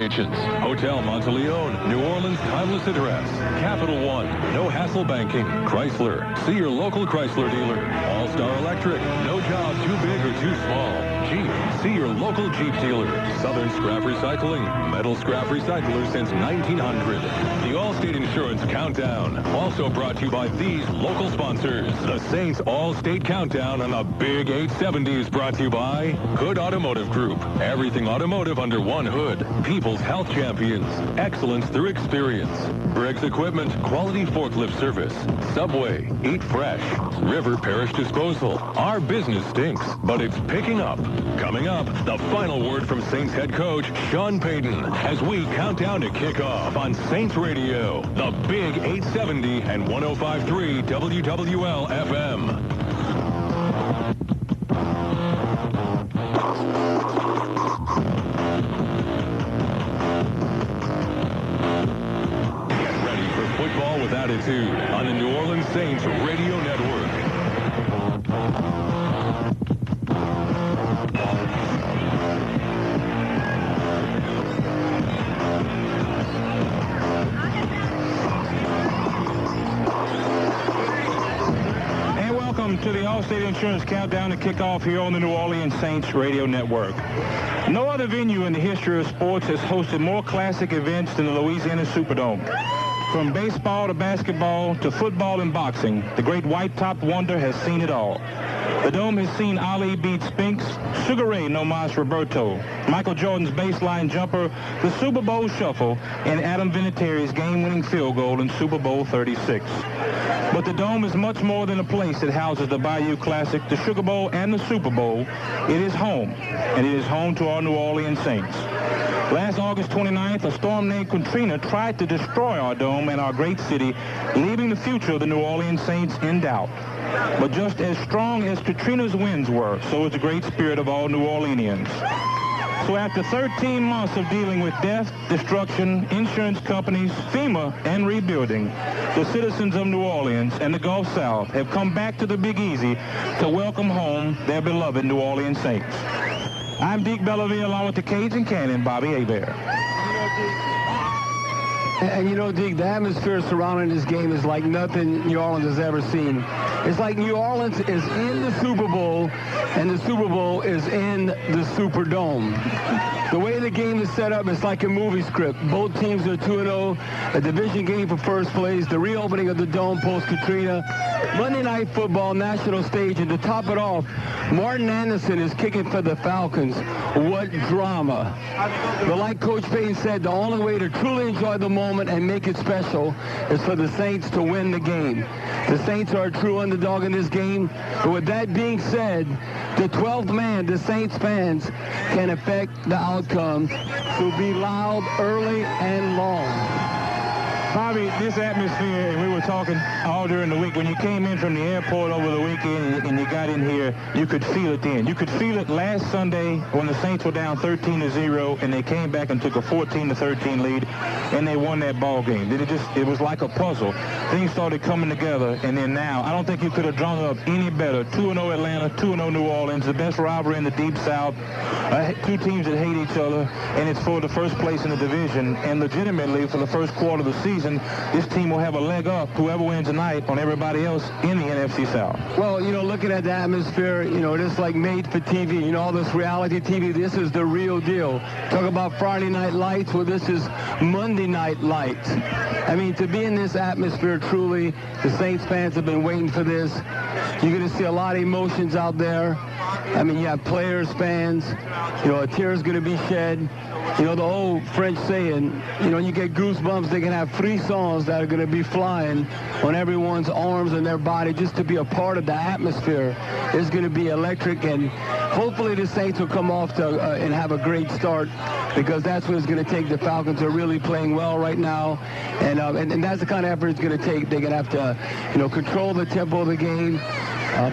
Hotel Monteleone, New Orleans timeless address. Capital One, no hassle banking. Chrysler, see your local Chrysler dealer. All-Star Electric, no job too big or too small. Jeep, see your local Jeep dealer. Southern Scrap Recycling, metal scrap recycler since 1900. The Allstate Insurance Countdown, also brought to you by these local sponsors. The Saints All-State Countdown on the Big 870 is brought to you by Hood Automotive Group. Everything automotive under one hood. People's Health Champions. Excellence through experience. Briggs Equipment. Quality forklift service. Subway. Eat fresh. River Parish Disposal. Our business stinks, but it's picking up. Coming up, the final word from Saints head coach Sean Payton as we count down to kickoff on Saints Radio. The Big 870 and 105.3 WWL FM. Football with attitude on the New Orleans Saints Radio Network. And welcome to the Allstate Insurance Countdown to kickoff here on the New Orleans Saints Radio Network. No other venue in the history of sports has hosted more classic events than the Louisiana Superdome. From baseball to basketball to football and boxing, the great white-topped wonder has seen it all. The Dome has seen Ali beat Spinks, Sugar Ray no mas Roberto, Michael Jordan's baseline jumper, the Super Bowl shuffle, and Adam Vinatieri's game-winning field goal in Super Bowl 36. But the Dome is much more than a place that houses the Bayou Classic, the Sugar Bowl, and the Super Bowl. It is home, and it is home to our New Orleans Saints. Last August 29th, a storm named Katrina tried to destroy our Dome and our great city, leaving the future of the New Orleans Saints in doubt. But just as strong as Katrina's winds were, so is the great spirit of all New Orleanians. So after 13 months of dealing with death, destruction, insurance companies, FEMA, and rebuilding, the citizens of New Orleans and the Gulf South have come back to the Big Easy to welcome home their beloved New Orleans Saints. I'm Deke Belleville, along with the Cajun Cannon, Bobby Hebert. And you know, Deke, the atmosphere surrounding this game is like nothing New Orleans has ever seen. It's like New Orleans is in the Super Bowl, and the Super Bowl is in the Superdome. The way the game is set up, it's like a movie script. Both teams are 2-0, a division game for first place, the reopening of the Dome post-Katrina, Monday Night Football, national stage, and to top it off, Martin Anderson is kicking for the Falcons. What drama. But like Coach Payton said, the only way to truly enjoy the moment and make it special is for the Saints to win the game. The Saints are a true underdog in this game. But with that being said, the 12th man, the Saints fans, can affect the outcome. So be loud, early, and long. Bobby, this atmosphere, and we were talking all during the week, when you came in from the airport over the weekend and you got in here, you could feel it then. You could feel it last Sunday when the Saints were down 13-0 and they came back and took a 14-13 lead and they won that ball game. It was like a puzzle. Things started coming together, and then now, I don't think you could have drawn it up any better. 2-0 Atlanta, 2-0 New Orleans, the best rivalry in the Deep South, two teams that hate each other, and it's for the first place in the division, and legitimately for the first quarter of the season, this team will have a leg up, whoever wins tonight, on everybody else in the NFC South. Well, you know, looking at the atmosphere, you know, it's like made for TV. You know, all this reality TV, this is the real deal. Talk about Friday Night Lights, well, this is Monday Night Lights. I mean, to be in this atmosphere, truly, the Saints fans have been waiting for this. You're going to see a lot of emotions out there. I mean, you have players, fans, you know, a tear is going to be shed. You know, the old French saying, you know, you get goosebumps, they can have frissons that are going to be flying on everyone's arms and their body just to be a part of the atmosphere. Is going to be electric, and hopefully the Saints will come off to and have a great start, because that's what it's going to take. The Falcons are really playing well right now, and that's the kind of effort it's going to take. They're going to have to, you know, control the tempo of the game,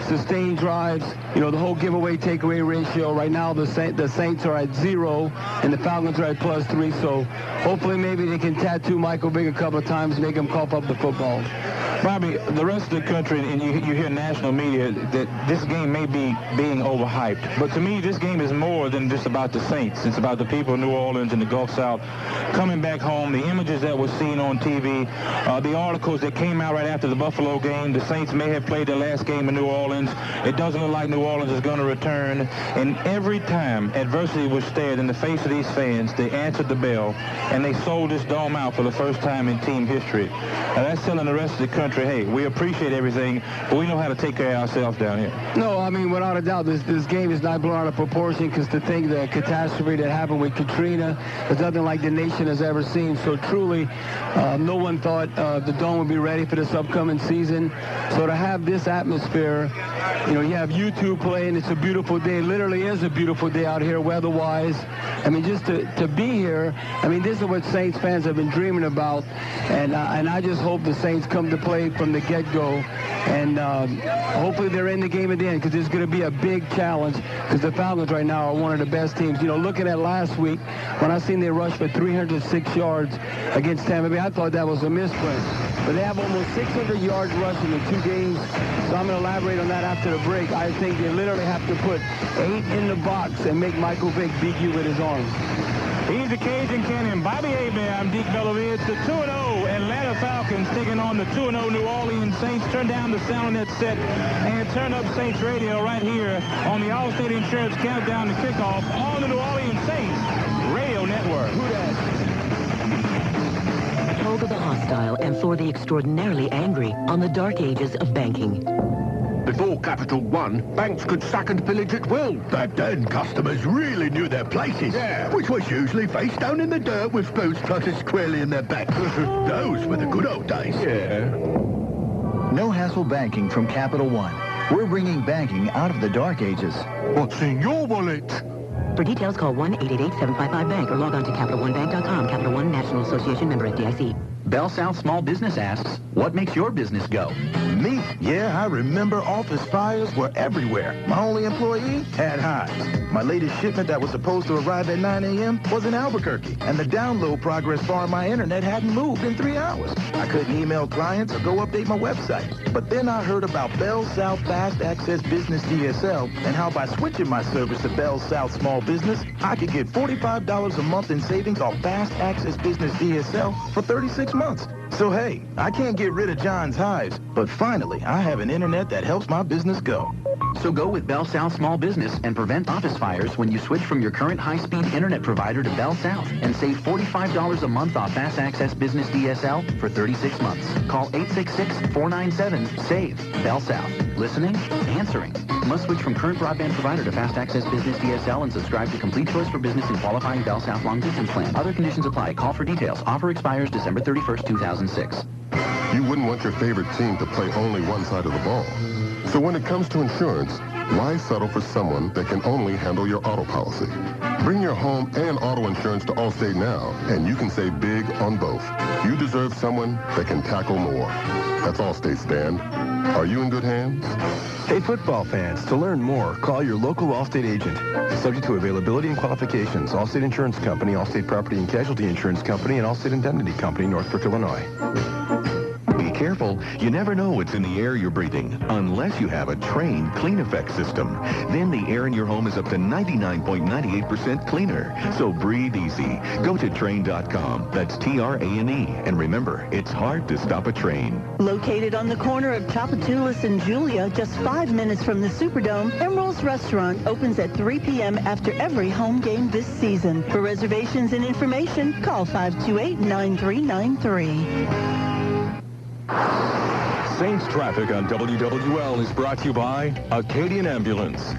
sustain drives, you know, the whole giveaway takeaway ratio. Right now the Saints are at 0 and the Falcons are at +3, so hopefully maybe they can tattoo Michael Vick a couple of times, make him cough up the football. Bobby, the rest of the country, and you hear national media, that this game may be being overhyped. But to me, this game is more than just about the Saints. It's about the people of New Orleans and the Gulf South coming back home, the images that were seen on TV, the articles that came out right after the Buffalo game. The Saints may have played their last game in New Orleans. It doesn't look like New Orleans is going to return. And every time adversity was stared in the face of these fans, they answered the bell, and they sold this dome out for the first time in team history. Now, that's telling the rest of the country, hey, we appreciate everything, but we know how to take care of ourselves down here. No, I mean, without a doubt, this game is not blown out of proportion, because to think the catastrophe that happened with Katrina is nothing like the nation has ever seen. So truly, no one thought the Dome would be ready for this upcoming season. So to have this atmosphere, you know, you have YouTube playing. It's a beautiful day. It literally is a beautiful day out here weather-wise. I mean, just to be here, I mean, this is what Saints fans have been dreaming about. And I just hope the Saints come to play from the get-go. And hopefully they're in the game at the end, because it's going to be a big challenge, because the Falcons right now are one of the best teams. You know, looking at last week, when I seen they rushed for 306 yards against Tampa Bay, I thought that was a misprint. But they have almost 600 yards rushing in 2 games. So I'm going to elaborate on that after the break. I think they literally have to put 8 in the box and make Michael Vick beat you with his arms. He's the Cajun Cannon. Bobby Abear, I'm Deke Bellavia. It's the 2-0 Atlanta Falcons taking on the 2-0 New Orleans Saints. Turn down the sound on that set and turn up Saints Radio right here on the Allstate Insurance Countdown to Kickoff on the New Orleans Saints Radio Network. Who dat? Told of the hostile and for the extraordinarily angry on the dark ages of banking. Before Capital One, banks could sack and pillage at will. Back then, customers really knew their places. Yeah. Which was usually face down in the dirt with food clutters squarely in their back. Those were the good old days. Yeah. No hassle banking from Capital One. We're bringing banking out of the dark ages. What's in your wallet? For details, call 1-888-755-BANK or log on to CapitalOneBank.com. Capital One National Association, member FDIC. Bell South Small Business asks, what makes your business go? Me? Yeah, I remember office fires were everywhere. My only employee? Tad Hines. My latest shipment that was supposed to arrive at 9 a.m. was in Albuquerque, and the download progress bar on my internet hadn't moved in 3 hours. I couldn't email clients or go update my website. But then I heard about Bell South Fast Access Business DSL, and how by switching my service to Bell South Small Business, I could get $45 a month in savings on Fast Access Business DSL for 36 months. So hey, I can't get rid of John's hives, but finally I have an internet that helps my business go. So go with Bell South Small Business and prevent office fires when you switch from your current high-speed internet provider to Bell South and save $45 a month off Fast Access Business DSL for 36 months. Call 866-497-SAVE. Bell South. Listening? Answering. Must switch from current broadband provider to Fast Access Business DSL and subscribe to Complete Choice for Business and qualifying Bell South long distance plan. Other conditions apply. Call for details. Offer expires December 31st, 2006. You wouldn't want your favorite team to play only one side of the ball. So when it comes to insurance, why settle for someone that can only handle your auto policy? Bring your home and auto insurance to Allstate now, and you can save big on both. You deserve someone that can tackle more. That's Allstate, Stan. Are you in good hands? Hey, football fans, to learn more, call your local Allstate agent. Subject to availability and qualifications. Allstate Insurance Company, Allstate Property and Casualty Insurance Company, and Allstate Indemnity Company, Northbrook, Illinois. Be careful. You never know what's in the air you're breathing unless you have a Train Clean Effect system. Then the air in your home is up to 99.98% cleaner. So breathe easy. Go to Train.com. That's Trane. And remember, it's hard to stop a train. Located on the corner of Tchoupitoulas and Julia, just 5 minutes from the Superdome, Emeril's Restaurant opens at 3 p.m. after every home game this season. For reservations and information, call 528-9393. Saints traffic on WWL is brought to you by Acadian Ambulance.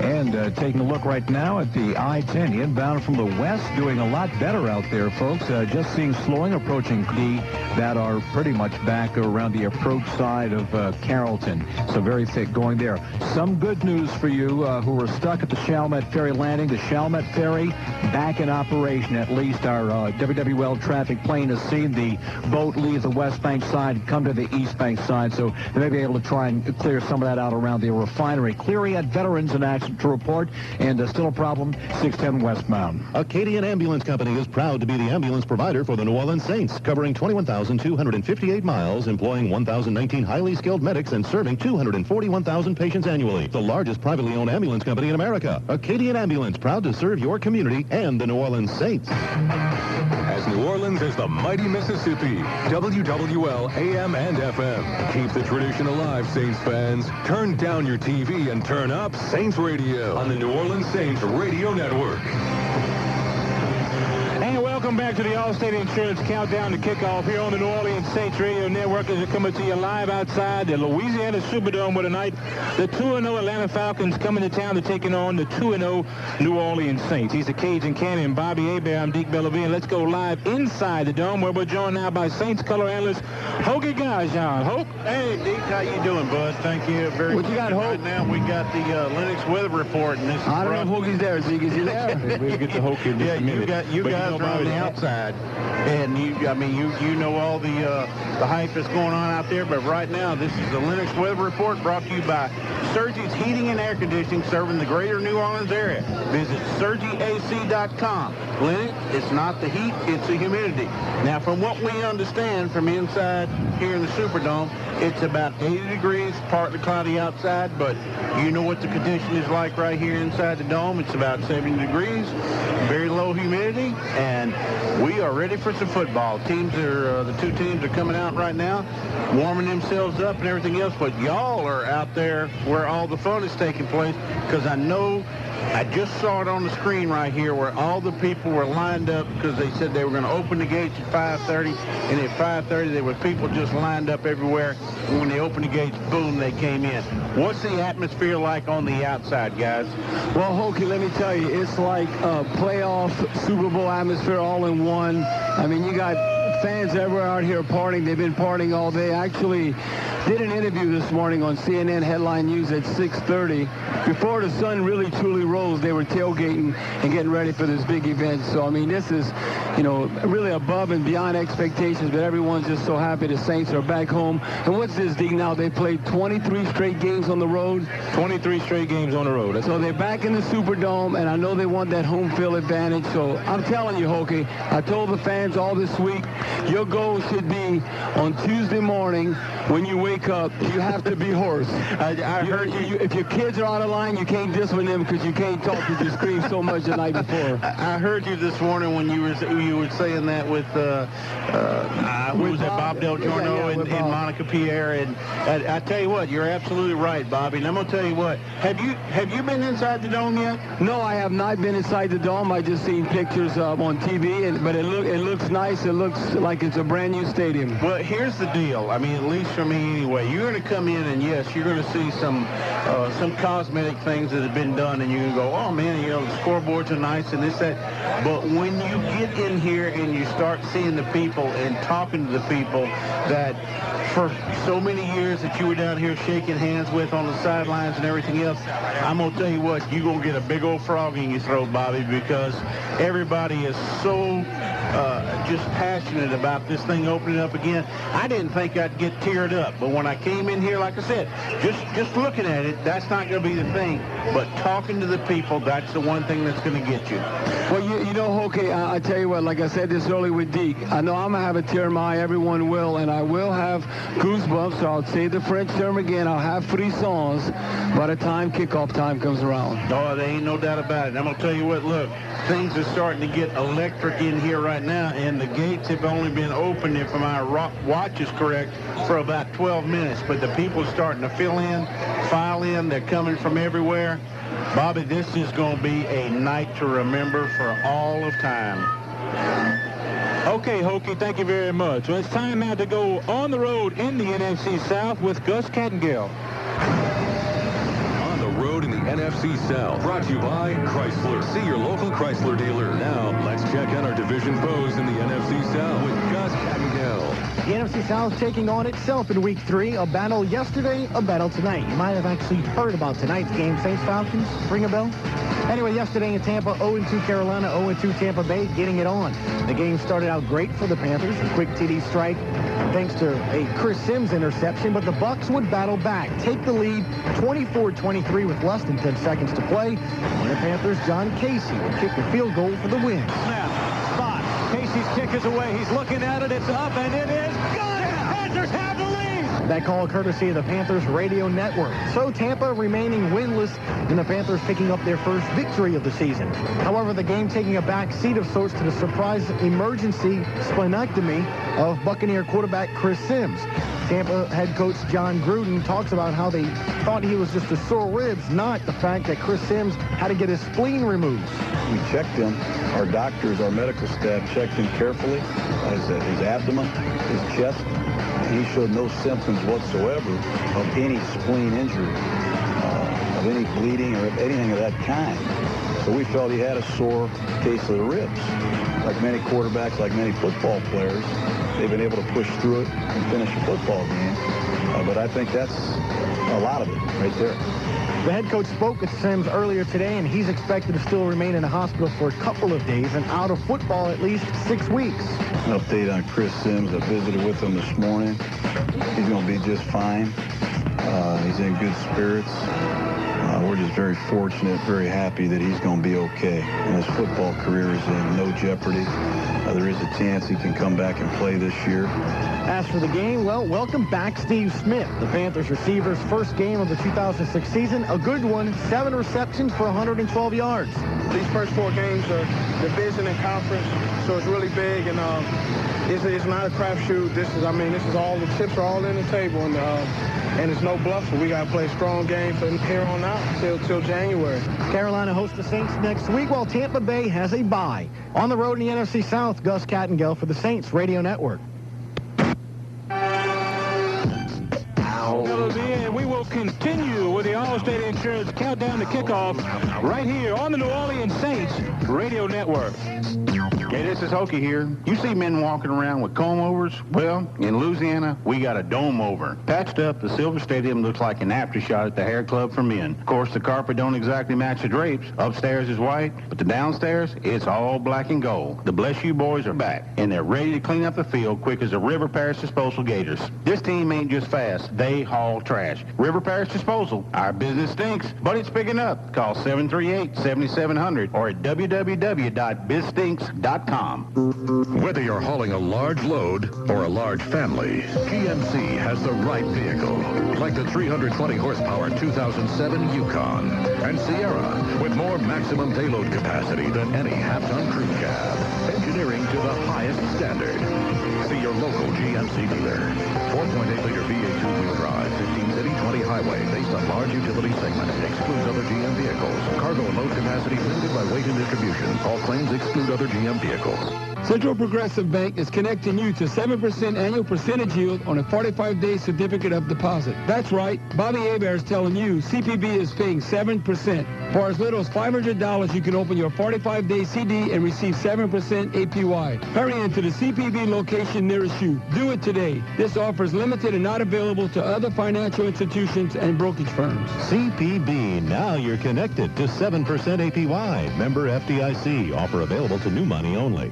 And taking a look right now at the I-10 inbound from the west, doing a lot better out there, folks. Just seeing slowing approaching D that are pretty much back around the approach side of Carrollton. So very thick going there. Some good news for you who were stuck at the Chalmette Ferry landing. The Chalmette Ferry back in operation. At least our WWL traffic plane has seen the boat leave the West Bank side and come to the East Bank side. So they may be able to try and clear some of that out around the refinery. Cleary had veterans in action to report. Airport, and still a problem, 610 westbound. Acadian Ambulance Company is proud to be the ambulance provider for the New Orleans Saints, covering 21,258 miles, employing 1,019 highly skilled medics, and serving 241,000 patients annually. The largest privately owned ambulance company in America. Acadian Ambulance, proud to serve your community and the New Orleans Saints. As New Orleans as the mighty Mississippi, WWL AM and FM. Keep the tradition alive, Saints fans. Turn down your TV and turn up Saints Radio on the New Orleans Saints Radio Network. And welcome back to the Allstate Insurance Countdown to Kickoff here on the New Orleans Saints Radio Network as we're coming to you live outside the Louisiana Superdome with tonight. The 2-0 Atlanta Falcons coming to town to taking on the 2-0 New Orleans Saints. He's the Cajun Cannon, Bobby Hebert. I'm Deke Bellavia. Let's go live inside the Dome where we're joined now by Saints color analyst Hokie Gajan. Hoke? Hey, Deke, how you doing, bud? Thank you very much. What you got, Hoke? Right now we got the Lennox weather report. And this is I don't know if Hokie's there, Zeke. Is he there? We'll get to Hokie in just a minute. You guys are on the outside, and you know all the hype that's going on out there. But right now, this is the Lennox weather report brought to you by Surgy's Heating and Air Conditioning, serving the greater New Orleans area. Visit surgyac.com. Lennox, it's not the heat, it's the humidity. Now, from what we understand from inside here in the Superdome, it's about 80 degrees, partly cloudy outside, but you know what the condition is like right here inside the dome. It's about 70 degrees, very low humidity, and we are ready for some football. The two teams are coming out right now, warming themselves up and everything else, but y'all are out there where all the fun is taking place, because I just saw it on the screen right here where all the people were lined up because they said they were going to open the gates at 5:30, and at 5:30 there were people just lined up everywhere. And when they opened the gates, boom, they came in. What's the atmosphere like on the outside, guys? Well, Hokie, let me tell you, it's like a playoff Super Bowl atmosphere all in one. I mean, you got fans everywhere out here partying. They've been partying all day. I actually did an interview this morning on CNN Headline News at 6:30. Before the sun really truly rose, they were tailgating and getting ready for this big event. So, I mean, this is, really above and beyond expectations, but everyone's just so happy the Saints are back home. And what's this, Deke, now? They played 23 straight games on the road? 23 straight games on the road. So they're back in the Superdome, and I know they want that home field advantage. So I'm telling you, Hokie, I told the fans all this week, your goal should be on Tuesday morning when you wake up, you have to be hoarse. I heard you. If your kids are out of line, you can't discipline them because you can't talk because you scream so much the night before. I heard you this morning when you were saying that with Bob Del Giorno and Monica Pierre, and I tell you what, you're absolutely right, Bobby. And I'm gonna tell you what, have you been inside the dome yet? No, I have not been inside the dome. I just seen pictures on TV, but it looks nice. It looks like it's a brand new stadium. Well, here's the deal. I mean, at least for me anyway, you're going to come in and yes, you're going to see some cosmetic things that have been done, and you can go, oh man, the scoreboards are nice and this, that. But when you get in here and you start seeing the people and talking to the people that for so many years that you were down here shaking hands with on the sidelines and everything else, I'm going to tell you what, you're going to get a big old frog in your throat, Bobby, because everybody is so just passionate about this thing opening up again. I didn't think I'd get teared up, but when I came in here, like I said, just looking at it, that's not going to be the thing. But talking to the people, that's the one thing that's going to get you. Well, Hokie, I tell you what, like I said this early with Deke, I know I'm going to have a tear in my eye, everyone will, and I will have goosebumps, so I'll say the French term again, I'll have frissons by the time kickoff time comes around. Oh, there ain't no doubt about it. I'm going to tell you what, look, things are starting to get electric in here right now, and the gates have only been open, if my watch is correct, for about 12 minutes, but the people are starting to file in, they're coming from everywhere. Bobby, this is going to be a night to remember for all of time. Okay, Hokie, thank you very much. Well, it's time now to go on the road in the NFC South with Gus Kattengill. On the road in the NFC South, brought to you by Chrysler. See your local Chrysler dealer. Now, let's check on our division foes in the NFC South with Gus Kattengill. The NFC South taking on itself in Week 3. A battle yesterday, a battle tonight. You might have actually heard about tonight's game. Saints Falcons, ring a bell? Anyway, yesterday in Tampa, 0-2 Carolina, 0-2 Tampa Bay, getting it on. The game started out great for the Panthers. A quick TD strike thanks to a Chris Sims interception, but the Bucs would battle back, take the lead 24-23 with less than 10 seconds to play. And the Panthers' John Casey would kick the field goal for the win. Snap, spot. Casey's kick is away. He's looking at it. It's up, and it is good. The Panthers have the lead. That call courtesy of the Panthers Radio Network. So Tampa remaining winless, and the Panthers picking up their first victory of the season. However, the game taking a back seat of sorts to the surprise emergency splenectomy of Buccaneer quarterback Chris Sims. Tampa head coach John Gruden talks about how they thought he was just a sore ribs, not the fact that Chris Sims had to get his spleen removed. We checked him. Our doctors, our medical staff checked him carefully, his abdomen, his chest. He showed no symptoms whatsoever of any spleen injury, of any bleeding or of anything of that kind. So we felt he had a sore case of the ribs. Like many quarterbacks, like many football players, they've been able to push through it and finish a football game. But I think that's a lot of it right there. The head coach spoke with Sims earlier today, and he's expected to still remain in the hospital for a couple of days and out of football at least 6 weeks. An update on Chris Sims. I visited with him this morning. He's going to be just fine. He's in good spirits. We're just very fortunate, very happy that he's going to be okay. And his football career is in no jeopardy. There is a chance he can come back and play this year. As for the game, well, welcome back Steve Smith, the Panthers receiver's first game of the 2006 season. A good one, 7 receptions for 112 yards. These first 4 games are division and conference, so it's really big, and it's not a crapshoot. This is all, the chips are all in the table, and it's no bluff, so we got to play a strong game from here on out till January. Carolina hosts the Saints next week, while Tampa Bay has a bye. On the road in the NFC South, Gus Kattengell for the Saints Radio Network. And we will continue with the Allstate Insurance Countdown to Kickoff right here on the New Orleans Saints Radio Network. Hey, this is Hokey here. You see men walking around with comb-overs? Well, in Louisiana, we got a dome-over. Patched up, the Silver Stadium looks like an aftershot at the hair club for men. Of course, the carpet don't exactly match the drapes. Upstairs is white, but the downstairs, it's all black and gold. The Bless You boys are back, and they're ready to clean up the field quick as the River Parish Disposal Gators. This team ain't just fast, they haul trash. River Parish Disposal, our business stinks, but it's picking up. Call 738-7700 or at www.bizstinks.com. Whether you're hauling a large load or a large family, GMC has the right vehicle. Like the 320 horsepower 2007 Yukon and Sierra with more maximum payload capacity than any half-ton crew cab. Engineering to the highest standard. See your local GMC dealer. 4.8-liter V8 two-wheel drive, 15 city, 20 highway, based on large utility segment. Excludes other GM vehicles. Cargo and load capacity limited by weight and distribution. All claims exclude other GM vehicles. Central Progressive Bank is connecting you to 7% annual percentage yield on a 45-day certificate of deposit. That's right. Bobby Hebert is telling you CPB is paying 7%. For as little as $500, you can open your 45-day CD and receive 7% APY. Hurry into the CPB location nearest you. Do it today. This offer is limited and not available to other financial institutions and brokerage firms. CPB, now you're connected to 7% APY. Member FDIC. Offer available to new money only.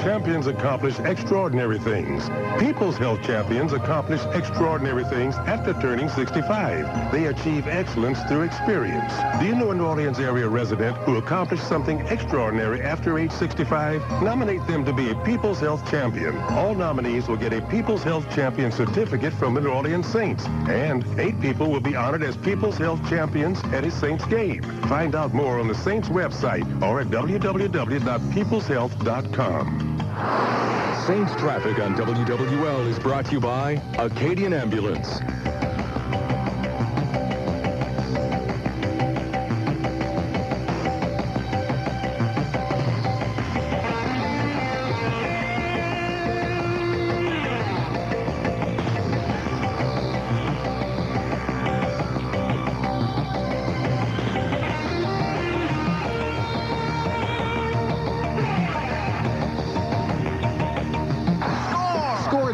Champions accomplish extraordinary things. People's Health Champions accomplish extraordinary things after turning 65. They achieve excellence through experience. Do you know a New Orleans area resident who accomplished something extraordinary after age 65? Nominate them to be a People's Health Champion. All nominees will get a People's Health Champion certificate from the New Orleans Saints. And 8 people will be honored as People's Health Champions at a Saints game. Find out more on the Saints website or at www.peopleshealth.com. Saints traffic on WWL is brought to you by Acadian Ambulance.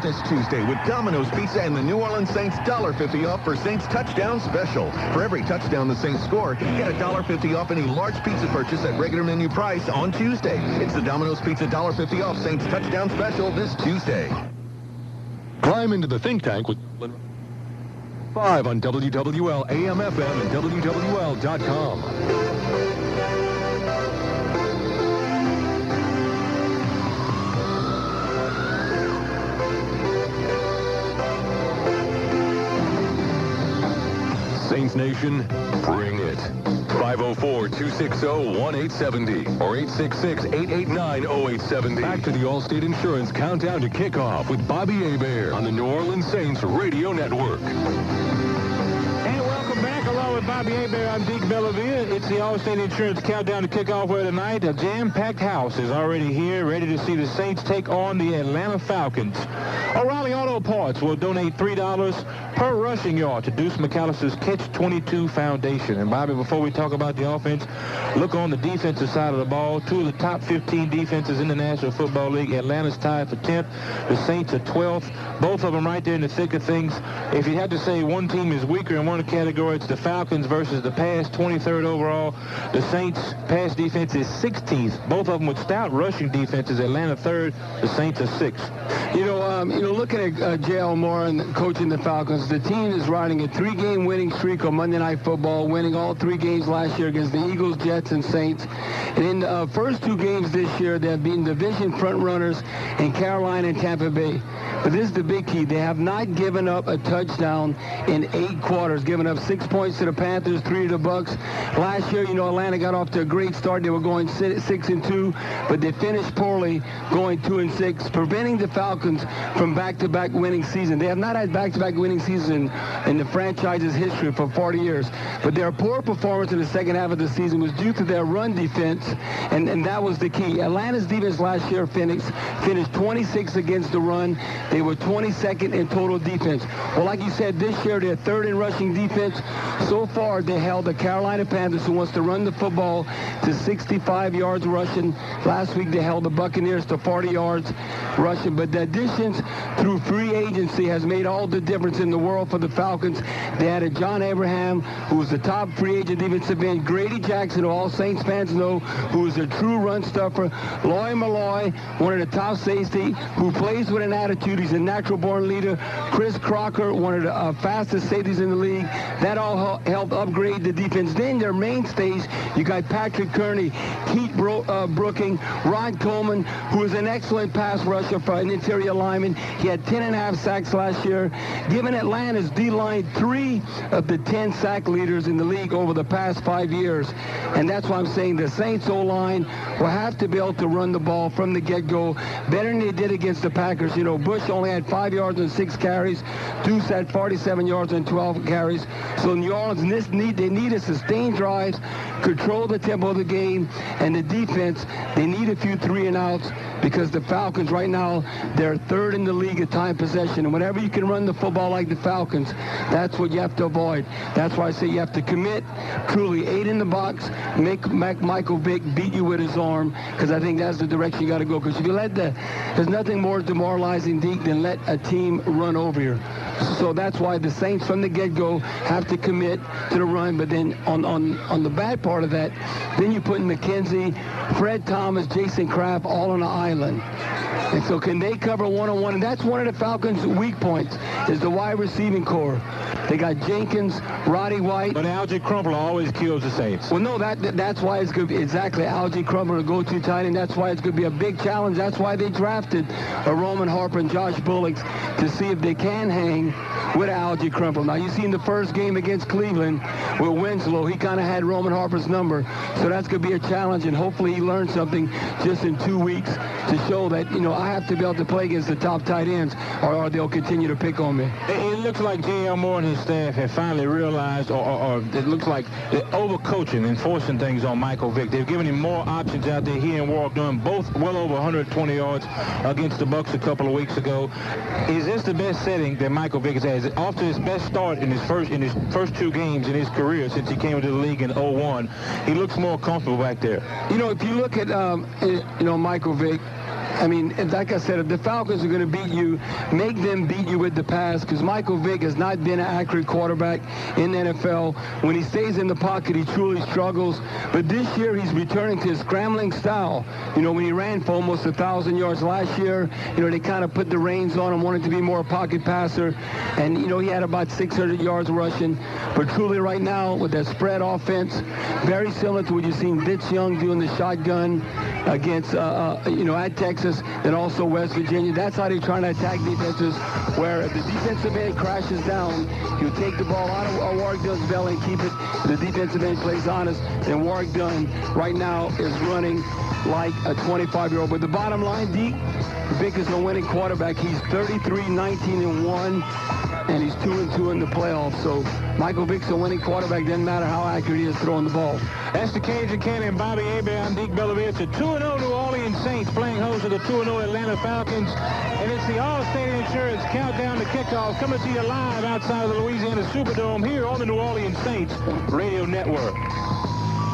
This Tuesday with Domino's Pizza and the New Orleans Saints $1.50 off for Saints Touchdown Special. For every touchdown the Saints score, get $1.50 off any large pizza purchase at regular menu price on Tuesday. It's the Domino's Pizza $1.50 off Saints Touchdown Special this Tuesday. Climb into the think tank with 5 on WWL AM FM and WWL.com. Saints Nation, bring it. 504-260-1870 or 866-889-0870. Back to the Allstate Insurance Countdown to Kickoff with Bobby Hebert on the New Orleans Saints Radio Network. And welcome back. Along with Bobby Hebert, I'm Deke Bellavia. It's the Allstate Insurance Countdown to Kickoff, where tonight a jam-packed house is already here, ready to see the Saints take on the Atlanta Falcons. O'Reilly Auto Parts will donate $3 per rushing yard to Deuce McAllister's Catch-22 Foundation. And, Bobby, before we talk about the offense, look on the defensive side of the ball. 2 of the top 15 defenses in the National Football League. Atlanta's tied for 10th. The Saints are 12th. Both of them right there in the thick of things. If you had to say one team is weaker in one category, it's the Falcons versus the Pass, 23rd overall. The Saints' pass defense is 16th. Both of them with stout rushing defenses. Atlanta 3rd. The Saints are 6th. Looking at J.L. Moore and coaching the Falcons, the team is riding a 3-game winning streak on Monday Night Football, winning all 3 games last year against the Eagles, Jets, and Saints. And in the first 2 games this year, they have beaten division front runners in Carolina and Tampa Bay. But this is the big key. They have not given up a touchdown in 8 quarters, given up 6 points to the Panthers, 3 to the Bucks. Last year, Atlanta got off to a great start. They were going 6-2, but they finished poorly, going 2-6, preventing the Falcons from back-to-back winning season. They have not had back-to-back winning season in the franchise's history for 40 years. But their poor performance in the second half of the season was due to their run defense, and that was the key. Atlanta's defense last year finished 26 against the run. They were 22nd in total defense. Well, like you said, this year they're 3rd in rushing defense. So far, they held the Carolina Panthers, who wants to run the football, to 65 yards rushing. Last week, they held the Buccaneers to 40 yards rushing. But the additions through free agency has made all the difference in the world for the Falcons. They added John Abraham, who was the top free agent defensive end. Grady Jackson, who all Saints fans know, who is a true run stuffer. Lloyd Malloy, one of the top safety, who plays with an attitude. He's a natural-born leader. Chris Crocker, one of the fastest safeties in the league. That all helped upgrade the defense. Then their mainstays, you got Patrick Kearney, Keith Brooking, Ron Coleman, who is an excellent pass rusher for an interior lineman. He had 10.5 sacks last year, giving Atlanta's D-line 3 of the 10 sack leaders in the league over the past 5 years. And that's why I'm saying the Saints O-line will have to be able to run the ball from the get-go better than they did against the Packers. Bush only had 5 yards on 6 carries. Deuce had 47 yards on 12 carries. So New Orleans, they need a sustained drive, control the tempo of the game, and the defense, they need a few 3-and-outs, because the Falcons right now, they're 3rd in the league at time possession. And whenever you can run the football like the Falcons, that's what you have to avoid. That's why I say you have to commit truly 8 in the box, make Michael Vick beat you with his arm, because I think that's the direction you got to go. Because if you there's nothing more demoralizing, Deke, than let a team run over you. So that's why the Saints from the get-go have to commit to the run. But then on the bad part of that, then you put in McKenzie, Fred Thomas, Jason Kraft all on the island. And so can they cover one-on-one? And that's one of the Falcons' weak points, is the wide receiving core. They got Jenkins, Roddy White. But Algie Crumpler always kills the Saints. Well, no, that's why it's going to be exactly Algie Crumpler, a go-to tight end. That's why it's going to be a big challenge. That's why they drafted Roman Harper and Josh Bullock, to see if they can hang with Algie Crumpler. Now, you seen the first game against Cleveland with Winslow. He kind of had Roman Harper's number. So that's going to be a challenge, and hopefully he learned something just in 2 weeks to show that, I have to be able to play against the top tight ends, or they'll continue to pick on me. It looks like J.L. Moore and his staff have finally realized, or it looks like they're overcoaching and forcing things on Michael Vick. They've given him more options out there. He and Warwick doing both well over 120 yards against the Bucks a couple of weeks ago. Is this the best setting that Michael Vick has had? Is it off to his best start in his first 2 games in his career since he came into the league in 2001? He looks more comfortable back there. If you look at Michael Vick, I mean, like I said, if the Falcons are going to beat you, make them beat you with the pass, because Michael Vick has not been an accurate quarterback in the NFL. When he stays in the pocket, he truly struggles. But this year, he's returning to his scrambling style. You know, when he ran for almost 1,000 yards last year, you know, they kind of put the reins on him, wanted to be more a pocket passer. And, you know, he had about 600 yards rushing. But truly right now, with that spread offense, very similar to what you've seen Vince Young doing the shotgun against, you know, at Texas and also West Virginia. That's how they're trying to attack defenses, where if the defensive end crashes down, you take the ball out of Warwick Dunn's belly and keep it. The defensive end plays honest, and Warwick Dunn right now is running like a 25-year-old. But the bottom line, Deke, Vick is a winning quarterback. He's 33-19-1, and he's 2-2 in the playoffs. So Michael Vick's a winning quarterback. Doesn't matter how accurate he is throwing the ball. That's the Cajun Cannon, Bobby Abe. I'm Deke Bellavia. It's a 2-0 New Orleans Saints playing host to the 2-0 Atlanta Falcons. And it's the All-State Insurance Countdown to Kickoff, coming to you live outside of the Louisiana Superdome here on the New Orleans Saints Radio Network.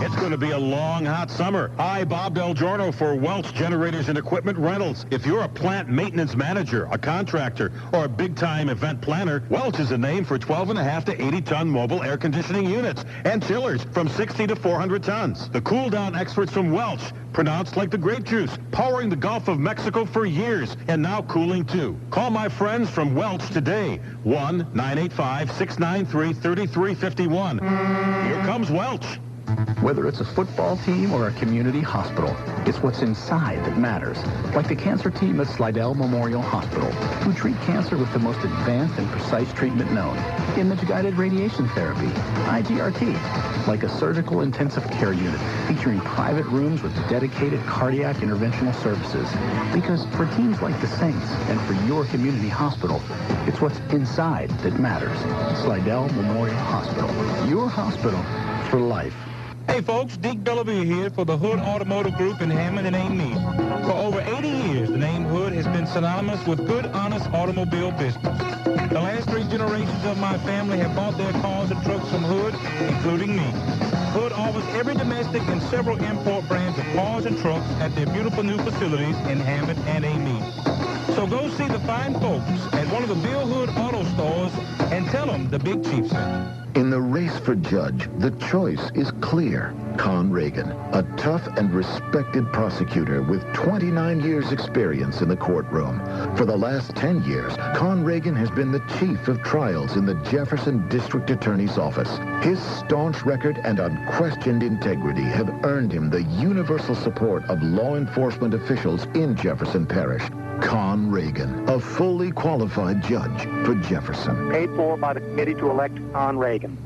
It's going to be a long, hot summer. Hi, Bob Del Giorno for Welch Generators and Equipment Rentals. If you're a plant maintenance manager, a contractor, or a big-time event planner, Welch is a name for 12.5 to 80-ton mobile air conditioning units and chillers from 60 to 400 tons. The cool-down experts from Welch, pronounced like the grape juice, powering the Gulf of Mexico for years, and now cooling too. Call my friends from Welch today, 1-985-693-3351. Here comes Welch. Whether it's a football team or a community hospital, it's what's inside that matters. Like the cancer team at Slidell Memorial Hospital, who treat cancer with the most advanced and precise treatment known. Image-guided radiation therapy, IGRT. Like a surgical intensive care unit featuring private rooms with dedicated cardiac interventional services. Because for teams like the Saints and for your community hospital, it's what's inside that matters. Slidell Memorial Hospital. Your hospital for life. Hey folks, Deke Bellavia here for the Hood Automotive Group in Hammond and Amite. For over 80 years, the name Hood has been synonymous with good, honest automobile business. The last 3 generations of my family have bought their cars and trucks from Hood, including me. Hood offers every domestic and several import brands of cars and trucks at their beautiful new facilities in Hammond and Amite. So go see the fine folks at one of the Bill Hood Auto Stores and tell them the Big Chief sent. In the race for judge, the choice is clear. Con Reagan, a tough and respected prosecutor with 29 years' experience in the courtroom. For the last 10 years, Con Reagan has been the chief of trials in the Jefferson District Attorney's Office. His staunch record and unquestioned integrity have earned him the universal support of law enforcement officials in Jefferson Parish. Con Reagan, a fully qualified judge for Jefferson. Paid for by the committee to elect Con Reagan.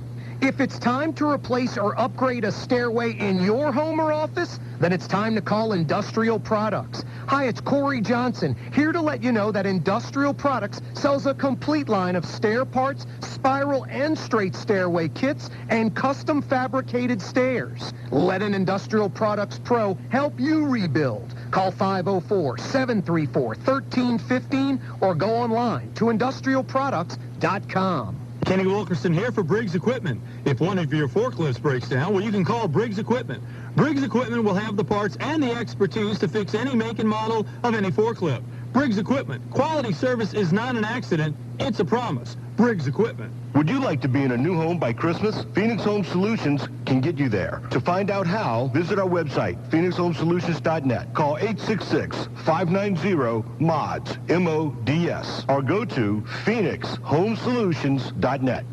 If it's time to replace or upgrade a stairway in your home or office, then it's time to call Industrial Products. Hi, it's Corey Johnson, here to let you know that Industrial Products sells a complete line of stair parts, spiral and straight stairway kits, and custom fabricated stairs. Let an Industrial Products Pro help you rebuild. Call 504-734-1315 or go online to industrialproducts.com. Kenny Wilkerson here for Briggs Equipment. If one of your forklifts breaks down, well, you can call Briggs Equipment. Briggs Equipment will have the parts and the expertise to fix any make and model of any forklift. Briggs Equipment. Quality service is not an accident, it's a promise. Briggs Equipment. Would you like to be in a new home by Christmas? Phoenix Home Solutions can get you there. To find out how, visit our website, phoenixhomesolutions.net. Call 866-590-MODS, M-O-D-S, or go to phoenixhomesolutions.net.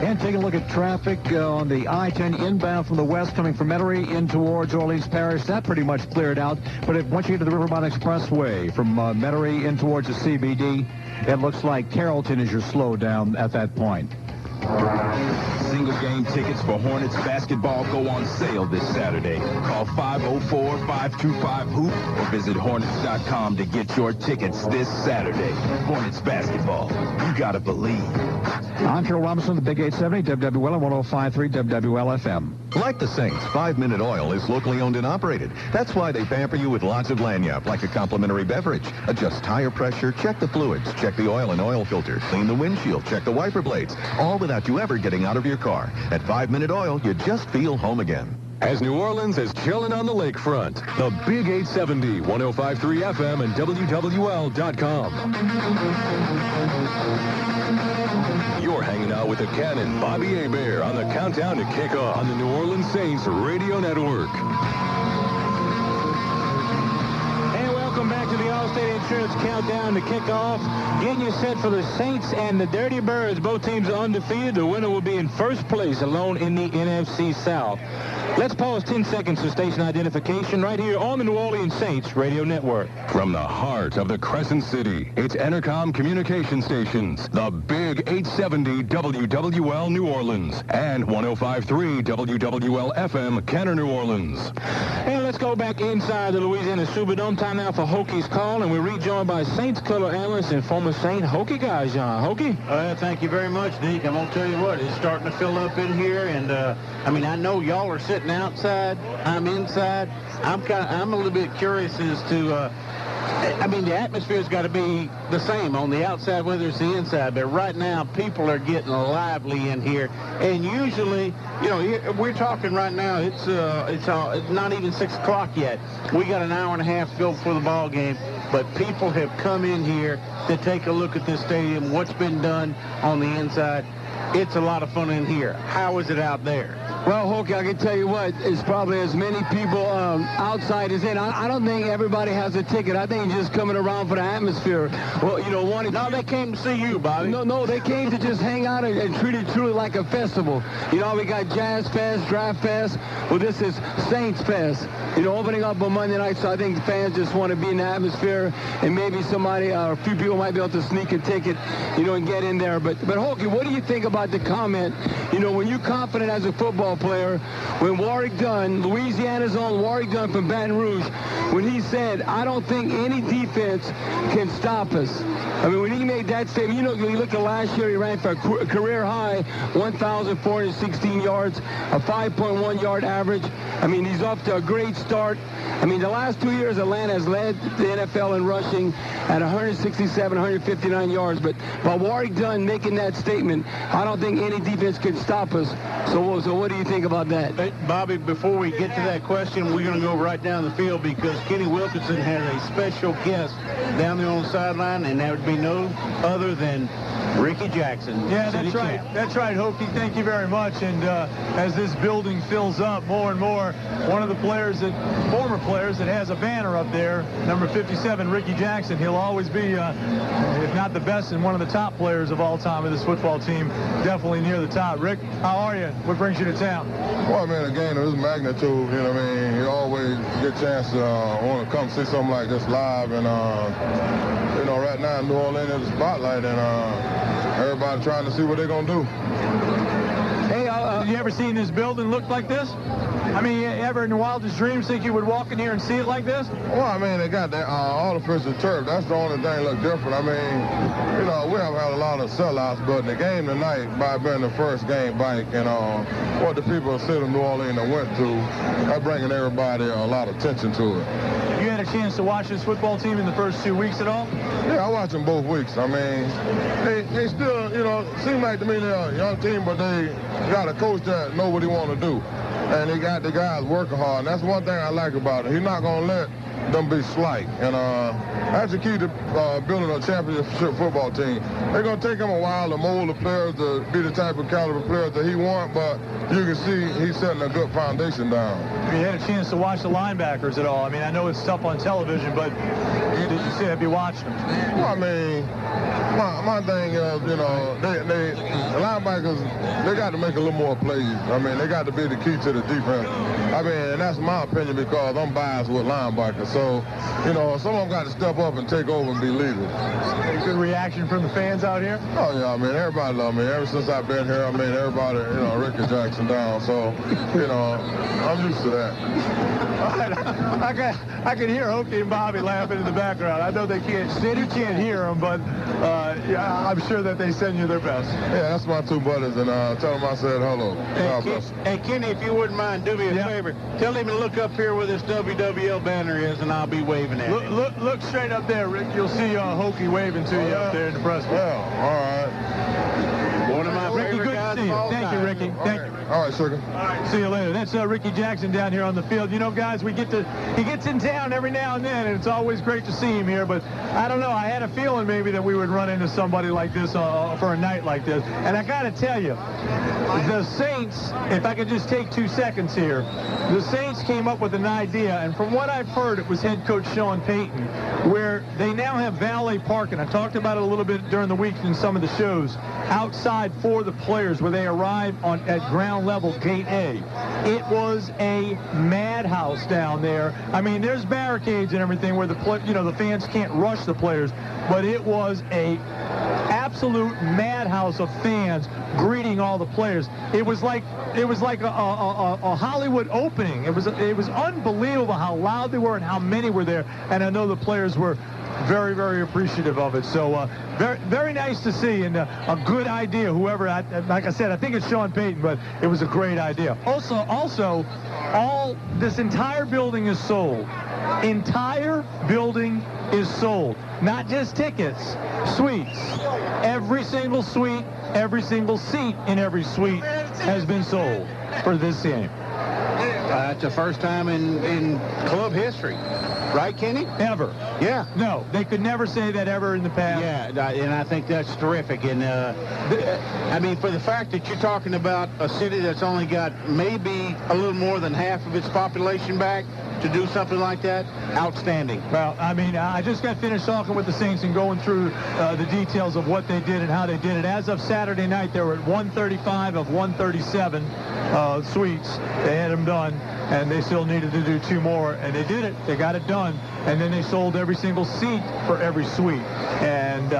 And taking a look at traffic on the I-10 inbound from the west coming from Metairie in towards Orleans Parish. That pretty much cleared out. But once you get to the Rivermont Expressway from Metairie in towards the CBD, it looks like Carrollton is your slowdown at that point. Single game tickets for Hornets basketball go on sale this Saturday. Call 504-525-HOOP or visit Hornets.com to get your tickets this Saturday. Hornets basketball. You gotta believe. I'm Carol Robinson, the Big 870, WWL and 105.3 WWL-FM. Like the Saints, 5 Minute Oil is locally owned and operated. That's why they pamper you with lots of lagniappe, like a complimentary beverage. Adjust tire pressure, check the fluids, check the oil and oil filter, clean the windshield, check the wiper blades, all without you ever getting out of your car. At 5 Minute Oil, you just feel home again. as New Orleans is chilling on the lakefront. The Big 870, 105.3 FM, and WWL.com. You're hanging out with the Cannon, Bobby Hebert, on the countdown to kickoff on the New Orleans Saints Radio Network. Welcome back to the Allstate Insurance Countdown to kickoff. Getting you set for the Saints and the Dirty Birds. Both teams are undefeated. The winner will be in first place alone in the NFC South. Let's pause 10 seconds for station identification right here on the New Orleans Saints Radio Network. From the heart of the Crescent City, it's Entercom Communication Stations, the Big 870 WWL New Orleans, and 105.3 WWL FM Kenner New Orleans. And let's go back inside the Louisiana Superdome. Time now for Hokies Call, and we're rejoined by Saints color analyst and former Saint Hokie guy, John. Hokie? Thank you very much, Deke. I'm going to tell you what, it's starting to fill up in here, and I know y'all are sitting outside. I'm inside. I'm a little bit curious as to the atmosphere's got to be the same on the outside, whether it's the inside. But right now, people are getting lively in here. And usually, we're talking right now. It's not even 6 o'clock yet. We got an hour and a half to go before the ball game. But people have come in here to take a look at this stadium, what's been done on the inside. It's a lot of fun in here. How is it out there? Well, Hokie, I can tell you what, it's probably as many people outside as in. I don't think everybody has a ticket. I think just coming around for the atmosphere. Well, No, they came to see you, Bobby. No, they came to just hang out and treat it truly like a festival. We got Jazz Fest, Draft Fest. Well, this is Saints Fest. Opening up on Monday night, so I think the fans just want to be in the atmosphere, and maybe somebody, a few people might be able to sneak a ticket, and get in there. But Hokie, what do you think about the comment, when you're confident as a football player, when Warrick Dunn, Louisiana's own Warrick Dunn from Baton Rouge, when he said, I don't think any defense can stop us. When he made that statement, you look at last year, he ran for a career high 1,416 yards, a 5.1 yard average. He's off to a great start. The last 2 years, Atlanta has led the NFL in rushing at 167, 159 yards. But by Warrick Dunn making that statement, I don't think any defense can stop us. So what do you think about that? Hey, Bobby, before we get to that question, we're going to go right down the field because Kenny Wilkinson has a special guest down there on the sideline, and that would be no other than Ricky Jackson. Yeah, that's right. That's right, Hokie. Thank you very much. And as this building fills up more and more, one of the former players that has a banner up there, number 57, Ricky Jackson, he'll always be, if not the best, and one of the top players of all time of this football team, definitely near the top. Rick, how are you? What brings you to town? Well, a game of this magnitude, you always get a chance to want to come see something like this live. And, right now New Orleans is the spotlight, and everybody trying to see what they're going to do. Hey, have you ever seen this building look like this? Ever in your wildest dreams think you would walk in here and see it like this? Well, they got that artificial turf. That's the only thing look different. We haven't had a lot of sellouts, but the game tonight, by being the first game back, and what the people of the city of New Orleans went through, that's bringing everybody a lot of attention to it. You had a chance to watch this football team in the first 2 weeks at all? Yeah, I watched them both weeks. They still, seem like to me they're a young team, but they got a coach that know what he want to do. And they got the guys working hard. And that's one thing I like about it. He's not going to let them be slight. And that's the key to building a championship football team. They're going to take him a while to mold the players to be the type of caliber players that he wants, but you can see he's setting a good foundation down. Have you had a chance to watch the linebackers at all? I know it's tough on television, but have you watched them? Well, my thing is, the linebackers, they got to make a little more plays. They got to be the key to the defense. And that's my opinion because I'm biased with linebackers. So, some of them got to step up and take over and be leaders. Good reaction from the fans out here? Oh, yeah. Everybody loves me. Ever since I've been here, everybody, Ricky Jackson down. So, I'm used to that. I can hear Hokie and Bobby laughing in the background. I know they can't hear them, but I'm sure that they send you their best. Yeah, that's my two buddies, and tell them I said hello. Hey, Kenny, if you wouldn't mind, do me a favor. Tell him to look up here where this WWL banner is, and I'll be waving at him. Look straight up there, Rick. You'll see Hokie waving to you up there in the press box. Yeah, all right. One of my favorite guys of all time. Thank you, Rick. Ricky. Thank you. All right, sugar. See you later. That's Ricky Jackson down here on the field. You know, guys, he gets in town every now and then, and it's always great to see him here. But I don't know. I had a feeling maybe that we would run into somebody like this for a night like this. And I got to tell you, the Saints, if I could just take 2 seconds here, the Saints came up with an idea, and from what I've heard, it was head coach Sean Payton, where they now have valet parking. I talked about it a little bit during the week in some of the shows, outside for the players where they arrive at ground level, gate A. It was a madhouse down there. I mean, there's barricades and everything where the fans can't rush the players, but it was a absolute madhouse of fans greeting all the players. It was like a Hollywood opening. It was unbelievable how loud they were and how many were there. And I know the players were very, very appreciative of it. So very, very nice to see, and a good idea. Whoever, like I said, I think it's Sean Payton, but it was a great idea. Also, this entire building is sold. Entire building is sold. Not just tickets, suites. Every single suite, every single seat in every suite has been sold for this game. It's the first time in club history. Right, Kenny? Ever. Yeah. No, they could never say that ever in the past. Yeah, and I think that's terrific. And, I mean, for the fact that you're talking about a city that's only got maybe a little more than half of its population back, to do something like that, outstanding. Well, I mean, I just got finished talking with the Saints and going through the details of what they did and how they did it. As of Saturday night, they were at 135 of 137 suites. They had them done, and they still needed to do 2 more, and they did it. They got it done, and then they sold every single seat for every suite. And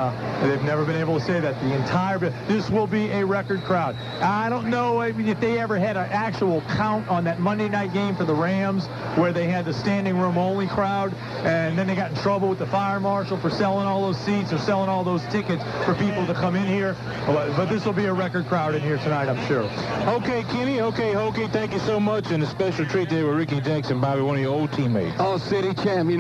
they've never been able to say that. The entire this will be a record crowd. I don't know if they ever had an actual count on that Monday night game for the Rams, where they had the standing room only crowd, and then they got in trouble with the fire marshal for selling all those seats or selling all those tickets for people to come in here. But this will be a record crowd in here tonight, I'm sure. Okay, Kenny. Okay, Hokie, thank you so much. And a special treat today with Ricky Jackson, Bobby, one of your old teammates. Oh, city champ,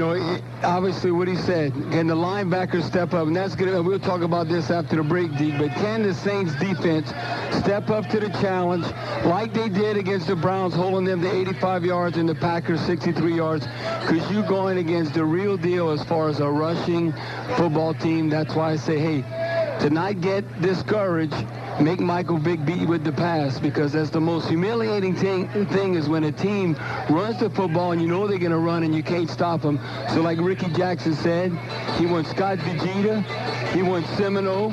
obviously what he said. Can the linebackers step up? And that's good. We'll talk about this after the break, Deke. But can the Saints defense step up to the challenge like they did against the Browns, holding them to 85 yards and the Packers 63 yards? Because you're going against the real deal as far as a rushing football team. That's why I say, hey, to not get discouraged, make Michael Vick beat you with the pass, because that's the most humiliating thing is when a team runs the football and you know they're going to run and you can't stop them. So like Ricky Jackson said, he wants Scott Vegeta, he wants Semino,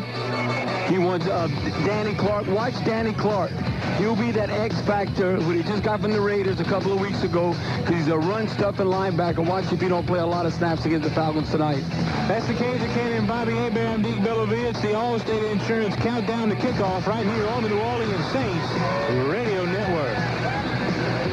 he wants Danny Clark. Watch Danny Clark. He'll be that X factor who they just got from the Raiders a couple of weeks ago. He's a run-stuffing linebacker. Watch if he don't play a lot of snaps against the Falcons tonight. That's the case of Kenny and Bobby Hebert. I'm Deke Bellavia. It's the Allstate Insurance Countdown to Kickoff right here on the New Orleans Saints Radio Network.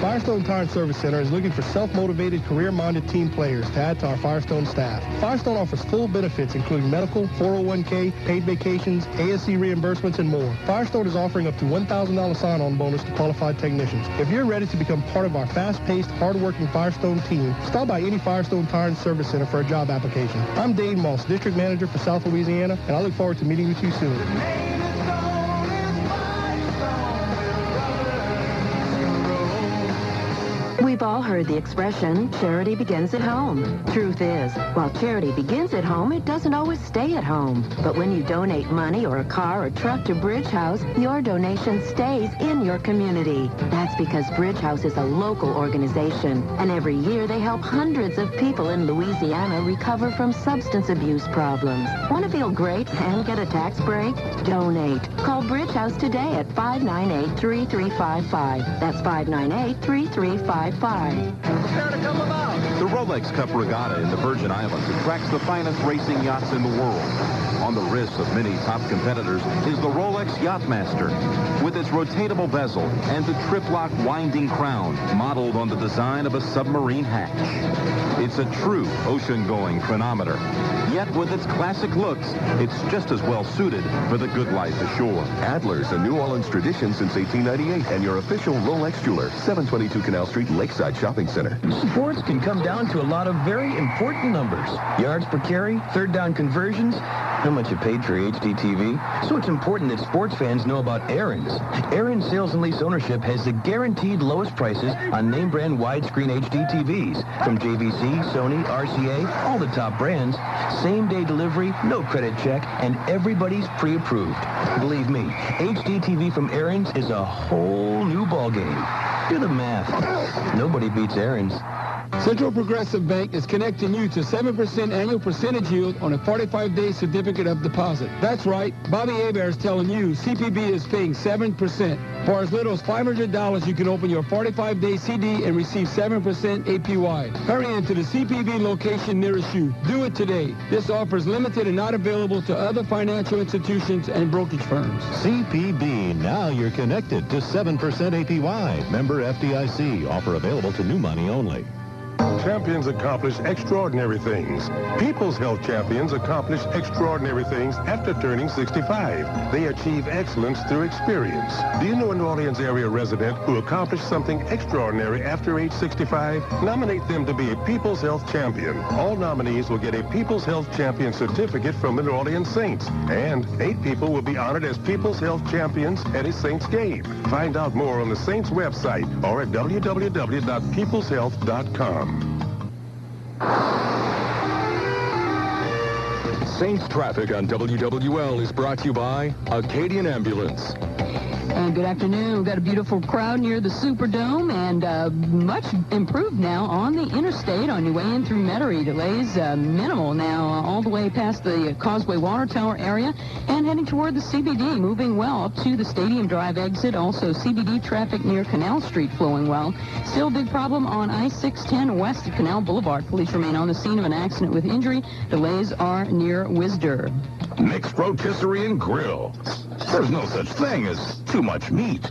Firestone Tire and Service Center is looking for self-motivated, career-minded team players to add to our Firestone staff. Firestone offers full benefits including medical, 401k, paid vacations, ASC reimbursements, and more. Firestone is offering up to $1,000 sign-on bonus to qualified technicians. If you're ready to become part of our fast-paced, hard-working Firestone team, stop by any Firestone Tire and Service Center for a job application. I'm Dave Moss, District Manager for South Louisiana, and I look forward to meeting with you soon. We've all heard the expression, charity begins at home. Truth is, while charity begins at home, it doesn't always stay at home. But when you donate money or a car or truck to Bridge House, your donation stays in your community. That's because Bridge House is a local organization, and every year they help hundreds of people in Louisiana recover from substance abuse problems. Want to feel great and get a tax break? Donate. Call Bridge House today at 598-3355. That's 598-3355. Prepare to come about. The Rolex Cup Regatta in the Virgin Islands attracts the finest racing yachts in the world. On the wrists of many top competitors is the Rolex Yachtmaster, with its rotatable bezel and the triplock winding crown modeled on the design of a submarine hatch. It's a true ocean-going chronometer. Yet with its classic looks, it's just as well suited for the good life ashore. Adler's, a New Orleans tradition since 1898, and your official Rolex jeweler, 722 Canal Street, Lakeside Shopping Center. Sports can come down to a lot of very important numbers. Yards per carry, third down conversions, how much you paid for HDTV? So it's important that sports fans know about Aaron's. Aaron's Sales and Lease Ownership has the guaranteed lowest prices on name brand widescreen HD TVs from JVC, Sony, RCA, all the top brands. Same-day delivery, no credit check, and everybody's pre-approved. Believe me, HDTV from Aaron's is a whole new ballgame. Do the math. Nobody beats Aaron's. Central Progressive Bank is connecting you to 7% annual percentage yield on a 45-day certificate of deposit. That's right. Bobby Hebert is telling you CPB is paying 7%. For as little as $500, you can open your 45-day CD and receive 7% APY. Hurry into the CPB location nearest you. Do it today. This offer is limited and not available to other financial institutions and brokerage firms. CPB, now you're connected to 7% APY. Member FDIC. Offer available to new money only. Champions accomplish extraordinary things. People's Health Champions accomplish extraordinary things after turning 65. They achieve excellence through experience. Do you know a New Orleans area resident who accomplished something extraordinary after age 65? Nominate them to be a People's Health Champion. All nominees will get a People's Health Champion certificate from the New Orleans Saints. And 8 people will be honored as People's Health Champions at a Saints game. Find out more on the Saints website or at www.peopleshealth.com. Saints traffic on WWL is brought to you by Acadian Ambulance. And good afternoon. We've got a beautiful crowd near the Superdome and much improved now on the interstate on your way in through Metairie. Delays minimal now all the way past the Causeway Water Tower area and heading toward the CBD, moving well up to the Stadium Drive exit. Also CBD traffic near Canal Street flowing well. Still a big problem on I-610 west of Canal Boulevard. Police remain on the scene of an accident with injury. Delays are near Wisder. Mixed rotisserie and grill. There's no such thing as too much meat.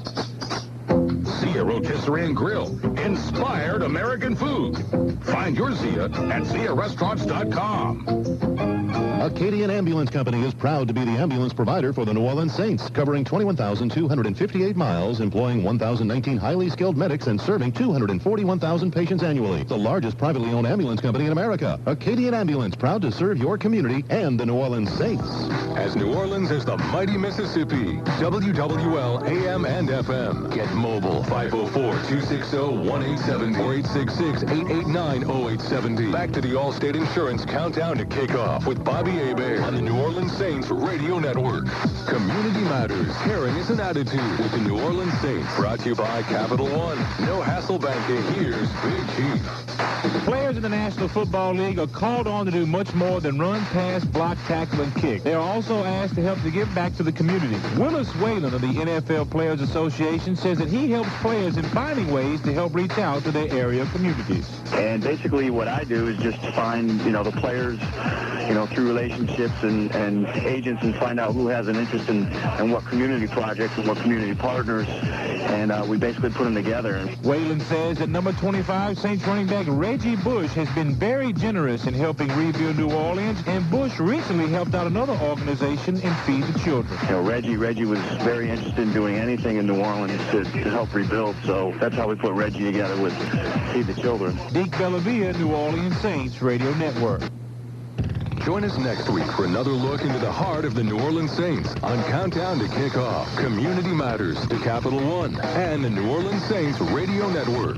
Zia Rotisserie and Grill. Inspired American food. Find your Zia at ZiaRestaurants.com. Acadian Ambulance Company is proud to be the ambulance provider for the New Orleans Saints, covering 21,258 miles, employing 1,019 highly skilled medics, and serving 241,000 patients annually. The largest privately owned ambulance company in America. Acadian Ambulance, proud to serve your community and the New Orleans Saints. As New Orleans is the mighty Mississippi, WWL AM and FM. Get mobile, 504-260-1870 or 866-889-0870. Back to the Allstate Insurance Countdown to Kickoff with Bobby Hebert on the New Orleans Saints Radio Network. Community matters. Caring is an attitude with the New Orleans Saints. Brought to you by Capital One. No hassle banking. Here's Big Chief. Players in the National Football League are called on to do much more than run, pass, block, tackle, and kick. They are also asked to help to give back to the community. Willis Whalen of the NFL Players Association says that he helps players in finding ways to help reach out to their area communities. And basically what I do is just find, the players, through relationships and agents and find out who has an interest in what community projects and what community partners, and we basically put them together. Whalen says that number 25 Saints running back Reggie Bush has been very generous in helping rebuild New Orleans, and Bush recently helped out another organization in Feed the Children. Reggie was very interested in doing anything in New Orleans to help rebuild, so that's how we put Reggie together with Feed the Children. Deke Bellavia, New Orleans Saints Radio Network. Join us next week for another look into the heart of the New Orleans Saints on Countdown to Kickoff, Community Matters to Capital One, and the New Orleans Saints Radio Network.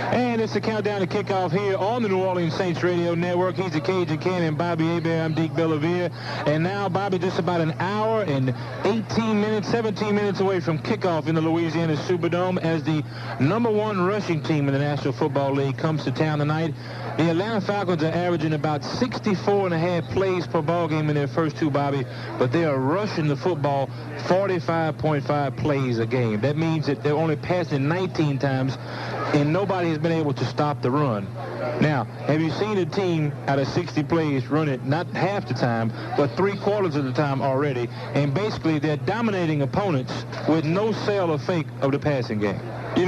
And it's the Countdown to Kickoff here on the New Orleans Saints Radio Network. He's the Cajun Cannon, Bobby Hebert. I'm Deke Bellavia. And now, Bobby, just about an hour and 17 minutes away from kickoff in the Louisiana Superdome as the number 1 rushing team in the National Football League comes to town tonight. The Atlanta Falcons are averaging about 64.5 plays per ball game in their first 2, Bobby, but they are rushing the football 45.5 plays a game. That means that they're only passing 19 times, and nobody has been able to stop the run. Now, have you seen a team out of 60 plays run it not half the time, but 3/4 of the time already, and basically they're dominating opponents with no sell or fake of the passing game? You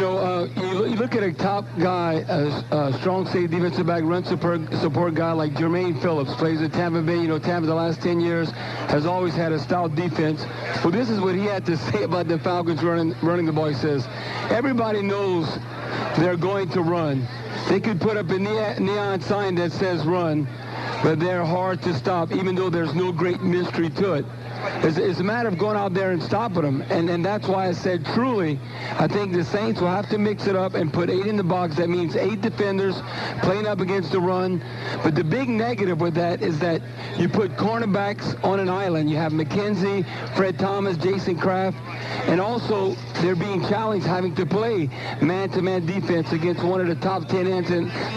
look at a top guy, a strong safety defensive back, run support guy like Jermaine Phillips, plays at Tampa Bay. Tampa the last 10 years has always had a stout defense. Well, this is what he had to say about the Falcons running the ball. He says, everybody knows they're going to run. They could put up a neon sign that says run, but they're hard to stop, even though there's no great mystery to it. It's a matter of going out there and stopping them, and that's why I said truly, I think the Saints will have to mix it up and put 8 in the box. That means 8 defenders playing up against the run. But the big negative with that is that you put cornerbacks on an island. You have McKenzie, Fred Thomas, Jason Kraft, and also they're being challenged having to play man-to-man defense against one of the top 10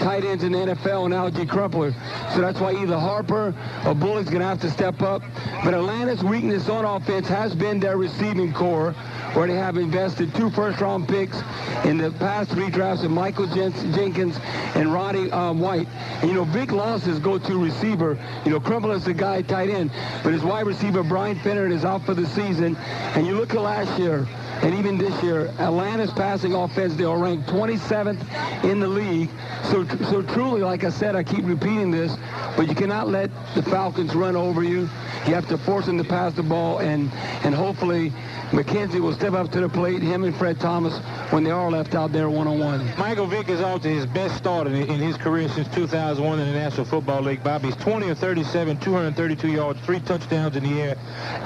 tight ends in the NFL, and Algie Crumpler. So that's why either Harper or Bullock's going to have to step up. But Atlanta's weakness on offense has been their receiving core, where they have invested 2 first-round picks in the past 3 drafts of Michael Jenkins and Roddy White. And, you know, big losses go to receiver. You know, Crumpler is the guy tight end, but his wide receiver, Brian Finner, is out for the season. And you look at last year, and even this year, Atlanta's passing offense, they are ranked 27th in the league. So truly, like I said, I keep repeating this, but you cannot let the Falcons run over you. You have to force them to pass the ball, and hopefully McKenzie will step up to the plate, him and Fred Thomas, when they are left out there one-on-one. Michael Vick is off to his best start in his career since 2001 in the National Football League. Bobby's 20 of 37, 232 yards, 3 touchdowns in the air,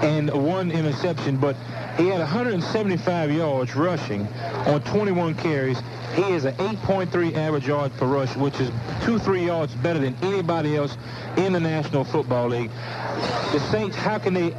and 1 interception. But he had 175 yards rushing on 21 carries. He is an 8.3 average yards per rush, which is 2-3 yards better than anybody else in the National Football League. The Saints, how can they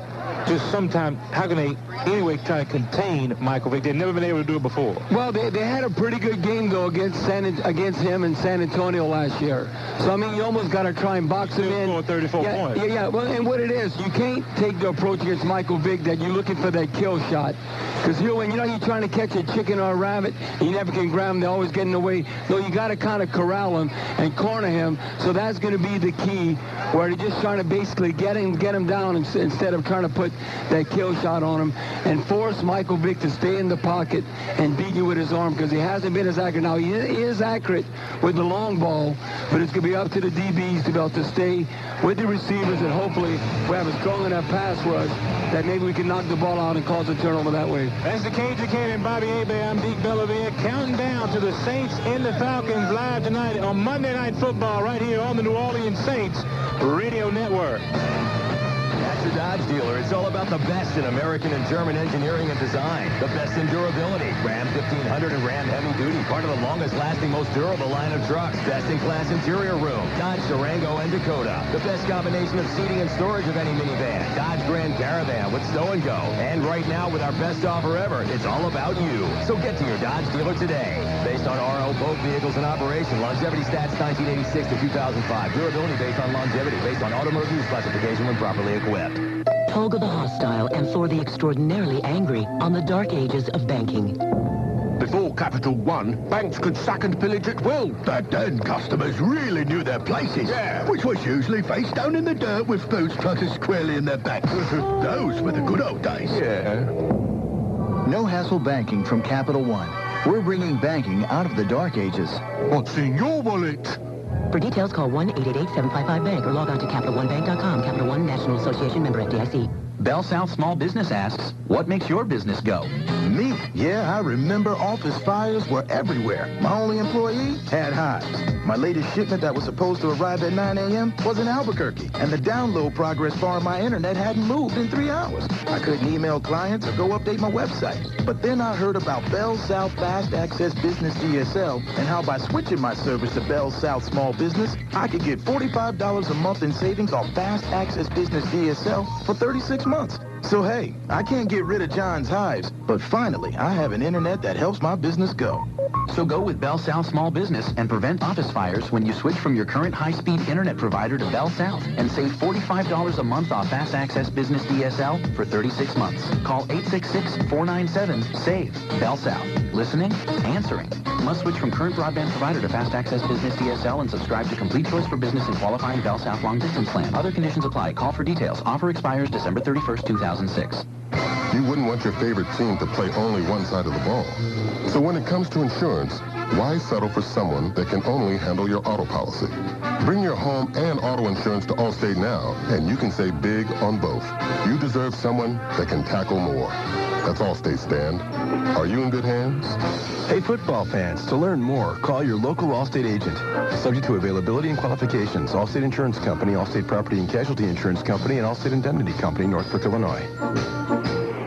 anyway try to contain Michael Vick? They've never been able to do it before. Well, they had a pretty good game, though, against him in San Antonio last year. So, I mean, you almost got to try and box him in. Scored 34 points. Yeah. Well, and what it is, you can't take the approach against Michael Vick that you're looking for that kill shot. Because when you're trying to catch a chicken or a rabbit, you never can grab him. They're always getting away. No, you got to kind of corral him and corner him. So that's going to be the key, where they're just trying to basically get him down instead of trying to put that kill shot on him and force Michael Vick to stay in the pocket and beat you with his arm, because he hasn't been as accurate. Now, he is accurate with the long ball, but it's going to be up to the DBs to be able to stay with the receivers, and hopefully we have a strong enough pass rush that maybe we can knock the ball out and cause a turnover that way. That's the Cajun Kid and Bobby Abe. I'm Deke Bellavia, counting down to the Saints and the Falcons live tonight on Monday Night Football right here on the New Orleans Saints Radio Network. At your Dodge dealer, it's all about the best in American and German engineering and design. The best in durability. Ram 1500 and Ram Heavy Duty, part of the longest-lasting, most durable line of trucks. Best-in-class interior room. Dodge Durango and Dakota. The best combination of seating and storage of any minivan. Dodge Grand Caravan with Stow and Go. And right now, with our best offer ever, it's all about you. So get to your Dodge dealer today. Based on RO, both vehicles in operation. Longevity stats 1986 to 2005. Durability based on longevity. Based on automotive use classification when properly equipped. Tolga the hostile and Thor the extraordinarily angry on the dark ages of banking. Before Capital One, banks could sack and pillage at will. Back then, customers really knew their places. Yeah. Which was usually face down in the dirt with boots cluttered squarely in their backs. Those were the good old days. Yeah. No hassle banking from Capital One. We're bringing banking out of the dark ages. What's in your wallet? For details, call 1-888-755-BANK or log on to CapitalOneBank.com. Capital One, National Association, member FDIC. Bell South Small Business asks, what makes your business go? Me? Yeah, I remember office fires were everywhere. My only employee had hives. My latest shipment that was supposed to arrive at 9 a.m. was in Albuquerque, and the download progress bar on my internet hadn't moved in 3 hours. I couldn't email clients or go update my website. But then I heard about Bell South Fast Access Business DSL and how by switching my service to Bell South Small Business, I could get $45 a month in savings on Fast Access Business DSL for 36 months. So hey, I can't get rid of John's hives, but finally, I have an internet that helps my business go. So go with Bell South Small Business and prevent office fires when you switch from your current high-speed internet provider to Bell South and save $45 a month off Fast Access Business DSL for 36 months. Call 866-497-SAVE. Bell South. Listening, answering. Must switch from current broadband provider to Fast Access Business DSL and subscribe to Complete Choice for Business and qualifying Bell South long distance plan. Other conditions apply. Call for details. Offer expires December 31st, 2006. You wouldn't want your favorite team to play only one side of the ball. So when it comes to insurance, why settle for someone that can only handle your auto policy? Bring your home and auto insurance to Allstate now, and you can save big on both. You deserve someone that can tackle more. That's Allstate, Stan. Are you in good hands? Hey, football fans, to learn more, call your local Allstate agent. Subject to availability and qualifications. Allstate Insurance Company, Allstate Property and Casualty Insurance Company, and Allstate Indemnity Company, Northbrook, Illinois.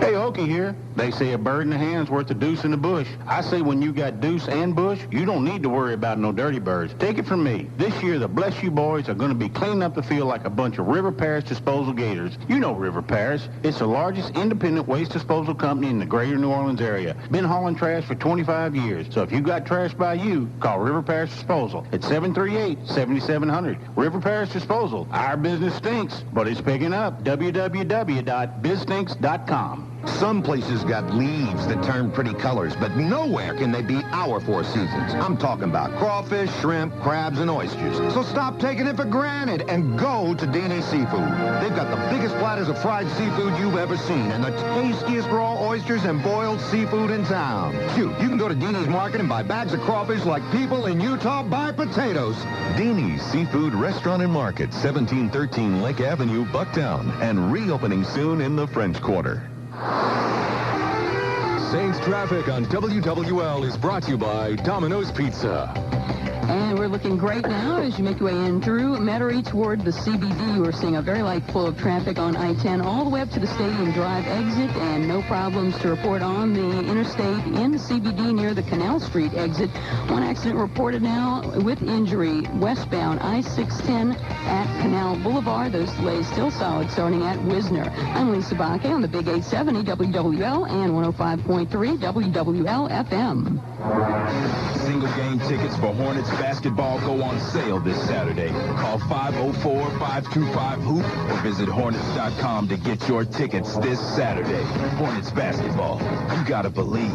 Hey, Okie here. They say a bird in the hand's worth a deuce in the bush. I say when you got deuce and bush, you don't need to worry about no dirty birds. Take it from me. This year, the Bless You Boys are going to be cleaning up the field like a bunch of River Parish disposal gators. You know River Parish. It's the largest independent waste disposal company in the greater New Orleans area. Been hauling trash for 25 years. So if you got trash by you, call River Parish Disposal at 738-7700. River Parish Disposal. Our business stinks, but it's picking up. www.bizstinks.com. Some places got leaves that turn pretty colors, but nowhere can they beat our Four Seasons. I'm talking about crawfish, shrimp, crabs, and oysters. So stop taking it for granted and go to Dini's Seafood. They've got the biggest platters of fried seafood you've ever seen and the tastiest raw oysters and boiled seafood in town. Shoot, you can go to Dini's Market and buy bags of crawfish like people in Utah buy potatoes. Dini's Seafood Restaurant and Market, 1713 Lake Avenue, Bucktown, and reopening soon in the French Quarter. Saints Traffic on WWL is brought to you by Domino's Pizza. And we're looking great now as you make your way in through Metairie toward the CBD. We're seeing a very light flow of traffic on I-10 all the way up to the Stadium Drive exit, and no problems to report on the interstate in the CBD near the Canal Street exit. One accident reported now with injury westbound I-610 at Canal Boulevard. Those delays still solid starting at Wisner. I'm Lisa Bakke on the Big 870 WWL and 105.3 WWL FM. Single game tickets for Hornets basketball go on sale this Saturday. Call 504-525-HOOP or visit Hornets.com to get your tickets this Saturday. Hornets basketball. You gotta believe.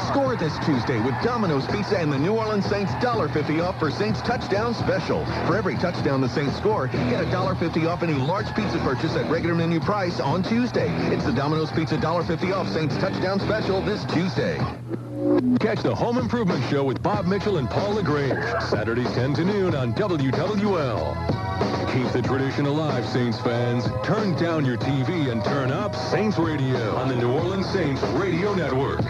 Score this Tuesday with Domino's Pizza and the New Orleans Saints $1.50 off for Saints Touchdown Special. For every touchdown the Saints score, get $1.50 off any large pizza purchase at regular menu price on Tuesday. It's the Domino's Pizza $1.50 off Saints Touchdown Special this Tuesday. Catch the Home Improvement Show with Bob Mitchell and Paul LaGrange, Saturdays 10 to noon on WWL. Keep the tradition alive, Saints fans. Turn down your TV and turn up Saints Radio on the New Orleans Saints Radio Network.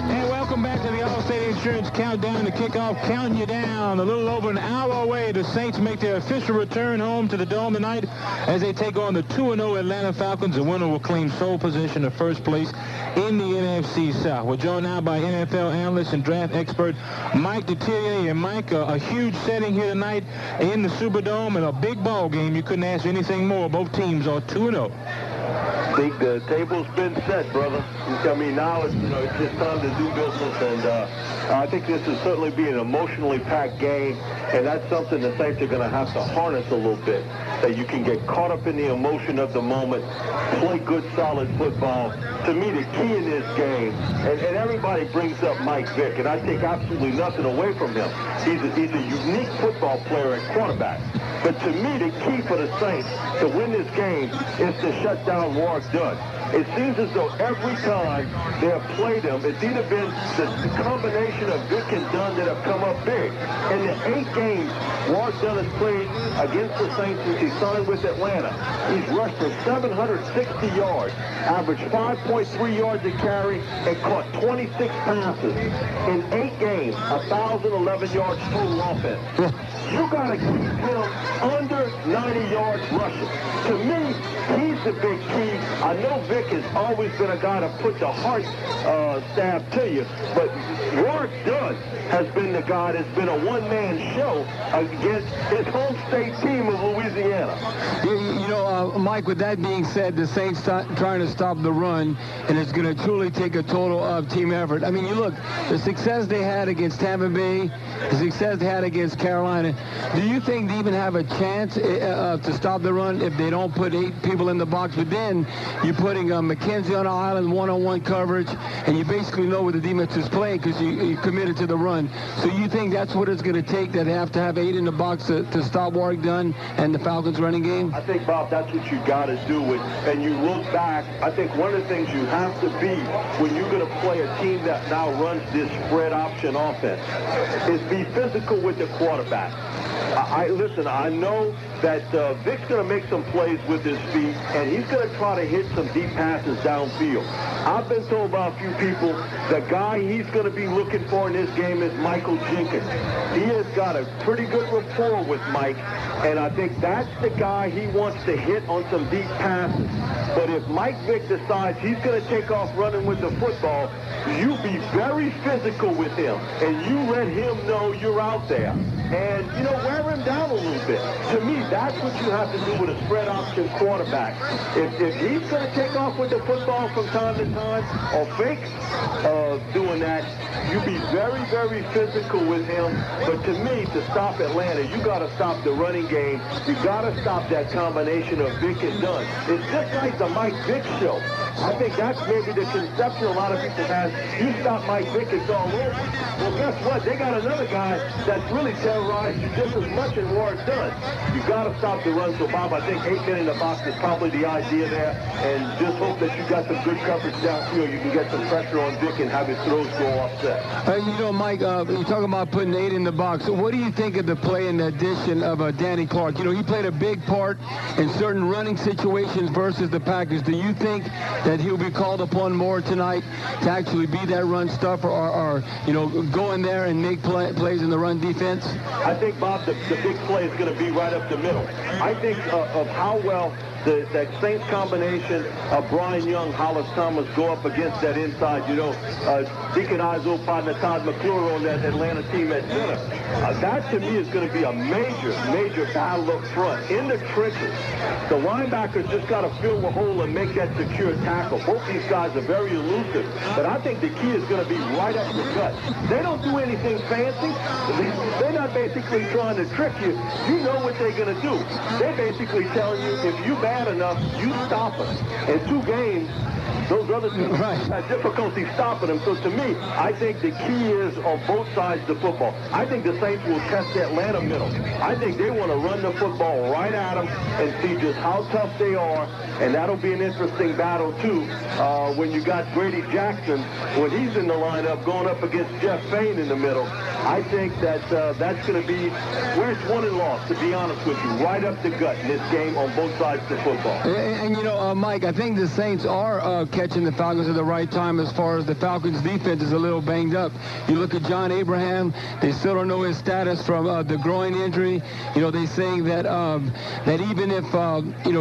And welcome back to the Allstate Insurance Countdown to kickoff. Counting you down. A little over an hour away, the Saints make their official return home to the Dome tonight as they take on the 2-0 Atlanta Falcons. The winner will claim sole position of first place in the NFC South. We're joined now by NFL analyst and draft expert Mike Detillier. And Mike, a huge setting here tonight in the Superdome and a big ball game. You couldn't ask for anything more. Both teams are 2-0. I think the table's been set, brother. I mean, now it's just time to do business, and I think this will certainly be an emotionally packed game, and that's something the Saints are going to have to harness a little bit. That you can get caught up in the emotion of the moment, play good, solid football. To me, the key in this game, and everybody brings up Mike Vick, and I take absolutely nothing away from him. He's a unique football player at quarterback. But to me, the key for the Saints to win this game is to shut down Warwick Dunn. It seems as though every time they have played him, it's either been the combination of Vick and Dunn that have come up big. In the 8 games Warwick Dunn has played against the Saints since he signed with Atlanta, he's rushed for 760 yards, averaged 5.3 yards a carry, and caught 26 passes. In 8 games, 1,011 yards total offense. You got to keep him under 90 yards rushing. To me, he's the big key. I know Vick has always been a guy to put the heart stab to you, but Warwick Dunn has been the guy that's been a one-man show against his home state team of Louisiana. Mike, with that being said, the Saints trying to stop the run, and it's going to truly take a total of team effort. I mean, you look, the success they had against Tampa Bay, the success they had against Carolina, do you think they even have a chance to stop the run if they don't put 8 people in the box? But then you're putting McKenzie on the island, one-on-one coverage, and you basically know where the defense is playing because you committed to the run. So you think that's what it's going to take, that they have to have 8 in the box to stop Warwick Dunn and the Falcons running game? I think, Bob, that's what you got to do. And you look back, I think one of the things you have to be when you're going to play a team that now runs this spread option offense is be physical with the quarterback. Listen, I know that Vic's going to make some plays with his feet, and he's going to try to hit some deep passes downfield. I've been told by a few people the guy he's going to be looking for in this game is Michael Jenkins. He has got a pretty good rapport with Mike, and I think that's the guy he wants to hit on some deep passes. But if Mike Vick decides he's going to take off running with the football, you be very physical with him, and you let him know you're out there. And, wear him down a little bit. To me, that's what you have to do with a spread option quarterback. If he's going to take off with the football from time to time, or fake doing that, you be very, very physical with him. But to me, to stop Atlanta, you got to stop the running game. You got to stop that combination of Vick and Dunn. It's just like the Mike Vick show. I think that's maybe the conception a lot of people have. You stop Mike Vick, it's all over. Well, guess what? They got another guy that's really terrorized you just as much as Warren Dunn. You got to stop the run. So, Bob, I think 8 men in the box is probably the idea there. And just hope that you got some good coverage downfield. You can get some pressure on Vick and have his throws go offset. Mike, you're talking about putting 8 in the box. So what do you think of the play and the addition of Danny Clark? He played a big part in certain running situations versus the Packers. Do you think that he'll be called upon more tonight to actually be that run stuffer or go in there and make plays in the run defense? I think, Bob, the big play is going to be right up the middle. I think of how well that Saints combination of Brian Young, Hollis Thomas go up against that inside, Deacon Izo, partner Todd McClure on that Atlanta team at center. That, to me, is going to be a major battle up front. In the trenches, the linebackers just got to fill the hole and make that secure tackle. Both these guys are very elusive, but I think the key is going to be right up the gut. They don't do anything fancy. They're not basically trying to trick you. You know what they're going to do. They're basically telling you, if you bad enough, you stop us. In 2 games, those other teams had difficulty stopping them. So to me, I think the key is on both sides of the football. I think the Saints will test the Atlanta middle. I think they want to run the football right at them and see just how tough they are. And that'll be an interesting battle, too, when you got Grady Jackson, when he's in the lineup, going up against Jeff Fain in the middle. I think that that's going to be where it's won and lost, to be honest with you, right up the gut in this game on both sides of the football. And Mike, I think the Saints are catching the Falcons at the right time as far as the Falcons' defense is a little banged up. You look at John Abraham, they still don't know his status from the groin injury. They're saying that that even if,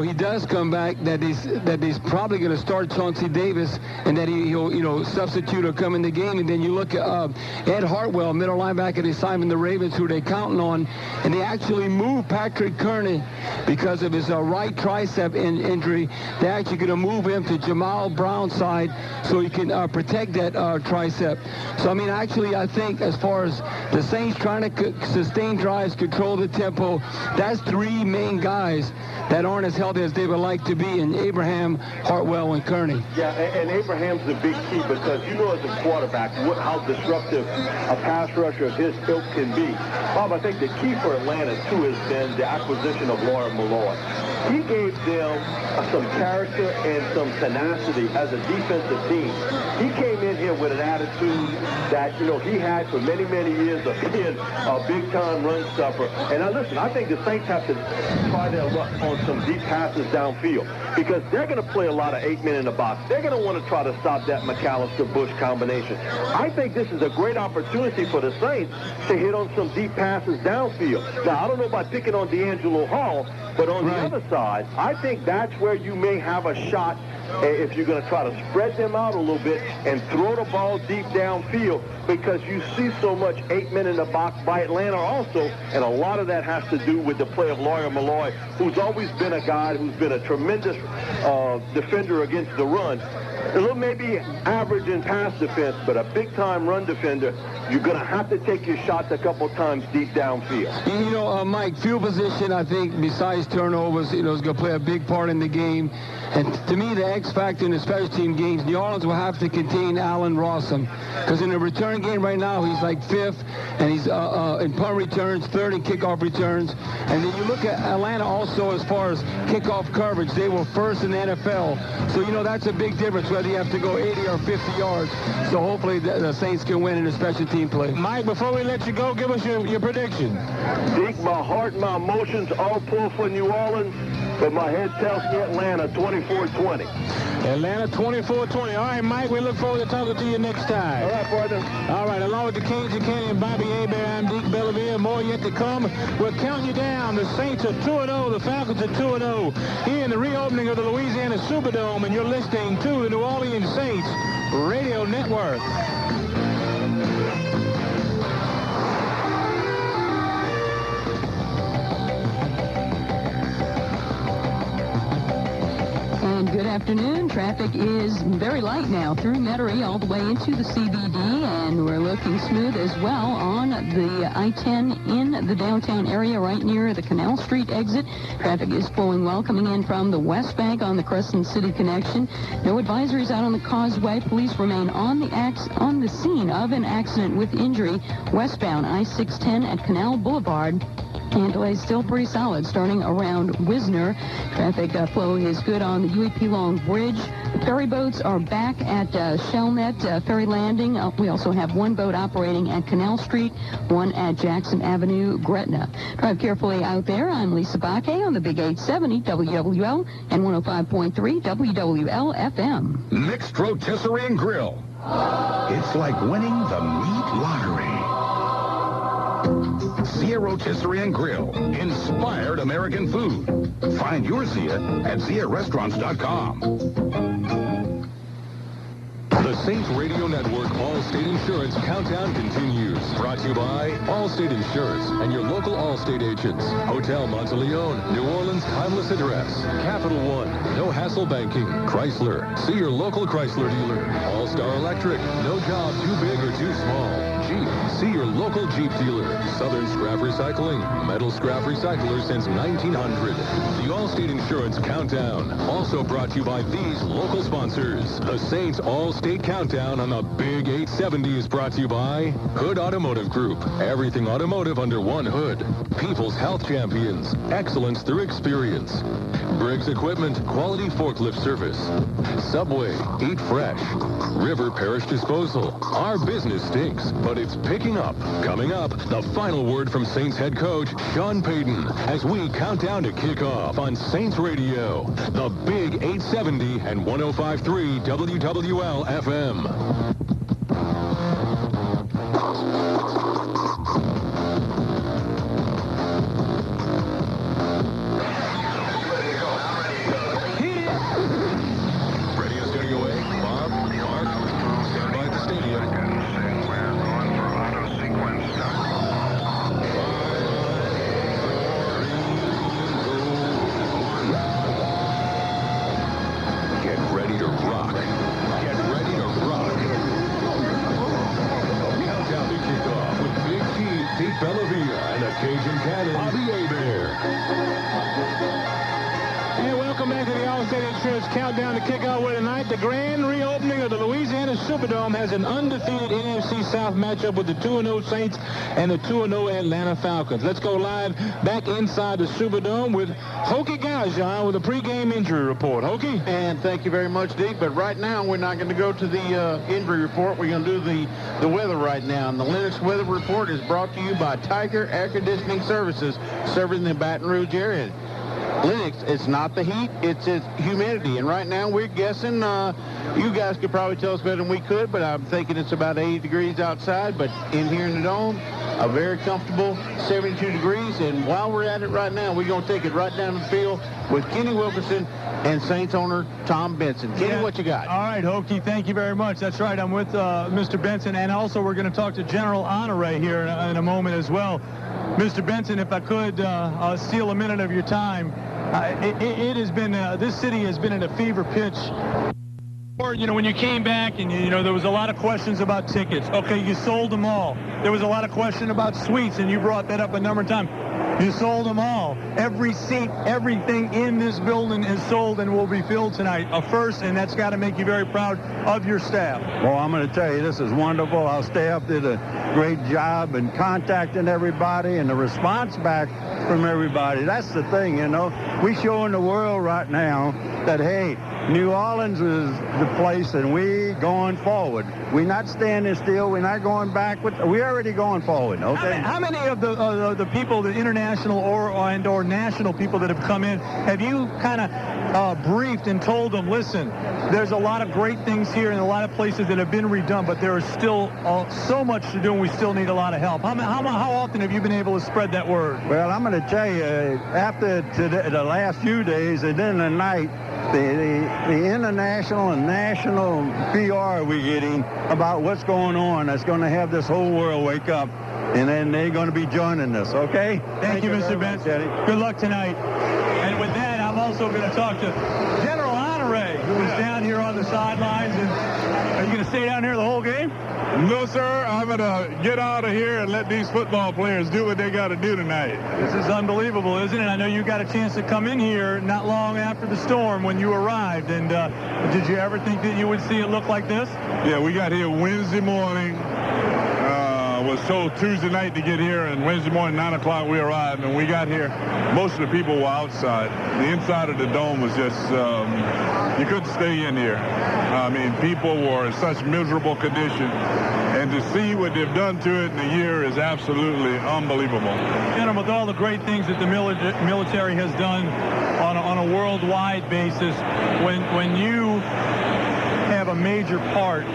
he does come back, that he's probably going to start Chauncey Davis and that he'll substitute or come in the game. And then you look at Ed Hartwell, middle linebacker they signed in the Ravens, who they're counting on, and they actually moved Patrick Kearney because of his right tricep injury. They're actually going to move him to Jamal Brown's side so he can protect that tricep. So, I think as far as the Saints trying to sustain drives, control the tempo, that's 3 main guys that aren't as healthy as they would like to be in Abraham, Hartwell, and Kearney. Yeah, and Abraham's the big key because as a quarterback how disruptive a pass rusher of his ilk can be. Bob, I think the key for Atlanta, too, has been the acquisition of Lawyer Malloy. He gave them some character and some tenacity as a defensive team. He came in here with an attitude that, he had for many, many years of being a big-time run stuffer. And now, listen, I think the Saints have to try their luck on some deep passes downfield because they're going to play a lot of 8 men in the box. They're going to want to try to stop that McAllister-Bush combination. I think this is a great opportunity for the Saints to hit on some deep passes downfield. Now, I don't know about picking on D'Angelo Hall, but on the other side, I think that's where you may have a shot if you're going to try to spread them out a little bit and throw the ball deep downfield because you see so much 8 men in the box by Atlanta also, and a lot of that has to do with the play of Lawyer Malloy, who's always been a guy who's been a tremendous defender against the run. A little maybe average in pass defense, but a big-time run defender, you're going to have to take your shots a couple times deep downfield. Mike, field position, I think, besides turnovers, is going to play a big part in the game. And to me, the X factor in the special team games, New Orleans will have to contain Allen Rossum, because in the return game right now, he's like 5th, and he's in punt returns, 3rd in kickoff returns. And then you look at Atlanta also as far as kickoff coverage. They were 1st in the NFL. So, you know, that's a big difference whether you have to go 80 or 50 yards. So hopefully the Saints can win in the special team play. Mike, before we let you go, give us your prediction. Deke, my heart and my emotions all pull for New Orleans, but my head tells me Atlanta 24-20. Atlanta 24-20. All right, Mike, we look forward to talking to you next time. All right, partner. All right, along with the Cajun Kenny and Bobby Hebert, I'm Deke Bellavia. More yet to come. We're counting you down. The Saints are 2-0. The Falcons are 2-0. Here in the reopening of the Louisiana Superdome, and you're listening to the New Orleans Saints Radio Network. And good afternoon. Traffic is very light now through Metairie all the way into the CBD, and we're looking smooth as well on the I-10 in the downtown area right near the Canal Street exit. Traffic is flowing well coming in from the West Bank on the Crescent City connection. No advisories out on the causeway. Police remain on the scene of an accident with injury westbound I-610 at Canal Boulevard. And delays still pretty solid, starting around Wisner. Traffic flow is good on the UEP Long Bridge. The ferry boats are back at Shellnet Ferry Landing. We also have one boat operating at Canal Street, one at Jackson Avenue, Gretna. Drive carefully out there. I'm Lisa Bakke on the Big 870 WWL and 105.3 WWL FM. Mixed Rotisserie and Grill. It's like winning the meat lottery. Zia Rotisserie and Grill. Inspired American food. Find your Zia at ZiaRestaurants.com. The Saints Radio Network All-State Insurance Countdown continues. Brought to you by All-State Insurance and your local All-State agents. Hotel Monteleone, New Orleans Timeless Address. Capital One, No Hassle Banking. Chrysler, see your local Chrysler dealer. All-Star Electric, no job too big or too small. Jeep, see your local Jeep dealer. Southern Scrap Recycling, metal scrap recycler since 1900. The All-State Insurance Countdown, also brought to you by these local sponsors. The Saints All-State Countdown on the Big 870 is brought to you by Hood Automotive Group. Everything automotive under one hood. People's Health Champions. Excellence through experience. Briggs Equipment. Quality forklift service. Subway. Eat fresh. River Parish Disposal. Our business stinks, but it's picking up. Coming up, the final word from Saints head coach Sean Payton as we count down to kickoff on Saints Radio. The Big 870 and 105.3 WWL FM. Radio Studio A, Bob, Mark, stand by at the stadium. Get ready to rock. Get ready to rock. Countdown to kickoff with Big T, Deke Bellavia, and the Cajun Cannon, Bobby Hebert. And welcome back to the All-State Insurance Countdown to kickoff, where tonight the grand reopening of the Louisiana Superdome has an undefeated NFC South matchup with the 2-0 Saints and the 2-0 Atlanta Falcons. Let's go live back inside the Superdome with Hokie Gajan with a pregame injury report. Hokie? And thank you very much, Deke. But right now, we're not going to go to the injury report. We're going to do the weather right now. And the Lennox Weather Report is brought to you by Tiger Air Conditioning Services, serving the Baton Rouge area. Lennox, it's not the heat, it's humidity. And right now we're guessing, you guys could probably tell us better than we could, but I'm thinking it's about 80 degrees outside. But in here in the dome, a very comfortable 72 degrees. And while we're at it right now, we're going to take it right down the field with Kenny Wilkerson and Saints owner Tom Benson. Kenny, what you got? All right, Hokie, thank you very much. That's right, I'm with Mr. Benson, and also we're going to talk to General Honore here in a moment as well. Mr. Benson, if I could steal a minute of your time, it has been, this city has been in a fever pitch. Or, you know, when you came back and, you know, there was a lot of questions about tickets. Okay, you sold them all. There was a lot of question about suites, and you brought that up a number of times. You sold them all. Every seat, everything in this building is sold and will be filled tonight. A first, and that's got to make you very proud of your staff. Well, I'm going to tell you, this is wonderful. Our staff did a great job in contacting everybody and the response back from everybody. That's the thing, you know. We're showing the world right now that, hey, New Orleans is the place, and we going forward. We're not standing still. We're not going backward. We're already going forward, okay? How many of the people, the international or national people that have come in, have you kind of briefed and told them, listen, there's a lot of great things here and a lot of places that have been redone, but there is still so much to do, and we still need a lot of help. How often have you been able to spread that word? Well, I'm going to tell you, after today, the last few days and then the night, the international and national PR we're getting about what's going on that's going to have this whole world wake up, and then they're going to be joining us, okay? Thank you, Mr. Benson. Good luck tonight. And with that, I'm also going to talk to General Honore, who is down here on the sidelines. And are you going to stay down here the whole game? No, sir. I'm going to get out of here and let these football players do what they got to do tonight. This is unbelievable, isn't it? I know you got a chance to come in here not long after the storm when you arrived. And did you ever think that you would see it look like this? Yeah, we got here Wednesday morning. Was told Tuesday night to get here, and Wednesday morning, 9 o'clock, we arrived, and we got here. Most of the people were outside. The inside of the dome was just, you couldn't stay in here. I mean, people were in such miserable condition, and to see what they've done to it in a year is absolutely unbelievable. And with all the great things that the military has done on a worldwide basis, when you have a major part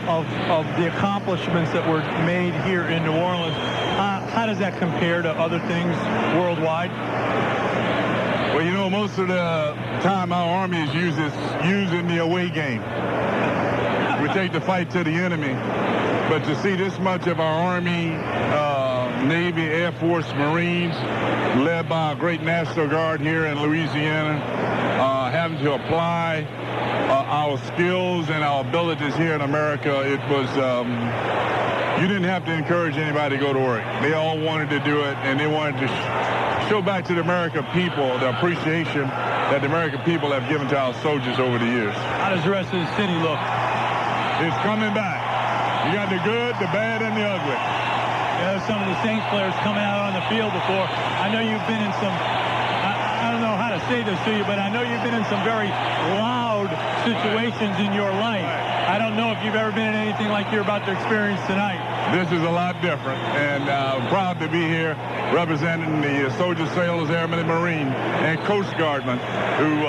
of the accomplishments that were made here in New Orleans, how does that compare to other things worldwide? Well, you know, most of the time our Army is used in the away game. We take the fight to the enemy. But to see this much of our Army, Navy, Air Force, Marines, led by a great National Guard here in Louisiana, having to apply our skills and our abilities here in America, it was, you didn't have to encourage anybody to go to work. They all wanted to do it, and they wanted to show back to the American people the appreciation that the American people have given to our soldiers over the years. How does the rest of the city look? It's coming back. You got the good, the bad, and the ugly. Yeah, some of the Saints players coming out on the field before. I know you've been in some, I don't know how to say this to you, but I know you've been in some very loud situations in your life. I don't know if you've ever been in anything like you're about to experience tonight. This is a lot different, and I'm proud to be here representing the soldiers, sailors, airmen, and Marine, and Coast Guardmen who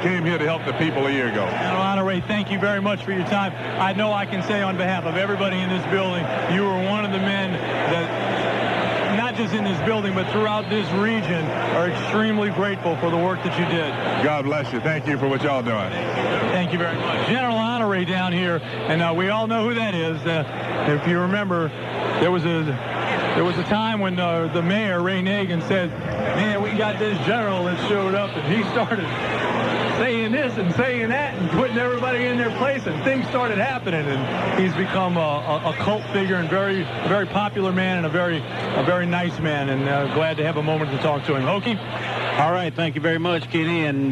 came here to help the people a year ago. General Honore, thank you very much for your time. I know I can say on behalf of everybody in this building, you were one of the men that, not just in this building, but throughout this region, are extremely grateful for the work that you did. God bless you. Thank you for what y'all doing. Thank you very much. General Honore down here, and we all know who that is. If you remember, there was a time when the mayor, Ray Nagin, said, man, we got this general that showed up, and he started saying this and saying that and putting everybody in their place, and things started happening, and he's become a cult figure and very, very popular man and a very nice man, and glad to have a moment to talk to him. Hokie? All right, thank you very much, Kenny. And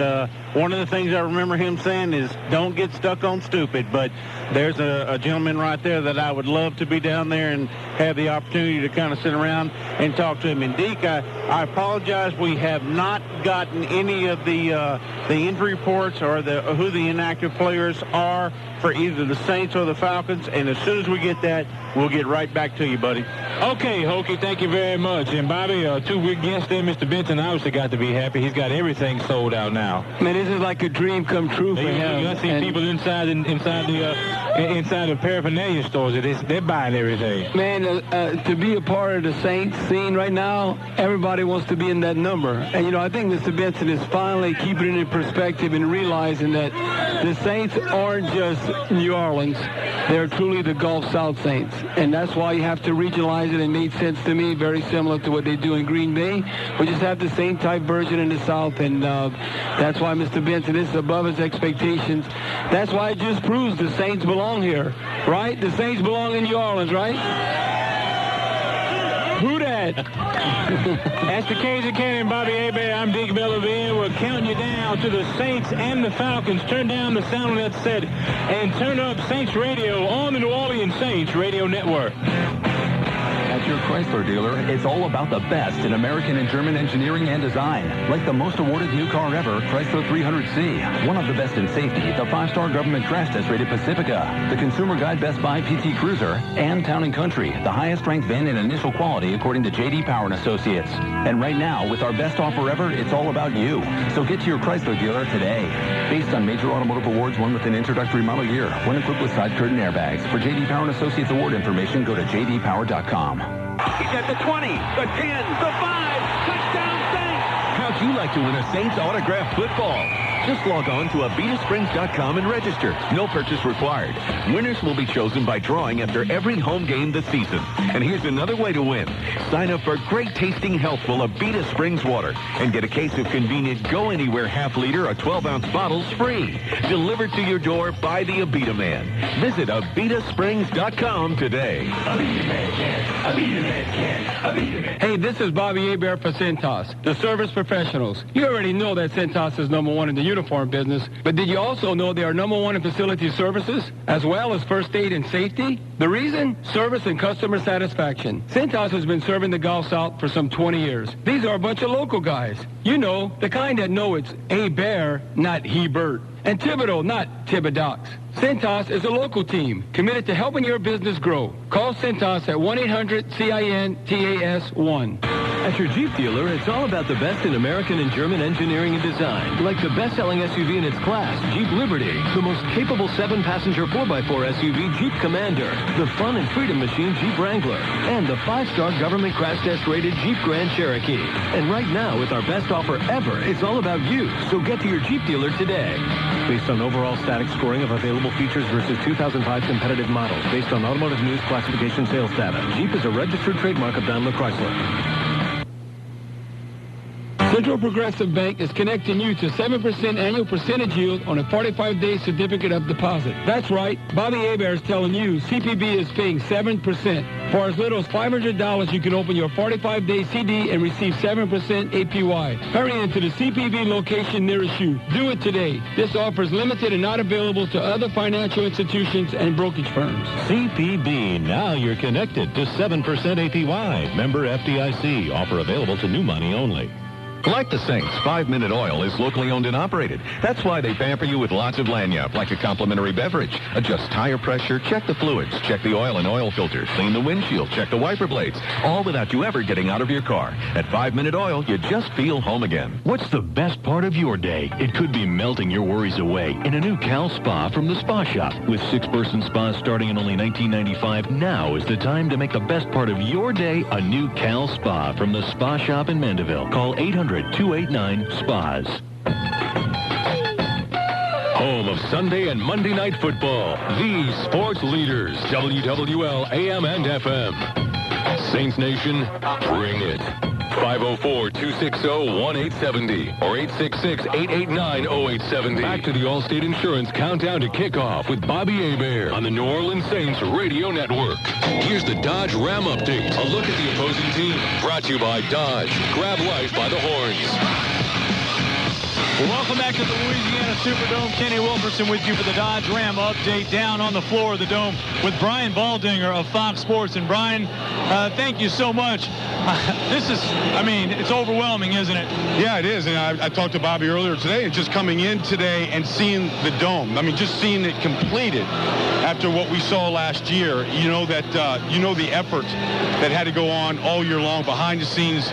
one of the things I remember him saying is, don't get stuck on stupid. But there's a gentleman right there that I would love to be down there and have the opportunity to kind of sit around and talk to him. And Deke, I apologize, we have not gotten any of the injury reports or who the inactive players are for either the Saints or the Falcons. And as soon as we get that, we'll get right back to you, buddy. Okay, Hokie, thank you very much. And Bobby, 2 weeks against there, Mr. Benson obviously got to be happy. He's got everything sold out now. Man, this is like a dream come true for him. I see people inside the paraphernalia stores. They're buying everything. Man, to be a part of the Saints scene right now, everybody wants to be in that number. And, you know, I think Mr. Benson is finally keeping it in perspective and realizing that the Saints aren't just New Orleans. They're truly the Gulf South Saints. And that's why you have to regionalize it. It made sense to me, very similar to what they do in Green Bay. We just have the same type version in the South, and that's why Mr. Benson is above his expectations. That's why it just proves the Saints belong here, right? The Saints belong in New Orleans, right? Who that? That's the Cajun Cannon, Bobby Hebert. I'm Dick Bellavia. We're counting you down to the Saints and the Falcons. Turn down the sound on that set and turn up Saints Radio on the New Orleans Saints Radio Network. At your Chrysler dealer, it's all about the best in American and German engineering and design. Like the most awarded new car ever, Chrysler 300C. One of the best in safety, the 5-star government crash test rated Pacifica. The Consumer Guide Best Buy PT Cruiser. And Town & Country, the highest ranked van in initial quality according to J.D. Power & Associates. And right now, with our best offer ever, it's all about you. So get to your Chrysler dealer today. Based on major automotive awards won with an introductory model year. When equipped with side curtain airbags. For J.D. Power & Associates award information, go to jdpower.com. He's at the 20, the 10, the 5, touchdown Saints! How'd you like to win a Saints autographed football? Just log on to AbitaSprings.com and register. No purchase required. Winners will be chosen by drawing after every home game this season. And here's another way to win. Sign up for great-tasting, healthful Abita Springs water and get a case of convenient Go-Anywhere half-liter or 12-ounce bottles free. Delivered to your door by the Abita Man. Visit AbitaSprings.com today. Abita Man can, Abita Man can, Abita Man. Hey, this is Bobby Hebert for Cintas, the service professionals. You already know that Cintas is number one in the uniform business, but did you also know they are number one in facility services, as well as first aid and safety? The reason? Service and customer satisfaction. Cintas has been serving the Gulf South for some 20 years. These are a bunch of local guys. You know, the kind that know it's Hebert, not Hebert. And Thibodeau, not Thibodeaux. Cintas is a local team committed to helping your business grow. Call Cintas at 1-800-CINTAS-1. At your Jeep dealer, it's all about the best in American and German engineering and design. Like the best-selling SUV in its class, Jeep Liberty. The most capable 7-passenger 4x4 SUV, Jeep Commander. The fun and freedom machine, Jeep Wrangler. And the 5-star government crash test-rated Jeep Grand Cherokee. And right now, with our best offer ever, it's all about you. So get to your Jeep dealer today. Based on overall static scoring of available features versus 2005 competitive models. Based on Automotive News classification sales data. Jeep is a registered trademark of Daimler Chrysler. Central Progressive Bank is connecting you to 7% annual percentage yield on a 45-day certificate of deposit. That's right. Bobby Hebert is telling you CPB is paying 7%. For as little as $500, you can open your 45-day CD and receive 7% APY. Hurry into the CPB location nearest you. Do it today. This offer is limited and not available to other financial institutions and brokerage firms. CPB, now you're connected to 7% APY. Member FDIC. Offer available to new money only. Like the Saints, 5-Minute Oil is locally owned and operated. That's why they pamper you with lots of lanyard, like a complimentary beverage. Adjust tire pressure, check the fluids, check the oil and oil filter, clean the windshield, check the wiper blades, all without you ever getting out of your car. At 5-Minute Oil, you just feel home again. What's the best part of your day? It could be melting your worries away in a new Cal Spa from the Spa Shop. With 6-person spas starting at only $19.95, now is the time to make the best part of your day a new Cal Spa from the Spa Shop in Mandeville. Call 800-289-SPAS. Home of Sunday and Monday Night Football. These sports leaders, WWL, AM and FM. Saints Nation, bring it. 504-260-1870 or 866-889-0870. Back to the Allstate Insurance Countdown to Kickoff with Bobby Hebert on the New Orleans Saints Radio Network. Here's the Dodge Ram update. A look at the opposing team. Brought to you by Dodge. Grab life by the horns. Welcome back to the Louisiana Superdome. Kenny Wilkerson with you for the Dodge Ram update down on the floor of the Dome with Brian Baldinger of Fox Sports. And Brian, thank you so much. This is, I mean, it's overwhelming, isn't it? Yeah, it is. And I talked to Bobby earlier today, and just coming in today and seeing the Dome. I mean, just seeing it completed after what we saw last year. You know that, the effort that had to go on all year long behind the scenes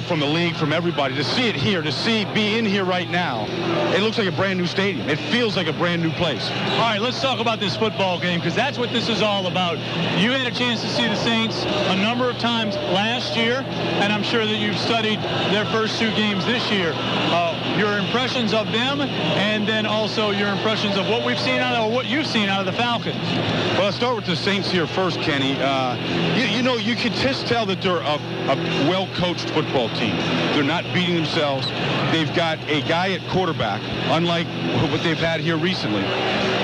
from the league, from everybody. To see it here, be in here right now, it looks like a brand new stadium. It feels like a brand new place. All right, let's talk about this football game, because that's what this is all about. You had a chance to see the Saints a number of times last year, and I'm sure that you've studied their first 2 games this year. Your impressions of them, and then also your impressions of what we've seen what you've seen out of the Falcons. Well, I'll start with the Saints here first, Kenny. You can just tell that they're a well-coached football team. They're not beating themselves. They've got a guy at quarterback, unlike what they've had here recently,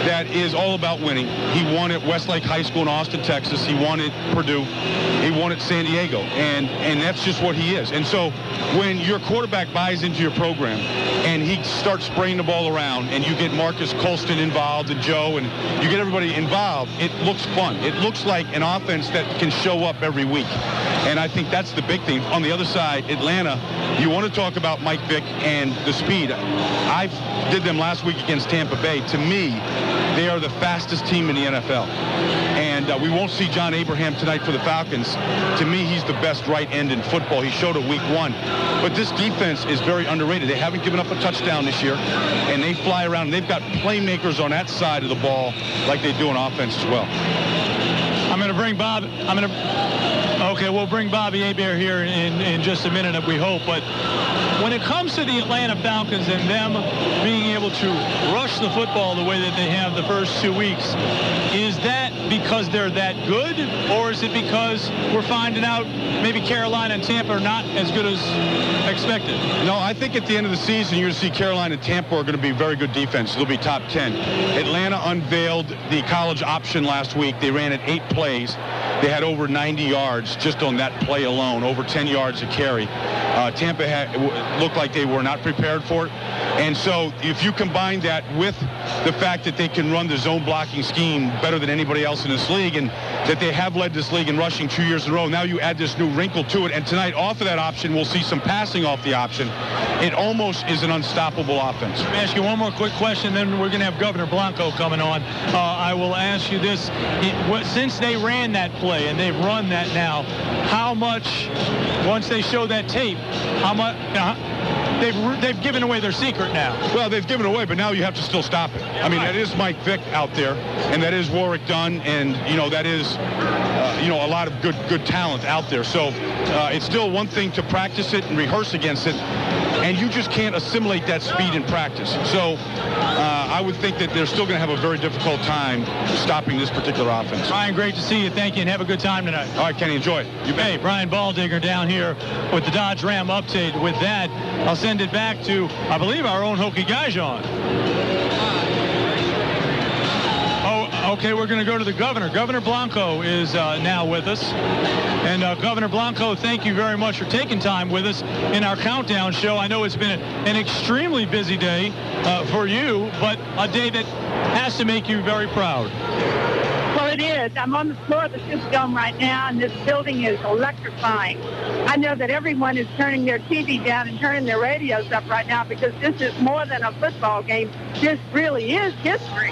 that is all about winning. He won at Westlake High School in Austin, Texas. He won at Purdue. He won at San Diego. And that's just what he is. And so when your quarterback buys into your program and he starts spraying the ball around and you get Marcus Colston involved and Joe and you get everybody involved, it looks fun. It looks like an offense that can show up every week. And I think that's the big thing. On the other side, Atlanta, you want to talk about Mike Vick and the speed. I did them last week against Tampa Bay. To me, they are the fastest team in the NFL. And we won't see John Abraham tonight for the Falcons. To me, he's the best right end in football. He showed it week 1. But this defense is very underrated. They haven't given up a touchdown this year, and they fly around. They've got playmakers on that side of the ball like they do on offense as well. I'm going to bring Bob. Okay, we'll bring Bobby Hebert here in just a minute, we hope. But when it comes to the Atlanta Falcons and them being able to rush the football the way that they have the first 2 weeks, is that because they're that good, or is it because we're finding out maybe Carolina and Tampa are not as good as expected? No, I think at the end of the season, you're going to see Carolina and Tampa are going to be very good defense. They'll be top 10. Atlanta unveiled the college option last week. They ran it 8 plays. They had over 90 yards just on that play alone, over 10 yards a carry. Tampa looked like they were not prepared for it. And so if you combine that with the fact that they can run the zone blocking scheme better than anybody else in this league, and that they have led this league in rushing 2 years in a row, now you add this new wrinkle to it. And tonight, off of that option, we'll see some passing off the option. It almost is an unstoppable offense. Let me ask you one more quick question, then we're going to have Governor Blanco coming on. I will ask you this. Since they ran that play, and they've run that now, how much, once they show that tape, how much... They've given away their secret now. Well, they've given away, but now you have to still stop it. I mean, that is Mike Vick out there, and that is Warwick Dunn, and, that is, a lot of good talent out there. So it's still one thing to practice it and rehearse against it, and you just can't assimilate that speed in practice. So I would think that they're still going to have a very difficult time stopping this particular offense. Brian, great to see you. Thank you, and have a good time tonight. All right, Kenny, enjoy it. You bet. Hey, Brian Baldigger down here with the Dodge Ram update. With that, I'll send it back to, I believe, our own Hokie Gajon. Oh, okay, we're going to go to the governor. Governor Blanco is now with us. And Governor Blanco, thank you very much for taking time with us in our countdown show. I know it's been an extremely busy day for you, but a day that has to make you very proud. Well, it is. I'm on the floor of the Superdome right now, and this building is electrifying. I know that everyone is turning their TV down and turning their radios up right now because this is more than a football game. This really is history.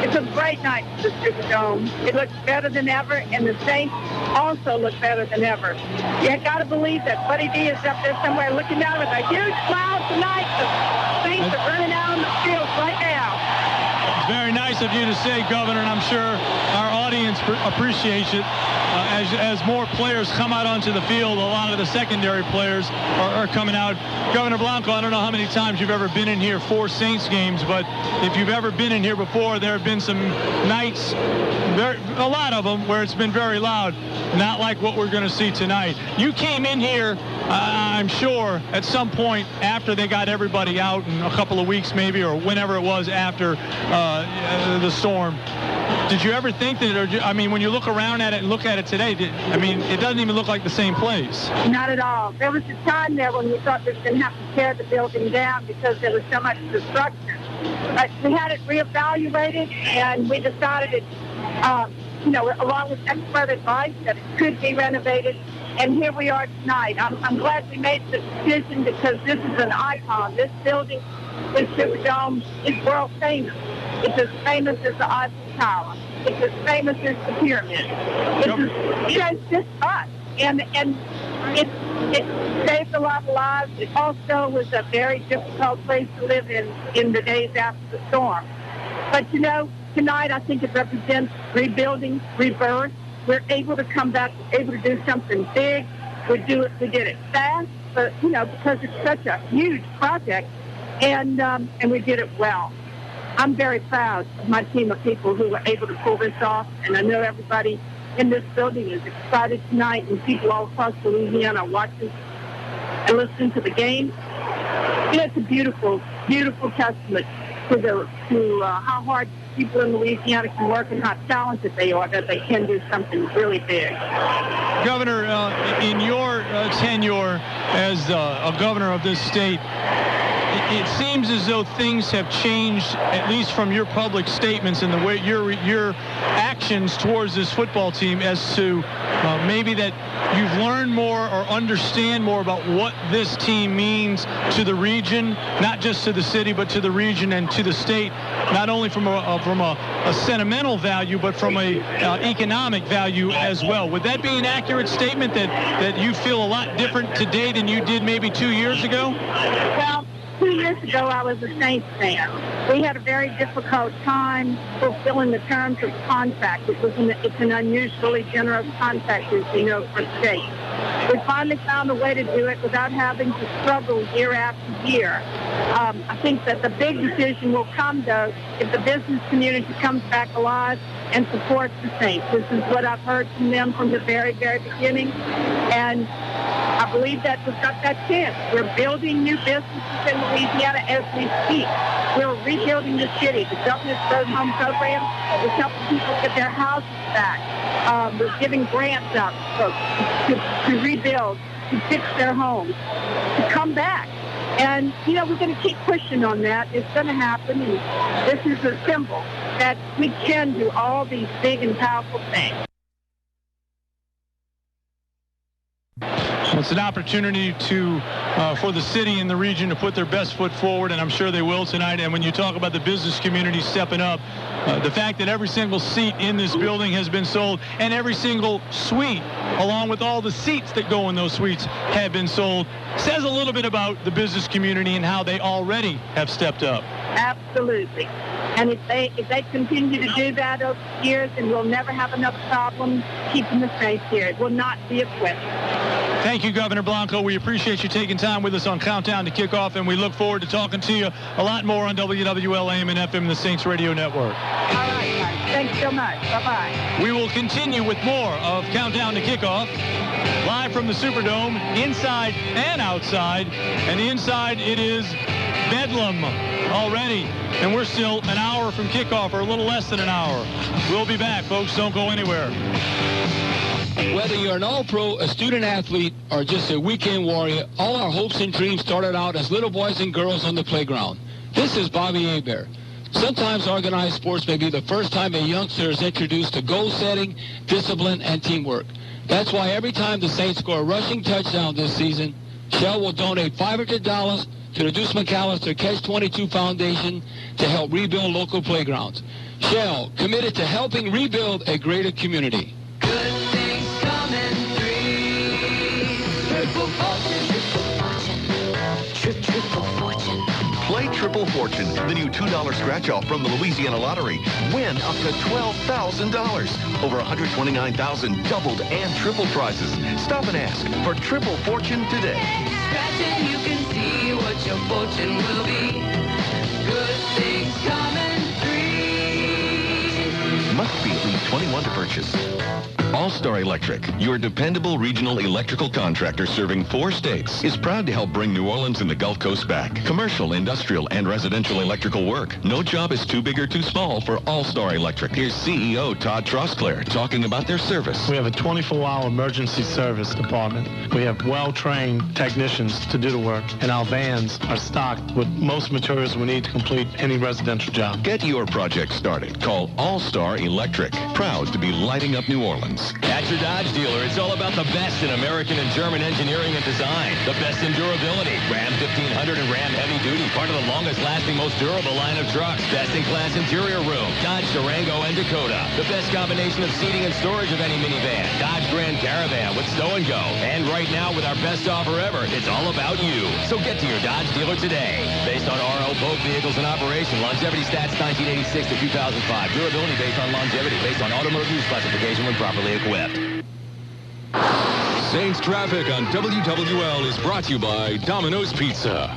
It's a great night for the Superdome. It looks better than ever, and the Saints also look better than ever. You got to believe that Buddy D is up there somewhere looking down with a huge cloud tonight. The Saints are running out on the field right now. It's very nice of you to say, Governor, and I'm sure our audience appreciates it. As more players come out onto the field, a lot of the secondary players are coming out. Governor Blanco, I don't know how many times you've ever been in here for Saints games, but if you've ever been in here before, there have been some nights, a lot of them, where it's been very loud, not like what we're going to see tonight. You came in here, I'm sure, at some point after they got everybody out in a couple of weeks maybe, or whenever it was after the storm. Did you ever think that, when you look around at it and look at it today, it doesn't even look like the same place. Not at all. There was a time there when we thought we were going to have to tear the building down because there was so much destruction. But we had it reevaluated, and we decided along with expert advice, that it could be renovated. And here we are tonight. I'm glad we made the decision because this is an icon. This building, this Superdome, is world famous. It's as famous as the Eiffel Tower. It's as famous as the pyramid. It's just us. And it saved a lot of lives. It also was a very difficult place to live in the days after the storm. But, tonight I think it represents rebuilding, rebirth. We're able to come back, able to do something big. We did it fast, but, because it's such a huge project, and we did it well. I'm very proud of my team of people who were able to pull this off, and I know everybody in this building is excited tonight, and people all across Louisiana are watching and listening to the game. It's a beautiful, beautiful testament to how hard people in Louisiana can work and how talented they are, that they can do something really big. Governor, in your tenure as a governor of this state, it seems as though things have changed, at least from your public statements and the way your actions towards this football team, as to maybe that you've learned more or understand more about what this team means to the region, not just to the city, but to the region and to the state, not only from a sentimental value, but from a economic value as well. Would that be an accurate statement that you feel a lot different today than you did maybe 2 years ago? Well, 2 years ago, I was a Saints fan. We had a very difficult time fulfilling the terms of the contract. It's an unusually generous contract, as you know, for state. We finally found a way to do it without having to struggle year after year. I think that the big decision will come, though, if the business community comes back alive and supports the Saints. This is what I've heard from them from the very, very beginning. And I believe that we've got that chance. We're building new businesses in Louisiana as we speak. We're rebuilding the city. The Government Third Home Program is helping people get their houses back. We're giving grants out to rebuild, to fix their homes, to come back. And, you know, we're going to keep pushing on that. It's going to happen. And this is a symbol that we can do all these big and powerful things. It's an opportunity for the city and the region to put their best foot forward, and I'm sure they will tonight. And when you talk about the business community stepping up, the fact that every single seat in this building has been sold and every single suite, along with all the seats that go in those suites, have been sold, says a little bit about the business community and how they already have stepped up. Absolutely. And if they continue to do that over the years, then we'll never have another problem keeping the Saints here. It will not be a question. Thank you, Governor Blanco. We appreciate you taking time with us on Countdown to Kickoff, and we look forward to talking to you a lot more on WWL AM and FM, the Saints Radio Network. All right, guys. Thanks so much. Bye-bye. We will continue with more of Countdown to Kickoff, live from the Superdome, inside and outside. And inside, it is bedlam already, and we're still an hour from kickoff, or a little less than an hour. We'll be back, folks. Don't go anywhere. Whether you're an all-pro, a student athlete, or just a weekend warrior, all our hopes and dreams started out as little boys and girls on the playground. This is Bobby Hebert. Sometimes organized sports may be the first time a youngster is introduced to goal setting, discipline, and teamwork. That's why every time the Saints score a rushing touchdown this season, Shell will donate $500 to the Deuce McAllister Catch-22 Foundation to help rebuild local playgrounds. Shell, committed to helping rebuild a greater community. Good things come in threes. Triple fortune. Triple fortune. Play Triple Fortune, the new $2 scratch-off from the Louisiana Lottery. Win up to $12,000. Over 129,000 doubled and triple prizes. Stop and ask for Triple Fortune today. Scratching, you can see what your fortune will be. Good things come in threes. Must be at least 21 to purchase. All-Star Electric, your dependable regional electrical contractor serving 4 states, is proud to help bring New Orleans and the Gulf Coast back. Commercial, industrial, and residential electrical work. No job is too big or too small for All-Star Electric. Here's CEO Todd Trosclair talking about their service. We have a 24-hour emergency service department. We have well-trained technicians to do the work, and our vans are stocked with most materials we need to complete any residential job. Get your project started. Call All-Star Electric. Proud to be lighting up New Orleans. At your Dodge dealer, it's all about the best in American and German engineering and design. The best in durability. Ram 1500 and Ram Heavy Duty, part of the longest-lasting, most durable line of trucks. Best-in-class interior room. Dodge Durango and Dakota. The best combination of seating and storage of any minivan. Dodge Grand Caravan with Stow and Go. And right now, with our best offer ever, it's all about you. So get to your Dodge dealer today. Based on RL both vehicles in operation. Longevity stats 1986 to 2005. Durability based on longevity. Based on automotive use classification when properly equipped. Saints Traffic on WWL is brought to you by Domino's Pizza.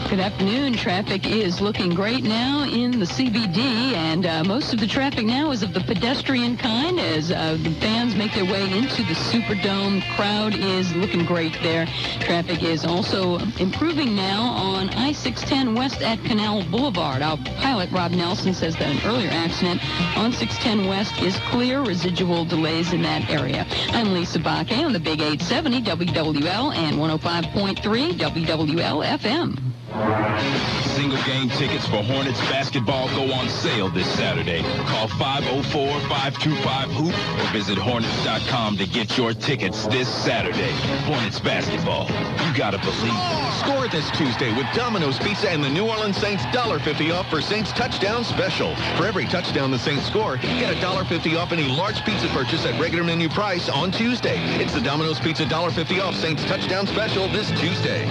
Good afternoon. Traffic is looking great now in the CBD, and most of the traffic now is of the pedestrian kind as the fans make their way into the Superdome. Crowd is looking great there. Traffic is also improving now on I-610 west at Canal Boulevard. Our pilot, Rob Nelson, says that an earlier accident on 610 west is clear. Residual delays in that area. I'm Lisa Bakke on the Big 870 WWL and 105.3 WWL FM. Single game tickets for Hornets basketball go on sale this Saturday. Call 504-525-HOOP or visit Hornets.com to get your tickets this Saturday. Hornets basketball. You gotta believe. Score this Tuesday with Domino's Pizza and the New Orleans Saints $1.50 off for Saints Touchdown Special. For every touchdown the Saints score, get $1.50 off any large pizza purchase at regular menu price on Tuesday. It's the Domino's Pizza $1.50 off Saints Touchdown Special this Tuesday.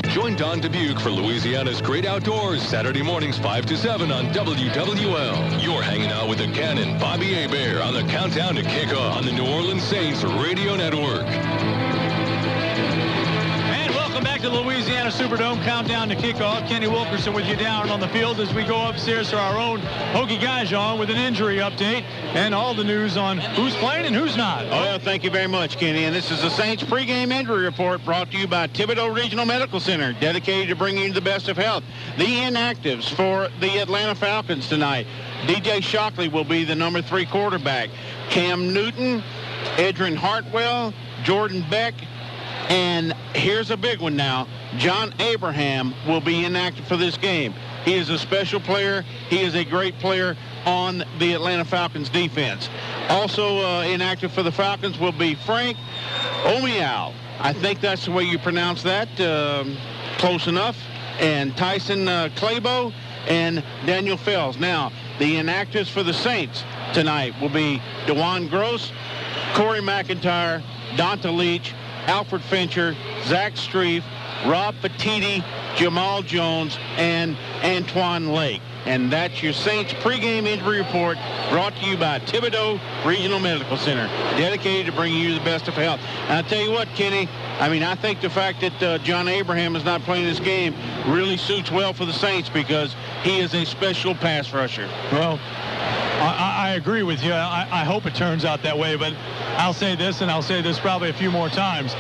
Join Don Dubuque for Louisiana's Great Outdoors, Saturday mornings 5 to 7 on WWL. You're hanging out with the Cannon, Bobby Hebert, on the countdown to kickoff on the New Orleans Saints Radio Network. And welcome back to the Louisiana Superdome countdown to kickoff. Kenny Wilkerson with you down on the field as we go upstairs to our own Hokie Gajan with an injury update and all the news on who's playing and who's not. Oh, well, thank you very much, Kenny. And this is the Saints pregame injury report brought to you by Thibodeau Regional Medical Center, dedicated to bringing you the best of health. The inactives for the Atlanta Falcons tonight. DJ Shockley will be the number 3 quarterback. Cam Newton, Edrin Hartwell, Jordan Beck, and here's a big one now. John Abraham will be inactive for this game. He is a special player. He is a great player on the Atlanta Falcons defense. Also inactive for the Falcons will be Frank Omial. I think that's the way you pronounce that. Close enough. And Tyson Clabo and Daniel Fells. Now, the inactives for the Saints tonight will be DeJuan Gross, Corey McIntyre, Donta Leach, Alfred Fincher, Zach Streif, Rob Petiti, Jamal Jones, and Antoine Lake. And that's your Saints pregame injury report brought to you by Thibodeau Regional Medical Center, dedicated to bringing you the best of health. And I'll tell you what, Kenny, I think the fact that John Abraham is not playing this game really suits well for the Saints because he is a special pass rusher. Well, I agree with you. I hope it turns out that way, but I'll say this, and I'll say this probably a few more times.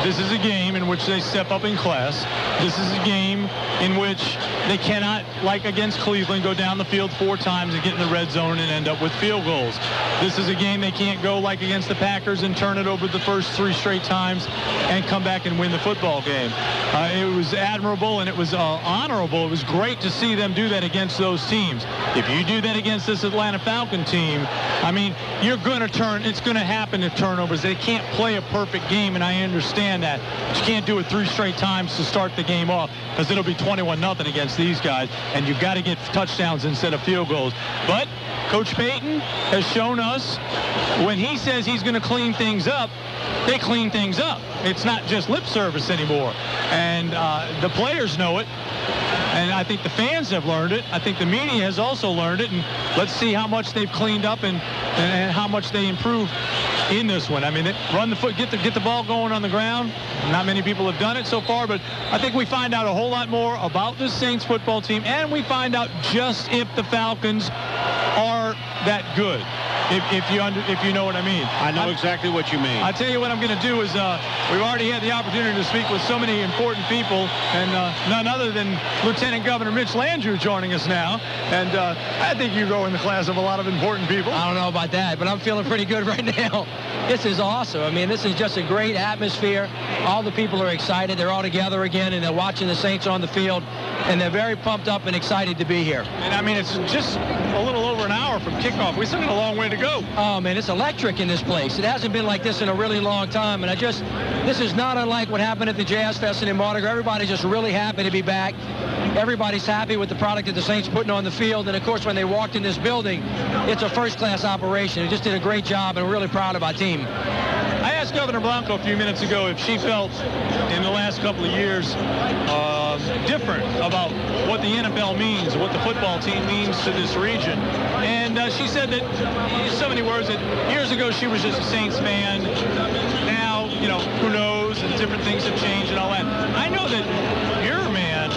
This is a game in which they step up in class. This is a game in which they cannot, like against Cleveland, go down the field 4 times and get in the red zone and end up with field goals. This is a game they can't go like against the Packers and turn it over the first 3 straight times and come back and win the football game. It was admirable and it was honorable. It was great to see them do that against those teams. If you do that against this Atlanta Falcon team, I mean, you're going to turn. It's going to happen if turnovers. They can't play a perfect game, and I understand that. But you can't do it 3 straight times to start the game off because it'll be 21-0 against these guys, and you've got to get touchdowns instead of field goals. But Coach Payton has shown us when he says he's going to clean things up, they clean things up. It's not just lip service anymore. And the players know it. And I think the fans have learned it. I think the media has also learned it. And let's see how much they've cleaned up and how much they improve in this one. I mean, run the foot, get the ball going on the ground. Not many people have done it so far, but I think we find out a whole lot more about the Saints football team, and we find out just if the Falcons are that good. If you know what I mean. I know exactly what you mean. I tell you what I'm going to do is we've already had the opportunity to speak with so many important people, and none other than Lieutenant Governor Mitch Landrieu joining us now. And I think you go in the class of a lot of important people. I don't know about that, but I'm feeling pretty good right now. This is awesome. I mean, this is just a great atmosphere. All the people are excited. They're all together again, and they're watching the Saints on the field, and they're very pumped up and excited to be here. And, I mean, it's just a little over an hour from kickoff. We still got a long way to go. Oh, man, it's electric in this place. It hasn't been like this in a really long time, and this is not unlike what happened at the Jazz Fest in Mardi Gras. Everybody's just really happy to be back. Everybody's happy with the product that the Saints putting on the field, and, of course, when they walked in this building, it's a first-class operation. They just did a great job, and we're really proud of our team. I asked Governor Blanco a few minutes ago if she felt in the last couple of years different about what the NFL means, what the football team means to this region. And she said that, in so many words, that years ago she was just a Saints fan. Now, who knows, and different things have changed and all that. I know that you're a man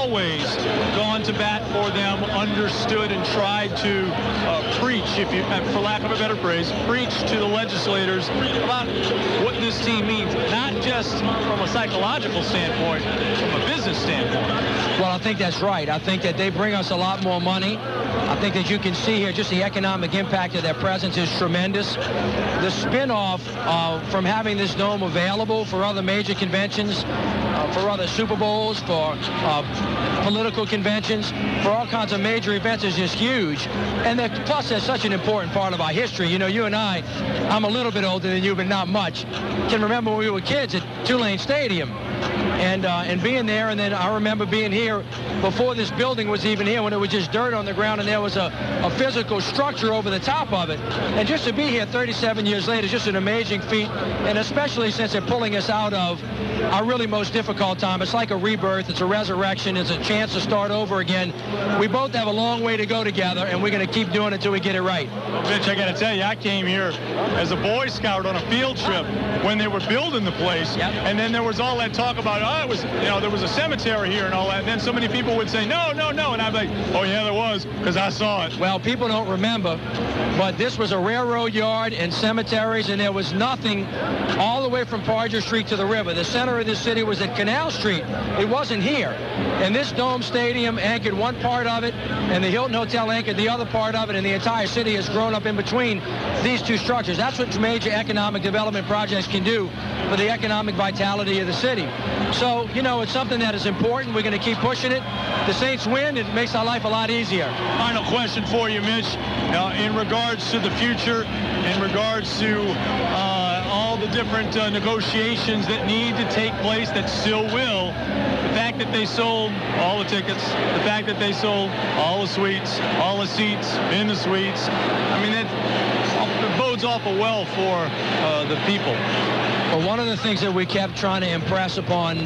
always gone to bat for them, understood and tried to preach, for lack of a better phrase, preach to the legislators about what this team means, not just from a psychological standpoint, from a business standpoint. Well, I think that's right. I think that they bring us a lot more money. I think that you can see here just the economic impact of their presence is tremendous. The spin-off from having this dome available for other major conventions, for other Super Bowls, for political conventions, for all kinds of major events is just huge. And plus, they're such an important part of our history. You know, you and I'm a little bit older than you, but not much. Can remember when we were kids at Tulane Stadium. And being there, and then I remember being here before this building was even here, when it was just dirt on the ground and there was a physical structure over the top of it. And just to be here 37 years later is just an amazing feat, and especially since they're pulling us out of our really most difficult time. It's like a rebirth, it's a resurrection, it's a chance to start over again. We both have a long way to go together, and we're going to keep doing it until we get it right. Well, Mitch, I got to tell you, I came here as a Boy Scout on a field trip when they were building the place, and then there was all that talk about, it was, there was a cemetery here and all that, and then so many people would say, no, and I'm like, oh yeah, there was, because I saw it. Well, people don't remember, but this was a railroad yard and cemeteries, and there was nothing all the way from Parger Street to the river. The center of the city was at Canal Street. It wasn't here. And this Dome Stadium anchored one part of it, and the Hilton Hotel anchored the other part of it, and the entire city has grown up in between these two structures. That's what major economic development projects can do for the economic vitality of the city. So, it's something that is important. We're going to keep pushing it. The Saints win. It makes our life a lot easier. Final question for you, Mitch. In regards to the future, in regards to all the different negotiations that need to take place, that still will, the fact that they sold all the tickets, the fact that they sold all the suites, all the seats in the suites, I mean, that bodes awful well for the people. Well, one of the things that we kept trying to impress upon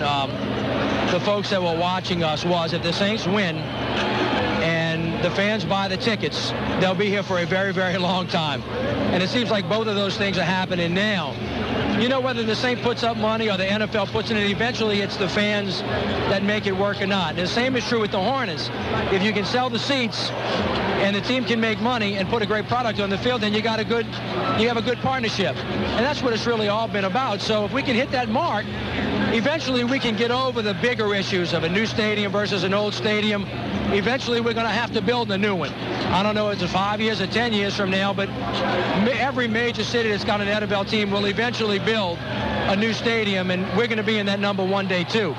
the folks that were watching us was if the Saints win and the fans buy the tickets, they'll be here for a very, very long time. And it seems like both of those things are happening now. Whether the Saint puts up money or the NFL puts it in, eventually it's the fans that make it work or not. And the same is true with the Hornets. If you can sell the seats and the team can make money and put a great product on the field, then you have a good partnership. And that's what it's really all been about. So if we can hit that mark, eventually we can get over the bigger issues of a new stadium versus an old stadium. Eventually we're going to have to build a new one. I don't know if it's 5 years or 10 years from now, but every major city that's got an NFL team will eventually build a new stadium, and we're going to be in that number one day too.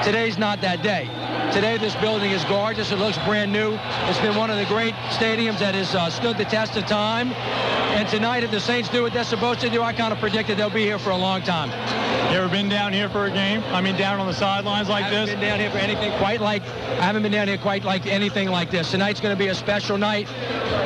Today's not that day. Today this building is gorgeous. It looks brand new. It's been one of the great stadiums that has stood the test of time. And tonight, if the Saints do what they're supposed to do, I kind of predicted they'll be here for a long time. You ever been down here for a game? I mean, down on the sidelines like this? I haven't been down here for anything quite like anything like this. Tonight's going to be a special night.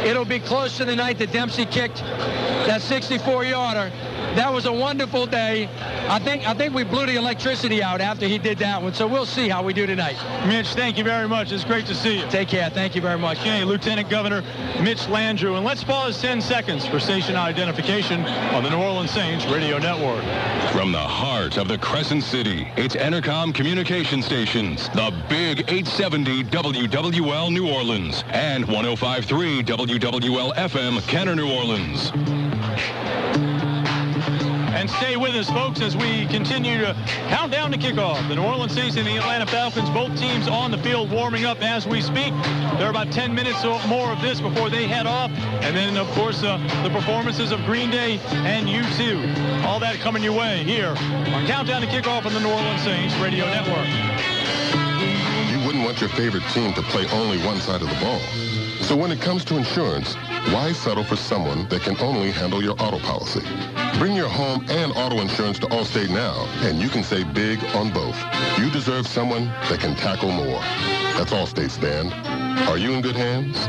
It'll be close to the night that Dempsey kicked that 64-yarder. That was a wonderful day. I think we blew the electricity out after he did that one, so we'll see how we do tonight. Mitch, thank you very much. It's great to see you. Take care. Thank you very much. Okay, Lieutenant Governor Mitch Landrieu. And let's pause 10 seconds for station identification on the New Orleans Saints Radio Network. From the heart of the Crescent City, it's Entercom Communication Stations, the Big 870 WWL New Orleans and 105.3 WWL FM Kenner New Orleans. And stay with us, folks, as we continue to count down to kickoff. The New Orleans Saints and the Atlanta Falcons, both teams on the field warming up as we speak. There are about 10 minutes or more of this before they head off. And then, of course, the performances of Green Day and U2. All that coming your way here on Countdown to Kickoff on the New Orleans Saints Radio Network. You wouldn't want your favorite team to play only one side of the ball. So when it comes to insurance, why settle for someone that can only handle your auto policy? Bring your home and auto insurance to Allstate now, and you can save big on both. You deserve someone that can tackle more. That's Allstate, Stan. Are you in good hands?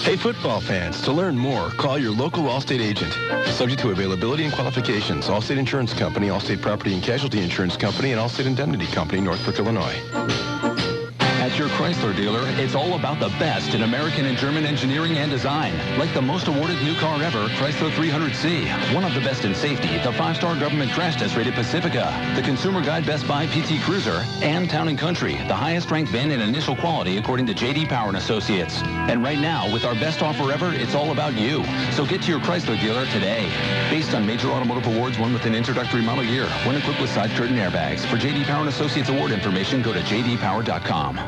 Hey, football fans, to learn more, call your local Allstate agent. Subject to availability and qualifications. Allstate Insurance Company, Allstate Property and Casualty Insurance Company, and Allstate Indemnity Company, Northbrook, Illinois. At your Chrysler dealer, it's all about the best in American and German engineering and design. Like the most awarded new car ever, Chrysler 300C. One of the best in safety, the 5-star government crash test rated Pacifica. The Consumer Guide Best Buy PT Cruiser. And Town & Country, the highest ranked van in initial quality according to J.D. Power & Associates. And right now, with our best offer ever, it's all about you. So get to your Chrysler dealer today. Based on major automotive awards won with an introductory model year. When equipped with side curtain airbags. For J.D. Power & Associates award information, go to jdpower.com.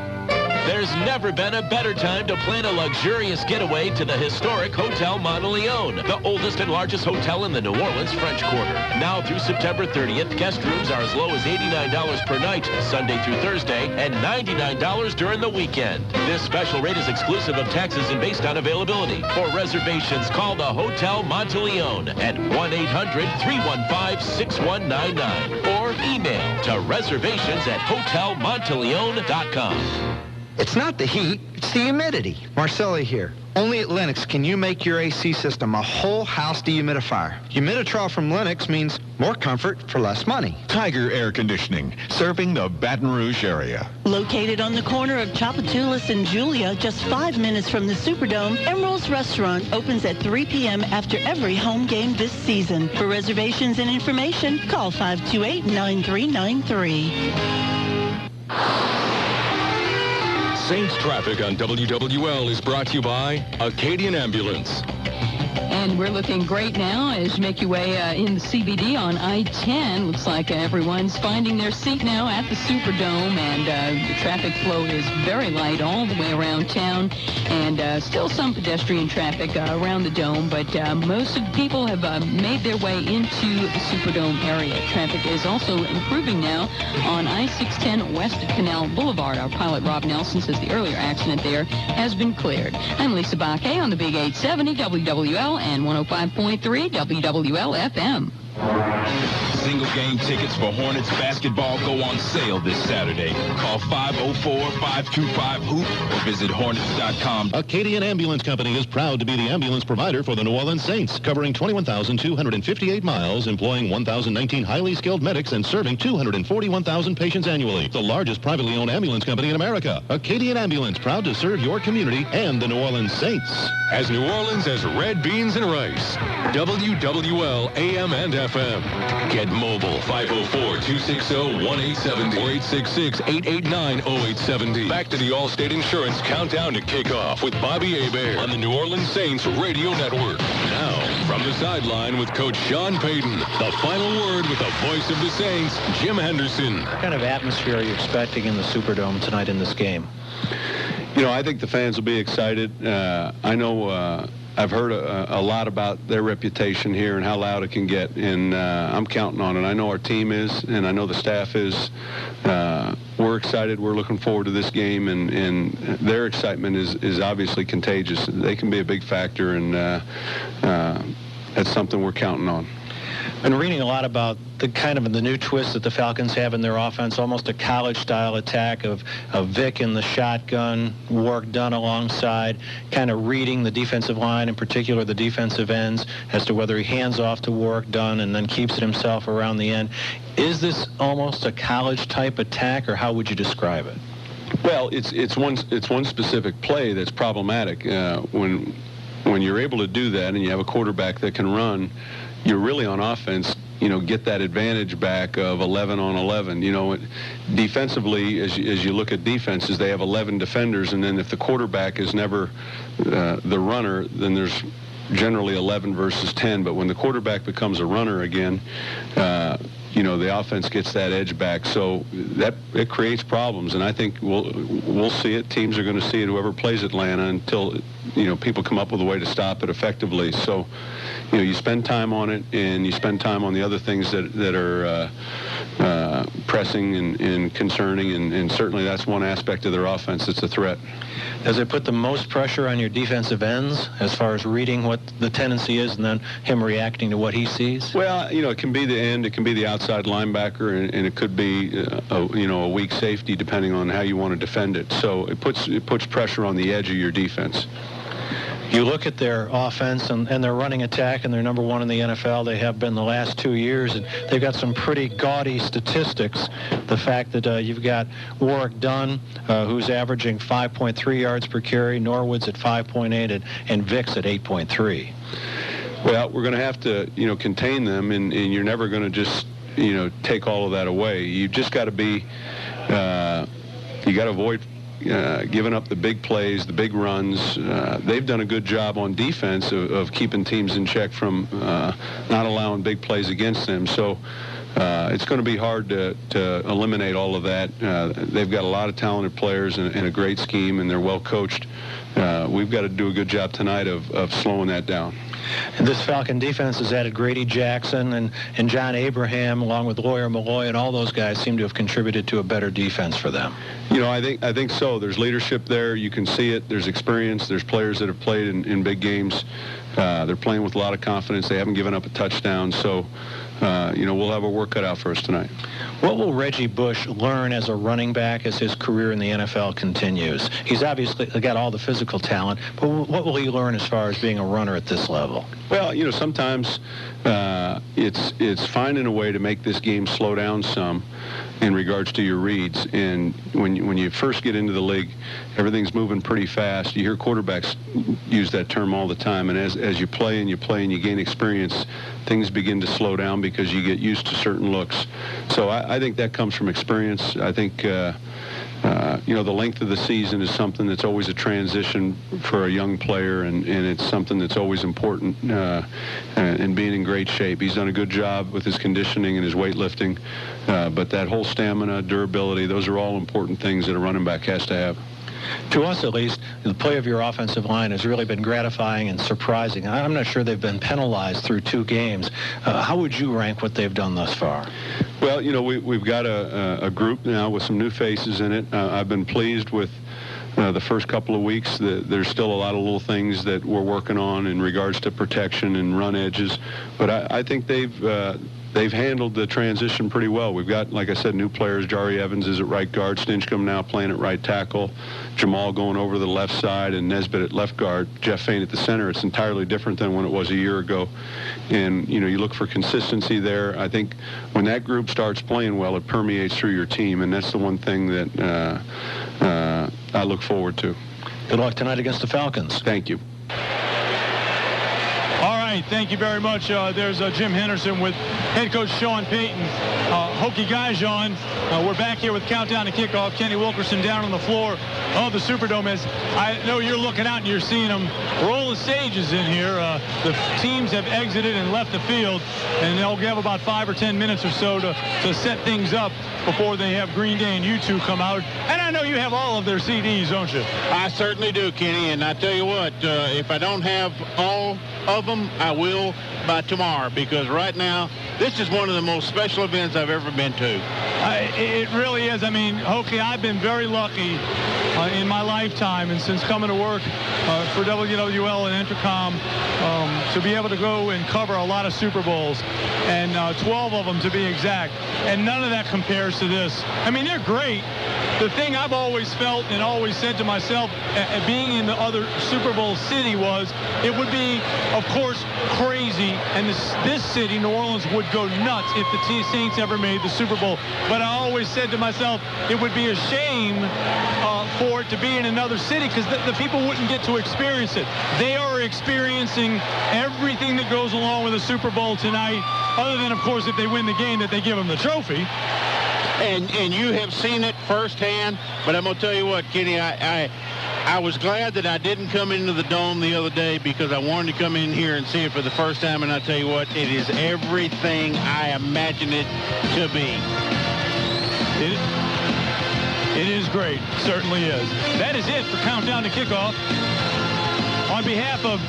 There's never been a better time to plan a luxurious getaway to the historic Hotel Monteleone, the oldest and largest hotel in the New Orleans French Quarter. Now through September 30th, guest rooms are as low as $89 per night, Sunday through Thursday, and $99 during the weekend. This special rate is exclusive of taxes and based on availability. For reservations, call the Hotel Monteleone at 1-800-315-6199 or email to reservations@hotelmonteleone.com. It's not the heat, it's the humidity. Marcelli here. Only at Lennox can you make your AC system a whole house dehumidifier. Humiditrol from Lennox means more comfort for less money. Tiger Air Conditioning, serving the Baton Rouge area. Located on the corner of Tchoupitoulas and Julia, just 5 minutes from the Superdome, Emerald's Restaurant opens at 3 p.m. after every home game this season. For reservations and information, call 528-9393. Saints Traffic on WWL is brought to you by Acadian Ambulance. And we're looking great now as you make your way in the CBD on I-10. Looks like everyone's finding their seat now at the Superdome, and the traffic flow is very light all the way around town, and still some pedestrian traffic around the dome, but most of the people have made their way into the Superdome area. Traffic is also improving now on I-610 west of Canal Boulevard. Our pilot, Rob Nelson, says the earlier accident there has been cleared. I'm Lisa Baquet on the Big 870 WWL and 105.3 WWL-FM. Single game tickets for Hornets basketball go on sale this Saturday. Call 504-525-HOOP or visit Hornets.com. Acadian Ambulance Company is proud to be the ambulance provider for the New Orleans Saints, covering 21,258 miles, employing 1,019 highly skilled medics, and serving 241,000 patients annually. The largest privately owned ambulance company in America. Acadian Ambulance, proud to serve your community and the New Orleans Saints. As New Orleans as red beans and rice. WWL AM and FM. Get mobile 504-260-1870 or 866-889-0870. Back to the Allstate Insurance Countdown to Kickoff with Bobby Hebert on the New Orleans Saints Radio Network. Now, from the sideline with Coach Sean Payton, the final word with the voice of the Saints, Jim Henderson. What kind of atmosphere are you expecting in the Superdome tonight in this game? You know, I think the fans will be excited. I know I've heard a lot about their reputation here and how loud it can get, and I'm counting on it. I know our team is, and I know the staff is. We're excited. We're looking forward to this game, and their excitement is obviously contagious. They can be a big factor, and that's something we're counting on. Been reading a lot about the new twist that the Falcons have in their offense, almost a college-style attack of Vic in the shotgun, work done alongside, kind of reading the defensive line, in particular the defensive ends, as to whether he hands off to work done and then keeps it himself around the end. Is this almost a college-type attack, or how would you describe it? Well, it's one specific play that's problematic. When you're able to do that and you have a quarterback that can run, you're really on offense, get that advantage back of 11 on 11. Defensively, as you look at defenses, they have 11 defenders, and then if the quarterback is never the runner, then there's generally 11 versus 10. But when the quarterback becomes a runner again, the offense gets that edge back. So it creates problems, and I think we'll see it. Teams are going to see it, whoever plays Atlanta, until people come up with a way to stop it effectively. So you spend time on it, and you spend time on the other things that are pressing and concerning, and certainly that's one aspect of their offense that's a threat. Does it put the most pressure on your defensive ends as far as reading what the tendency is and then him reacting to what he sees? Well, it can be the end, it can be the outside linebacker, and it could be a weak safety depending on how you want to defend it. So it puts pressure on the edge of your defense. You look at their offense and their running attack, and they're number one in the NFL. They have been the last 2 years, and they've got some pretty gaudy statistics. The fact that you've got Warwick Dunn, who's averaging 5.3 yards per carry, Norwood's at 5.8, and Vic's at 8.3. Well, we're going to have to, contain them, and you're never going to just, take all of that away. You've just got to be, you got to avoid giving up the big plays, the big runs. They've done a good job on defense of keeping teams in check from not allowing big plays against them. So it's going to be hard to eliminate all of that. They've got a lot of talented players and a great scheme, and they're well coached. We've got to do a good job tonight of slowing that down. And this Falcon defense has added Grady Jackson and John Abraham, along with Lawyer Malloy, and all those guys seem to have contributed to a better defense for them. I think so. There's leadership there. You can see it. There's experience. There's players that have played in big games. They're playing with a lot of confidence. They haven't given up a touchdown. So, we'll have our work cut out for us tonight. What will Reggie Bush learn as a running back as his career in the NFL continues? He's obviously got all the physical talent, but what will he learn as far as being a runner at this level? Well, sometimes it's finding a way to make this game slow down some in regards to your reads. And when you first get into the league, everything's moving pretty fast. You hear quarterbacks use that term all the time. And as you play and you gain experience, things begin to slow down because you get used to certain looks. So I think that comes from experience. I think the length of the season is something that's always a transition for a young player, and it's something that's always important in being in great shape. He's done a good job with his conditioning and his weightlifting, but that whole stamina, durability, those are all important things that a running back has to have. To us, at least, the play of your offensive line has really been gratifying and surprising. I'm not sure they've been penalized through 2 games. How would you rank what they've done thus far? Well, we've got a group now with some new faces in it. I've been pleased with the first couple of weeks. There's still a lot of little things that we're working on in regards to protection and run edges, but I think they've handled the transition pretty well. We've got, like I said, new players. Jari Evans is at right guard, Stinchcomb now playing at right tackle, Jamal going over the left side, and Nesbitt at left guard, Jeff Fain at the center. It's entirely different than when it was a year ago. And, you look for consistency there. I think when that group starts playing well, it permeates through your team, and that's the one thing that I look forward to. Good luck tonight against the Falcons. Thank you. All right, thank you very much. There's Jim Henderson with head coach Sean Payton. Hokie Gaijon, we're back here with Countdown to Kickoff. Kenny Wilkerson down on the floor of the Superdome. As I know you're looking out and you're seeing them roll the stages in here. The teams have exited and left the field, and they'll give about 5 or 10 minutes or so to set things up before they have Green Day and U2 come out. And I know you have all of their CDs, don't you? I certainly do, Kenny, and I tell you what, if I don't have all of them, I will by tomorrow, because right now this is one of the most special events I've ever been to. It really is. I mean, Hokie, I've been very lucky in my lifetime, and since coming to work for WWL and Entercom, to be able to go and cover a lot of Super Bowls, and 12 of them to be exact, and none of that compares to this. I mean, they're great. The thing I've always felt and always said to myself, being in the other Super Bowl city, was it would be, of course, crazy, and this city, New Orleans, would go nuts if the Saints ever made the Super Bowl. But I always said to myself, it would be a shame for it to be in another city, because the people wouldn't get to experience it. They are experiencing everything that goes along with a Super Bowl tonight, other than, of course, if they win the game, that they give them the trophy. And you have seen it firsthand, but I'm going to tell you what, Kenny, I was glad that I didn't come into the Dome the other day, because I wanted to come in here and see it for the first time, and I tell you what, it is everything I imagined it to be. It is great. Certainly is. That is it for Countdown to Kickoff. On behalf of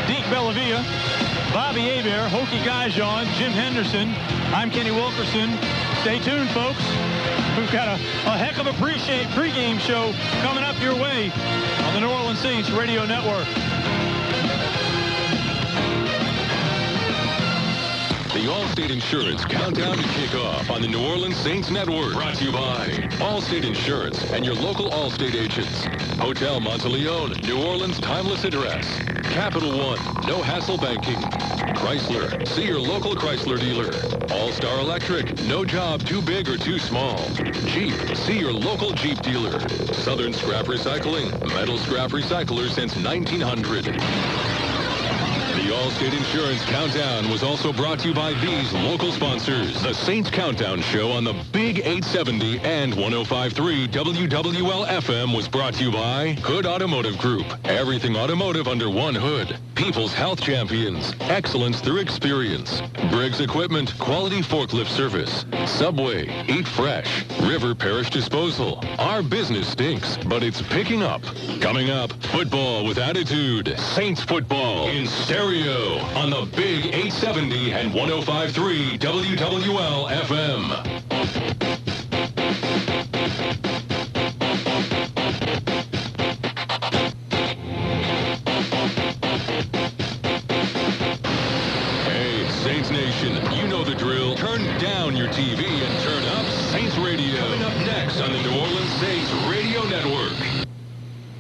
Deke Bellavia, Bobby Hebert, Hokie Gaijon, Jim Henderson, I'm Kenny Wilkerson. Stay tuned, folks. We've got a heck of a pregame show coming up your way on the New Orleans Saints Radio Network. The Allstate Insurance countdown to kick off on the New Orleans Saints Network. Brought to you by Allstate Insurance and your local Allstate agents. Hotel Monteleone, New Orleans timeless address. Capital One, no hassle banking. Chrysler, see your local Chrysler dealer. All-Star Electric, no job too big or too small. Jeep, see your local Jeep dealer. Southern Scrap Recycling, metal scrap recycler since 1900. The Allstate Insurance Countdown was also brought to you by these local sponsors. The Saints Countdown Show on the Big 870 and 105.3 WWL-FM was brought to you by Hood Automotive Group. Everything automotive under one hood. People's Health Champions. Excellence through experience. Briggs Equipment. Quality forklift service. Subway. Eat fresh. River Parish Disposal. Our business stinks, but it's picking up. Coming up, football with attitude. Saints football in stereo on the Big 870 and 105.3 WWL-FM. Saints Nation, you know the drill. Turn down your TV and turn up Saints Radio. Coming up next on the New Orleans Saints Radio Network.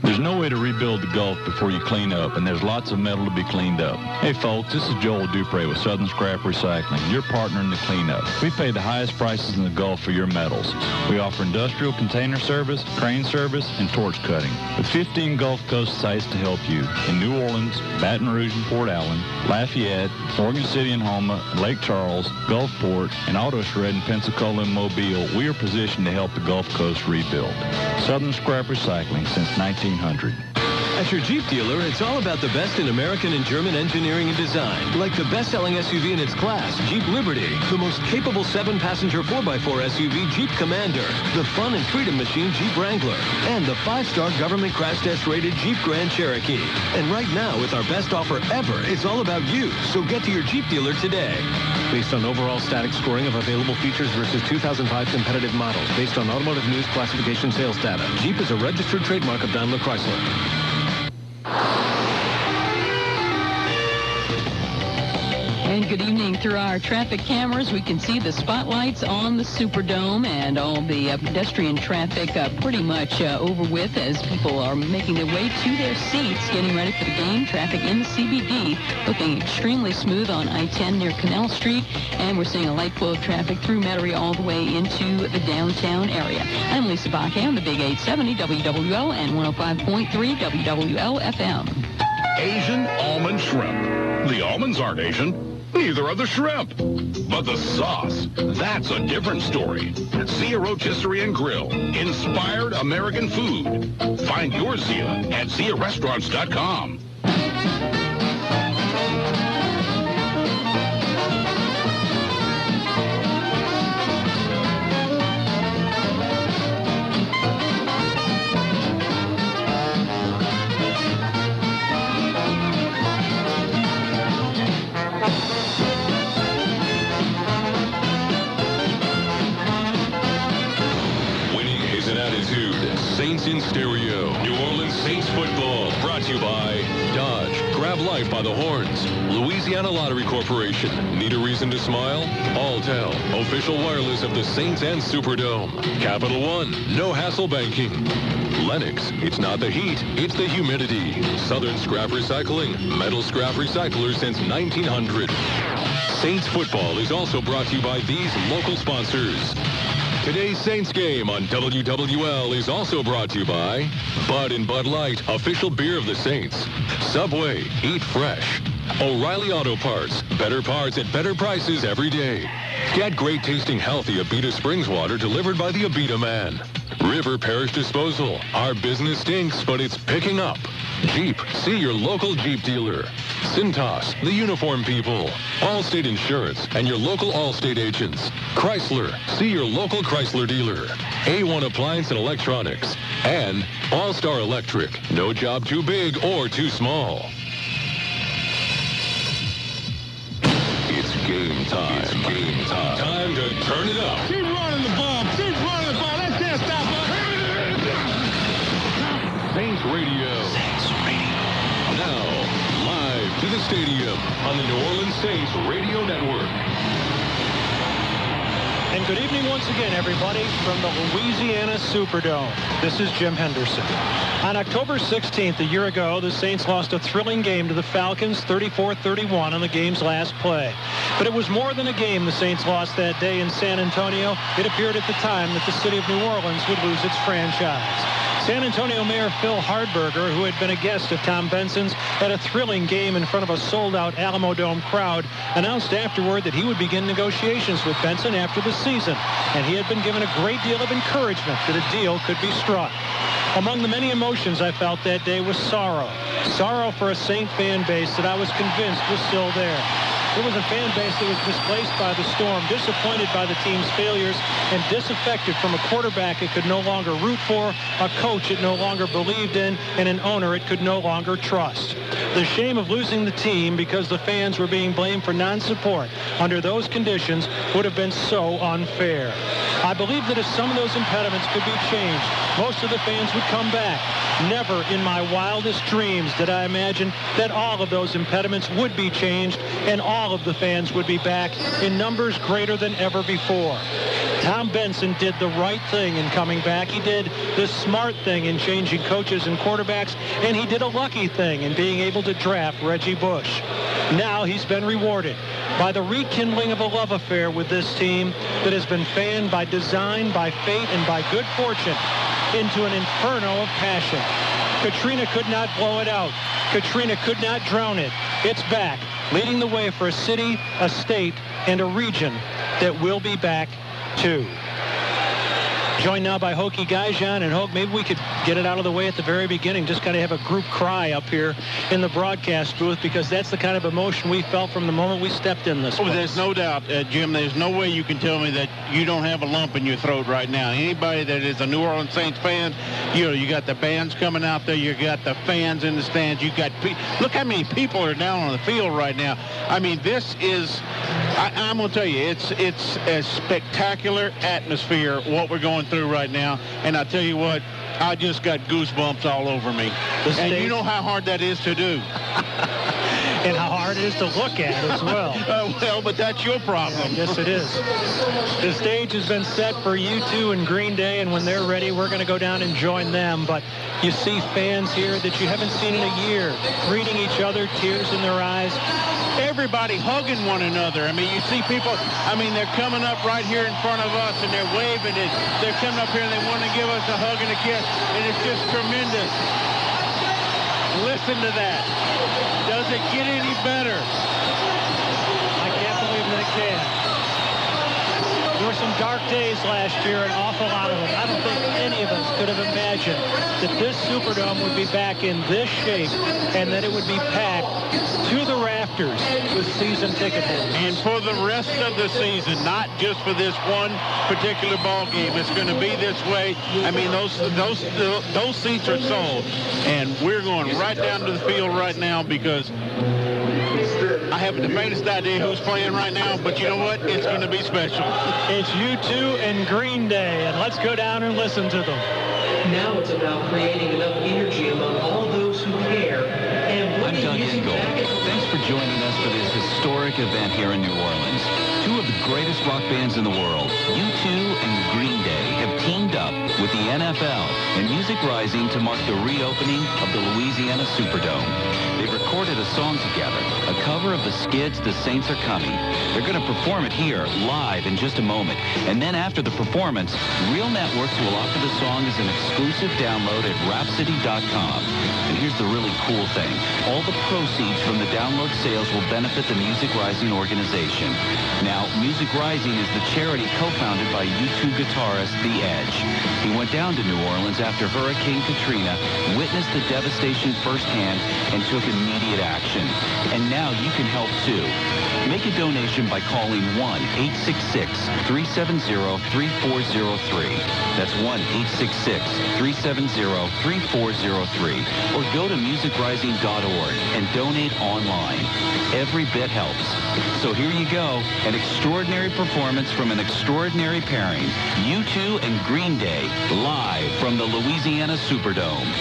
There's no way to rebuild the Gulf before you clean up, and there's lots of metal to be cleaned up. Hey folks, this is Joel Dupre with Southern Scrap Recycling, your partner in the cleanup. We pay the highest prices in the Gulf for your metals. We offer industrial container service, crane service, and torch cutting. With 15 Gulf Coast sites to help you in New Orleans, Baton Rouge and Port Allen, Lafayette, Morgan City and Houma, Lake Charles, Gulfport, and Auto Shred in Pensacola and Mobile, we are positioned to help the Gulf Coast rebuild. Southern Scrap Recycling since 1900. At your Jeep dealer, it's all about the best in American and German engineering and design. Like the best-selling SUV in its class, Jeep Liberty, the most capable 7-passenger 4x4 SUV, Jeep Commander, the fun and freedom machine, Jeep Wrangler, and the 5-star government crash test-rated Jeep Grand Cherokee. And right now, with our best offer ever, it's all about you. So get to your Jeep dealer today. Based on overall static scoring of available features versus 2005 competitive models, based on Automotive News classification sales data, Jeep is a registered trademark of Daimler Chrysler. And good evening. Through our traffic cameras, we can see the spotlights on the Superdome and all the pedestrian traffic pretty much over with as people are making their way to their seats, getting ready for the game. Traffic in the CBD looking extremely smooth on I-10 near Canal Street, and we're seeing a light flow of traffic through Metairie all the way into the downtown area. I'm Lisa Bakke on the Big 870 WWL and 105.3 WWL-FM. Asian almond shrimp. The almonds aren't Asian. Neither are the shrimp. But the sauce, that's a different story. Zia Rotisserie and Grill. Inspired American food. Find your Zia at ZiaRestaurants.com. Saints in stereo. New Orleans Saints football. Brought to you by Dodge. Grab life by the horns. Louisiana Lottery Corporation. Need a reason to smile? Alltel. Official wireless of the Saints and Superdome. Capital One. No hassle banking. Lennox. It's not the heat. It's the humidity. Southern Scrap Recycling. Metal scrap recycler since 1900. Saints football is also brought to you by these local sponsors. Today's Saints game on WWL is also brought to you by Bud and Bud Light, official beer of the Saints. Subway, eat fresh. O'Reilly Auto Parts, better parts at better prices every day. Get great tasting healthy Abita Springs water delivered by the Abita man. River Parish Disposal, our business stinks, but it's picking up. Jeep, see your local Jeep dealer. Cintas, the uniform people. Allstate Insurance and your local Allstate agents. Chrysler, see your local Chrysler dealer. A1 Appliance and Electronics. And All-Star Electric, no job too big or too small. It's game time. It's game time. Time to turn it up. Keep running the ball. Keep running the ball. That can't stop us. Saints Radio. Saints Radio. Now, live to the stadium on the New Orleans Saints Radio Network. And good evening once again, everybody, from the Louisiana Superdome. This is Jim Henderson. On October 16th, a year ago, the Saints lost a thrilling game to the Falcons, 34-31 on the game's last play. But it was more than a game the Saints lost that day in San Antonio. It appeared at the time that the city of New Orleans would lose its franchise. San Antonio Mayor Phil Hardberger, who had been a guest of Tom Benson's at a thrilling game in front of a sold-out Alamo Dome crowd, announced afterward that he would begin negotiations with Benson after the season, and he had been given a great deal of encouragement that a deal could be struck. Among the many emotions I felt that day was sorrow. Sorrow for a Saint fan base that I was convinced was still there. It was a fan base that was displaced by the storm, disappointed by the team's failures, and disaffected from a quarterback it could no longer root for, a coach it no longer believed in, and an owner it could no longer trust. The shame of losing the team because the fans were being blamed for non-support under those conditions would have been so unfair. I believe that if some of those impediments could be changed, most of the fans would come back. Never in my wildest dreams did I imagine that all of those impediments would be changed and all of the fans would be back in numbers greater than ever before. Tom Benson did the right thing in coming back. He did the smart thing in changing coaches and quarterbacks, and he did a lucky thing in being able to draft Reggie Bush. Now he's been rewarded by the rekindling of a love affair with this team that has been fanned by design, by fate, and by good fortune into an inferno of passion. Katrina could not blow it out. Katrina could not drown it. It's back, leading the way for a city, a state, and a region that will be back too. Joined now by Hokie Gaijan, and Hoke, maybe we could get it out of the way at the very beginning. Just got to have a group cry up here in the broadcast booth, because that's the kind of emotion we felt from the moment we stepped in this place. There's no doubt, Jim, there's no way you can tell me that you don't have a lump in your throat right now. Anybody that is a New Orleans Saints fan, you got the bands coming out there, you got the fans in the stands, you got look how many people are down on the field right now. I mean, this is, I'm going to tell you, it's a spectacular atmosphere, what we're going through right now. And I tell you what, I just got goosebumps all over me. And you know how hard that is to do. And how hard it is to look at as well. Well, but that's your problem. Yes, it is. The stage has been set for U2 and Green Day, and when they're ready, we're going to go down and join them. But you see fans here that you haven't seen in a year, greeting each other, tears in their eyes. Everybody hugging one another. I mean, you see people, I mean, they're coming up right here in front of us, and they're waving it. They're coming up here, and they want to give us a hug and a kiss, and it's just tremendous. Listen to that. Does it get any better? I can't believe that it can. There were some dark days last year, an awful lot of them. I don't think any of us could have imagined that this Superdome would be back in this shape and that it would be packed to the rafters with season ticket holders. And for the rest of the season, not just for this one particular ball game. It's going to be this way. I mean, those seats are sold. And we're going right down to the field right now, because I haven't the faintest idea who's playing right now, but you know what? It's going to be special. It's U2 and Green Day, and let's go down and listen to them. Now it's about creating enough energy among all those who care. And I'm Doug Engel. Thanks for joining us for this historic event here in New Orleans. Two of the greatest rock bands in the world, U2 and Green Day, have teamed up with the NFL and Music Rising to mark the reopening of the Louisiana Superdome. They've recorded a song together, a cover of the Skids' The Saints Are Coming. They're going to perform it here live in just a moment. And then after the performance, Real Networks will offer the song as an exclusive download at Rhapsody.com. And here's the really cool thing. All the proceeds from the download sales will benefit the Music Rising organization. Now, Music Rising is the charity co-founded by U2 guitarist The Edge. He went down to New Orleans after Hurricane Katrina, witnessed the devastation firsthand, and took immediate action. And now you can help too. Make a donation by calling 1-866-370-3403. That's 1-866-370-3403. Or go to musicrising.org and donate online. Every bit helps. So here you go, an extraordinary performance from an extraordinary pairing. U2 and Green Day, live from the Louisiana Superdome.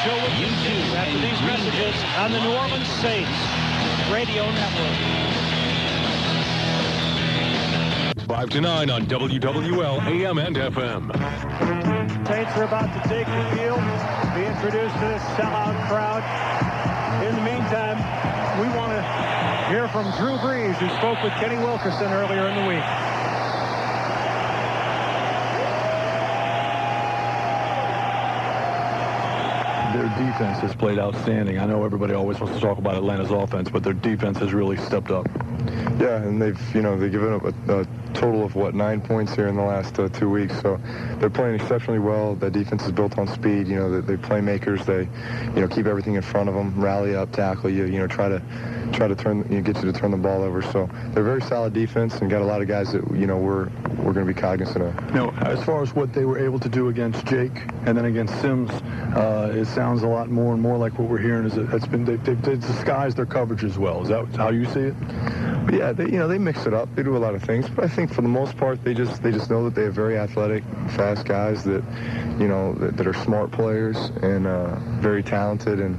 show will continue after these messages on the New Orleans Saints Radio Network. 5 to 9 on WWL AM and FM. Saints are about to take the field, be introduced to this sellout crowd. In the meantime, we want to hear from Drew Brees, who spoke with Kenny Wilkerson earlier in the week. Their defense has played outstanding. I know everybody always wants to talk about Atlanta's offense, but their defense has really stepped up. Yeah, and they've given up a total of, 9 points here in the last 2 weeks. So they're playing exceptionally well. That defense is built on speed. They playmakers. They, keep everything in front of them, rally up, tackle you, try to turn, get you to turn the ball over. So they're a very solid defense and got a lot of guys that, we're going to be cognizant of. Now, as far as what they were able to do against Jake and then against Sims, it sounds a lot more and more like what we're hearing is they've disguised their coverage as well. Is that how you see it? But yeah, they mix it up. They do a lot of things, but I think for the most part, they just know that they have very athletic, fast guys that, that are smart players and very talented. And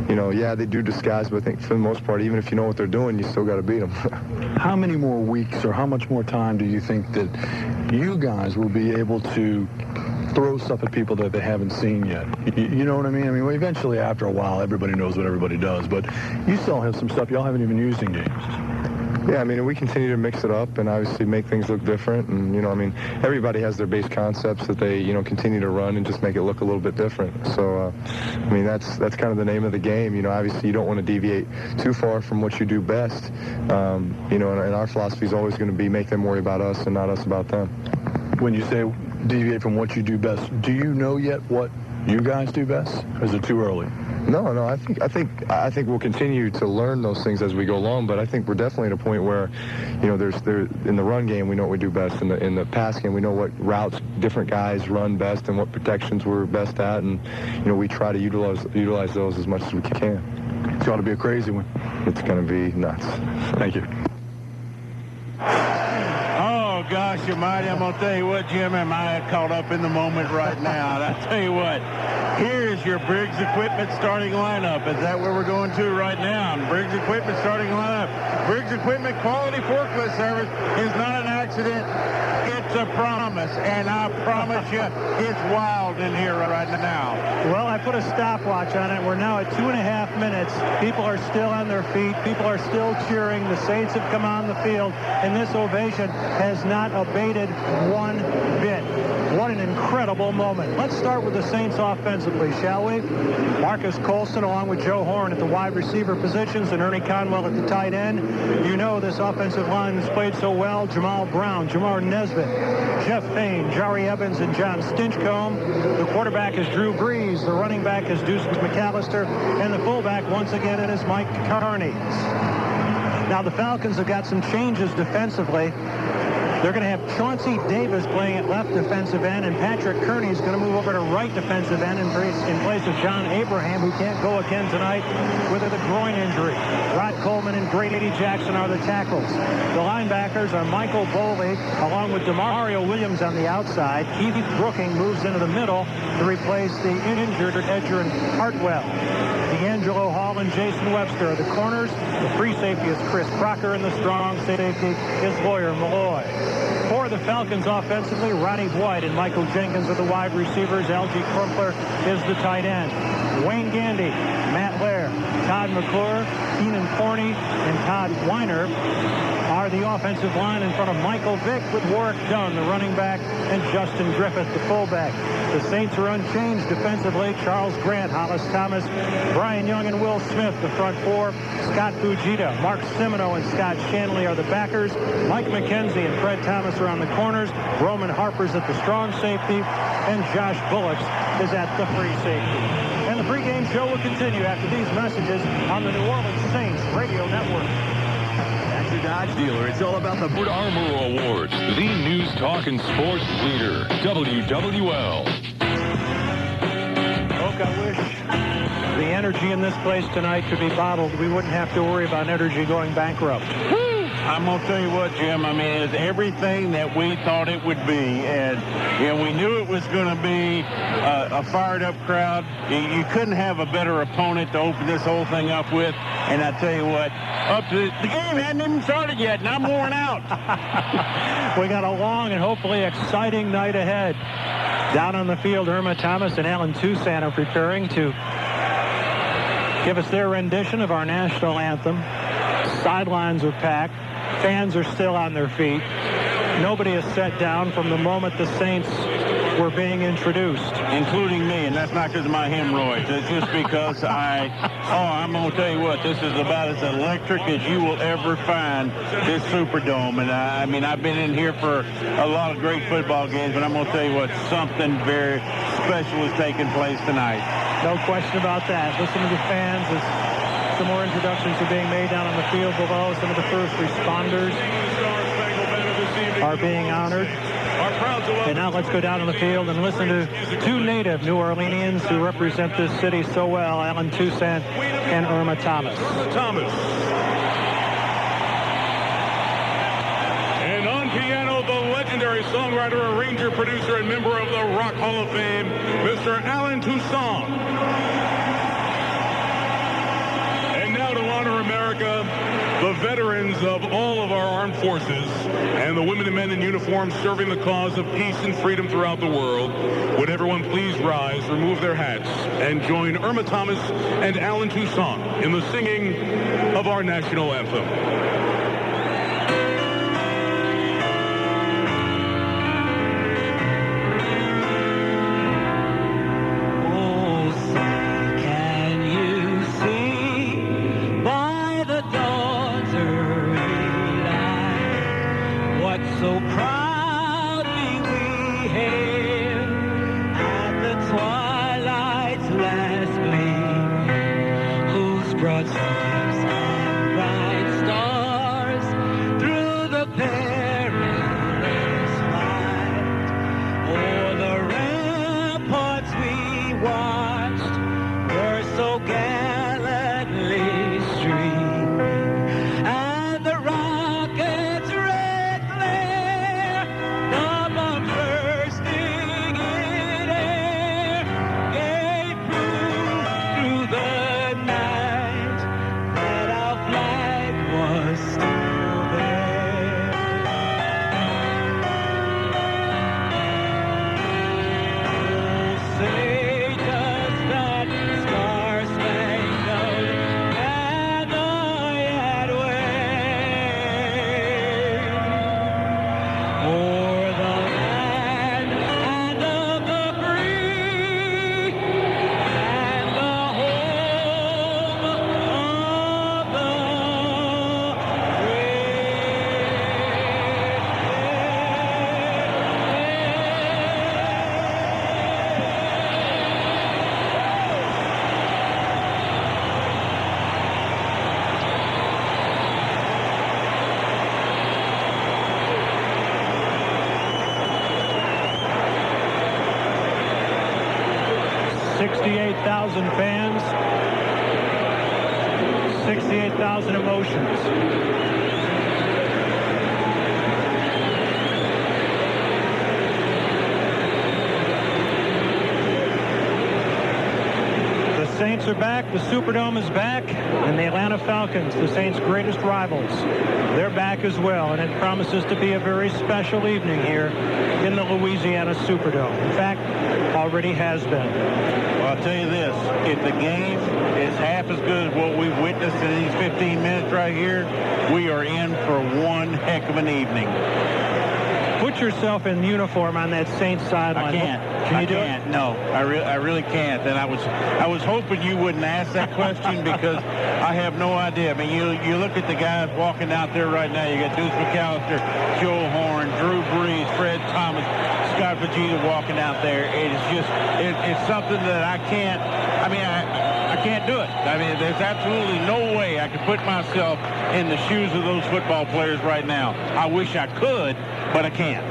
they do disguise, but I think for the most part, even if you know what they're doing, you still got to beat them. How many more weeks or how much more time do you think that you guys will be able to throw stuff at people that they haven't seen yet? You know what I mean? I mean, eventually, after a while, everybody knows what everybody does, but you still have some stuff y'all haven't even used in games. Yeah, I mean, we continue to mix it up and obviously make things look different. And, everybody has their base concepts that they, continue to run and just make it look a little bit different. So, that's kind of the name of the game. Obviously you don't want to deviate too far from what you do best. And our philosophy is always going to be make them worry about us and not us about them. When you say deviate from what you do best, do you know yet what you guys do best? Or is it too early? No. I think we'll continue to learn those things as we go along. But I think we're definitely at a point where, in the run game we know what we do best. In the pass game we know what routes different guys run best and what protections we're best at, and we try to utilize those as much as we can. It's going to be a crazy one. It's going to be nuts. Thank you. Oh, gosh almighty, I'm going to tell you what, Jim, am I caught up in the moment right now. And I tell you what, here's your Briggs Equipment starting lineup. Is that where we're going to right now? And Briggs Equipment starting lineup. Briggs Equipment quality forklift service is not an accident. It's a promise, and I promise you, it's wild in here right now. Well, I put a stopwatch on it. We're now at 2.5 minutes. People are still on their feet. People are still cheering. The Saints have come on the field, and this ovation has not abated one bit. What an incredible moment. Let's start with the Saints offensively, shall we? Marcus Colston along with Joe Horn at the wide receiver positions and Ernie Conwell at the tight end. This offensive line has played so well. Jamal Brown, Jamar Nesbitt, Jeff Payne, Jari Evans, and John Stinchcomb. The quarterback is Drew Brees. The running back is Deuce McAllister. And the fullback, once again, it is Mike Carney. Now, the Falcons have got some changes defensively. They're going to have Chauncey Davis playing at left defensive end, and Patrick Kearney is going to move over to right defensive end in place of John Abraham, who can't go again tonight with a groin injury. Rod Coleman and Grady Jackson are the tackles. The linebackers are Michael Boley, along with Demario Williams on the outside. Keith Brooking moves into the middle to replace the injured Edgerrin Hartwell. D'Angelo Hall and Jason Webster are the corners. The free safety is Chris Crocker, and the strong safety is Lawyer Malloy. For the Falcons offensively, Ronnie White and Michael Jenkins are the wide receivers. Algie Crumpler is the tight end. Wayne Gandy, Matt Lair, Todd McClure, Keenan Forney, and Todd Weiner are the offensive line in front of Michael Vick with Warwick Dunn, the running back, and Justin Griffith, the fullback. The Saints are unchanged defensively. Charles Grant, Hollis Thomas, Brian Young, and Will Smith, the front four. Scott Fujita, Mark Semino, and Scott Shanley are the backers. Mike McKenzie and Fred Thomas are on the corners. Roman Harper's at the strong safety, and Josh Bullocks is at the free safety. And the pregame show will continue after these messages on the New Orleans Saints Radio Network. At your Dodge dealer, it's all about the Ford Armor Awards, the news, talk, and sports leader, WWL. Oak, I wish the energy in this place tonight could be bottled. We wouldn't have to worry about energy going bankrupt. Woo! I'm going to tell you what, Jim. I mean, it's everything that we thought it would be. And, we knew it was going to be a fired-up crowd. You couldn't have a better opponent to open this whole thing up with. And I tell you what, the game hadn't even started yet, and I'm worn out. We got a long and hopefully exciting night ahead. Down on the field, Irma Thomas and Alan Toussaint are preparing to give us their rendition of our national anthem. Sidelines are packed. Fans are still on their feet. Nobody has sat down from the moment the Saints were being introduced. Including me, and that's not because of my hemorrhoids. It's just because I'm going to tell you what, this is about as electric as you will ever find this Superdome. And I mean, I've been in here for a lot of great football games, but I'm going to tell you what, something very special is taking place tonight. No question about that. Listen to the fans as some more introductions are being made down on the field below. Some of the first responders are being honored. And now let's go down on the field and listen to two native New Orleanians who represent this city so well, Alan Toussaint and Irma Thomas. And on piano, the legendary songwriter, arranger, producer, and member of the Rock Hall of Fame, Mr. Alan Toussaint. And now to honor America, the veterans of all of our armed forces and the women and men in uniform serving the cause of peace and freedom throughout the world, would everyone please rise, remove their hats, and join Irma Thomas and Alan Toussaint in the singing of our national anthem. So proudly we hail at the twilight's last gleam, whose broad streams and bright stars through the perilous fight o'er the ramparts we watched were so gallantly streaming, and the rockets red glare, the bombs bursting in air, gave proof through the night that our flag was still there. Oh, say does that star-spangled banner yet wave o'er the land and of the free and the home of the brave. 68,000 fans, 68,000 emotions. The Saints are back, the Superdome is back, and the Atlanta Falcons, the Saints' greatest rivals, they're back as well, and it promises to be a very special evening here in the Louisiana Superdome. In fact, already has been. Well, I'll tell you this, if the game is half as good as what we've witnessed in these 15 minutes right here, we are in for one heck of an evening. Put yourself in uniform on that Saints sideline. I can't. Can you do it? No, I really can't. And I was hoping you wouldn't ask that question because I have no idea. I mean, you look at the guys walking out there right now. You got Deuce McAllister, Joe Horn, Drew Brees, Fred Thomas, Scott Vegeta walking out there. It's something that I can't. I mean, I can't do it. I mean, there's absolutely no way I could put myself in the shoes of those football players right now. I wish I could, but I can't.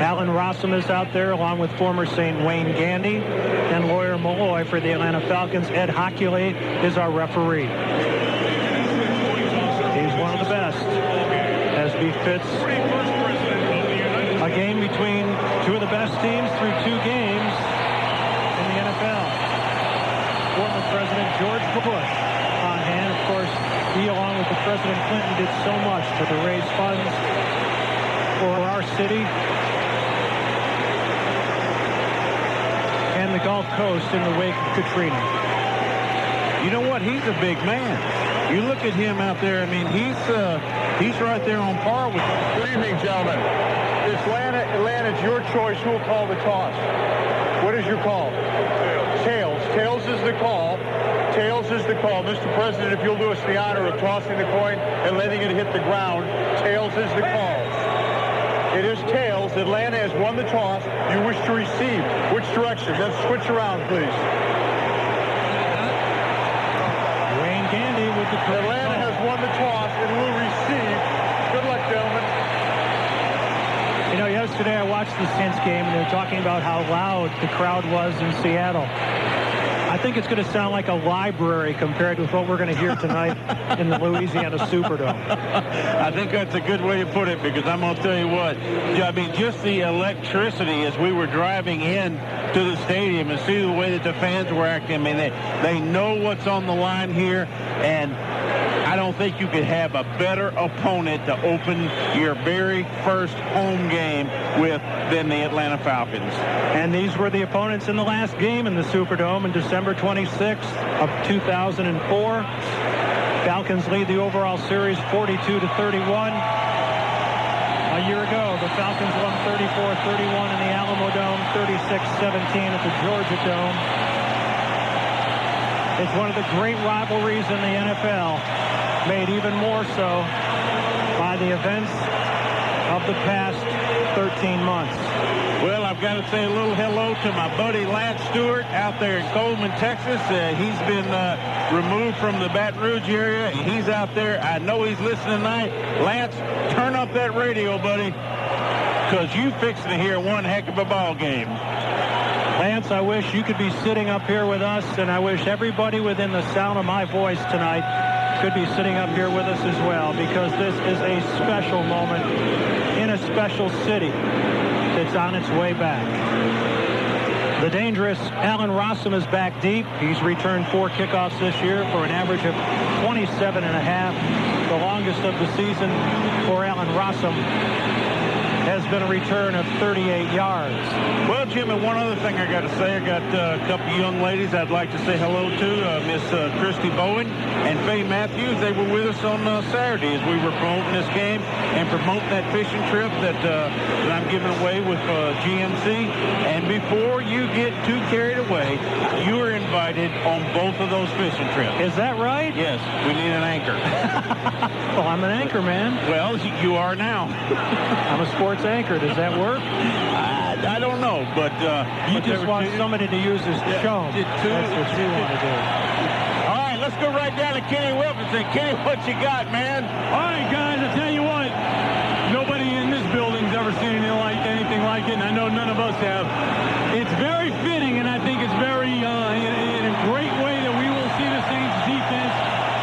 Alan Rossum is out there along with former Saint Wayne Gandy and Lawyer Malloy for the Atlanta Falcons. Ed Hockley is our referee. He's one of the best. befits a game between two of the best teams through 2 games in the NFL. Former President George Bush on hand. Of course, he, along with the President Clinton, did so much to raise funds for our city and the Gulf Coast in the wake of Katrina. You know what? He's a big man. You look at him out there. I mean, he's right there on par with. Good evening, gentlemen. Atlanta, it's your choice. Who will call the toss? What is your call? Tails. Tails is the call. Tails is the call. Mr. President, if you'll do us the honor of tossing the coin and letting it hit the ground, tails is the call. It is tails. Atlanta has won the toss. You wish to receive. Which direction? Let's switch around, please. Wayne Gandy with the correct Atlanta call. has won the toss and will receive. Good luck, gentlemen. You know, yesterday I watched the Saints game, and they're talking about how loud the crowd was in Seattle. I think it's going to sound like a library compared with what we're going to hear tonight in the Louisiana Superdome. I think that's a good way to put it, because I'm going to tell you what. I mean, just the electricity as we were driving in to the stadium and see the way that the fans were acting. I mean, they know what's on the line here, and I don't think you could have a better opponent to open your very first home game with than the Atlanta Falcons. And these were the opponents in the last game in the Superdome on December 26th of 2004. Falcons lead the overall series 42-31. A year ago, the Falcons won 34-31 in the Alamo Dome, 36-17 at the Georgia Dome. It's one of the great rivalries in the NFL, made even more so by the events of the past 13 months. Well, I've got to say a little hello to my buddy Lance Stewart out there in Coleman, Texas. He's been removed from the Baton Rouge area. He's out there. I know he's listening tonight. Lance, turn up that radio, buddy, because you fixing to hear one heck of a ball game. Lance, I wish you could be sitting up here with us, and I wish everybody within the sound of my voice tonight could be sitting up here with us as well, because this is a special moment in a special city that's on its way back. The dangerous Allen Rossum is back deep. He's returned 4 kickoffs this year for an average of 27.5. The longest of the season for Allen Rossum has been a return of 38 yards. Well, Jim, and one other thing I got to say, I got a couple of young ladies I'd like to say hello to, Miss Christy Bowen and Faye Matthews. They were with us on Saturday as we were promoting this game and promoting that fishing trip that I'm giving away with GMC. And before you get too carried away, you are invited on both of those fishing trips. Is that right? Yes, we need an anchor. Well, I'm an anchor, man. Well, you are now. I'm a sports anchor. Does that work? I don't know, but you just want somebody to use his show. That's what you want to do. All right, let's go right down to Kenny Wilkinson. Kenny, what you got, man? All right, guys, I tell you what, nobody in this building's ever seen anything like it, and I know none of us have. It's very fitting, and I think it's very in a great way that we will see the Saints defense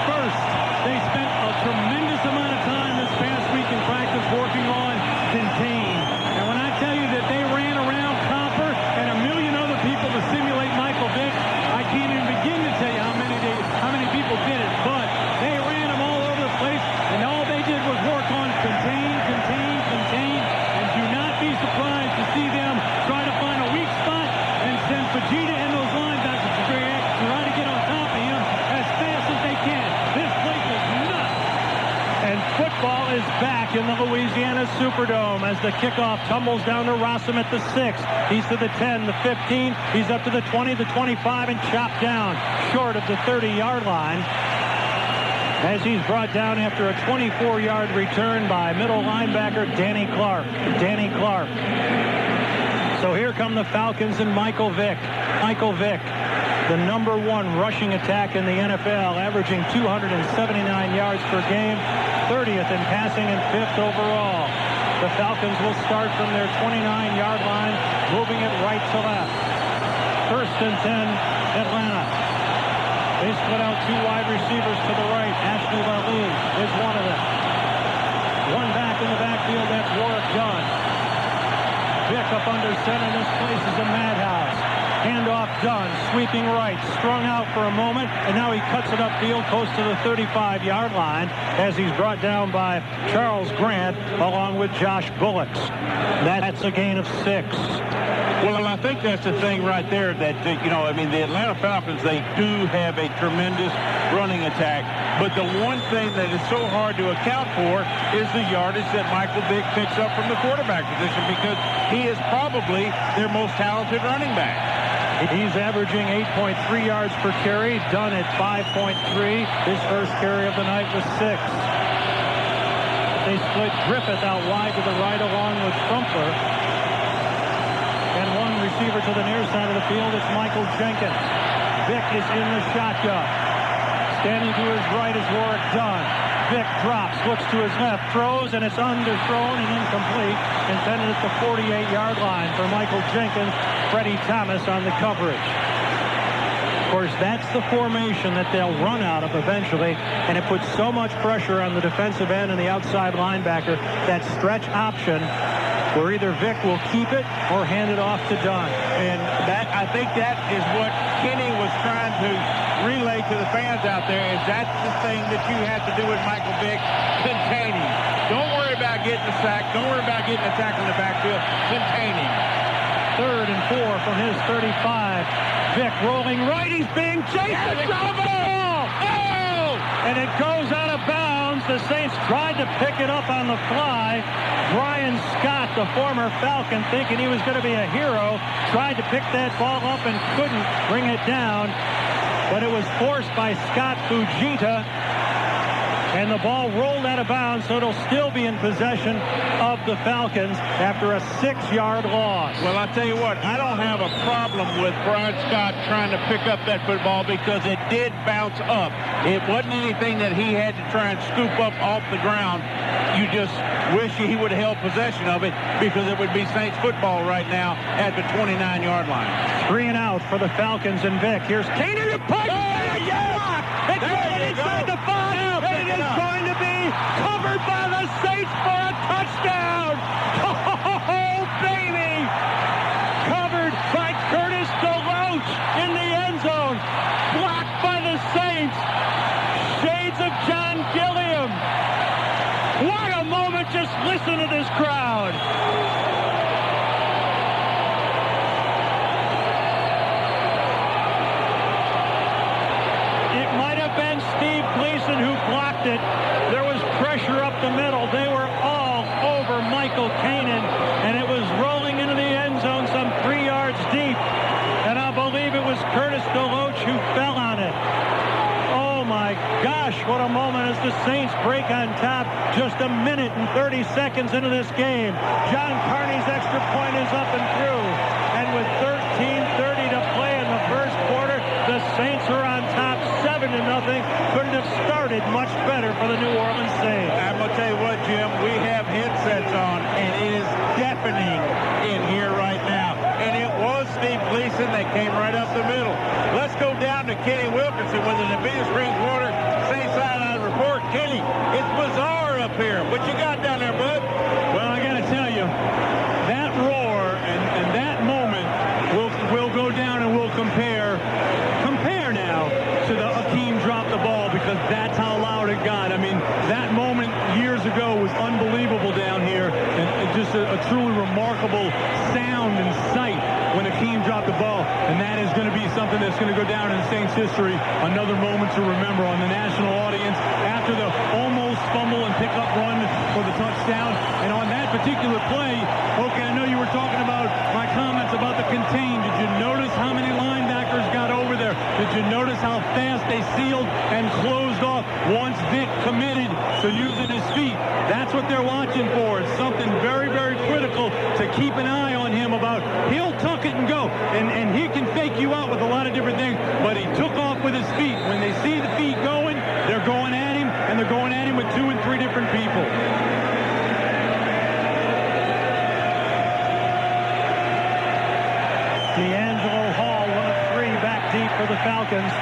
first. They spent a tremendous amount of time this past week in practice working on contain. And when I tell you that they ran around Copper and a million other people to simulate Michael Vick, I can't even begin to tell you how many people did it. But they ran them all over the place, and all they did was work on contain, and do not be surprised to see them try to find a weak spot and send Fajita and those linebackers to try to get on top of him as fast as they can. This place is nuts. And football is back in the Louisiana Superdome as the kickoff tumbles down to Rossum at the 6. He's to the 10, the 15. He's up to the 20, the 25, and chopped down short of the 30-yard line as he's brought down after a 24-yard return by middle linebacker Danny Clark. So here come the Falcons and Michael Vick. Michael Vick, the #1 rushing attack in the NFL, averaging 279 yards per game, 30th in passing and 5th overall. The Falcons will start from their 29-yard line, moving it right to left. 1st and 10, Atlanta. They split out 2 wide receivers to the right. Ashley Lalou is one of them. One back in the backfield, that's Warwick Dunn. Vick up under center. This place is a madhouse. Handoff Dunn, sweeping right, strung out for a moment, and now he cuts it upfield close to the 35-yard line as he's brought down by Charles Grant along with Josh Bullocks. That's a gain of 6. Well, I think that's the thing right there that, the Atlanta Falcons, they do have a tremendous running attack. But the one thing that is so hard to account for is the yardage that Michael Vick picks up from the quarterback position, because he is probably their most talented running back. He's averaging 8.3 yards per carry, Dunn at 5.3. His first carry of the night was 6. They split Griffith out wide to the right along with Crumpler. And one receiver to the near side of the field. It's Michael Jenkins. Vick is in the shotgun. Standing to his right is Warwick Dunn. Vick drops, looks to his left, throws, and it's underthrown and incomplete. Intended at the 48-yard line for Michael Jenkins. Freddie Thomas on the coverage. Of course, that's the formation that they'll run out of eventually, and it puts so much pressure on the defensive end and the outside linebacker. That stretch option where either Vick will keep it or hand it off to Dunn. And I think that is what Kenny was trying to relay to the fans out there, is that's the thing that you have to do with Michael Vick: containing. Don't worry about getting a sack. Don't worry about getting a tackle in the backfield. Containing. 3rd and 4 from his 35. Vick rolling right. He's being chased. Drop the ball. Oh! And it goes out of bounds. The Saints tried to pick it up on the fly. Brian Scott, the former Falcon, thinking he was going to be a hero, tried to pick that ball up and couldn't bring it down. But it was forced by Scott Fujita. And the ball rolled out of bounds, so it'll still be in possession of the Falcons after a 6-yard loss. Well, I tell you what, I don't have a problem with Brian Scott trying to pick up that football, because it did bounce up. It wasn't anything that he had to try and scoop up off the ground. You just wish he would have held possession of it, because it would be Saints football right now at the 29-yard line. 3 and out for the Falcons and Vick. Here's Keenan to pipe. It's right inside the 5. It is going to be covered by the Saints for a touchdown. Oh, baby! Covered by Curtis DeLoach in the end zone. Blocked by the Saints. Shades of John Gilliam. What a moment. Just listen to this crowd. Steve Gleason who blocked it. There was pressure up the middle. They were all over Michael Kanan, and it was rolling into the end zone some 3 yards deep. And I believe it was Curtis DeLoach who fell on it. Oh my gosh, what a moment as the Saints break on top just a minute and 30 seconds into this game. John Carney's extra point is up and through. And with 13:30 to play in the first quarter, the Saints are on top 7-0. Couldn't have started much better for the New Orleans Saints. I'm going to tell you what, Jim, we have headsets on, and it is deafening in here right now. And it was Steve Gleason that came right up the middle. Let's go down to Kenny Wilkinson with an Aviva Springs Water Saints Sideline Report. Kenny, it's bizarre up here. What you got down there, bud? Well, I got to tell you, that roar and that moment will go down, and we'll compare now to the Hakeem dropped the ball, because that's how loud it got. I mean, that moment years ago was unbelievable down here, and just a truly remarkable sound and sight when Hakeem dropped the ball. And that is going to be something that's going to go down in Saints history. Another moment to remember on the national audience after the almost fumble and pickup run for the touchdown. And on that particular play, okay, I know you were talking about my comments about the contain. Did you notice how many linebackers got over there? Did you notice how fast they sealed and closed off once Vick committed to using his feet? That's what they're watching for. It's something very, very critical to keep an eye on him about. He'll tuck it and go, and he can fake you out with a lot of different things, but he took off with his feet. When they see the feet going, they're going at him, and they're going at him with 2 and 3 different people. D'Angelo Hall, 1 of 3, back deep for the Falcons.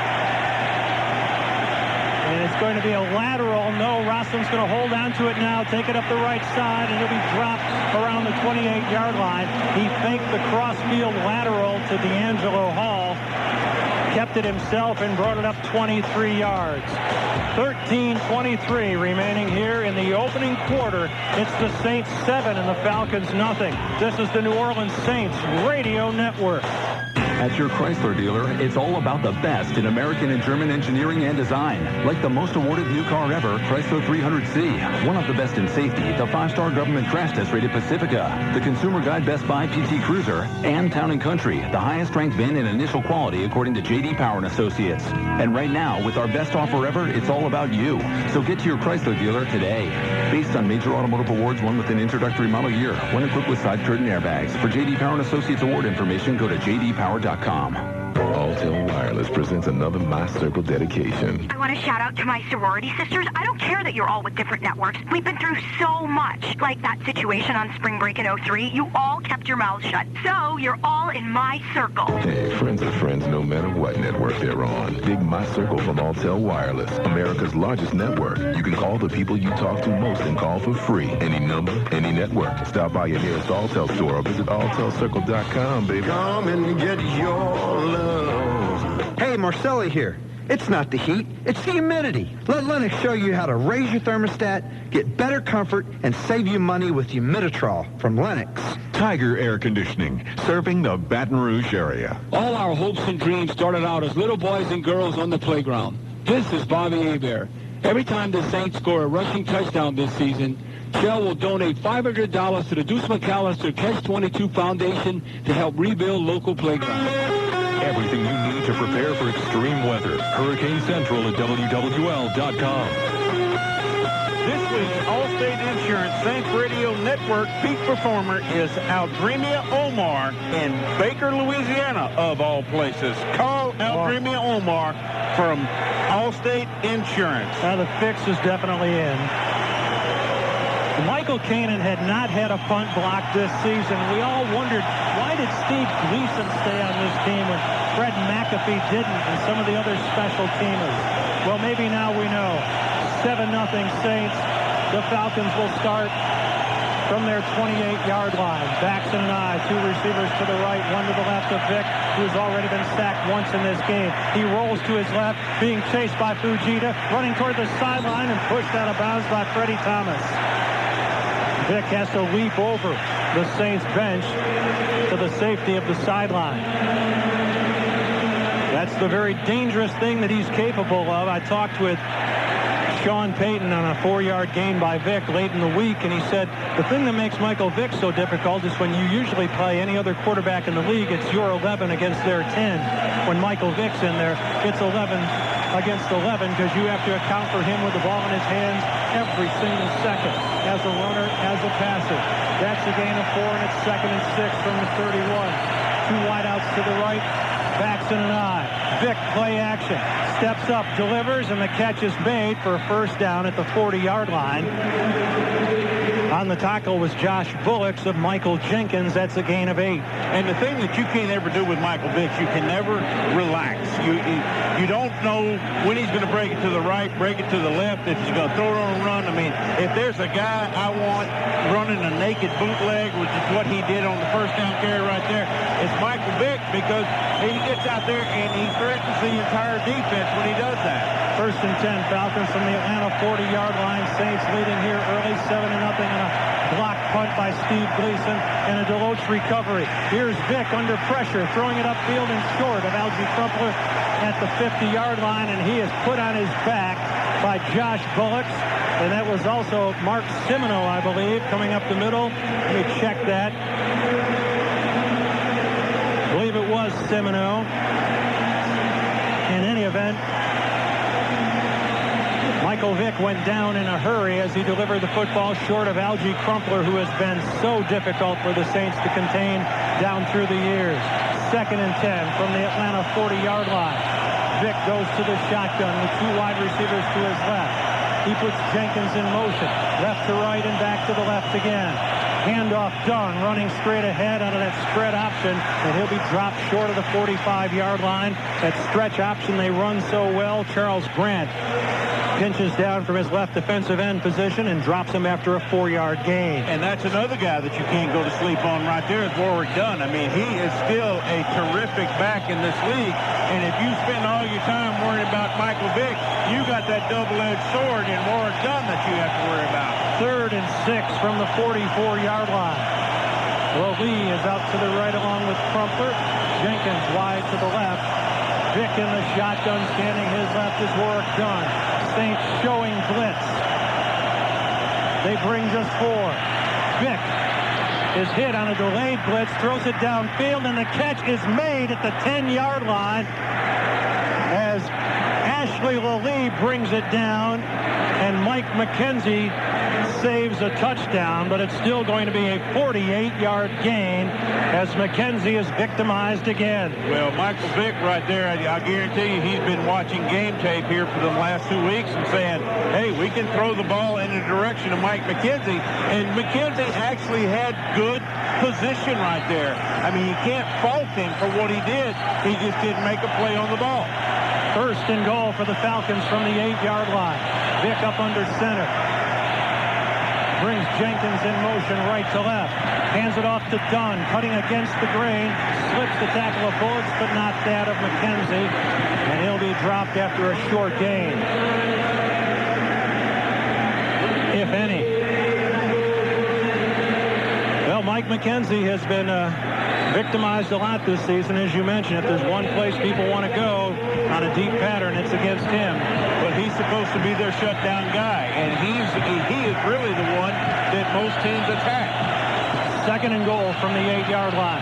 And it's going to be a lateral. No, Rossum's going to hold on to it now, take it up the right side, and he'll be dropped around the 28-yard line. He faked the cross-field lateral to D'Angelo Hall, kept it himself, and brought it up 23 yards. 13:23 remaining here in the opening quarter. It's the Saints 7 and the Falcons nothing. This is the New Orleans Saints Radio Network. At your Chrysler dealer, it's all about the best in American and German engineering and design. Like the most awarded new car ever, Chrysler 300C. One of the best in safety, the 5-star government crash test rated Pacifica. The Consumer Guide Best Buy PT Cruiser. And Town & Country, the highest ranked VIN in initial quality according to J.D. Power & Associates. And right now, with our best offer ever, it's all about you. So get to your Chrysler dealer today. Based on major automotive awards won with an introductory model year, one equipped with side curtain airbags. For J.D. Power & Associates award information, go to jdpower.com. Alltel Wireless presents another My Circle dedication. I want to shout out to my sorority sisters. I don't care that you're all with different networks. We've been through so much. Like that situation on spring break in 03. You all kept your mouths shut. So you're all in my circle. Hey, friends are friends no matter what network they're on. Big My Circle from Alltel Wireless, America's largest network. You can call the people you talk to most and call for free. Any number, any network. Stop by your nearest Alltel store or visit AlltelCircle.com, baby. Come and get your love. Hey, Marcelli here. It's not the heat, it's the humidity. Let Lennox show you how to raise your thermostat, get better comfort, and save you money with Humiditrol from Lennox. Tiger Air Conditioning, serving the Baton Rouge area. All our hopes and dreams started out as little boys and girls on the playground. This is Bobby Hebert. Every time the Saints score a rushing touchdown this season, Shell will donate $500 to the Deuce McAllister Catch-22 Foundation to help rebuild local playgrounds. Everything you need to prepare for extreme weather. Hurricane Central at WWL.com. This week's Allstate Insurance Saints Radio Network peak performer is Aldrimia Omar in Baker, Louisiana, of all places. Call Aldrimia Omar from Allstate Insurance. Now the fix is definitely in. Michael Kanan had not had a punt block this season. We all wondered, why did Steve Gleason stay on this team when Fred McAfee didn't and some of the other special teamers? Well, maybe now we know. 7-0 Saints. The Falcons will start from their 28-yard line. Baxton and I, two receivers to the right, one to the left of Vic, who's already been sacked once in this game. He rolls to his left, being chased by Fujita, running toward the sideline and pushed out of bounds by Freddie Thomas. Vic has to leap over the Saints bench to the safety of the sideline. That's the very dangerous thing that he's capable of. I talked with Sean Payton on a 4-yard gain by Vic late in the week, and he said the thing that makes Michael Vick so difficult is when you usually play any other quarterback in the league, it's your 11 against their 10. When Michael Vick's in there, it's 11 against 11 because you have to account for him with the ball in his hands every single second as a runner, as a passer. That's a gain of 4, and it's 2nd and 6 from the 31. Two wideouts to the right. Baxton and I. Vick play action. Steps up, delivers, and the catch is made for a first down at the 40-yard line. On the tackle was Josh Bullocks of Michael Jenkins. That's a gain of 8. And the thing that you can't ever do with Michael Vick, you can never relax. You don't know when he's going to break it to the right, break it to the left, if he's going to throw it on a run. I mean, if there's a guy I want running a naked bootleg, which is what he did on the first down carry right there, it's Michael Vick, because he gets out there and he threatens the entire defense when he does that. 1st and 10, Falcons from the Atlanta 40-yard line. Saints leading here early, 7-0, and a block punt by Steve Gleason and a Deloach recovery. Here's Vick under pressure, throwing it upfield and short of Algie Crumpler at the 50-yard line, and he is put on his back by Josh Bullocks. And that was also Mark Simino, I believe, coming up the middle. Let me check that. I believe it was Simino. In any event, Michael Vick went down in a hurry as he delivered the football short of Algie Crumpler, who has been so difficult for the Saints to contain down through the years. 2nd and 10 from the Atlanta 40-yard line. Vick goes to the shotgun with two wide receivers to his left. He puts Jenkins in motion, left to right and back to the left again. Handoff done, running straight ahead out of that spread option, and he'll be dropped short of the 45-yard line. That stretch option they run so well. Charles Grant pinches down from his left defensive end position and drops him after a 4-yard gain. And that's another guy that you can't go to sleep on right there is Warwick Dunn. I mean, he is still a terrific back in this league. And if you spend all your time worrying about Michael Vick, you got that double-edged sword in Warwick Dunn that you have to worry about. 3rd and 6 from the 44-yard line. Lee is out to the right along with Crumpler. Jenkins wide to the left. Vick in the shotgun, standing his left is Warwick Dunn. Saints showing blitz. They bring just 4. Vick is hit on a delayed blitz, throws it downfield, and the catch is made at the 10-yard line as Ashley Lee brings it down, and Mike McKenzie saves a touchdown, but it's still going to be a 48-yard gain as McKenzie is victimized again. Well, Michael Vick right there, I guarantee you he's been watching game tape here for the last 2 weeks and saying, hey, we can throw the ball in the direction of Mike McKenzie. And McKenzie actually had good position right there. I mean, you can't fault him for what he did. He just didn't make a play on the ball. 1st and goal for the Falcons from the 8-yard line. Vick up under center. Brings Jenkins in motion right to left. Hands it off to Dunn, cutting against the grain. Slips the tackle of Bullets, but not that of McKenzie. And he'll be dropped after a short gain, if any. Well, Mike McKenzie has been victimized a lot this season, as you mentioned. If there's one place people want to go on a deep pattern, it's against him. But he's supposed to be their shutdown guy, and he is really the one that most teams attack. 2nd and goal from the 8-yard line.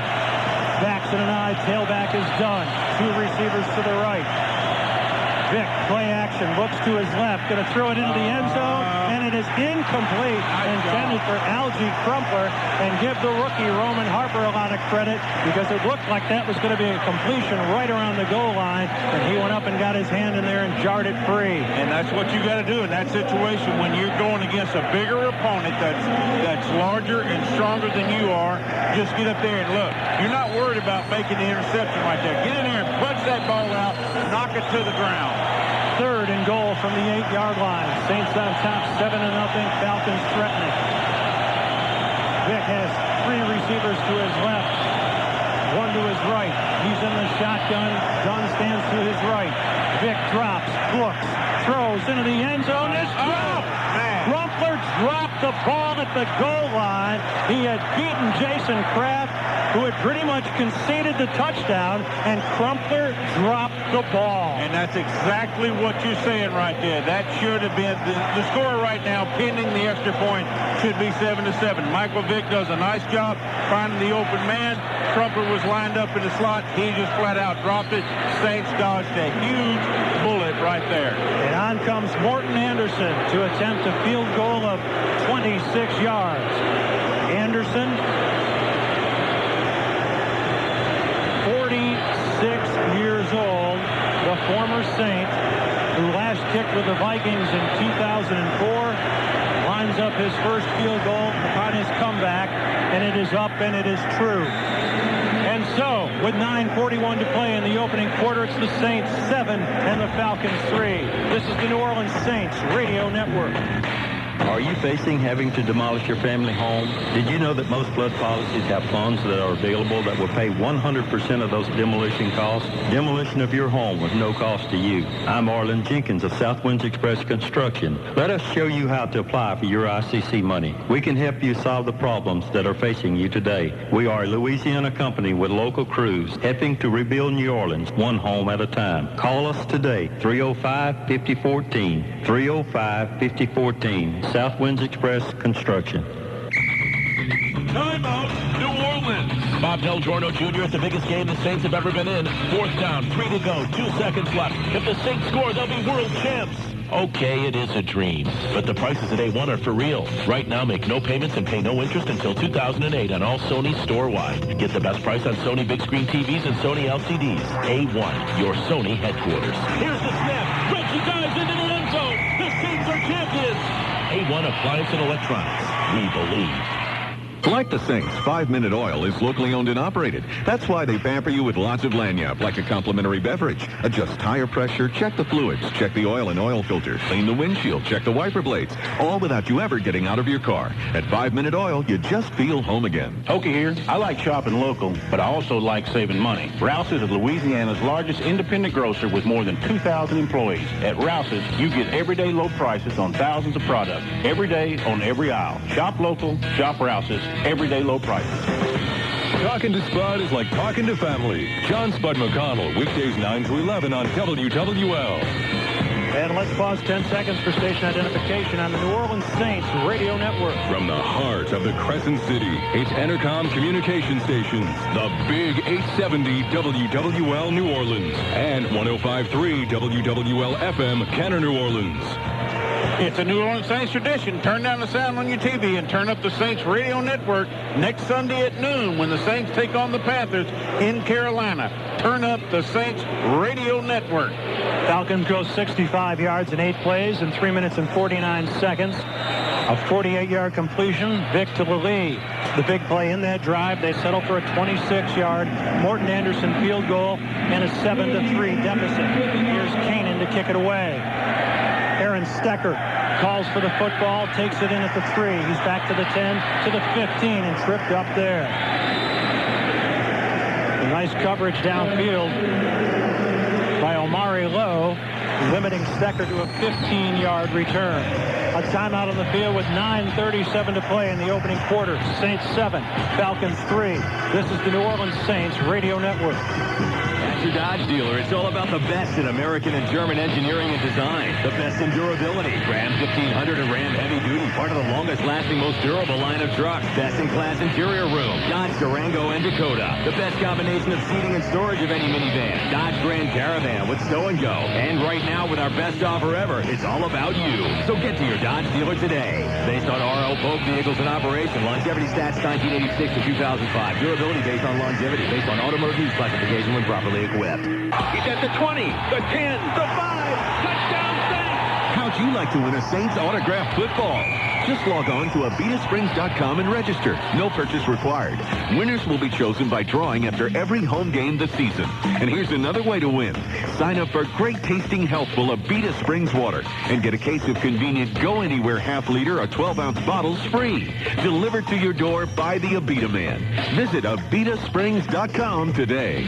Backs in an eye, tailback is done. 2 receivers to the right. Vick, play action, looks to his left, going to throw it into the end zone, and it is incomplete, intended for Algie Crumpler, and give the rookie Roman Harper a lot of credit because it looked like that was going to be a completion right around the goal line, and he went up and got his hand in there and jarred it free. And that's what you got to do in that situation when you're going against a bigger opponent that's larger and stronger than you are. Just get up there and look. You're not worried about making the interception right there. Get in there and punch that ball out, knock it to the ground. 3rd and goal from the 8-yard line. Saints on top, 7-0. Falcons threatening. Vick has 3 receivers to his left, 1 to his right. He's in the shotgun. Dunn stands to his right. Vick drops, looks, throws into the end zone. It's dropped. Crumpler dropped the ball at the goal line. He had beaten Jason Kraft, who had pretty much conceded the touchdown, and Crumpler dropped the ball. And that's exactly what you're saying right there. That should have been the score right now, pending the extra point, should be 7-7. Michael Vick does a nice job finding the open man. Crumpler was lined up in the slot. He just flat out dropped it. Saints dodged a huge bullet right there. And on comes Morton Anderson to attempt a field goal of 26 yards. Anderson, 46 years old, the former Saint, who last kicked with the Vikings in 2004, lines up his first field goal upon his comeback, and it is up and it is true. And so, with 9:41 to play in the opening quarter, it's the Saints 7 and the Falcons 3. This is the New Orleans Saints Radio Network. Are you facing having to demolish your family home? Did you know that most flood policies have funds that are available that will pay 100% of those demolition costs? Demolition of your home with no cost to you. I'm Arlen Jenkins of South Winds Express Construction. Let us show you how to apply for your ICC money. We can help you solve the problems that are facing you today. We are a Louisiana company with local crews helping to rebuild New Orleans one home at a time. Call us today, 305-5014, 305-5014. South Winds Express Construction. Timeout, New Orleans. Bob Del Giorno Jr. at the biggest game the Saints have ever been in. 4th down, 3 to go, 2 seconds left. If the Saints score, they'll be world champs. Okay, it is a dream, but the prices at A1 are for real. Right now, make no payments and pay no interest until 2008 on all Sony store-wide. Get the best price on Sony big screen TVs and Sony LCDs. A1, your Sony headquarters. Here's the snap. Reggie dives into the end zone. The Saints are champions. A1 Appliance and Electronics. We believe. Like the Saints, 5 Minute Oil is locally owned and operated. That's why they pamper you with lots of lagniappe, like a complimentary beverage. Adjust tire pressure, check the fluids, check the oil and oil filter, clean the windshield, check the wiper blades, all without you ever getting out of your car. At 5 Minute Oil, you just feel home again. Okie here. I like shopping local, but I also like saving money. Rouse's is Louisiana's largest independent grocer with more than 2,000 employees. At Rouse's, you get everyday low prices on thousands of products. Every day on every aisle. Shop local, shop Rouse's. Everyday low prices. Talking to Spud is like talking to family. John Spud McConnell, weekdays 9 to 11 on WWL. And let's pause 10 seconds for station identification on the New Orleans Saints Radio Network. From the heart of the Crescent City, it's Entercom Communication Stations, the Big 870 WWL New Orleans, and 105.3 WWL FM Kenner New Orleans. It's a New Orleans Saints tradition. Turn down the sound on your TV and turn up the Saints Radio Network next Sunday at noon when the Saints take on the Panthers in Carolina. Turn up the Saints Radio Network. Falcons go 65 yards in 8 plays in 3 minutes and 49 seconds. A 48-yard completion, Vic to Lilly. The big play in that drive, they settle for a 26-yard Morton Anderson field goal and a 7-3 deficit. Here's Kanan to kick it away. Aaron Stecker calls for the football, takes it in at the 3. He's back to the 10, to the 15, and tripped up there. A nice coverage downfield by Omari Lowe, limiting Stecker to a 15-yard return. A timeout on the field with 9:37 to play in the opening quarter. Saints 7, Falcons 3. This is the New Orleans Saints Radio Network. Your Dodge dealer. It's all about the best in American and German engineering and design. The best in durability. Ram 1500 and Ram Heavy Duty. Part of the longest lasting, most durable line of trucks. Best in class interior room. Dodge Durango and Dakota. The best combination of seating and storage of any minivan. Dodge Grand Caravan with stow and go. And right now with our best offer ever, it's all about you. So get to your Dodge dealer today. Based on RL Polk vehicles in operation. Longevity stats 1986 to 2005. Durability based on longevity. Based on automotive use classification when properly equipped. He's at the 20, the 10, the 5, touchdown Saints! How'd you like to win a Saints autographed football? Just log on to AbitaSprings.com and register. No purchase required. Winners will be chosen by drawing after every home game this season. And here's another way to win. Sign up for great tasting, healthful Abita Springs water and get a case of convenient Go Anywhere half-liter or 12-ounce bottles free. Delivered to your door by the Abita Man. Visit AbitaSprings.com today.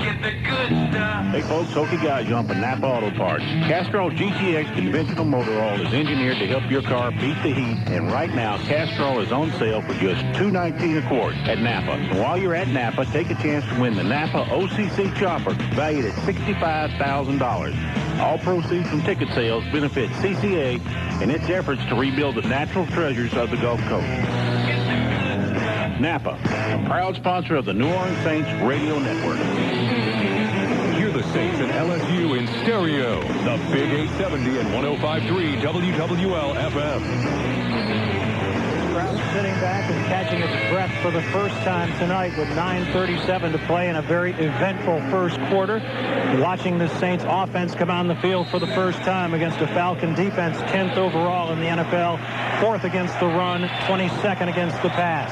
Get the good stuff. Hey folks, Hokey Guy Jump and Napa Auto Parts. Castrol GTX conventional motor oil is engineered to help your car beat the heat, and right now Castrol is on sale for just $2.19 a quart at Napa. And while you're at Napa, take a chance to win the Napa OCC Chopper, valued at $65,000. All proceeds from ticket sales benefit CCA in its efforts to rebuild the natural treasures of the Gulf Coast. Napa, a proud sponsor of the New Orleans Saints Radio Network. Hear the Saints and LSU in stereo. The Big 870 and 105.3 WWL FM. Crowd sitting back and catching its breath for the first time tonight with 9:37 to play in a very eventful first quarter. Watching the Saints offense come on the field for the first time against a Falcon defense, 10th overall in the NFL, 4th against the run, 22nd against the pass.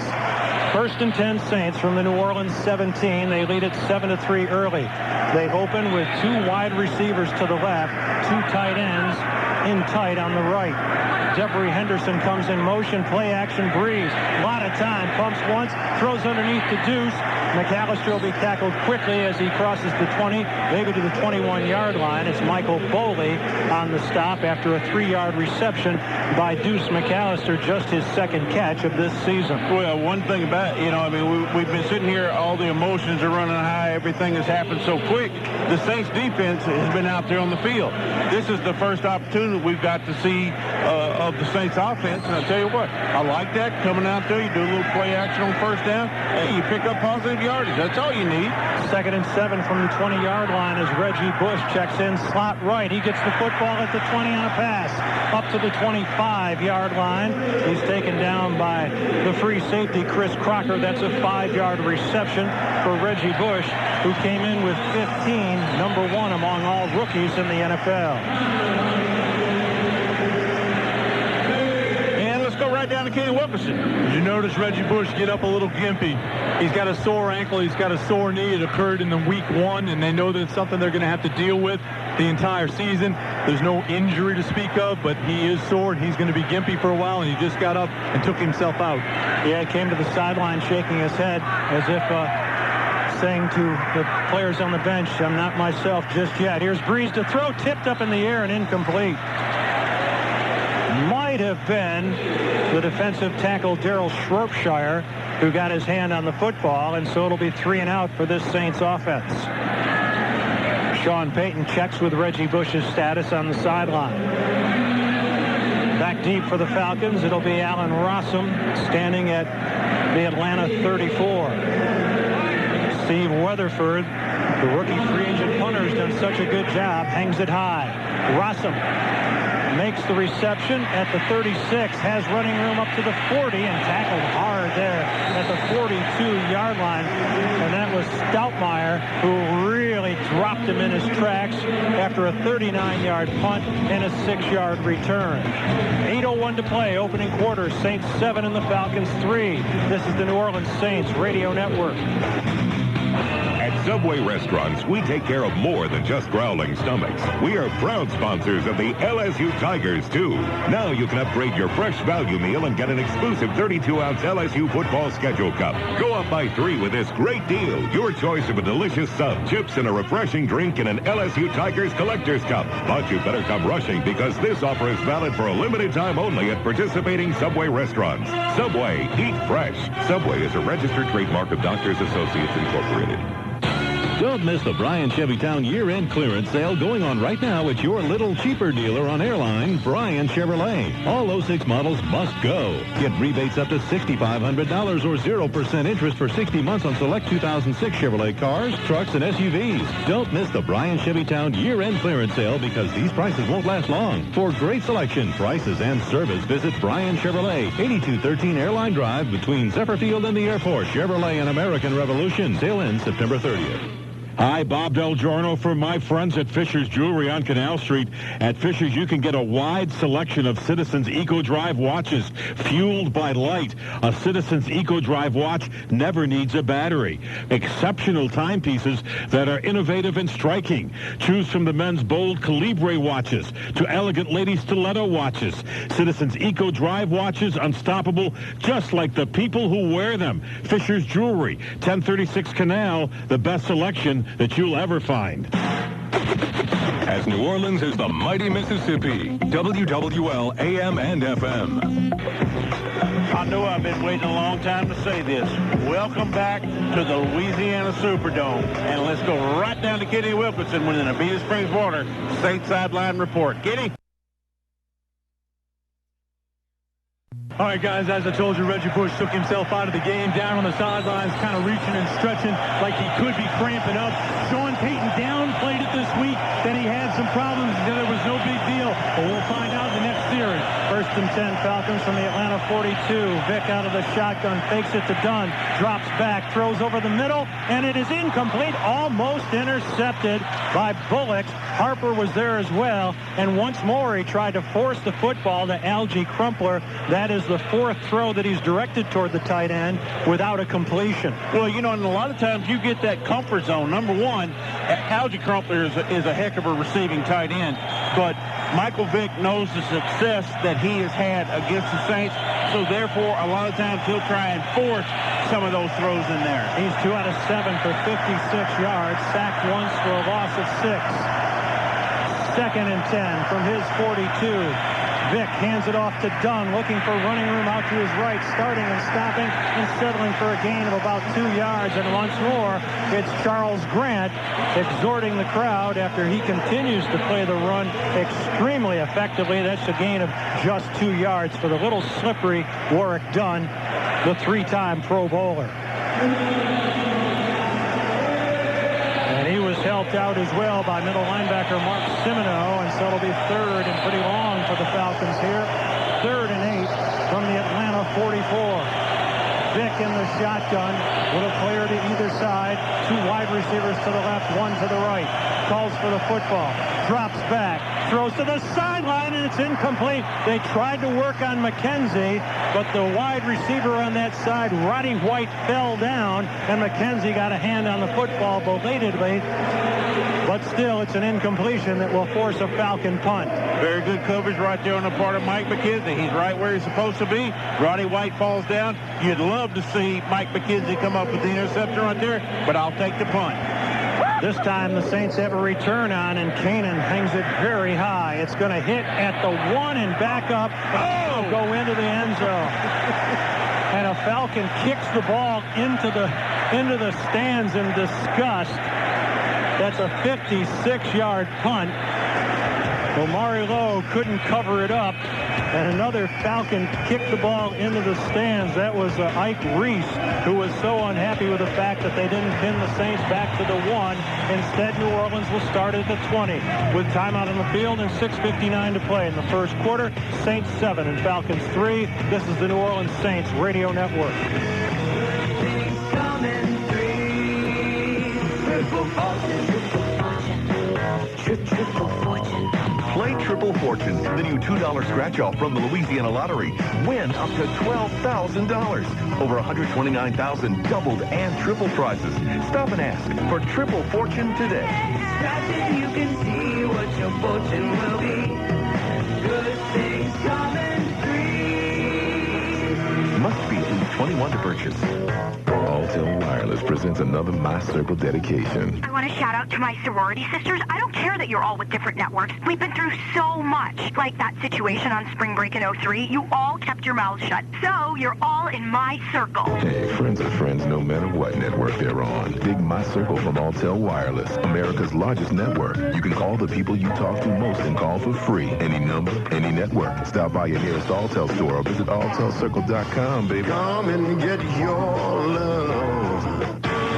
First and 10 Saints from the New Orleans 17. They lead it 7-3 early. They've opened with 2 wide receivers to the left, 2 tight ends in tight on the right. Devery Henderson comes in motion, play action, Breeze. A lot of time, pumps once, throws underneath to Deuce. McAllister will be tackled quickly as he crosses the 20, maybe to the 21-yard line. It's Michael Foley on the stop after a 3-yard reception by Deuce McAllister, just his second catch of this season. Well, one thing about, we've been sitting here, all the emotions are running high, everything has happened so quick. The Saints defense has been out there on the field. This is the first opportunity we've got to see of the Saints offense, and I'll tell you what, I like that, coming out there, you do a little play action on first down, hey, you pick up positive yardage. That's all you need. 2nd and 7 from the 20-yard line as Reggie Bush checks in slot right. He gets the football at the 20 on a pass up to the 25-yard line. He's taken down by the free safety, Chris Crocker. That's a 5-yard reception for Reggie Bush, who came in with 15, number 1 among all rookies in the NFL. down to Kenny Wilkerson. Did you notice Reggie Bush get up a little gimpy? He's got a sore ankle. He's got a sore knee. It occurred in the week 1, and they know that it's something they're going to have to deal with the entire season. There's no injury to speak of, but he is sore, and he's going to be gimpy for a while, and he just got up and took himself out. Yeah, he came to the sideline shaking his head as if saying to the players on the bench, I'm not myself just yet. Here's Breeze to throw, tipped up in the air and incomplete. Might have been the defensive tackle Darryl Shropshire who got his hand on the football, and so it'll be 3 and out for this Saints offense. Sean Payton checks with Reggie Bush's status on the sideline. Back deep for the Falcons, it'll be Alan Rossum standing at the Atlanta 34. Steve Weatherford, the rookie free agent punter, has done such a good job, hangs it high. Rossum makes the reception at the 36, has running room up to the 40, and tackled hard there at the 42-yard line. And that was Stoutmeyer, who really dropped him in his tracks after a 39-yard punt and a 6-yard return. 8:01 to play, opening quarter. Saints 7 and the Falcons 3. This is the New Orleans Saints Radio Network. At Subway restaurants, we take care of more than just growling stomachs. We are proud sponsors of the LSU Tigers, too. Now you can upgrade your fresh value meal and get an exclusive 32-ounce LSU football schedule cup. Go up by 3 with this great deal. Your choice of a delicious sub, chips, and a refreshing drink in an LSU Tigers Collector's Cup. But you better come rushing because this offer is valid for a limited time only at participating Subway restaurants. Subway, eat fresh. Subway is a registered trademark of Doctors Associates Incorporated. Don't miss the Bryan Chevytown year-end clearance sale going on right now at your little cheaper dealer on airline, Bryan Chevrolet. All 06 models must go. Get rebates up to $6,500 or 0% interest for 60 months on select 2006 Chevrolet cars, trucks, and SUVs. Don't miss the Bryan Chevytown year-end clearance sale because these prices won't last long. For great selection, prices, and service, visit Bryan Chevrolet, 8213 Airline Drive between Zephyrfield and the airport. Chevrolet and American Revolution. Sale ends September 30th. Hi, Bob Del Giorno for my friends at Fisher's Jewelry on Canal Street. At Fisher's, you can get a wide selection of Citizens EcoDrive watches fueled by light. A Citizens EcoDrive watch never needs a battery. Exceptional timepieces that are innovative and striking. Choose from the men's bold Calibre watches to elegant lady stiletto watches. Citizens EcoDrive watches, unstoppable, just like the people who wear them. Fisher's Jewelry, 1036 Canal, the best selection that you'll ever find. As New Orleans is the mighty Mississippi, WWL AM and FM. I know I've been waiting a long time to say this. Welcome back to the Louisiana Superdome. And let's go right down to Kenny Wilkinson with an Abita Springs Water Saints Sideline Report. Kenny? All right, guys, as I told you, Reggie Bush took himself out of the game, down on the sidelines, kind of reaching and stretching like he could be cramping up. Sean Payton downplayed it this week that he had some problems and that it was no big deal. But we'll find out in the next series. 1st and 10 Falcons from the Atlanta 42. Vick out of the shotgun, fakes it to Dunn, drops back, throws over the middle, and it is incomplete, almost intercepted by Bullock. Harper was there as well, and once more he tried to force the football to Algie Crumpler. That is the 4th throw that he's directed toward the tight end without a completion. Well, you know, and a lot of times you get that comfort zone. Number one, Algie Crumpler is a heck of a receiving tight end, but Michael Vick knows the success that he has had against the Saints, so therefore a lot of times he'll try and force some of those throws in there. He's 2 out of 7 for 56 yards, sacked once for a loss of 6. 2nd and 10 from his 42. Vick hands it off to Dunn, looking for running room out to his right, starting and stopping and settling for a gain of about 2 yards. And once more, it's Charles Grant exhorting the crowd after he continues to play the run extremely effectively. That's a gain of just 2 yards for the little slippery Warwick Dunn, the 3-time Pro Bowler. And he was helped out as well by middle linebacker Mark Simino, and so it'll be 3rd and pretty long for the Falcons here. 3rd and 8 from the Atlanta 44. Vick in the shotgun with a player to either side. 2 wide receivers to the left, 1 to the right. Calls for the football. Drops back. throws to the sideline, and it's incomplete. They tried to work on McKenzie, but the wide receiver on that side, Roddy White, fell down, and McKenzie got a hand on the football belatedly. But still, it's an incompletion that will force a Falcon punt. Very good coverage right there on the part of Mike McKenzie. He's right where he's supposed to be. Roddy White falls down. You'd love to see Mike McKenzie come up with the interception right there, but I'll take the punt. This time the Saints have a return on, and Kanan hangs it very high. It's going to hit at the 1 and back up. Oh! Go into the end zone. And a Falcon kicks the ball into the stands in disgust. That's a 56-yard punt. Omari Lowe couldn't cover it up, and another Falcon kicked the ball into the stands. That was Ike Reese, who was so unhappy with the fact that they didn't pin the Saints back to the 1. Instead, New Orleans will start at the 20 with timeout on the field and 6:59 to play in the first quarter. Saints 7 and Falcons 3. This is the New Orleans Saints Radio Network. Play Triple Fortune, the new $2 scratch-off from the Louisiana Lottery. Win up to $12,000. Over 129,000 doubled and triple prizes. Stop and ask for Triple Fortune today. Scratch it, you can see what your fortune will be. Good things come in threes. Must be at least 21 to purchase. Alltel Wireless presents another My Circle dedication. I want to shout out to my sorority sisters. I don't care that you're all with different networks. We've been through so much. Like that situation on spring break in 03. You all kept your mouths shut. So you're all in my circle. Hey, friends are friends no matter what network they're on. Big My Circle from Alltel Wireless, America's largest network. You can call the people you talk to most and call for free. Any number, any network. Stop by your nearest Alltel store or visit AlltelCircle.com, baby. Come and get your love.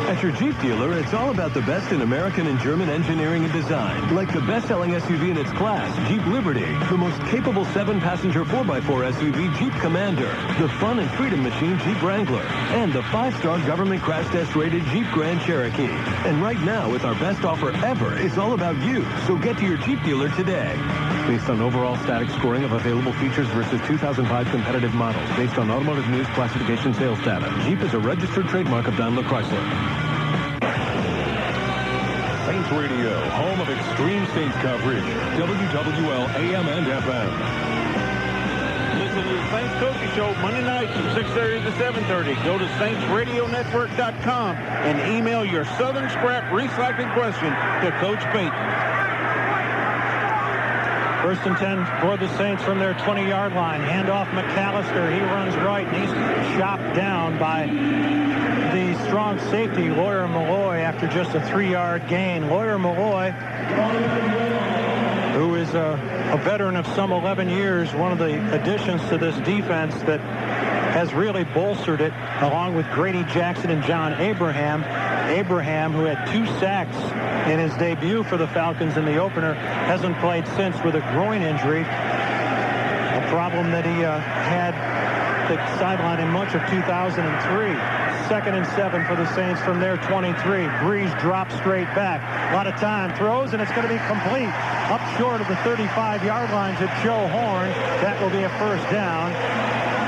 At your Jeep dealer, it's all about the best in American and German engineering and design. Like the best-selling SUV in its class, Jeep Liberty, the most capable 7-passenger 4x4 SUV, Jeep Commander, the fun and freedom machine, Jeep Wrangler, and the 5-star government crash test-rated Jeep Grand Cherokee. And right now, with our best offer ever, it's all about you. So get to your Jeep dealer today. Based on overall static scoring of available features versus 2005 competitive models, based on Automotive News classification sales data, Jeep is a registered trademark of Daimler Chrysler. Saints Radio, home of extreme Saints coverage. WWL AM and FM. Listen to the Saints Coaching Show Monday nights from 6:30 to 7:30. Go to saintsradionetwork.com and email your Southern Scrap recycling question to Coach Payton. First and 10 for the Saints from their 20-yard line. Handoff McAllister. He runs right, and he's chopped down by the strong safety, Lawyer Malloy, after just a 3-yard gain. Lawyer Malloy, who is a veteran of some 11 years, one of the additions to this defense that has really bolstered it, along with Grady Jackson and John Abraham. Abraham, who had 2 sacks in his debut for the Falcons in the opener, hasn't played since with a groin injury, a problem that he had the sideline in much of 2003. Second and 7 for the Saints from their 23. Breeze drops straight back. A lot of time. Throws, and it's going to be complete. Up short of the 35-yard line to Joe Horn. That will be a first down.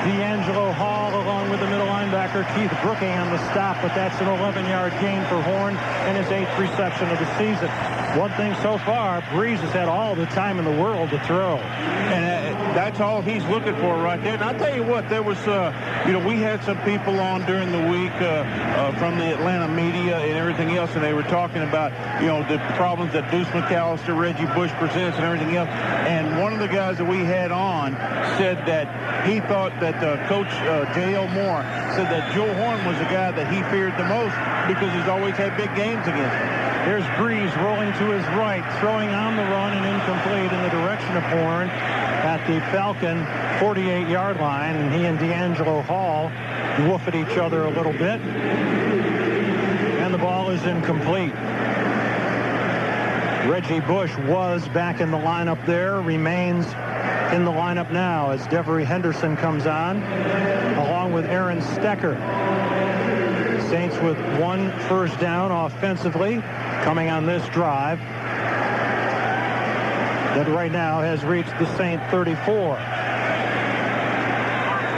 D'Angelo Hall along with the middle linebacker Keith Brooking on the stop, but that's an 11-yard gain for Horn and his 8th reception of the season. One thing so far, Breeze has had all the time in the world to throw. And that's all he's looking for right there. And I'll tell you what, there was, we had some people on during the week from the Atlanta media and everything else, and they were talking about, the problems that Deuce McAllister, Reggie Bush presents and everything else. And one of the guys that we had on said that he thought that Coach J.L. Moore said that Joe Horn was the guy that he feared the most because he's always had big games against him. Here's Breeze rolling to his right, throwing on the run and incomplete in the direction of Horn at the Falcon 48-yard line, and he and D'Angelo Hall woof at each other a little bit, and the ball is incomplete. Reggie Bush was back in the lineup there, remains in the lineup now as Devery Henderson comes on, along with Aaron Stecker. Saints with 1 first down offensively coming on this drive. that right now has reached the Saint 34.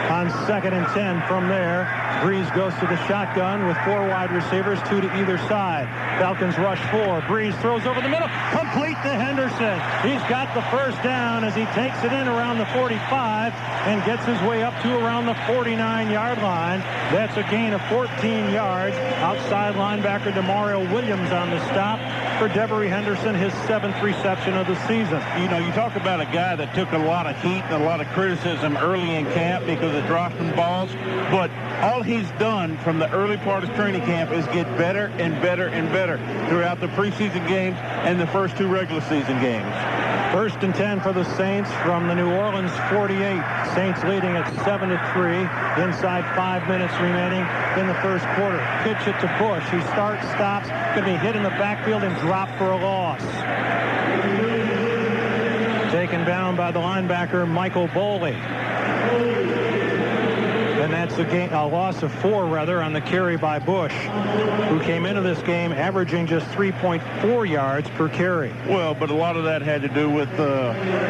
On 2nd and 10 from there, Breeze goes to the shotgun with 4 wide receivers, 2 to either side. Falcons rush 4. Breeze throws over the middle, complete to Henderson. He's got the first down as he takes it in around the 45 and gets his way up to around the 49-yard line. That's a gain of 14 yards. Outside linebacker DeMario Williams on the stop for Devery Henderson, his 7th reception of the season. You know, you talk about a guy that took a lot of heat and a lot of criticism early in camp because of dropping balls, but all he's done from the early part of training camp is get better and better and better throughout the preseason games and the first 2 regular season games. 1st and 10 for the Saints from the New Orleans 48. Saints leading at 7-3. Inside 5 minutes remaining in the first quarter. Pitch it to Bush. He starts, stops, going to be hit in the backfield and dropped for a loss. Taken down by the linebacker Michael Boley. And that's a loss of 4, on the carry by Bush, who came into this game averaging just 3.4 yards per carry. Well, but a lot of that had to do with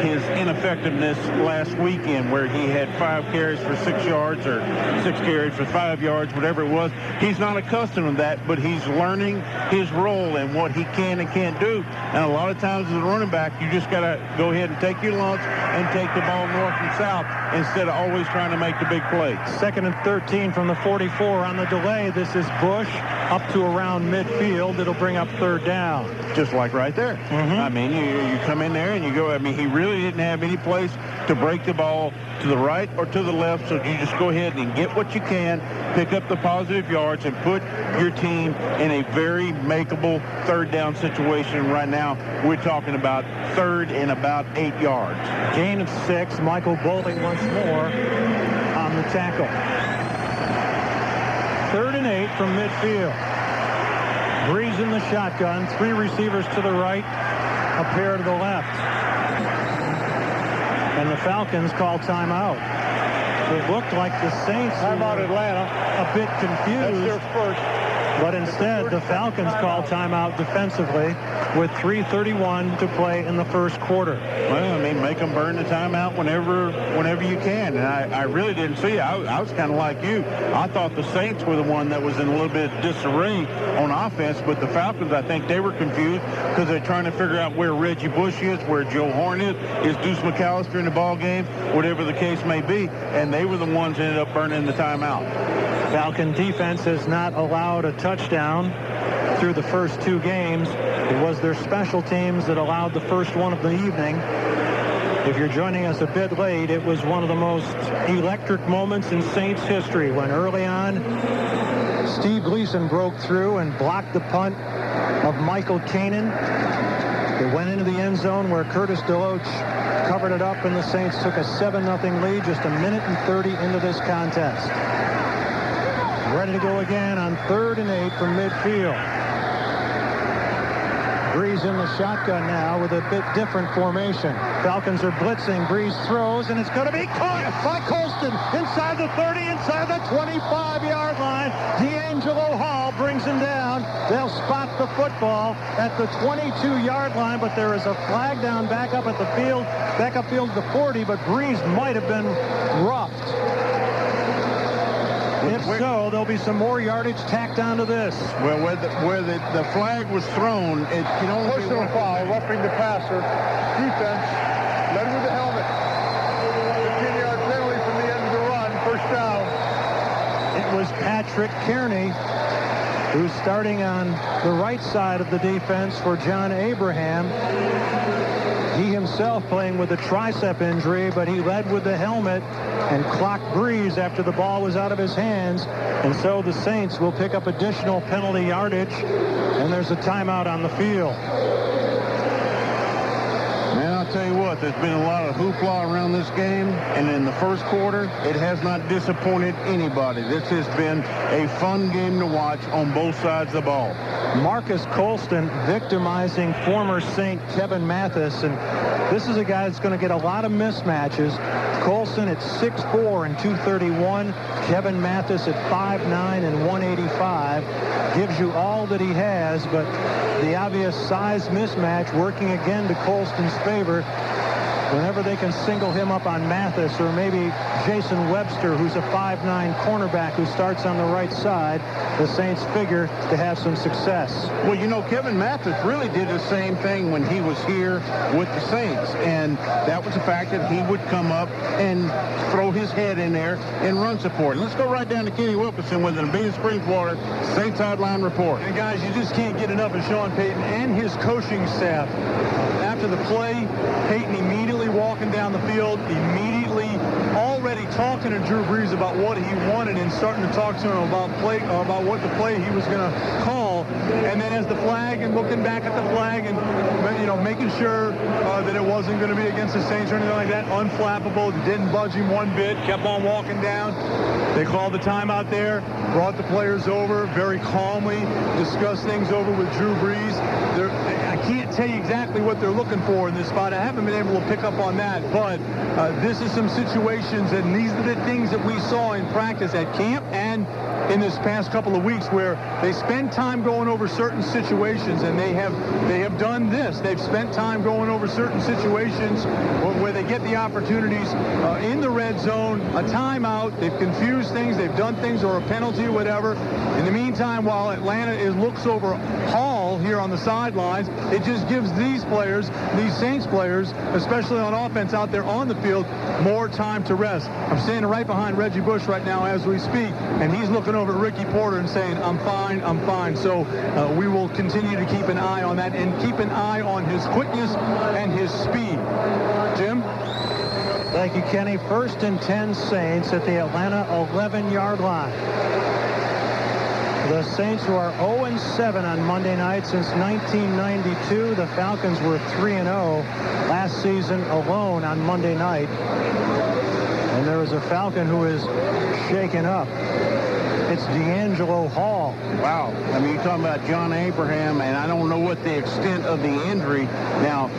his ineffectiveness last weekend, where he had 5 carries for 6 yards or 6 carries for 5 yards, whatever it was. He's not accustomed to that, but he's learning his role and what he can and can't do. And a lot of times as a running back, you just got to go ahead and take your lumps and take the ball north and south instead of always trying to make the big plays. 2nd and 13 from the 44 on the delay. This is Bush up to around midfield. It'll bring up 3rd down. Just like right there. I mean, you come in there and you go, I mean, he really didn't have any place to break the ball to the right or to the left, so you just go ahead and get what you can, pick up the positive yards, and put your team in a very makeable 3rd down situation. Right now, we're talking about 3rd and about 8 yards. Gain of 6. Michael Boley once more on the tackle. 3rd and 8 from midfield. Breeze in the shotgun. 3 receivers to the right, a pair to the left. And the Falcons call timeout. It looked like the Saints timeout Atlanta. A bit confused. That's their first. But instead, the Falcons call timeout defensively with 3:31 to play in the first quarter. Well, I mean, make them burn the timeout whenever you can. And I really didn't see it. I was kind of like you. I thought the Saints were the one that was in a little bit of disarray on offense, but the Falcons, I think they were confused because they're trying to figure out where Reggie Bush is, where Joe Horn is Deuce McAllister in the ball game, whatever the case may be, and they were the ones that ended up burning the timeout. Falcon defense has not allowed a touchdown through the first 2 games. It was their special teams that allowed the first one of the evening. If you're joining us a bit late, it was one of the most electric moments in Saints history when early on Steve Gleason broke through and blocked the punt of Michael Kanan. It went into the end zone where Curtis DeLoach covered it up, and the Saints took a 7-0 lead just a minute and 30 into this contest. Ready to go again on 3rd and 8 from midfield. Breeze in the shotgun now with a bit different formation. Falcons are blitzing. Breeze throws, and it's going to be caught by Colston inside the 30, inside the 25-yard line. D'Angelo Hall brings him down. They'll spot the football at the 22-yard line, but there is a flag down back up at the field, back upfield to the 40, but Breeze might have been roughed. If so, there'll be some more yardage tacked onto this. Well, where the flag was thrown, it can only be personal foul, roughing the passer. Defense led with the helmet. 15-yard penalty from the end of the run. First down. It was Patrick Kearney who's starting on the right side of the defense for John Abraham. He himself playing with a tricep injury, but he led with the helmet and clocked Breeze after the ball was out of his hands. And so the Saints will pick up additional penalty yardage, and there's a timeout on the field. Man, I'll tell you what, there's been a lot of hoopla around this game, and in the first quarter, it has not disappointed anybody. This has been a fun game to watch on both sides of the ball. Marcus Colston victimizing former Saint Kevin Mathis, and this is a guy that's going to get a lot of mismatches. Colston at 6'4" and 231. Kevin Mathis at 5'9" and 185. Gives you all that he has, but the obvious size mismatch working again to Colston's favor whenever they can single him up on Mathis, or maybe Jason Webster, who's a 5'9" cornerback who starts on the right side. The Saints figure to have some success. Well, you know, Kevin Mathis really did the same thing when he was here with the Saints, and that was the fact that he would come up and throw his head in there and run support. Let's go right down to Kenny Wilkinson with an Bean Springs Water Saints Sideline Report. And guys, you just can't get enough of Sean Payton and his coaching staff. After the play, Payton immediately walking down the field, immediately already talking to Drew Brees about what he wanted and starting to talk to him about what the play he was going to call. And then as the flag, and looking back at the flag, and making sure that it wasn't going to be against the Saints or anything like that, unflappable, didn't budge him one bit, kept on walking down. They called the timeout there, brought the players over very calmly, discussed things over with Drew Brees. I can't tell you exactly what they're looking for in this spot. I haven't been able to pick up on that, but this is some situations, and these are the things that we saw in practice at camp and in this past couple of weeks, where they spend time going over certain situations, and they have done this. They've spent time going over certain situations where they get the opportunities in the red zone, a timeout. They've confused things. They've done things, or a penalty or whatever. In the meantime, while Atlanta looks over Hall here on the sidelines, it just gives these players, these Saints players, especially on offense out there on the field, more time to rest. I'm standing right behind Reggie Bush right now as we speak, and he's looking over at Ricky Porter and saying, I'm fine, I'm fine. So we will continue to keep an eye on that and keep an eye on his quickness and his speed. Jim? Thank you, Kenny. 1st and 10 Saints at the Atlanta 11-yard line. The Saints, who are 0-7 on Monday night since 1992. The Falcons were 3-0 last season alone on Monday night. And there is a Falcon who is shaken up. It's D'Angelo Hall. Wow. I mean, you're talking about John Abraham, and I don't know what the extent of the injury. Now,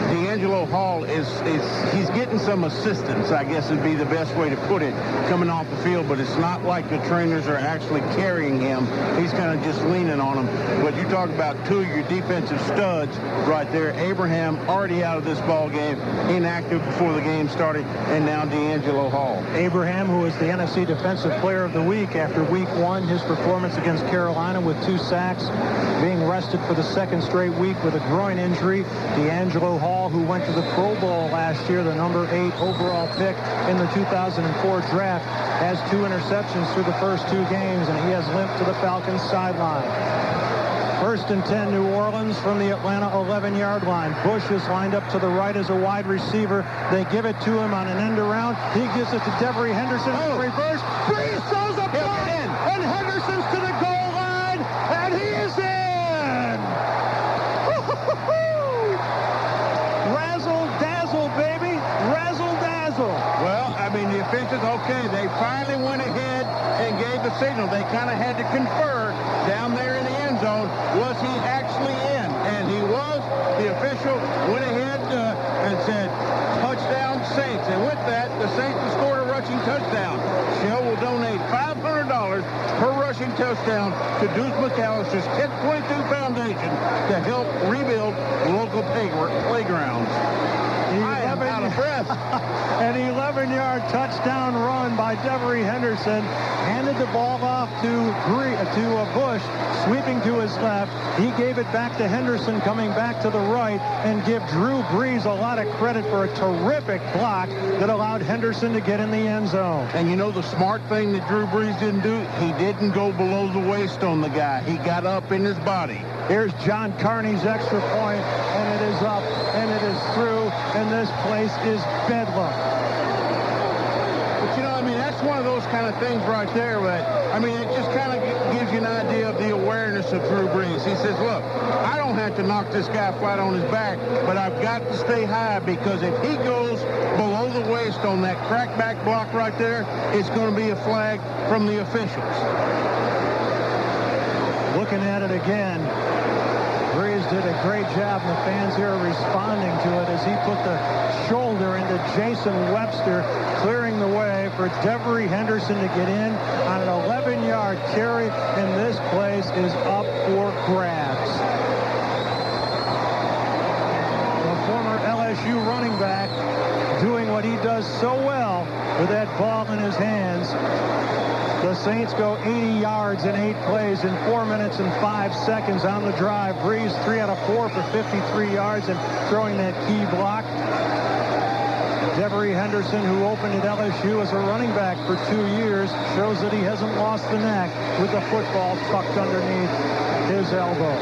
D'Angelo Hall he's getting some assistance, I guess would be the best way to put it, coming off the field, but it's not like the trainers are actually carrying him. He's kind of just leaning on him. But you talk about two of your defensive studs right there. Abraham already out of this ball game, inactive before the game started, and now D'Angelo Hall. Abraham, who was the NFC Defensive Player of the Week after Week 1, his performance against Carolina with 2 sacks, being rested for the 2nd straight week with a groin injury. D'Angelo Hall, who went to the Pro Bowl last year, the number 8 overall pick in the 2004 draft, has 2 interceptions through the first 2 games, and he has limped to the Falcons sideline. 1st and 10 New Orleans from the Atlanta 11-yard line. Bush is lined up to the right as a wide receiver. They give it to him on an end around. He gives it to Devery Henderson. Reverse. Brees throws a block, and Henderson's to the goal line, and he is in! Razzle dazzle, baby. Razzle dazzle. Well, I mean, the officials, okay, they finally went ahead and gave the signal. They kind of had to confer down there in the end zone, was he actually in? And he was. The official went ahead and said, touchdown Saints. And with that, the Saints have scored a rushing touchdown. Shell will donate $500 per rushing touchdown to Deuce McAllister's Catch-22 Foundation to help rebuild local playgrounds. I am out of breath. An 11-yard touchdown run by Devery Henderson. Handed the ball off to Bush, sweeping to his left. He gave it back to Henderson, coming back to the right, and give Drew Brees a lot of credit for a terrific block that allowed Henderson to get in the end zone. And you know the smart thing that Drew Brees didn't do? He didn't go below the waist on the guy. He got up in his body. Here's John Carney's extra point, and it is up, and it is through, and this place is bedlam. But, you know, I mean, that's one of those kind of things right there, but, I mean, it just kind of gives you an idea of the awareness of Drew Brees. He says, look, I don't have to knock this guy flat on his back, but I've got to stay high, because if he goes below the waist on that crackback block right there, it's going to be a flag from the officials. Looking at it again, Brees did a great job, and the fans here are responding to it as he put the shoulder into Jason Webster, clearing the way for Devery Henderson to get in on an 11-yard carry, and this place is up for grabs. The former LSU running back doing what he does so well with that ball in his hands. The Saints go 80 yards in 8 plays in 4 minutes and 5 seconds on the drive. Breeze 3 out of 4 for 53 yards and throwing that key block. Devery Henderson, who opened at LSU as a running back for 2 years, shows that he hasn't lost the knack with the football tucked underneath his elbow.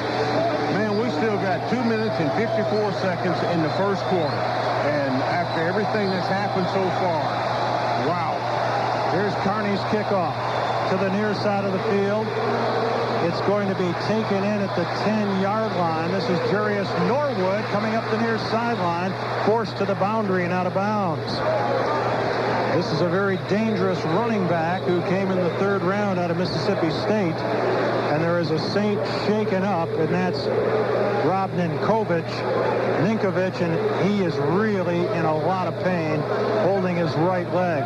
Man, we still got 2 minutes and 54 seconds in the first quarter. And after everything that's happened so far, wow. Here's Carney's kickoff to the near side of the field. It's going to be taken in at the 10-yard line. This is Jarius Norwood coming up the near sideline, forced to the boundary and out of bounds. This is a very dangerous running back who came in the 3rd round out of Mississippi State. And there is a Saint shaken up, and that's Rob Ninkovich, and he is really in a lot of pain, holding his right leg.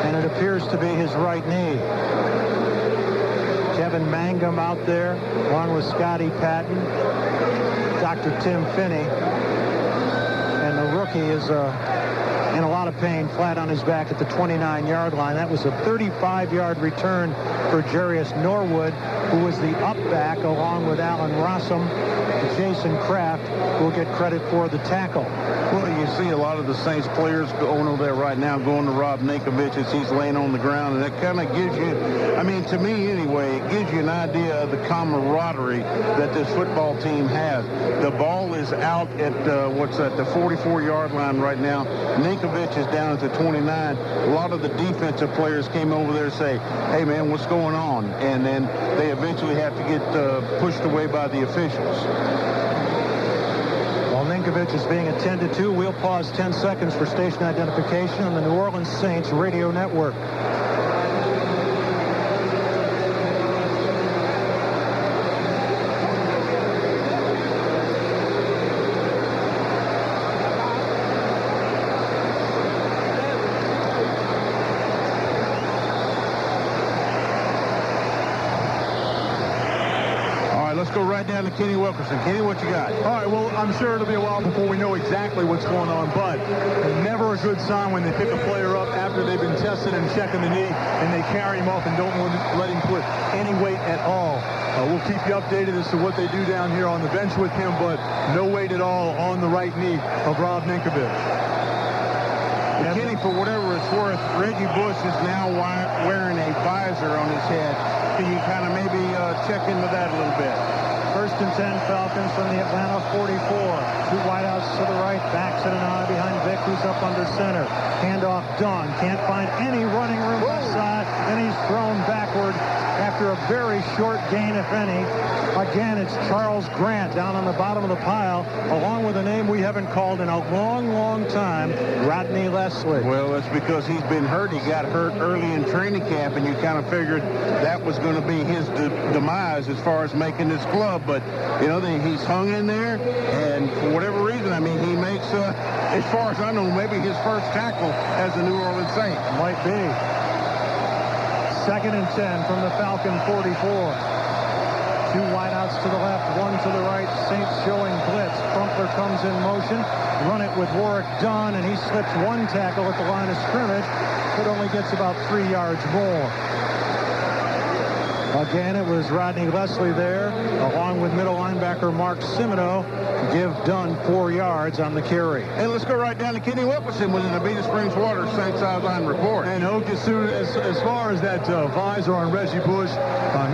And it appears to be his right knee. Kevin Mangum out there, along with Scotty Patton, Dr. Tim Finney. And the rookie is in a lot of pain, flat on his back at the 29-yard line. That was a 35-yard return for Jarius Norwood, who was the up back, along with Alan Rossum. Jason Kraft will get credit for the tackle. Well, you see a lot of the Saints players going over there right now, going to Rob Ninkovich as he's laying on the ground, and that kind of gives you, I mean, to me anyway, it gives you an idea of the camaraderie that this football team has. The ball is out at, the 44-yard line right now. Ninkovich is down at the 29. A lot of the defensive players came over there to say, hey, man, what's going on? And then they eventually have to get pushed away by the officials. While Ninkovich is being attended to, we'll pause 10 seconds for station identification on the New Orleans Saints Radio Network. Go right down to Kenny Wilkerson. Kenny, what you got? All right, well, I'm sure it'll be a while before we know exactly what's going on, but never a good sign when they pick a player up after they've been tested and checking the knee, and they carry him off and don't let him put any weight at all. We'll keep you updated as to what they do down here on the bench with him, but no weight at all on the right knee of Rob Ninkovich. Well, Kenny, for whatever it's worth, Reggie Bush is now wearing a visor on his head. Can you kind of maybe check into that a little bit? 1st and 10 Falcons from the Atlanta 44. 2 wideouts to the right, backs it and on behind Vick, who's up under center. Handoff Dunn, can't find any running room left side, and he's thrown backward after a very short gain, if any. Again, it's Charles Grant down on the bottom of the pile, along with a name we haven't called in a long, long time, Rodney Leslie. Well, that's because he's been hurt. He got hurt early in training camp, and you kind of figured that was going to be his demise as far as making this club. But, you know, he's hung in there, and for whatever reason, I mean, he makes, as far as I know, maybe his first tackle as a New Orleans Saint. Might be. 2nd and 10 from the Falcon 44. 2 wideouts to the left, 1 to the right. Saints showing blitz. Crumpler comes in motion. Run it with Warwick Dunn, and he slips 1 tackle at the line of scrimmage, but only gets about 3 yards more. Again, it was Rodney Leslie there, along with middle linebacker Mark Cimino. Give Dunn 4 yards on the carry. And let's go right down to Kenny Wilkerson with an Abita Springs Water Saints Sideline Report. And Oak, as far as that visor on Reggie Bush,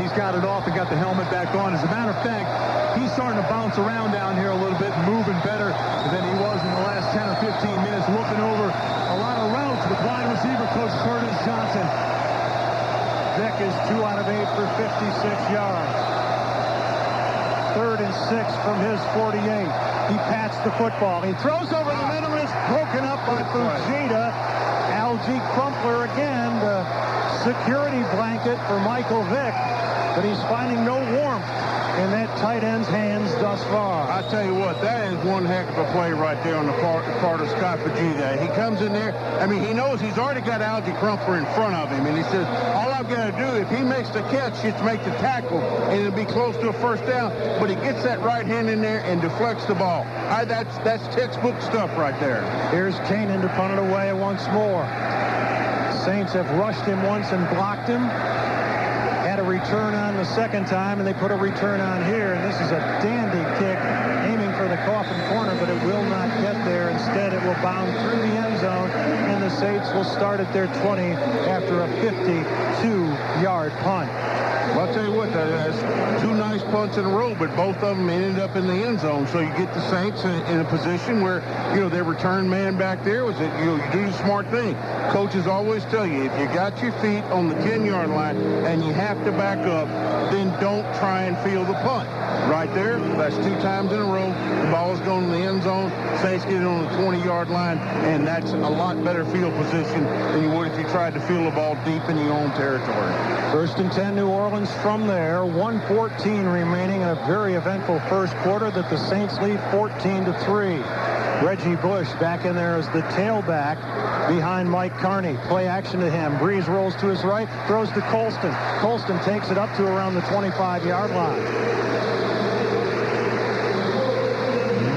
he's got it off and got the helmet back on. As a matter of fact, he's starting to bounce around down here a little bit, moving better than he was in the last 10 or 15 minutes, looking over a lot of routes with wide receiver coach Curtis Johnson. Vick is 2 out of 8 for 56 yards. 3rd and 6 from his 48. He pats the football. He throws over the middle and it's broken up by Fujita. Algie Crumpler again, the security blanket for Michael Vick. but he's finding no warmth in that tight end's hands thus far. I tell you what, that is one heck of a play right there on the part of Scott Pagida. He comes in there. I mean, he knows he's already got Algie Crumpler in front of him, and he says, all I've got to do, if he makes the catch, is to make the tackle, and it'll be close to a first down. But he gets that right hand in there and deflects the ball. That's textbook stuff right there. Here's Kanan to punt it away once more. Saints have rushed him once and blocked him. Had a return on the second time, and they put a return on here, and this is a dandy kick, aiming for the coffin corner, but it will not get there. Instead, it will bound through the end zone, and the Saints will start at their 20 after a 52-yard punt. Well, I'll tell you what, that's two nice punts in a row, but both of them ended up in the end zone. So you get the Saints in a position where, their return man back there was that, you do the smart thing. Coaches always tell you, if you got your feet on the 10-yard line and you have to back up, then don't try and field the punt. Right there, that's two times in a row. The ball is going in the end zone. Saints get it on the 20-yard line, and that's a lot better field position than you would if you tried to field the ball deep in your own territory. First and 10, New Orleans from there. 1:14 remaining in a very eventful first quarter that the Saints lead 14-3. Reggie Bush back in there as the tailback behind Mike Carney. Play action to him. Breeze rolls to his right, throws to Colston. Colston takes it up to around the 25-yard line.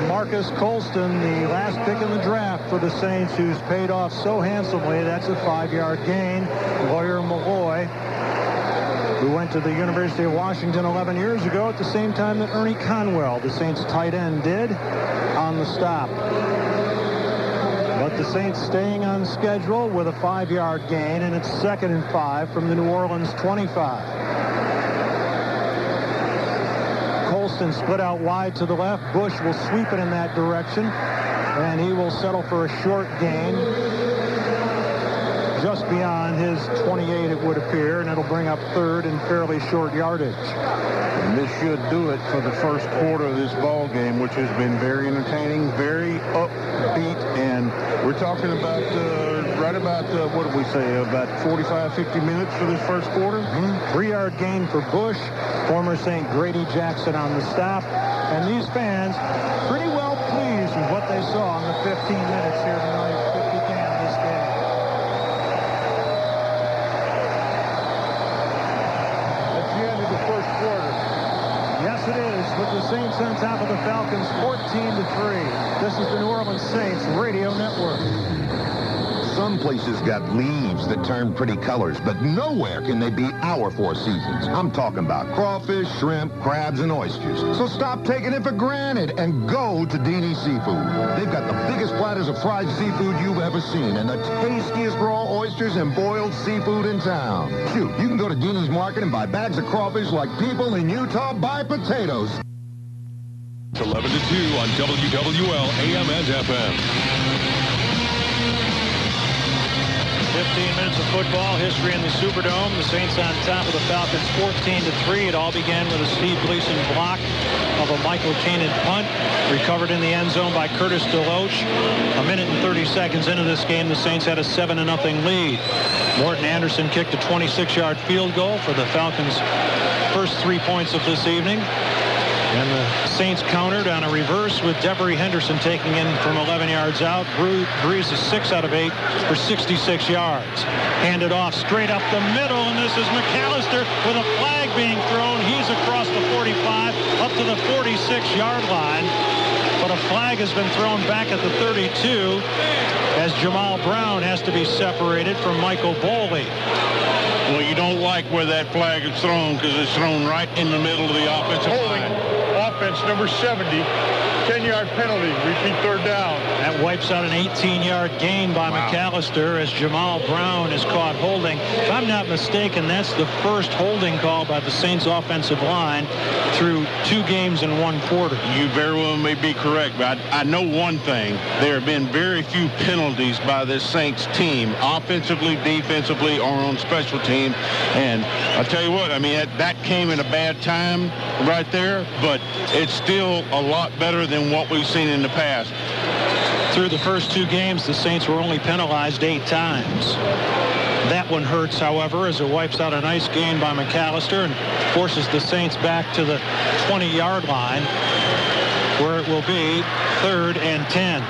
Marcus Colston, the last pick in the draft for the Saints, who's paid off so handsomely. That's a 5-yard gain. Lawyer Malloy, who went to the University of Washington 11 years ago at the same time that Ernie Conwell, the Saints tight end, did on the stop. But the Saints staying on schedule with a 5-yard gain, and it's 2nd and 5 from the New Orleans 25. Colston split out wide to the left. Bush will sweep it in that direction, and he will settle for a short gain just beyond his 28, it would appear, and it'll bring up 3rd and fairly short yardage. And this should do it for the first quarter of this ball game, which has been very entertaining, very upbeat, and we're talking about what did we say, about 45, 50 minutes for this first quarter? 3-yard gain for Bush, former St. Grady Jackson on the stop, and these fans pretty well pleased with what they saw in the 15 minutes here tonight that began this game. That's the end of the first quarter. Yes, it is, with the Saints on top of the Falcons 14-3. This is the New Orleans Saints Radio Network. Some places got leaves that turn pretty colors, but nowhere can they beat our Four Seasons. I'm talking about crawfish, shrimp, crabs, and oysters. So stop taking it for granted and go to Dini's Seafood. They've got the biggest platters of fried seafood you've ever seen and the tastiest raw oysters and boiled seafood in town. Shoot, you can go to Dini's Market and buy bags of crawfish like people in Utah buy potatoes. It's 11-2 on WWL AM and FM. 15 minutes of football history in the Superdome. The Saints on top of the Falcons 14-3. It all began with a Steve Gleason block of a Michael Kanan punt, recovered in the end zone by Curtis DeLoach. A minute and 30 seconds into this game, the Saints had a 7-0 lead. Morton Anderson kicked a 26-yard field goal for the Falcons' first 3 points of this evening. And the Saints countered on a reverse with Devery Henderson taking in from 11 yards out. Breeze is 6 out of 8 for 66 yards. Handed off straight up the middle, and this is McAllister with a flag being thrown. He's across the 45 up to the 46-yard line. But a flag has been thrown back at the 32 as Jamal Brown has to be separated from Michael Boley. Well, you don't like where that flag is thrown because it's thrown right in the middle of the offensive line. Offense number 70, 10-yard penalty, repeat 3rd down. That wipes out an 18-yard gain by McAllister as Jamal Brown is caught holding. If I'm not mistaken, that's the first holding call by the Saints offensive line through 2 games in 1 quarter. You very well may be correct, but I know one thing. There have been very few penalties by this Saints team, offensively, defensively, or on special team. And I'll tell you what, I mean, that came at a bad time right there, but it's still a lot better than what we've seen in the past. Through the first 2 games, the Saints were only penalized 8 times. That one hurts, however, as it wipes out a nice gain by McAllister and forces the Saints back to the 20-yard line, where it will be 3rd and 10.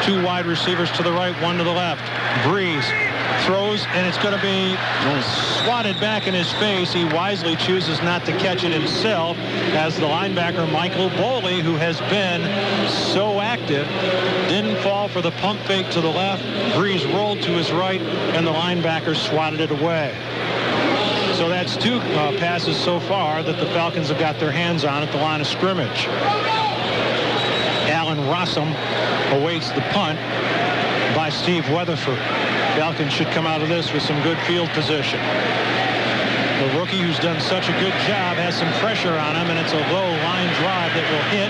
2 wide receivers to the right, 1 to the left. Breeze throws, and it's going to be swatted back in his face. He wisely chooses not to catch it himself, as the linebacker Michael Boley, who has been so active, didn't fall for the pump fake to the left. Breeze rolled to his right, and the linebacker swatted it away. So that's 2 passes so far that the Falcons have got their hands on at the line of scrimmage. Alan Rossum awaits the punt by Steve Weatherford. Falcons should come out of this with some good field position. The rookie, who's done such a good job, has some pressure on him, and it's a low line drive that will hit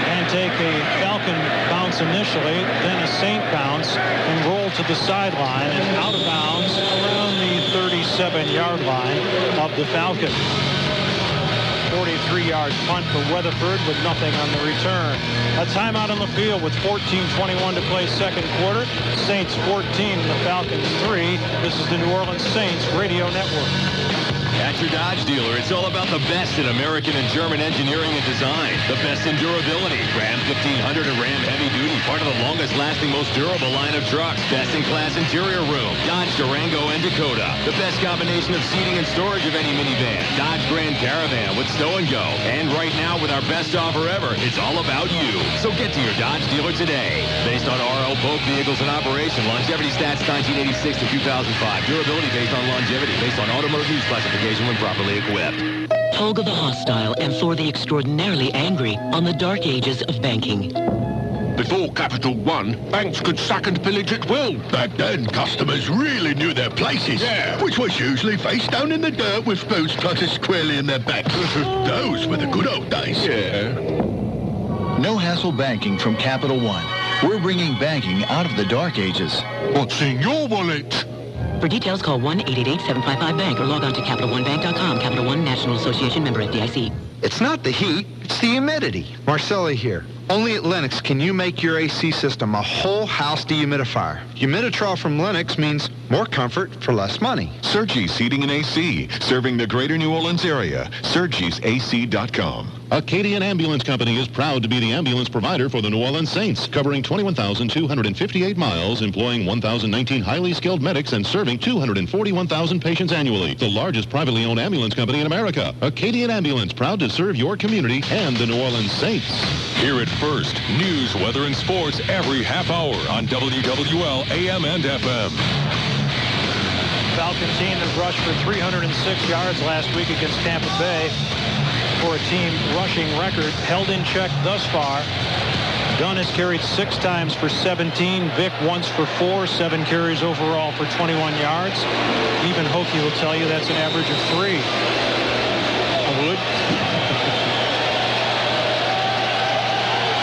and take a Falcon bounce initially, then a Saint bounce, and roll to the sideline and out of bounds around the 37-yard line of the Falcons. 43-yard punt for Weatherford with nothing on the return. A timeout on the field with 14:21 to play second quarter. Saints 14, the Falcons 3. This is the New Orleans Saints Radio Network. At your Dodge dealer, it's all about the best in American and German engineering and design. The best in durability. Ram 1500 and Ram Heavy Duty, part of the longest lasting, most durable line of trucks. Best in class interior room. Dodge Durango and Dakota. The best combination of seating and storage of any minivan. Dodge Grand Caravan with stow and go. And right now, with our best offer ever, it's all about you. So get to your Dodge dealer today. Based on RL Boat vehicles in operation. Longevity stats 1986 to 2005. Durability based on longevity. Based on automotive news classification when properly equipped. Tolga the hostile and Thor the extraordinarily angry on the dark ages of banking. Before Capital One, banks could sack and pillage at will. Back then, customers really knew their places. Yeah. Which was usually face down in the dirt with spoons planted squarely in their backs. Those were the good old days. Yeah. No hassle banking from Capital One. We're bringing banking out of the dark ages. What's in your wallet? For details, call 1-888-755-BANK or log on to CapitalOneBank.com. Capital One National Association, member FDIC. It's not the heat, it's the humidity. Marcelli here. Only at Lennox can you make your AC system a whole house dehumidifier. Humiditrol from Lennox means more comfort for less money. Sergi's Heating and AC, serving the greater New Orleans area. SergisAC.com. Acadian Ambulance Company is proud to be the ambulance provider for the New Orleans Saints, covering 21,258 miles, employing 1,019 highly skilled medics, and serving 241,000 patients annually. The largest privately owned ambulance company in America. Acadian Ambulance, proud to serve your community and the New Orleans Saints. Hear it first. News, weather, and sports every half hour on WWL AM and FM. Falcon team that rushed for 306 yards last week against Tampa Bay for a team rushing record, held in check thus far. Dunn has carried 6 times for 17. Vick once for 4, 7 carries overall for 21 yards. Even Hokie will tell you that's an average of 3. I would.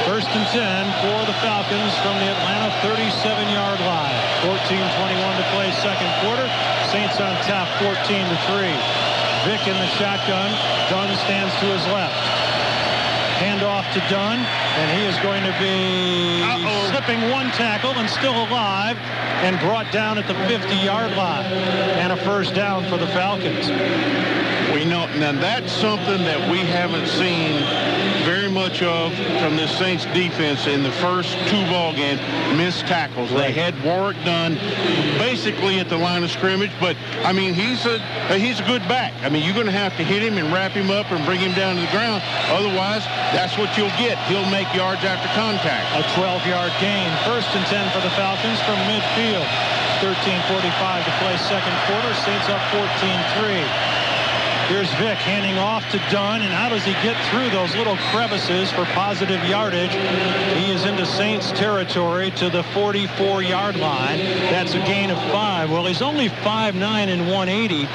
First and 10 for the Falcons from the Atlanta 37-yard line. 14:21 to play second quarter. Saints on top 14-3. Vick in the shotgun. Dunn stands to his left. Hand off to Dunn, and he is going to be slipping one tackle and still alive and brought down at the 50-yard line. And a first down for the Falcons. We know, now that's something that we haven't seen very much of from the Saints defense in the first 2 ball games. Missed tackles. Right. They had Warwick Dunn basically at the line of scrimmage, but I mean he's a good back. I mean you're going to have to hit him and wrap him up and bring him down to the ground. Otherwise, that's what you'll get. He'll make yards after contact. A 12-yard gain. First and 10 for the Falcons from midfield. 13:45 to play second quarter. Saints up 14-3. Here's Vick handing off to Dunn, and how does he get through those little crevices for positive yardage? He is into Saints territory to the 44-yard line. That's a gain of 5. Well, he's only 5'9" and 180,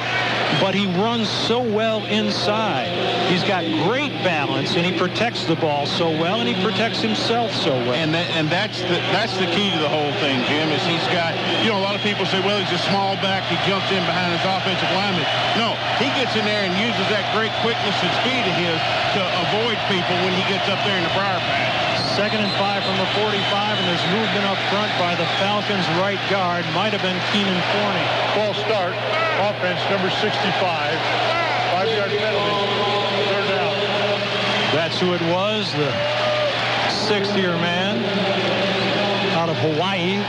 but he runs so well inside. He's got great balance, and he protects the ball so well, and he protects himself so well. And that's the key to the whole thing, Jim, is he's got, you know, a lot of people say, well, he's a small back, he jumps in behind his offensive lineman. No, he gets in there and uses that great quickness and speed of his to avoid people when he gets up there in the briar patch. 2nd and 5 from the 45, and there's movement up front by the Falcons' right guard. Might have been Keenan Forney. False start. Offense, number 65. 5-yard penalty. 3rd down. That's who it was, the 6th-year man out of Hawaii,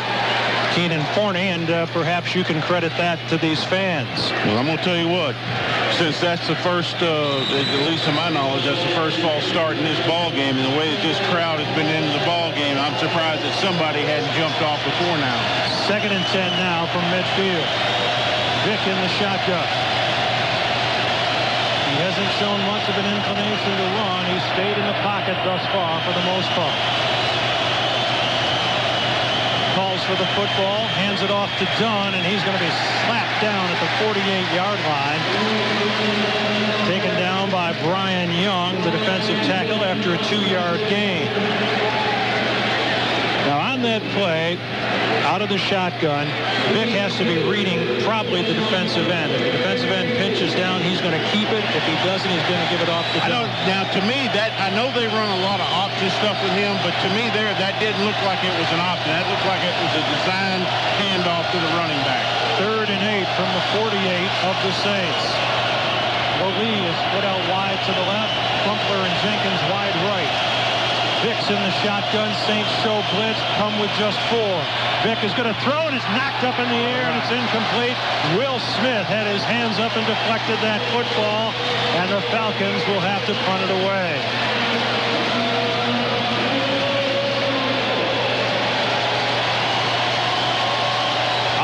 Keenan Forney, and perhaps you can credit that to these fans. Well, I'm going to tell you what. Since that's the first, at least to my knowledge, that's the first false start in this ball game, and the way that this crowd has been into the ball game, I'm surprised that somebody hadn't jumped off before now. 2nd and 10 now from midfield. Vick in the shotgun. He hasn't shown much of an inclination to run. He's stayed in the pocket thus far for the most part. Calls for the football, hands it off to Dunn, and he's going to be slapped down at the 48-yard line. Taken down by Brian Young, the defensive tackle, after a 2-yard gain. Now on that play, out of the shotgun, Vick has to be reading probably the defensive end. If the defensive end pinches down, he's going to keep it. If he doesn't, he's going to give it off to Dunn. Now, to me, I know they run a lot of option stuff with him, but to me that didn't look like it was an option. That looked like it was a designed handoff to the running back. 3rd and 8 from the 48 of the Saints. Lee is split out wide to the left. Crumpler and Jenkins wide right. Vick's in the shotgun. Saints show blitz. Come with just 4. Vick is going to throw, and it's knocked up in the air, and it's incomplete. Will Smith had his hands up and deflected that football, and the Falcons will have to punt it away.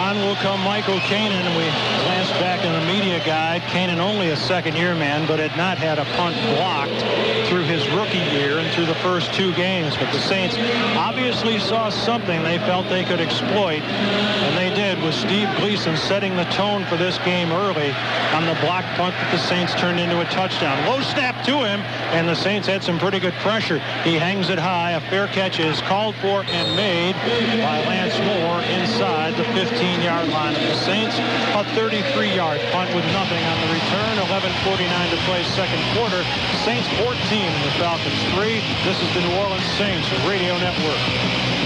On will come Michael Kanan, and we glanced back in the media guide. Kanan only a 2nd-year man, but had not had a punt blocked through his rookie year and through the first 2 games. But the Saints obviously saw something they felt they could exploit, and they did, with Steve Gleason setting the tone for this game early on the block punt that the Saints turned into a touchdown. Low snap to him, and the Saints had some pretty good pressure. He hangs it high. A fair catch is called for and made by Lance Moore inside the 15-yard line of the Saints. A 33-yard punt with nothing on the return. 11:49 to play 2nd quarter. Saints 14, the Falcons 3. This is the New Orleans Saints Radio Network.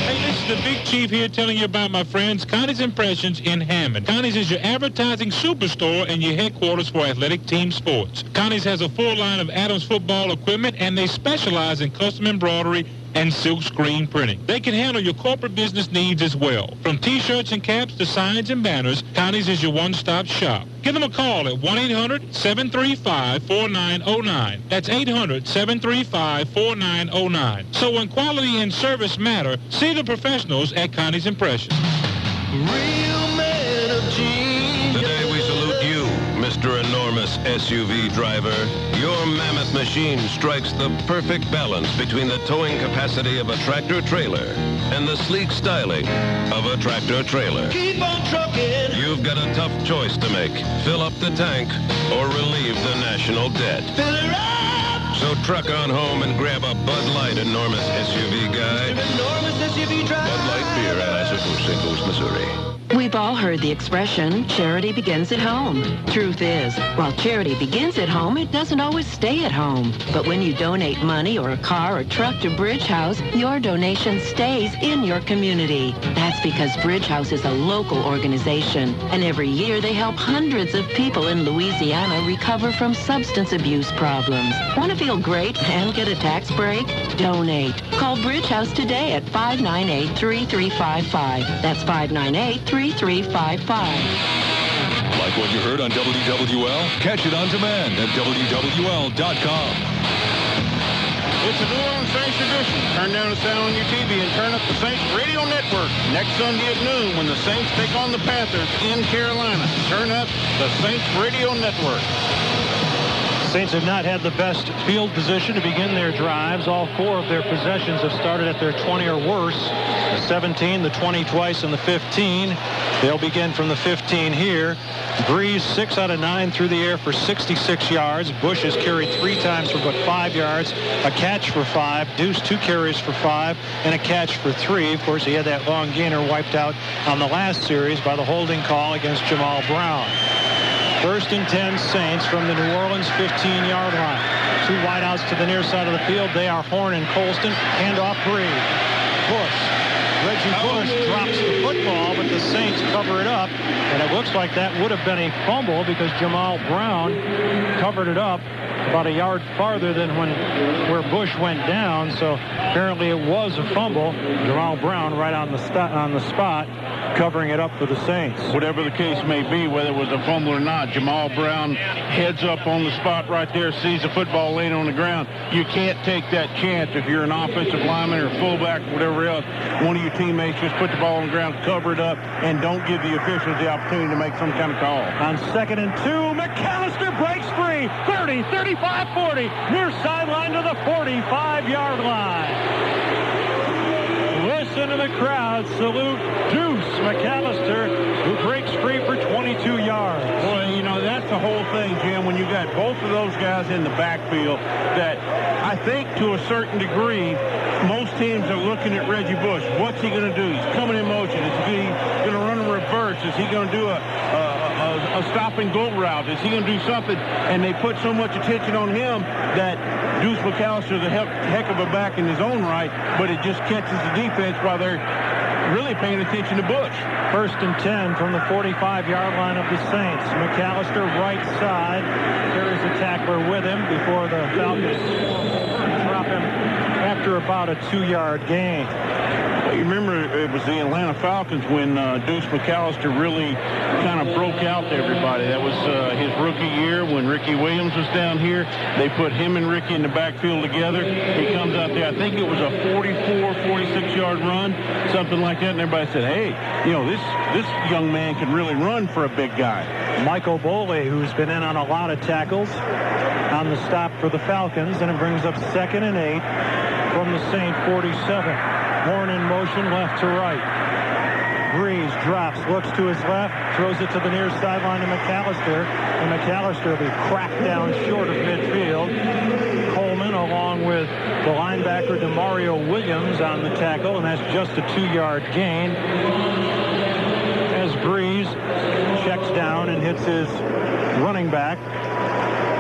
Hey, this is the Big Chief here telling you about my friends Connie's Impressions in Hammond. Connie's is your advertising superstore and your headquarters for athletic team sports. Connie's has a full line of Adams football equipment, and they specialize in custom embroidery and silk screen printing. They can handle your corporate business needs as well. From T-shirts and caps to signs and banners, Connie's is your one-stop shop. Give them a call at 1-800-735-4909. That's 800-735-4909. So when quality and service matter, see the professionals at Connie's Impressions. Real man of genius. Today we salute you, Mr. Enormous SUV driver. Your mammoth machine strikes the perfect balance between the towing capacity of a tractor-trailer and the sleek styling of a tractor-trailer. Keep on trucking. You've got a tough choice to make. Fill up the tank or relieve the national debt. Fill her up. So truck on home and grab a Bud Light Enormous SUV guy. Enormous SUV driver. Bud Light beer, Anheuser-Busch, St. Louis, Missouri. We've all heard the expression, charity begins at home. Truth is, while charity begins at home, it doesn't always stay at home. But when you donate money or a car or truck to Bridge House, your donation stays in your community. That's because Bridge House is a local organization, and every year they help hundreds of people in Louisiana recover from substance abuse problems. Want to feel great and get a tax break? Donate. Call Bridge House today at 598-3355. That's 598-3355. Like what you heard on WWL? Catch it on demand at WWL.com. It's a New Orleans Saints tradition. Turn down the sound on your TV and turn up the Saints Radio Network. Next Sunday at noon when the Saints take on the Panthers in Carolina. Turn up the Saints Radio Network. Saints have not had the best field position to begin their drives. All 4 of their possessions have started at their 20 or worse. The 17, the 20 twice, and the 15. They'll begin from the 15 here. Breeze 6 out of 9 through the air for 66 yards. Bush has carried 3 times for but 5 yards. A catch for 5. Deuce 2 carries for 5 and a catch for 3. Of course, he had that long gainer wiped out on the last series by the holding call against Jamal Brown. First and 10 Saints from the New Orleans 15-yard line. Two wideouts to the near side of the field. They are Horn and Colston. Handoff Breed. Bush. Reggie Bush drops the football, but the Saints cover it up. And it looks like that would have been a fumble because Jamal Brown covered it up about a yard farther than where Bush went down. So apparently it was a fumble. Jamal Brown right on the spot, covering it up for the Saints. Whatever the case may be, whether it was a fumble or not, Jamal Brown heads up on the spot right there, sees the football laying on the ground. You can't take that chance if you're an offensive lineman or fullback, whatever else. One of your teammates just put the ball on the ground, cover it up, and don't give the officials the opportunity to make some kind of call. On 2nd and 2, McAllister breaks free. 30, 35, 40. Near sideline to the 45-yard line. Listen to the crowd salute Deuce McAllister, who breaks free for 22 yards. Boy, you know, that's the whole thing, Jim, when you got both of those guys in the backfield that I think to a certain degree, most teams are looking at Reggie Bush. What's he going to do? He's coming in motion. Is he going to run a reverse? Is he going to do a stop and go route? Is he going to do something? And they put so much attention on him that Deuce McAllister is a heck of a back in his own right, but it just catches the defense while they're really paying attention to Bush. First and 10 from the 45-yard line of the Saints. McAllister right side. Carries the tackler with him before the Falcons drop him after about a 2-yard gain. You remember it was the Atlanta Falcons when Deuce McAllister really kind of broke out to everybody. That was his rookie year when Ricky Williams was down here. They put him and Ricky in the backfield together. He comes out there. I think it was a 44, 46-yard run, something like that. And everybody said, hey, you know, this young man can really run for a big guy. Michael Boley, who's been in on a lot of tackles on the stop for the Falcons, and it brings up 2nd and 8 from the Saint 47. Horn in motion, left to right. Breeze drops, looks to his left, throws it to the near sideline to McAllister. And McAllister will be cracked down short of midfield. Coleman, along with the linebacker DeMario Williams on the tackle, and that's just a 2-yard gain. As Breeze checks down and hits his running back.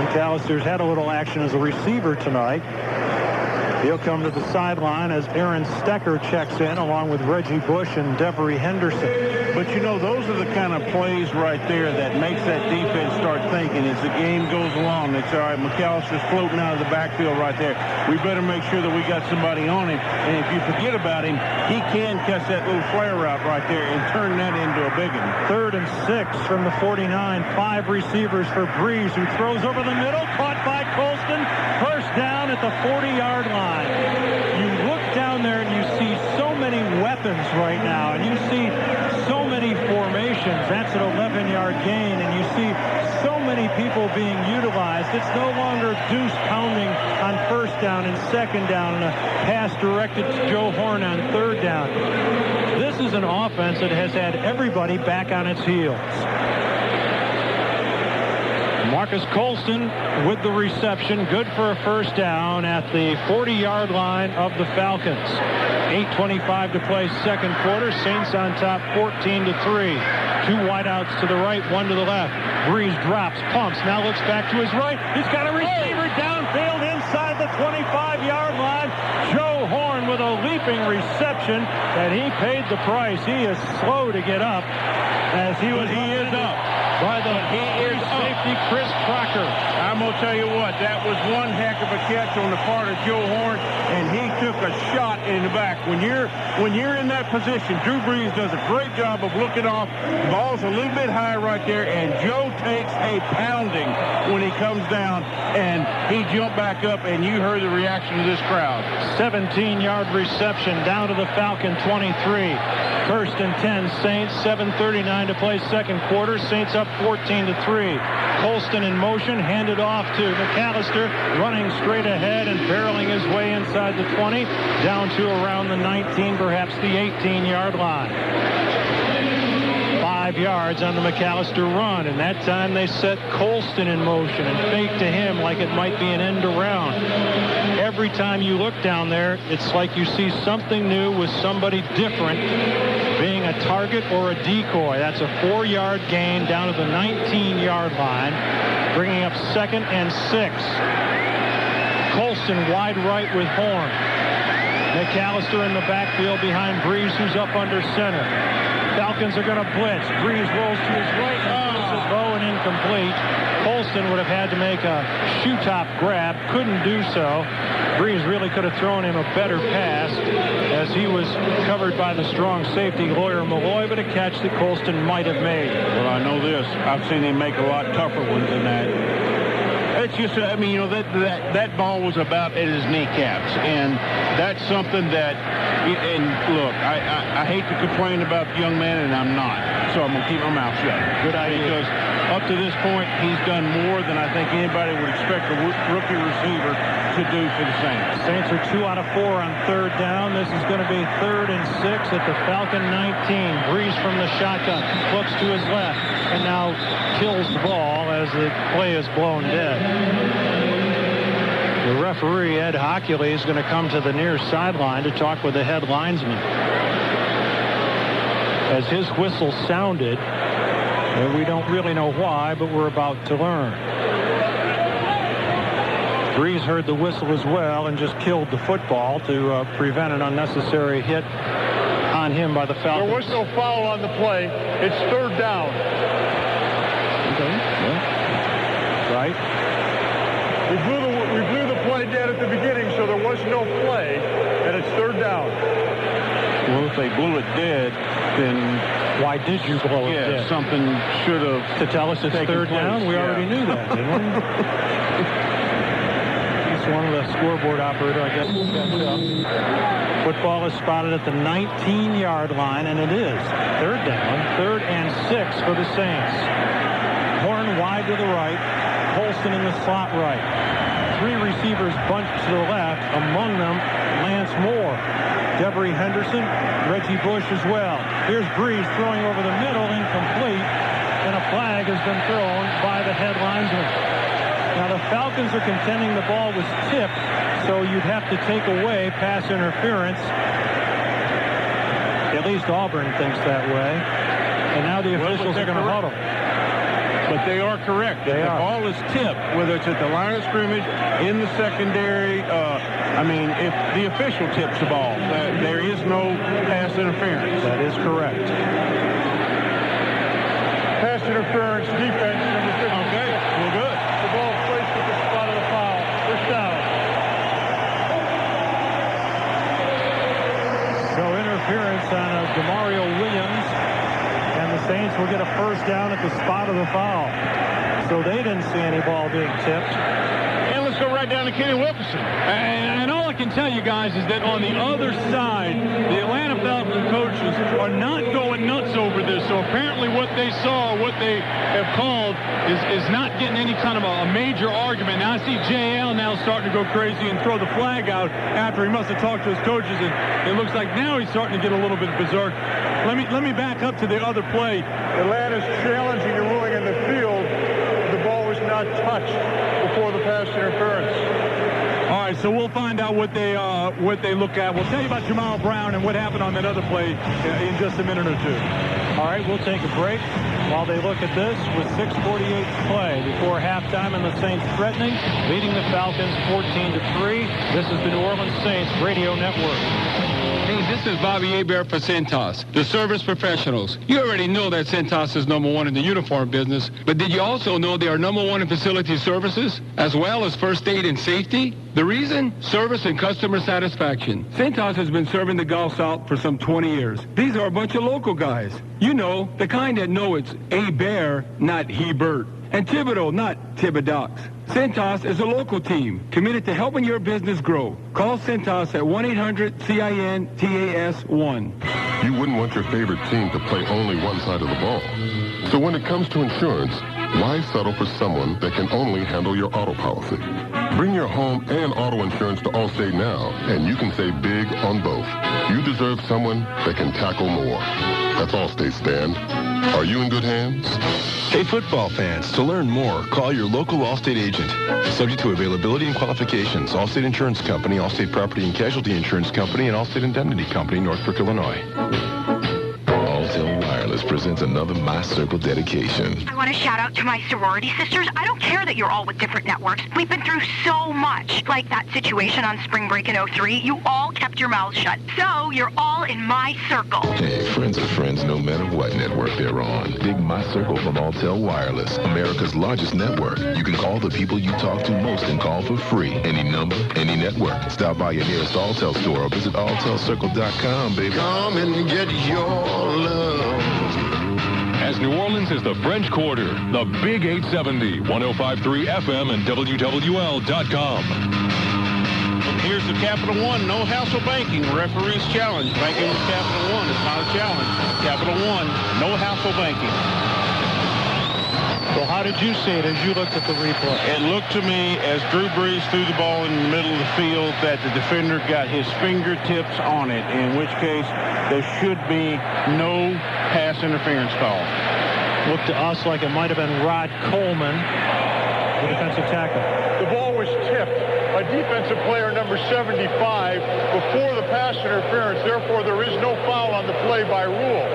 McAllister's had a little action as a receiver tonight. He'll come to the sideline as Aaron Stecker checks in along with Reggie Bush and Devery Henderson. But, you know, those are the kind of plays right there that makes that defense start thinking as the game goes along. It's all right, McAllister's floating out of the backfield right there. We better make sure that we got somebody on him. And if you forget about him, he can catch that little flare route right there and turn that into a big one. 3rd and 6 from the 49. 5 receivers for Breeze, who throws over the middle. Caught by Colston. First down at the 40-yard line. You look down there and you see so many weapons right now, and you see so many formations. That's an 11-yard gain, and you see so many people being utilized. It's no longer Deuce pounding on 1st down and 2nd down and a pass directed to Joe Horn on 3rd down. This is an offense that has had everybody back on its heels. Marcus Colston with the reception, good for a 1st down at the 40-yard line of the Falcons. 8:25 to play 2nd quarter. Saints on top 14-3. 2 wideouts to the right, 1 to the left. Breeze drops, pumps, now looks back to his right. He's got a receiver downfield inside the 25-yard line. Joe Horn with a leaping reception, and he paid the price. He is slow to get up as he is up by the safety Chris Crocker. I'm going to tell you what, that was one heck of a catch on the part of Joe Horn, and he took a shot in the back. When you're in that position, Drew Brees does a great job of looking off. The ball's a little bit high right there, and Joe takes a pounding when he comes down, and he jumped back up, and you heard the reaction of this crowd. 17-yard reception down to the Falcon 23. 1st and 10 Saints, 7:39 to play 2nd quarter. Saints up 14-3. Colston in motion, handed off to McAllister, running straight ahead and barreling his way inside the 20, down to around the 19, perhaps the 18-yard line. 5 yards on the McAllister run, and that time they set Colston in motion and fake to him like it might be an end around. Every every time you look down there, it's like you see something new with somebody different being a target or a decoy. That's a 4-yard gain down to the 19-yard line, bringing up 2nd and 6. Colston wide right with Horn. McAllister in the backfield behind Breeze, who's up under center. Falcons are going to blitz. Breeze rolls to his right, misses low and incomplete. Colston would have had to make a shoe-top grab, couldn't do so. Breeze really could have thrown him a better pass as he was covered by the strong safety Lawyer Malloy, but a catch that Colston might have made. Well, I know this. I've seen him make a lot tougher ones than that. It's just, I mean, you know, that ball was about at his kneecaps, and that's something that, and look, I hate to complain about the young man, and I'm not, so I'm going to keep my mouth shut. Good idea. Because up to this point, he's done more than I think anybody would expect a rookie receiver to do for the Saints. Saints are 2 out of 4 on 3rd down. This is going to be 3rd and 6 at the Falcon 19. Breeze from the shotgun, flips to his left, and now kills the ball as the play is blown dead. The referee, Ed Hockley, is going to come to the near sideline to talk with the head linesman. As his whistle sounded, and we don't really know why, but we're about to learn. Breeze heard the whistle as well and just killed the football to prevent an unnecessary hit on him by the Falcons. There was no foul on the play. It's 3rd down. Okay. Yeah. Right. We blew the play dead at the beginning, so there was no play, and it's 3rd down. Well, if they blew it dead, then why did you blow it dead? Something should have. To tell us it's 3rd down? We already knew that, didn't we? It's one of the scoreboard operator, I guess, will catch up. Football is spotted at the 19-yard line, and it is 3rd down, 3rd and 6 for the Saints. Horn wide to the right, Colston in the slot right. 3 receivers bunched to the left, among them Lance Moore, Devery Henderson, Reggie Bush as well. Here's Breeze throwing over the middle, incomplete, and a flag has been thrown by the head linesman. Now the Falcons are contending the ball was tipped, so you'd have to take away pass interference. At least Auburn thinks that way. And now the officials are going to huddle. But they are correct. If the ball is tipped, whether it's at the line of scrimmage, in the secondary, if the official tips the ball, there is no pass interference. That is correct. Pass interference, defense, number 50. Okay, well, good. The ball placed at the spot of the foul. 1st down. So interference on DeMario Williams, and the Saints will get a 1st down at the spot of the foul. So they didn't see any ball being tipped. And let's go right down to Kenny Wilkerson. And all I can tell you guys is that on the other side, the Atlanta Falcons coaches are not going nuts over this. So apparently what they saw, what they have called, is not getting any kind of a major argument. Now I see JL now starting to go crazy and throw the flag out after he must have talked to his coaches, and it looks like now he's starting to get a little bit berserk. Let me back up to the other play. Atlanta's challenging the ruling in the field. The ball was not touched before the pass interference. All right, so we'll find out what they look at. We'll tell you about Jamal Brown and what happened on that other play in just a minute or two. All right, we'll take a break while they look at this with 6:48 to play before halftime, and the Saints threatening, leading the Falcons 14-3. This is the New Orleans Saints Radio Network. Hey, this is Bobby Hebert for Centos, the service professionals. You already know that Centos is #1 in the uniform business, but did you also know they are #1 in facility services, as well as first aid and safety? The reason? Service and customer satisfaction. Centos has been serving the Gulf South for some 20 years. These are a bunch of local guys. You know, the kind that know it's Hebert, not Hebert. And Thibodeau, not Thibodeaux. Centos is a local team committed to helping your business grow. Call Centos at 1-800-CIN-TAS-1. You wouldn't want your favorite team to play only one side of the ball. So when it comes to insurance, why settle for someone that can only handle your auto policy? Bring your home and auto insurance to Allstate now, and you can save big on both. You deserve someone that can tackle more. That's Allstate, Stan. Are you in good hands? Hey, football fans, to learn more, call your local Allstate agent. Subject to availability and qualifications. Allstate Insurance Company, Allstate Property and Casualty Insurance Company, and Allstate Indemnity Company, Northbrook, Illinois. Alltel Wireless presents another My Circle dedication. I want to shout out to my sorority sisters. I don't care that you're all with different networks. We've been through so much. Like that situation on spring break in 03. You all kept your mouths shut. So you're all in my circle. Hey, friends are friends no matter what network they're on. Dig My Circle from Alltel Wireless, America's largest network. You can call the people you talk to most and call for free. Any number, any network. Stop by your nearest Alltel store or visit AlltelCircle.com, baby. Come and get your love. As New Orleans is the French Quarter, the Big 870, 105.3 FM and WWL.com. Here's the Capital One No Hassle Banking Referee's Challenge. Banking with Capital One is not a challenge. Capital One No Hassle Banking. Well, how did you see it as you looked at the replay? It looked to me as Drew Brees threw the ball in the middle of the field that the defender got his fingertips on it, in which case there should be no pass interference call. Looked to us like it might have been Rod Coleman, the defensive tackle. The ball was tipped by defensive player number 75 before the pass interference. Therefore, there is no foul on the play by rule.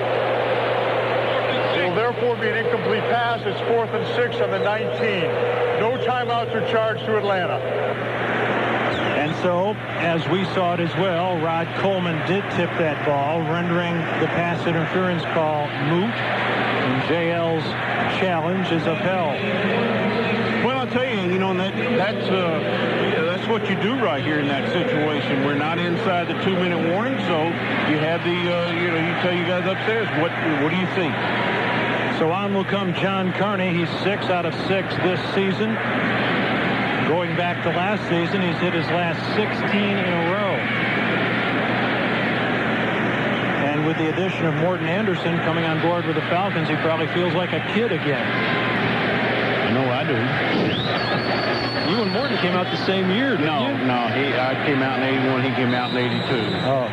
It will therefore be an incomplete pass. It's 4th and 6 on the 19. No timeouts are charged to Atlanta. And so, as we saw it as well, Rod Coleman did tip that ball, rendering the pass interference call moot. And JL's challenge is upheld. Well, I'll tell you, that's what you do right here in that situation. We're not inside the 2-minute warning, so you have the, you tell you guys upstairs, what do you think? So on will come John Carney. He's 6 out of 6 this season. Going back to last season, he's hit his last 16 in a row. And with the addition of Morton Anderson coming on board with the Falcons, he probably feels like a kid again. I know I do. You and Morton came out the same year, didn't you? No, I came out in 81, he came out in 82. Oh.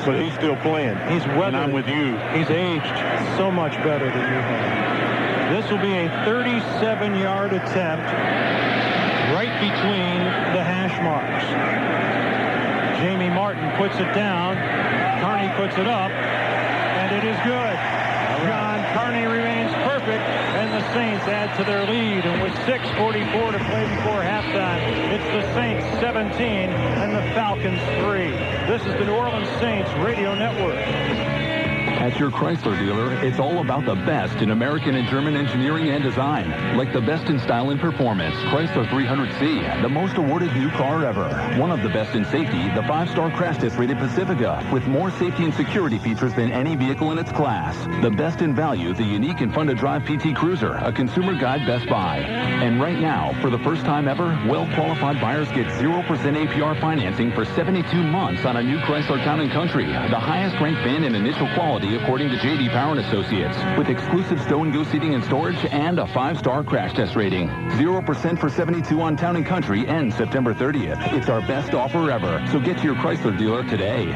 But he's still playing. He's weathered. And I'm with you. He's aged so much better than you have. This will be a 37-yard attempt right between the hash marks. Jamie Martin puts it down. Carney puts it up. And it is good. John Carney remains perfect. And the Saints add to their lead. And with 6:44 to play before halftime, it's the Saints 17 and the Falcons 3. This is the New Orleans Saints Radio Network. At your Chrysler dealer, it's all about the best in American and German engineering and design. Like the best in style and performance, Chrysler 300C, the most awarded new car ever. One of the best in safety, the 5-star crash test rated Pacifica, with more safety and security features than any vehicle in its class. The best in value, the unique and fun to drive PT Cruiser, a consumer guide Best Buy. And right now, for the first time ever, well-qualified buyers get 0% APR financing for 72 months on a new Chrysler Town & Country, the highest ranked van in initial quality according to J.D. Power & Associates, with exclusive stow-and-go seating and storage and a 5-star crash test rating. 0% for 72 on Town & Country ends September 30th. It's our best offer ever, so get to your Chrysler dealer today.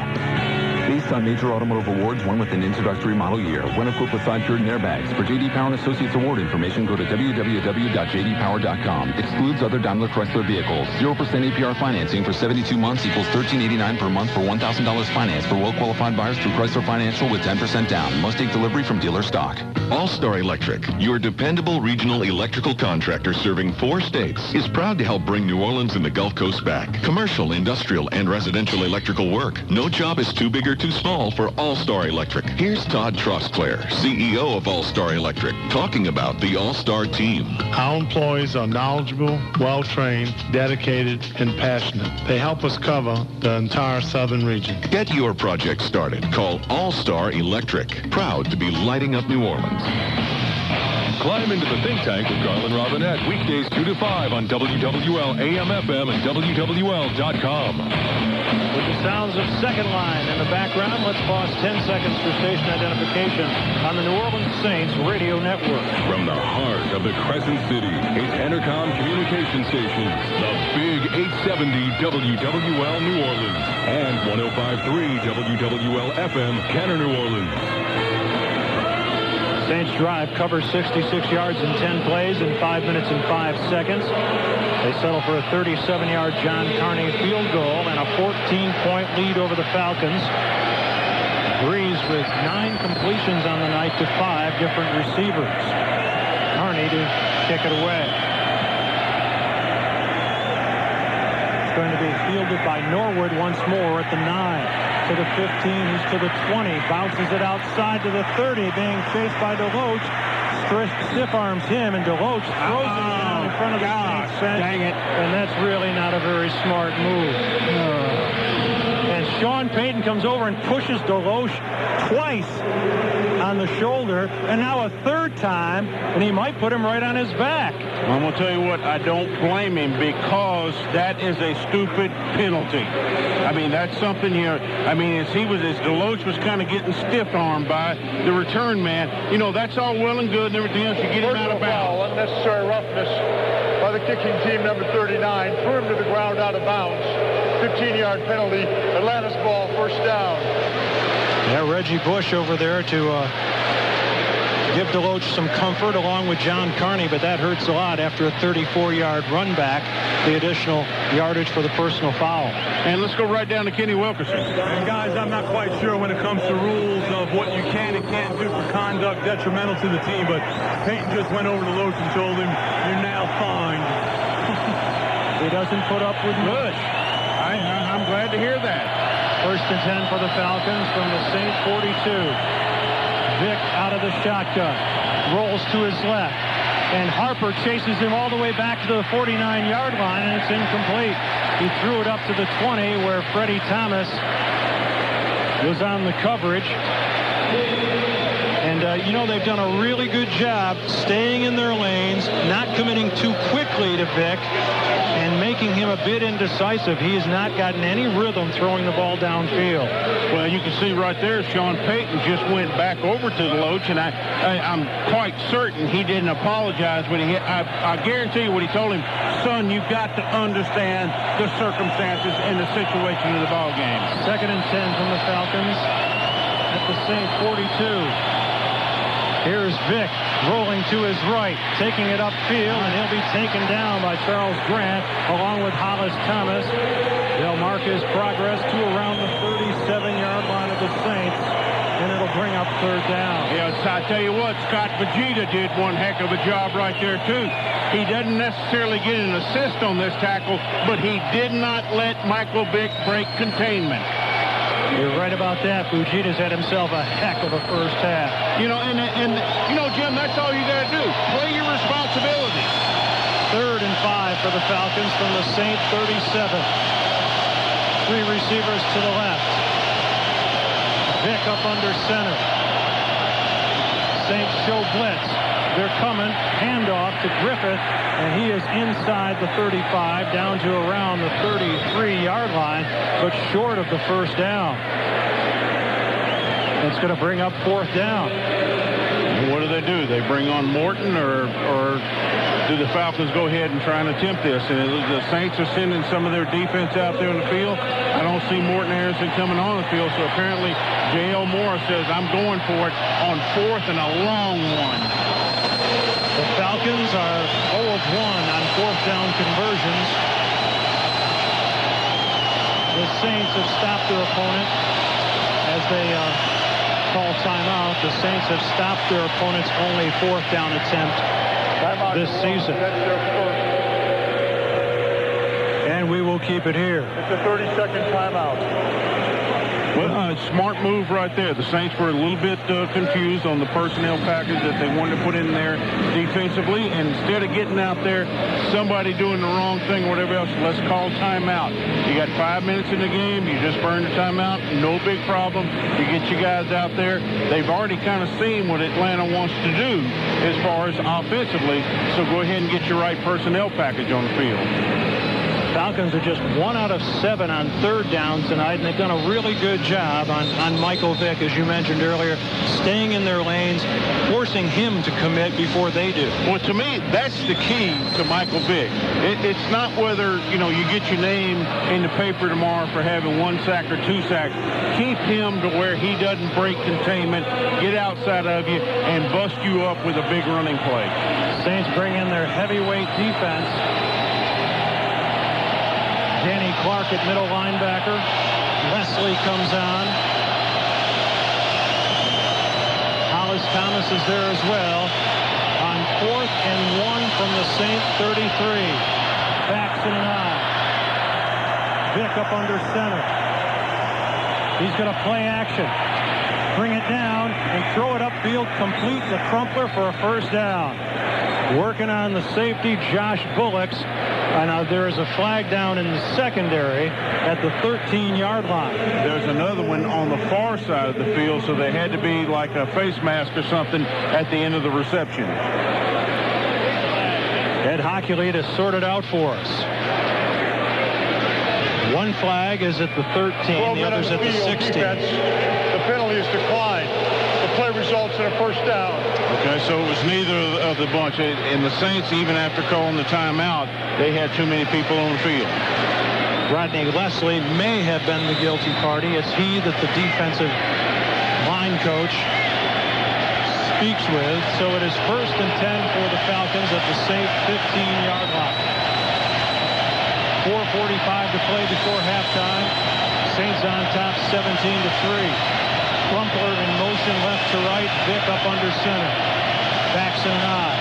Based on major automotive awards won with an introductory model year, when equipped with side-curtain airbags. For J.D. Power & Associates award information, go to www.jdpower.com. Excludes other Daimler Chrysler vehicles. 0% APR financing for 72 months equals $13.89 per month for $1,000 finance for well-qualified buyers through Chrysler Financial with 10% down. Must take delivery from dealer stock. All-Star Electric, your dependable regional electrical contractor serving 4 states, is proud to help bring New Orleans and the Gulf Coast back. Commercial, industrial, and residential electrical work. No job is too big or too small for All-Star Electric. Here's Todd Trostclair, CEO of All-Star Electric, talking about the All-Star team. Our employees are knowledgeable, well-trained, dedicated, and passionate. They help us cover the entire southern region. Get your project started. Call All-Star Electric. Proud to be lighting up New Orleans. Climb into the think tank with Garland Robinette, weekdays 2 to 5 on WWL AM/FM and WWL.com. With the sounds of Second Line in the background, let's pause 10 seconds for station identification on the New Orleans Saints Radio Network. From the heart of the Crescent City, it's Entercom Communication Stations, the Big 870 WWL New Orleans, and 105.3 WWL FM Kenner, New Orleans. Saints drive covers 66 yards in 10 plays in 5 minutes and 5 seconds. They settle for a 37-yard John Carney field goal and a 14-point lead over the Falcons. Breeze with 9 completions on the night to 5 different receivers. Carney to kick it away. It's going to be fielded by Norwood once more at the 9. To the 15, he's to the 20, bounces it outside to the 30, being chased by DeLoach. Stiff arms him, and DeLoach throws him down in front of the Saints bench. Dang it. And that's really not a very smart move. And Sean Payton comes over and pushes DeLoach twice on the shoulder, and now a third time, and he might put him right on his back. I'm going to tell you what, I don't blame him, because that is a stupid penalty. I mean, that's something here. I mean, as DeLoach was kind of getting stiff-armed by the return man, you know, that's all well and good and everything else. You get him out of bounds. Unnecessary roughness by the kicking team, number 39. Threw him to the ground out of bounds. 15-yard penalty. Atlanta's ball, first down. Yeah, Reggie Bush over there to give DeLoach some comfort along with John Carney, but that hurts a lot after a 34-yard run back, the additional yardage for the personal foul. And let's go right down to Kenny Wilkerson. And guys, I'm not quite sure when it comes to rules of what you can and can't do for conduct detrimental to the team, but Payton just went over to DeLoach and told him, you're now fined. He doesn't put up with much. I'm glad to hear that. First and 10 for the Falcons from the Saints 42. Vick out of the shotgun, rolls to his left, and Harper chases him all the way back to the 49-yard line, and it's incomplete. He threw it up to the 20, where Freddie Thomas was on the coverage. And, you know, they've done a really good job staying in their lanes, not committing too quickly to Vick, and making him a bit indecisive. He has not gotten any rhythm throwing the ball downfield. Well, you can see right there, Sean Payton just went back over to DeLoach, and I'm quite certain he didn't apologize when he hit. I guarantee you what he told him, son, you've got to understand the circumstances and the situation of the ball game. Second and 10 from the Falcons at the Saints 42. Here's Vick rolling to his right, taking it upfield, and he'll be taken down by Charles Grant along with Hollis Thomas. They'll mark his progress to around the 37-yard line of the Saints, and it'll bring up third down. Yeah, I tell you what, Scott Vegeta did one heck of a job right there, too. He doesn't necessarily get an assist on this tackle, but he did not let Michael Vick break containment. You're right about that. Fujita's had himself a heck of a first half. You know, and you know, Jim, that's all you got to do. Play your responsibility. Third and 5 for the Falcons from the Saints 37. 3 receivers to the left. Vick up under center. Saints show blitz. They're coming. Handoff to Griffith, and he is inside the 35, down to around the 33-yard line, but short of the first down. It's going to bring up fourth down. And what do? They bring on Morton, or do the Falcons go ahead and try and attempt this? And the Saints are sending some of their defense out there in the field. I don't see Morton Harrison coming on the field, so apparently J.L. Morris says, I'm going for it on fourth and a long one. The Falcons are 0 of 1 on fourth down conversions. The Saints have stopped their opponent as they call timeout. The Saints have stopped their opponent's only fourth down attempt this season. And we will keep it here. It's a 30-second timeout. Well, smart move right there. The Saints were a little bit confused on the personnel package that they wanted to put in there defensively. And instead of getting out there, somebody doing the wrong thing, whatever else, let's call timeout. You got 5 minutes in the game. You just burned the timeout. No big problem. You get your guys out there. They've already kind of seen what Atlanta wants to do as far as offensively. So go ahead and get your right personnel package on the field. Falcons are just 1 out of 7 on third down tonight, and they've done a really good job on Michael Vick, as you mentioned earlier, staying in their lanes, forcing him to commit before they do. Well, to me, that's the key to Michael Vick. It's not whether, you get your name in the paper tomorrow for having 1 sack or 2 sacks. Keep him to where he doesn't break containment, get outside of you, and bust you up with a big running play. Saints bring in their heavyweight defense. Danny Clark at middle linebacker. Leslie comes on. Hollis Thomas is there as well. On 4th and 1 from the Saints 33. Faxon and I. Vick up under center. He's going to play action. Bring it down and throw it upfield complete to Crumpler for a first down. Working on the safety, Josh Bullocks. And there is a flag down in the secondary at the 13-yard line. There's another one on the far side of the field, so they had to be like a face mask or something at the end of the reception. Ed Hockley has sorted out for us. One flag is at the 13, the other's at the 16. The penalty is declined. The play results in a first down. Okay, so it was neither of the bunch. And the Saints, even after calling the timeout, they had too many people on the field. Rodney Leslie may have been the guilty party. It's he that the defensive line coach speaks with. So it is 1st and 10 for the Falcons at the Saint 15-yard line. 4:45 to play before halftime. Saints on top 17-3. Crumpler in motion left to right. Vick up under center. Faxon and I.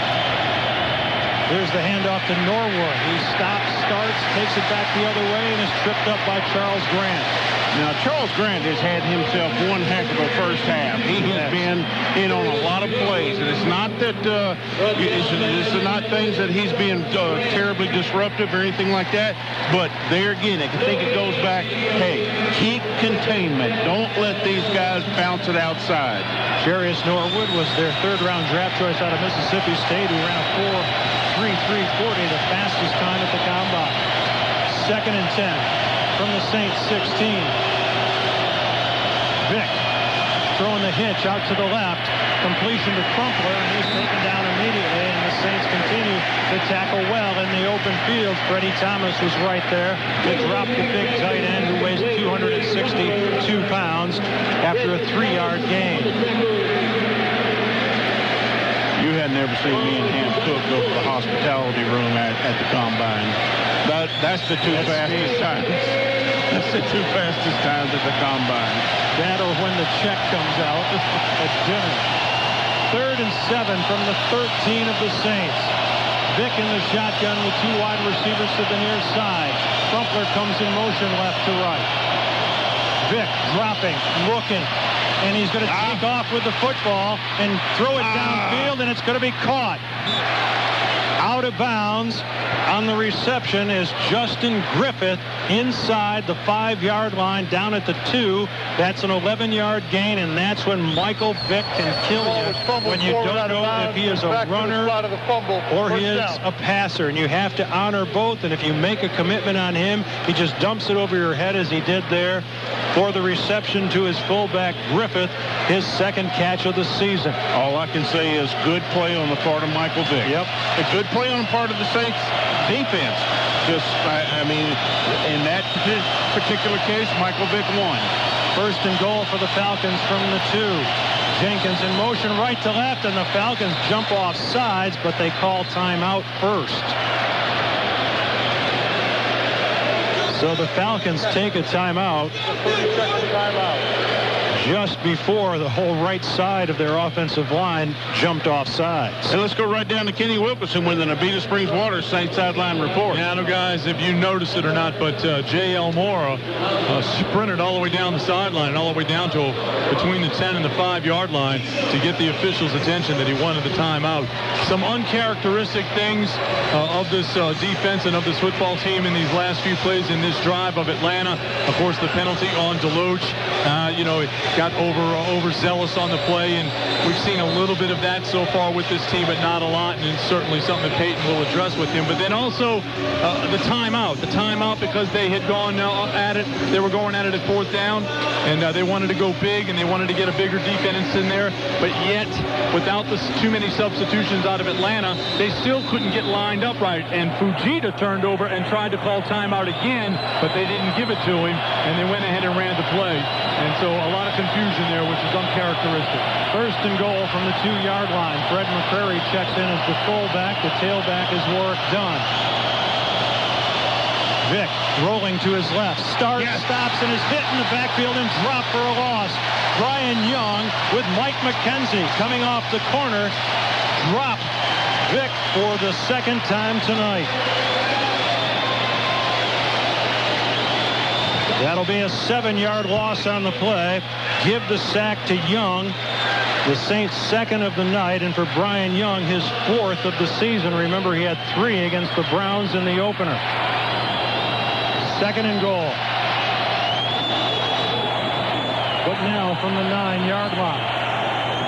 There's the handoff to Norwood. He stops, starts, takes it back the other way, and is tripped up by Charles Grant. Now, Charles Grant has had himself one heck of a first half. He has been in on a lot of plays, and it's not that it's not things that he's being terribly disruptive or anything like that. But there again, I think it goes back. Hey, keep containment. Don't let these guys bounce it outside. Jarius Norwood was their 3rd-round draft choice out of Mississippi State, who ran a 4.3340, the fastest time at the combine. 2nd and 10. From the Saints 16. Vick throwing the hitch out to the left. Completion to Crumpler, and he's taken down immediately, and the Saints continue to tackle well in the open field. Freddie Thomas was right there to drop the big tight end who weighs 262 pounds after a 3-yard gain. You had never seen me and Ham Cook go to the hospitality room at the combine. That's the two fastest times. That's the 2 fastest times at the combine. That or when the check comes out at dinner. 3rd and 7 from the 13 of the Saints. Vick in the shotgun with 2 wide receivers to the near side. Crumpler comes in motion left to right. Vick dropping, looking, and he's going to take off with the football and throw it downfield, and it's going to be caught. Out of bounds on the reception is Justin Griffith inside the 5-yard line down at the 2. That's an 11-yard gain, and that's when Michael Vick can kill you when you don't know if he is a runner or he is a passer. And you have to honor both, and if you make a commitment on him, he just dumps it over your head as he did there for the reception to his fullback Griffith, his 2nd catch of the season. All I can say is good play on the part of Michael Vick. Yep. A good play on the part of the Saints defense. Just, I mean, in that particular case, Michael Vick won. 1st and goal for the Falcons from the 2. Jenkins in motion right to left, and the Falcons jump off sides, but they call timeout first. So the Falcons take a timeout. 30-second timeout. Just before the whole right side of their offensive line jumped off sides. And let's go right down to Kenny Wilkerson with an Abita Springs Water Saints sideline report. Yeah, no, guys, if you noticed it or not, but J.L. Mora sprinted all the way down the sideline and all the way down to between the 10 and the 5-yard line to get the officials' attention that he wanted the timeout. Some uncharacteristic things of this defense and of this football team in these last few plays in this drive of Atlanta. Of course, the penalty on Deloach. got overzealous on the play, and we've seen a little bit of that so far with this team, but not a lot, and it's certainly something that Peyton will address with him. But then also the timeout because they had gone at it. They were going at it at 4th down, and they wanted to go big, and they wanted to get a bigger defense in there, but yet without too many substitutions out of Atlanta, they still couldn't get lined up right, and Fujita turned over and tried to call timeout again, but they didn't give it to him, and they went ahead and ran the play. And so a lot of confusion there, which is uncharacteristic. 1st and goal from the 2-yard line. Fred McCrary checks in as the fullback. The tailback is Warwick Dunn. Vick rolling to his left. Stops, and is hit in the backfield and dropped for a loss. Brian Young with Mike McKenzie coming off the corner. Drop Vick for the 2nd time tonight. That'll be a 7-yard loss on the play. Give the sack to Young. The Saints' 2nd of the night, and for Brian Young, his 4th of the season. Remember, he had 3 against the Browns in the opener. 2nd and goal. But now from the 9-yard line.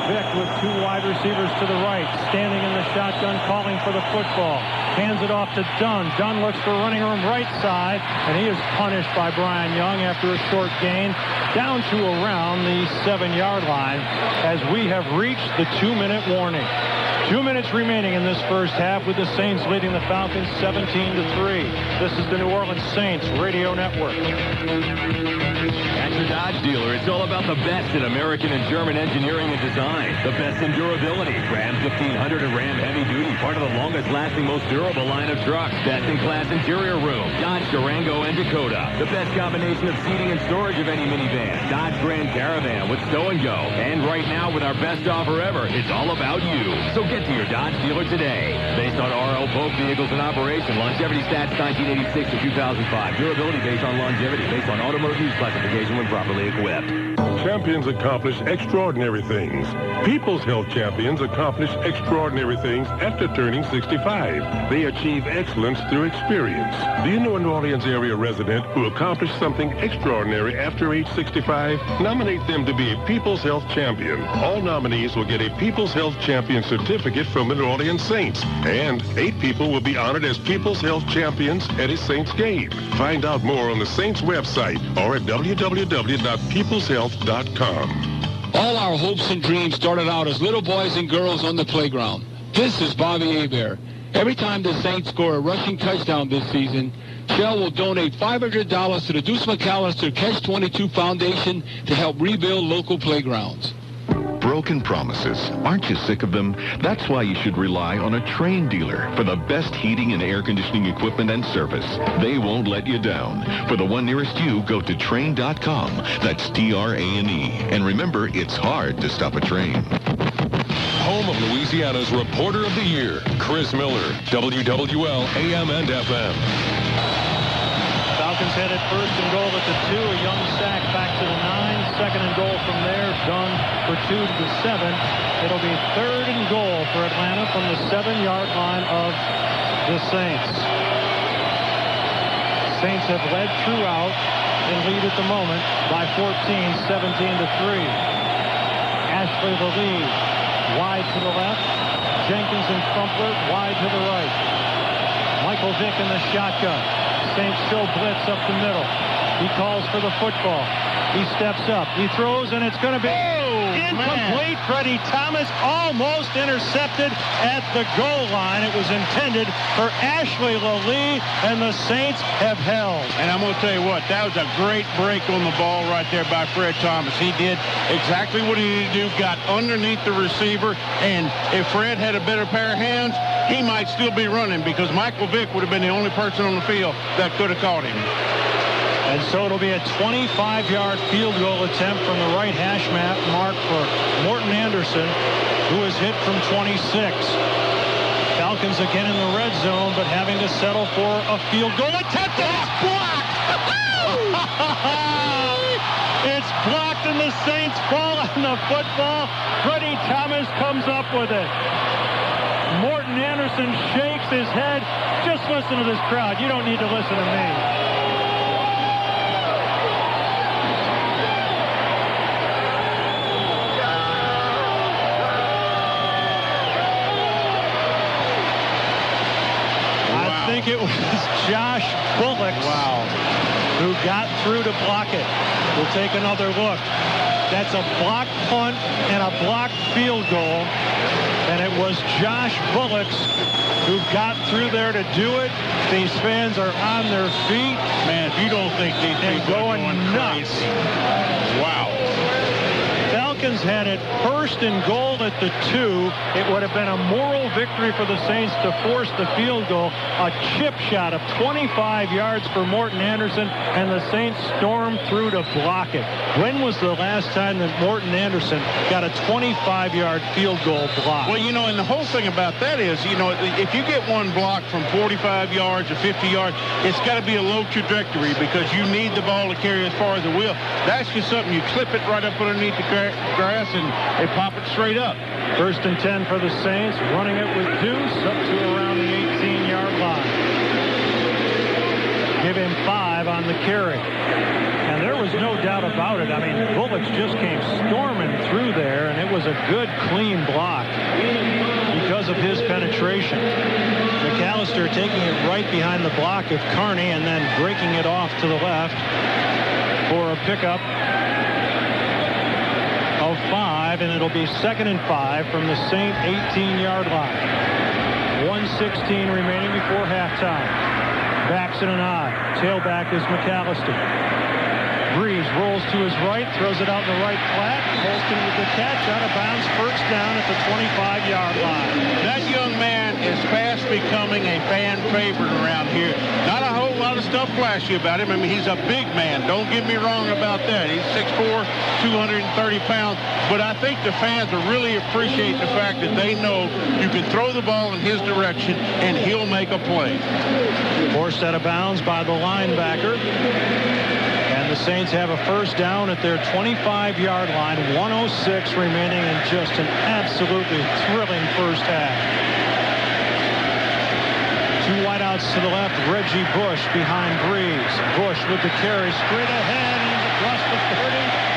Vick with 2 wide receivers to the right, standing in the shotgun, calling for the football. Hands it off to Dunn. Dunn looks for running room right side, and he is punished by Brian Young after a short gain down to around the 7-yard line as we have reached the 2-minute warning. 2 minutes remaining in this first half with the Saints leading the Falcons 17-3. This is the New Orleans Saints Radio Network. At your Dodge dealer, it's all about the best in American and German engineering and design. The best in durability. Ram 1500 and Ram Heavy Duty, part of the longest-lasting, most durable line of trucks. Best-in-class interior room. Dodge Durango and Dakota. The best combination of seating and storage of any minivan. Dodge Grand Caravan with stow and go. And right now, with our best offer ever, it's all about you. So get to your Dodge dealer today. Based on RL both vehicles in operation. Longevity stats 1986 to 2005. Durability based on longevity. Based on automotive use classification when properly equipped. Champions accomplish extraordinary things. People's Health Champions accomplish extraordinary things after turning 65. They achieve excellence through experience. Do you know a New Orleans area resident who accomplished something extraordinary after age 65? Nominate them to be a People's Health Champion. All nominees will get a People's Health Champion certificate from the New Orleans Saints. And 8 people will be honored as People's Health Champions at a Saints game. Find out more on the Saints website or at www.peopleshealth.com. All our hopes and dreams started out as little boys and girls on the playground. This is Bobby Hebert. Every time the Saints score a rushing touchdown this season, Shell will donate $500 to the Deuce McAllister Catch-22 Foundation to help rebuild local playgrounds. Broken promises. Aren't you sick of them? That's why you should rely on a Train dealer for the best heating and air conditioning equipment and service. They won't let you down. For the one nearest you, go to Train.com. That's Trane. And remember, it's hard to stop a train. Home of Louisiana's Reporter of the Year, Chris Miller, WWL AM and FM. Falcons headed 1st and goal at the 2. A Young sack back to the 9. 2nd and goal from there. Dunn for 2 to the 7. It'll be 3rd and goal for Atlanta from the 7-yard line of the Saints. Saints have led throughout and lead at the moment by 14, 17-3. Ashley Lee wide to the left. Jenkins and Crumpler wide to the right. Michael Vick in the shotgun. Saints show blitz up the middle. He calls for the football. He steps up. He throws, and it's going to be incomplete. Freddie Thomas almost intercepted at the goal line. It was intended for Ashley Lee, and the Saints have held. And I'm going to tell you what, that was a great break on the ball right there by Fred Thomas. He did exactly what he needed to do, got underneath the receiver, and if Fred had a better pair of hands, he might still be running because Michael Vick would have been the only person on the field that could have caught him. And so it'll be a 25-yard field goal attempt from the right hash mark for Morton Anderson, who was hit from 26. Falcons again in the red zone, but having to settle for a field goal attempt. It's blocked! It's blocked, and the Saints fall on the football. Freddie Thomas comes up with it. Morton Anderson shakes his head. Just listen to this crowd. You don't need to listen to me. Josh Bullock, who got through to block it. We'll take another look. That's a blocked punt and a blocked field goal. And it was Josh Bullock who got through there to do it. These fans are on their feet. Man, if you don't think these people are going nuts. Wow. Falcons had it first and goal at the 2. It would have been a moral victory for the Saints to force the field goal. A chip shot of 25 yards for Morton Anderson, and the Saints stormed through to block it. When was the last time that Morton Anderson got a 25-yard field goal block? Well, you know, and the whole thing about that is, you know, if you get one block from 45 yards or 50 yards, it's got to be a low trajectory because you need the ball to carry as far as it will. That's just something you clip it right up underneath the grass and they pop it straight up. First and 10 for the Saints, running it with Deuce up to around the 18-yard line. Give him 5 on the carry. And there was no doubt about it. I mean, Bullocks just came storming through there, and it was a good, clean block because of his penetration. McAllister taking it right behind the block of Carney and then breaking it off to the left for a pickup of 5, and it'll be 2nd and 5 from the Saint 18-yard line. 1:16 remaining before halftime. Backs in an eye. Tailback is McAllister. Breeze rolls to his right, throws it out in the right flat. Holston with the catch, out of bounds, first down at the 25-yard line. That young man is fast becoming a fan favorite around here. Not a whole lot of stuff flashy about him. I mean, he's a big man. Don't get me wrong about that. He's 6'4", 230 pounds. But I think the fans will really appreciate the fact that they know you can throw the ball in his direction and he'll make a play. Forced out of bounds by the linebacker. And the Saints have a first down at their 25-yard line. 1:06 remaining in just an absolutely thrilling first half. 2 wideouts to the left. Reggie Bush behind Breeze. Bush with the carry straight ahead. He's across the 30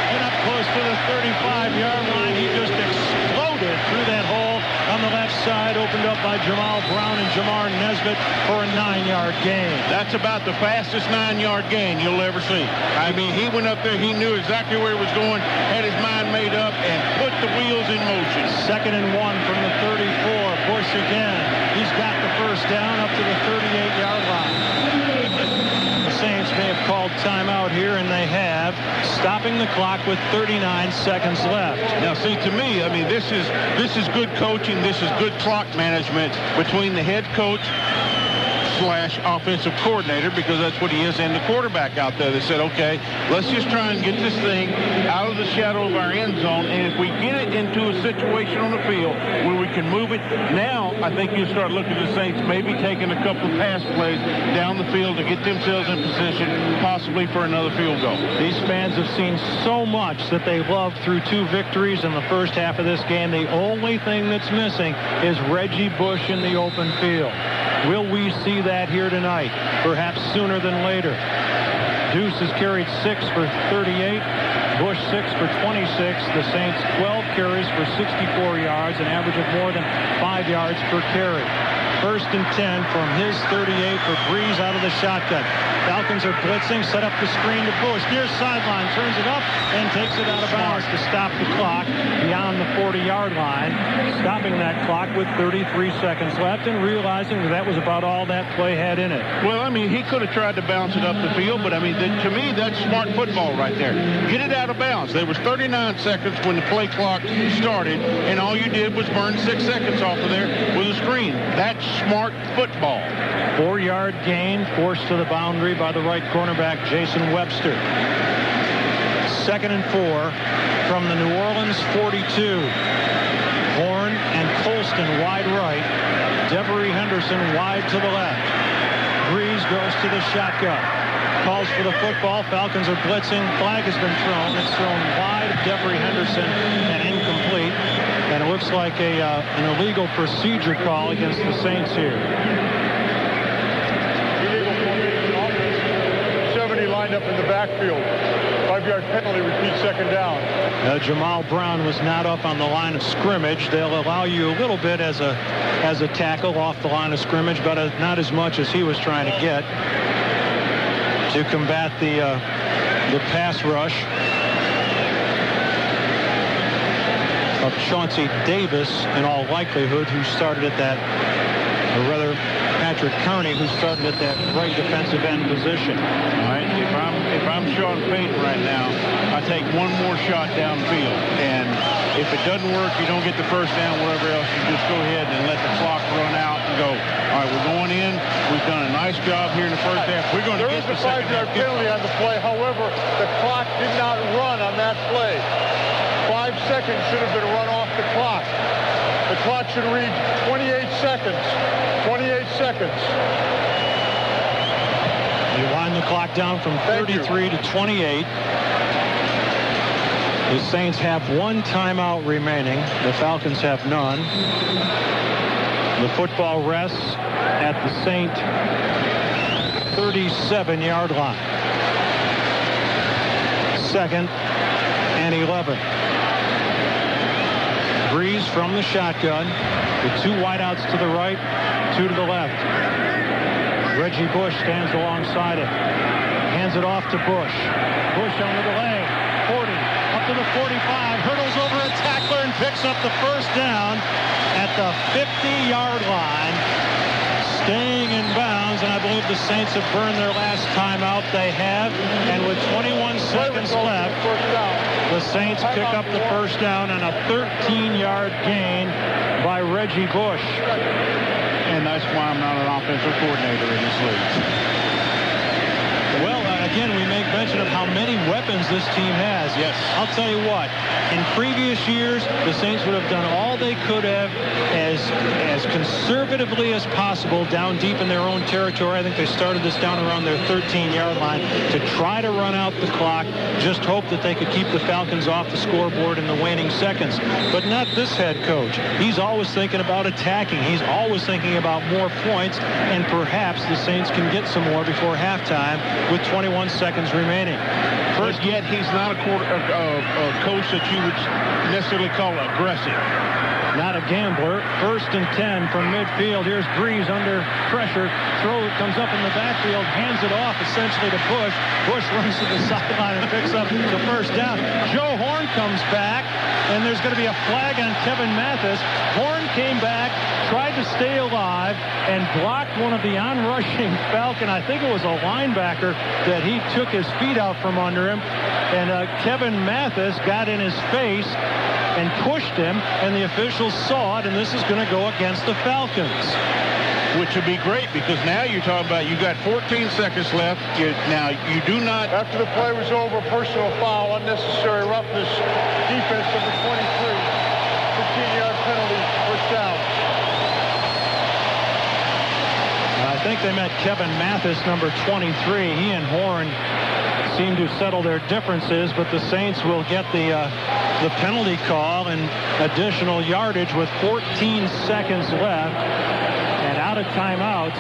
and up close to the 35-yard line. He just exploded through that hole on the left side, opened up by Jamal Brown and Jamar Nesbitt for a 9-yard gain. That's about the fastest 9-yard gain you'll ever see. I mean, he went up there, he knew exactly where he was going, had his mind made up, and put the wheels in motion. 2nd and 1 from the 34. Bush again. He's got the first down up to the 38-yard line. The Saints may have called timeout here, and they have, stopping the clock with 39 seconds left. Now, see, to me, I mean, this is good coaching. This is good clock management between the head coach / offensive coordinator, because that's what he is, and the quarterback out there that said, okay, let's just try and get this thing out of the shadow of our end zone, and if we get it into a situation on the field where we can move it, now I think you start looking at the Saints maybe taking a couple of pass plays down the field to get themselves in position possibly for another field goal. These fans have seen so much that they love through 2 victories in the first half of this game. The only thing that's missing is Reggie Bush in the open field. Will we see that here tonight? Perhaps sooner than later. Deuce has carried 6 for 38. Bush 6 for 26. The Saints 12 carries for 64 yards, an average of more than 5 yards per carry. First and 10 from his 38 for Breeze out of the shotgun. Falcons are blitzing, set up the screen to Bush. Near sideline, turns it up and takes it out of bounds to stop the clock beyond the 40-yard line. Stopping that clock with 33 seconds left and realizing that was about all that play had in it. Well, I mean, he could have tried to bounce it up the field, but I mean, to me, that's smart football right there. Get it out of bounds. There was 39 seconds when the play clock started, and all you did was burn 6 seconds off of there with a screen. That's smart football. 4-yard gain, forced to the boundary by the right cornerback, Jason Webster. 2nd and 4 from the New Orleans 42. Horn and Colston wide right. Devery Henderson wide to the left. Breeze goes to the shotgun. Calls for the football. Falcons are blitzing. Flag has been thrown. It's thrown wide. Devery Henderson and incomplete. And it looks like an illegal procedure call against the Saints here. 70 lined up in the backfield. By 5-yard penalty, repeat second down. Jamal Brown was not up on the line of scrimmage. They'll allow you a little bit as a tackle off the line of scrimmage, but not as much as he was trying to get to combat the pass rush of Chauncey Davis, in all likelihood, who started at that, or rather Patrick Kearney, who started at that right defensive end position. All right, if I'm Sean Payton right now, I take one more shot downfield, and if it doesn't work, you don't get the first down, whatever else, you just go ahead and let the clock run out and go. All right, we're going in. We've done a nice job here in the first half. We're going to get the second half. There is a 5-yard penalty on the play. However, the clock did not run on that play. 5 seconds should have been run off the clock. The clock should read 28 seconds. 28 seconds. You wind the clock down from 33 to 28. The Saints have one timeout remaining. The Falcons have none. The football rests at the Saint 37-yard line. 2nd and 11. Breeze from the shotgun with 2 wideouts to the right, 2 to the left. Reggie Bush stands alongside it. Hands it off to Bush. Bush on the delay. 40, up to the 45, hurdles over a tackler and picks up the first down at the 50-yard line. Staying in bounds, and I believe the Saints have burned their last timeout. They have, and with 21 seconds left, the Saints pick up the first down on a 13-yard gain by Reggie Bush. And that's why I'm not an offensive coordinator in this league. Well, again, we make mention of how many weapons this team has. Yes. I'll tell you what, in previous years, the Saints would have done all they could have as conservatively as possible down deep in their own territory. I think they started this down around their 13-yard line to try to run out the clock, just hope that they could keep the Falcons off the scoreboard in the waning seconds. But not this head coach. He's always thinking about attacking. He's always thinking about more points, and perhaps the Saints can get some more before halftime with 21 seconds remaining. But yet he's not a coach that you would necessarily call aggressive. Not a gambler. 1st and 10 from midfield. Here's Breeze under pressure. Throw comes up in the backfield, hands it off essentially to Bush. Bush runs to the sideline and picks up the first down. Joe Horn comes back, and there's going to be a flag on Kevin Mathis. Horn came back, tried to stay alive, and blocked one of the onrushing Falcon. I think it was a linebacker that he took his feet out from under him. And Kevin Mathis got in his face and pushed him, and the officials saw it, and this is going to go against the Falcons. Which would be great, because now you're talking about you got 14 seconds left. Now you do not. After the play was over, personal foul, unnecessary roughness, defense number 23, 15-yard penalty, first down. I think they meant Kevin Mathis, number 23. He and Horn seem to settle their differences, but the Saints will get the penalty call and additional yardage with 14 seconds left. And out of timeouts,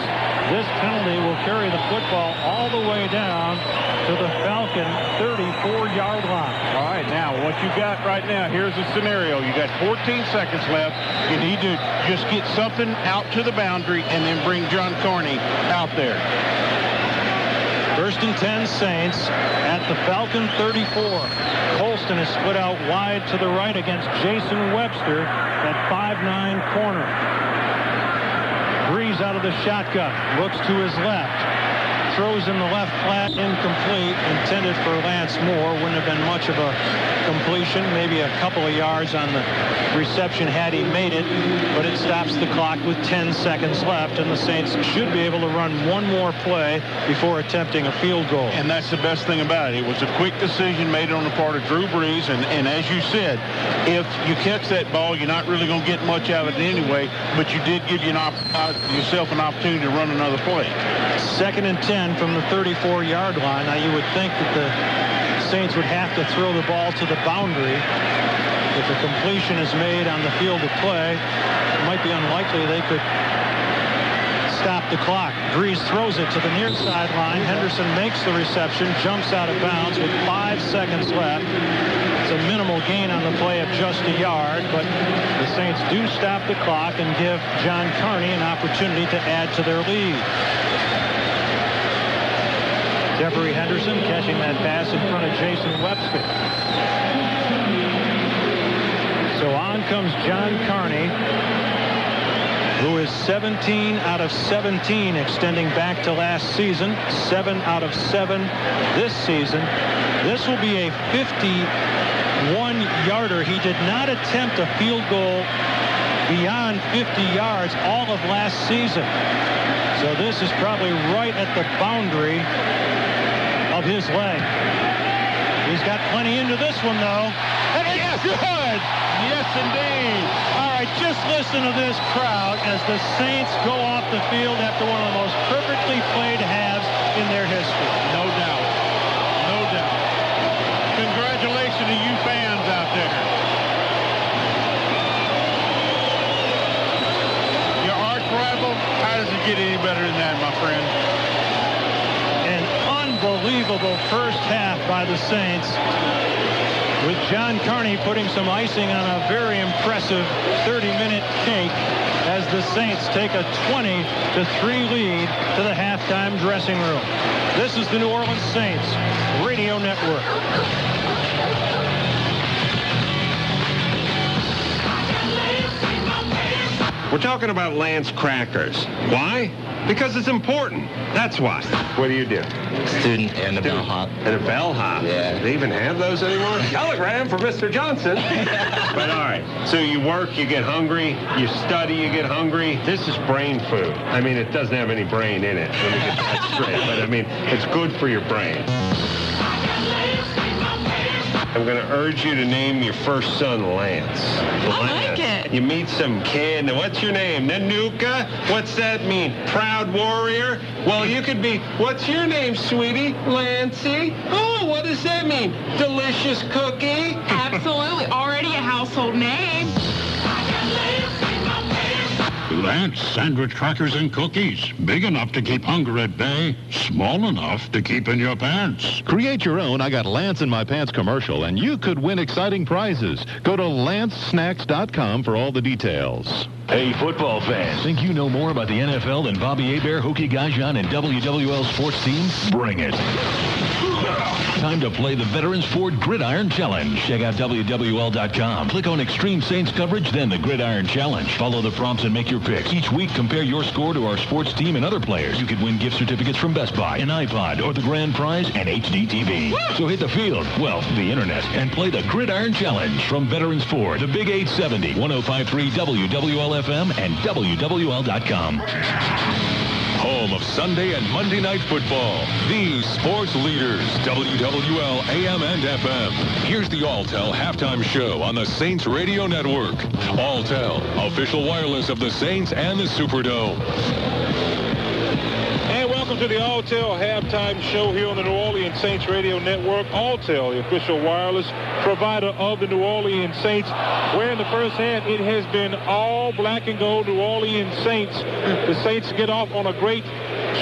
this penalty will carry the football all the way down to the Falcon 34-yard line. All right, now what you got right now, here's the scenario. You got 14 seconds left. You need to just get something out to the boundary and then bring John Carney out there. 1st and 10 Saints at the Falcon 34. Colston is split out wide to the right against Jason Webster at 5'9" corner. Breeze out of the shotgun, looks to his left. Throws in the left flat, incomplete, intended for Lance Moore. Wouldn't have been much of a completion, maybe a couple of yards on the reception had he made it, but it stops the clock with 10 seconds left, and the Saints should be able to run one more play before attempting a field goal. And that's the best thing about it. It was a quick decision made on the part of Drew Brees, and as you said, if you catch that ball, you're not really going to get much out of it anyway, but you did give yourself an opportunity to run another play. 2nd and 10 from the 34-yard line. Now you would think that the Saints would have to throw the ball to the boundary. If a completion is made on the field of play, it might be unlikely they could stop the clock. Drees throws it to the near sideline. Henderson makes the reception, jumps out of bounds with 5 seconds left. It's a minimal gain on the play of just a yard, but the Saints do stop the clock and give John Carney an opportunity to add to their lead. Jeffrey Henderson catching that pass in front of Jason Webster. So on comes John Carney, who is 17 out of 17 extending back to last season, 7 out of 7 this season. This will be a 51-yarder. He did not attempt a field goal beyond 50 yards all of last season. So this is probably right at the boundary of his leg. He's got plenty into this one, though. And it's good! Yes, indeed. All right, just listen to this crowd as the Saints go off the field after one of the most perfectly played halves in their history. No doubt. No doubt. Congratulations to you fans out there. Your arch rival, how does it get any better than that, my friend? An unbelievable first half by the Saints, with John Carney putting some icing on a very impressive 30-minute cake as the Saints take a 20-3 lead to the halftime dressing room. This is the New Orleans Saints Radio Network. We're talking about Lance crackers. Why? Because it's important. That's why. What do you do? Student and a bellhop. And a bellhop? Yeah. Do they even have those anymore? Telegram for Mr. Johnson. But all right. So you work, you get hungry. You study, you get hungry. This is brain food. I mean, it doesn't have any brain in it. Let me get that straight. But I mean, it's good for your brain. I'm going to urge you to name your first son Lance. I like it. You meet some kid. Now, what's your name? Nanuka? What's that mean? Proud warrior? Well, you could be, what's your name, sweetie? Lancy? Oh, what does that mean? Delicious cookie? Absolutely. Already a household name. Lance sandwich crackers and cookies. Big enough to keep hunger at bay. Small enough to keep in your pants. Create your own I Got Lance in My Pants commercial, and you could win exciting prizes. Go to lancesnacks.com for all the details. Hey, football fans, think you know more about the NFL than Bobby Hebert, Hokie Gajan, and WWL sports team? Bring it. Time to play the Veterans Ford Gridiron Challenge. Check out WWL.com. Click on Extreme Saints coverage, then the Gridiron Challenge. Follow the prompts and make your pick. Each week, compare your score to our sports team and other players. You could win gift certificates from Best Buy, an iPod, or the grand prize, an HD TV. So hit the field, well, the internet, and play the Gridiron Challenge from Veterans Ford, the Big 870, 105.3 WWL-FM, and WWL.com. Home of Sunday and Monday night football. These sports leaders, WWL AM and FM. Here's the Alltel halftime show on the Saints Radio Network. Alltel, official wireless of the Saints and the Superdome. And welcome to the Alltel halftime show here on the New Orleans Saints Radio Network. Alltel, the official wireless provider of the New Orleans Saints. Where in the first half, it has been all black and gold New Orleans Saints. The Saints get off on a great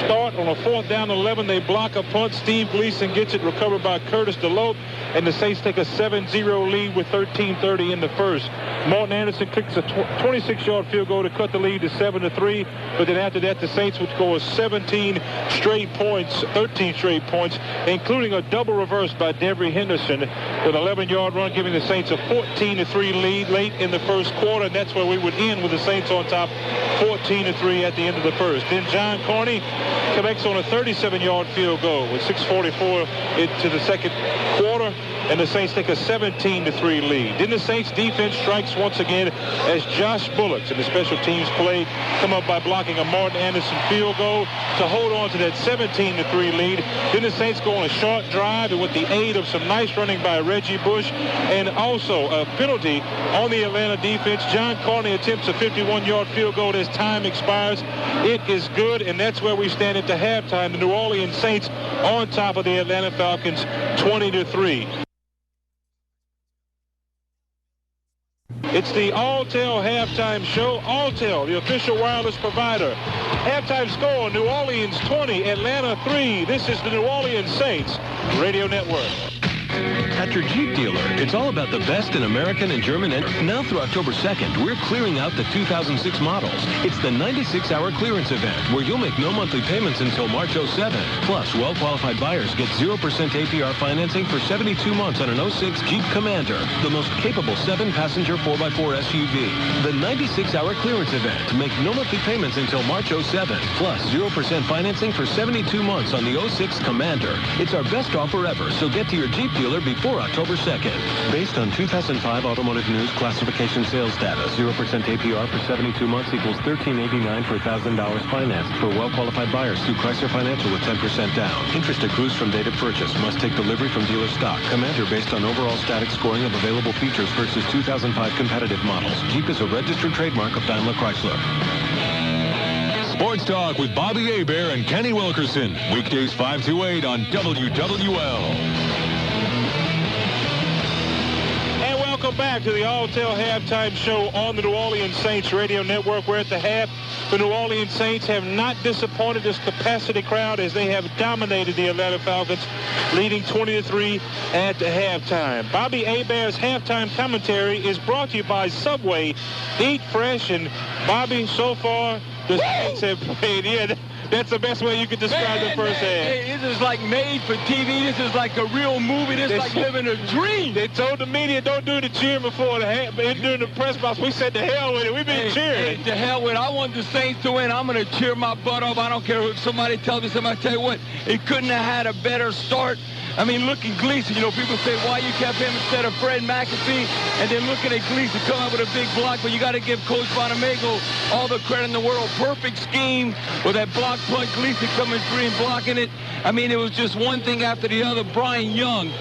start on a 4th down 11. They block a punt. Steve Gleason gets it recovered by Curtis DeLope, and the Saints take a 7-0 lead with 13:30 in the first. Martin Anderson kicks a 26-yard field goal to cut the lead to 7-3, but then after that, the Saints would score 13 straight points, including a double reverse by Devery Henderson with an 11-yard run, giving the Saints a 14-3 lead late in the first quarter, and that's where we would end with the Saints on top 14-3 at the end of the first. Then John Carney connects on a 37-yard field goal with 6:44 into the second quarter, and the Saints take a 17-3 lead. Then the Saints defense strikes once again as Josh Bullocks and the special teams play come up by blocking a Martin Anderson field goal to hold on to that 17-3 lead. Then the Saints go on a short drive, and with the aid of some nice running by Reggie Bush and also a penalty on the Atlanta defense, John Carney attempts a 51-yard field goal as time expires. It is good, and that's where we stand at the halftime. The New Orleans Saints on top of the Atlanta Falcons 20-3. It's the Alltel halftime show. Alltel, the official wireless provider. Halftime score, New Orleans 20, Atlanta 3. This is the New Orleans Saints Radio Network. At your Jeep dealer, it's all about the best in American and German. And now through October 2nd, we're clearing out the 2006 models. It's the 96-hour clearance event where you'll make no monthly payments until March 07. Plus, well-qualified buyers get 0% APR financing for 72 months on an 06 Jeep Commander, the most capable 7-passenger 4x4 SUV. The 96-hour clearance event. Make no monthly payments until March 07. Plus, 0% financing for 72 months on the 06 Commander. It's our best offer ever, so get to your Jeep dealer before October 2nd. Based on 2005 Automotive News classification sales data, 0% APR for 72 months equals $1,389 for $1,000 financed for well-qualified buyers through Chrysler Financial with 10% down. Interest accrues from date of purchase. Must take delivery from dealer stock. Commander based on overall static scoring of available features versus 2005 competitive models. Jeep is a registered trademark of Daimler Chrysler. Sports Talk with Bobby Hebert and Kenny Wilkerson. Weekdays 5 to 8 on WWL. Welcome back to the Alltel halftime show on the New Orleans Saints Radio Network. We're at the half. The New Orleans Saints have not disappointed this capacity crowd as they have dominated the Atlanta Falcons, leading 20-3 at the halftime. Bobby Hebert's halftime commentary is brought to you by Subway. Eat fresh. And Bobby, so far the Saints have played. Yeah, that's the best way you could describe the first half. Hey, this is like made for TV. This is like a real movie. This is like living a dream. They told the media don't do the cheering before the half. During the press box, we said the hell with it. We've been cheering. Hey, the hell with it. I want the Saints to win. I'm going to cheer my butt off. I don't care if somebody tells me something. I tell you what, it couldn't have had a better start. I mean, look at Gleason. You know, people say, why you kept him instead of Fred McAfee? And then looking at Gleason come out with a big block. But you got to give Coach Bonamago all the credit in the world. Perfect scheme with that block punt. Gleason coming free and blocking it. I mean, it was just one thing after the other. Brian Young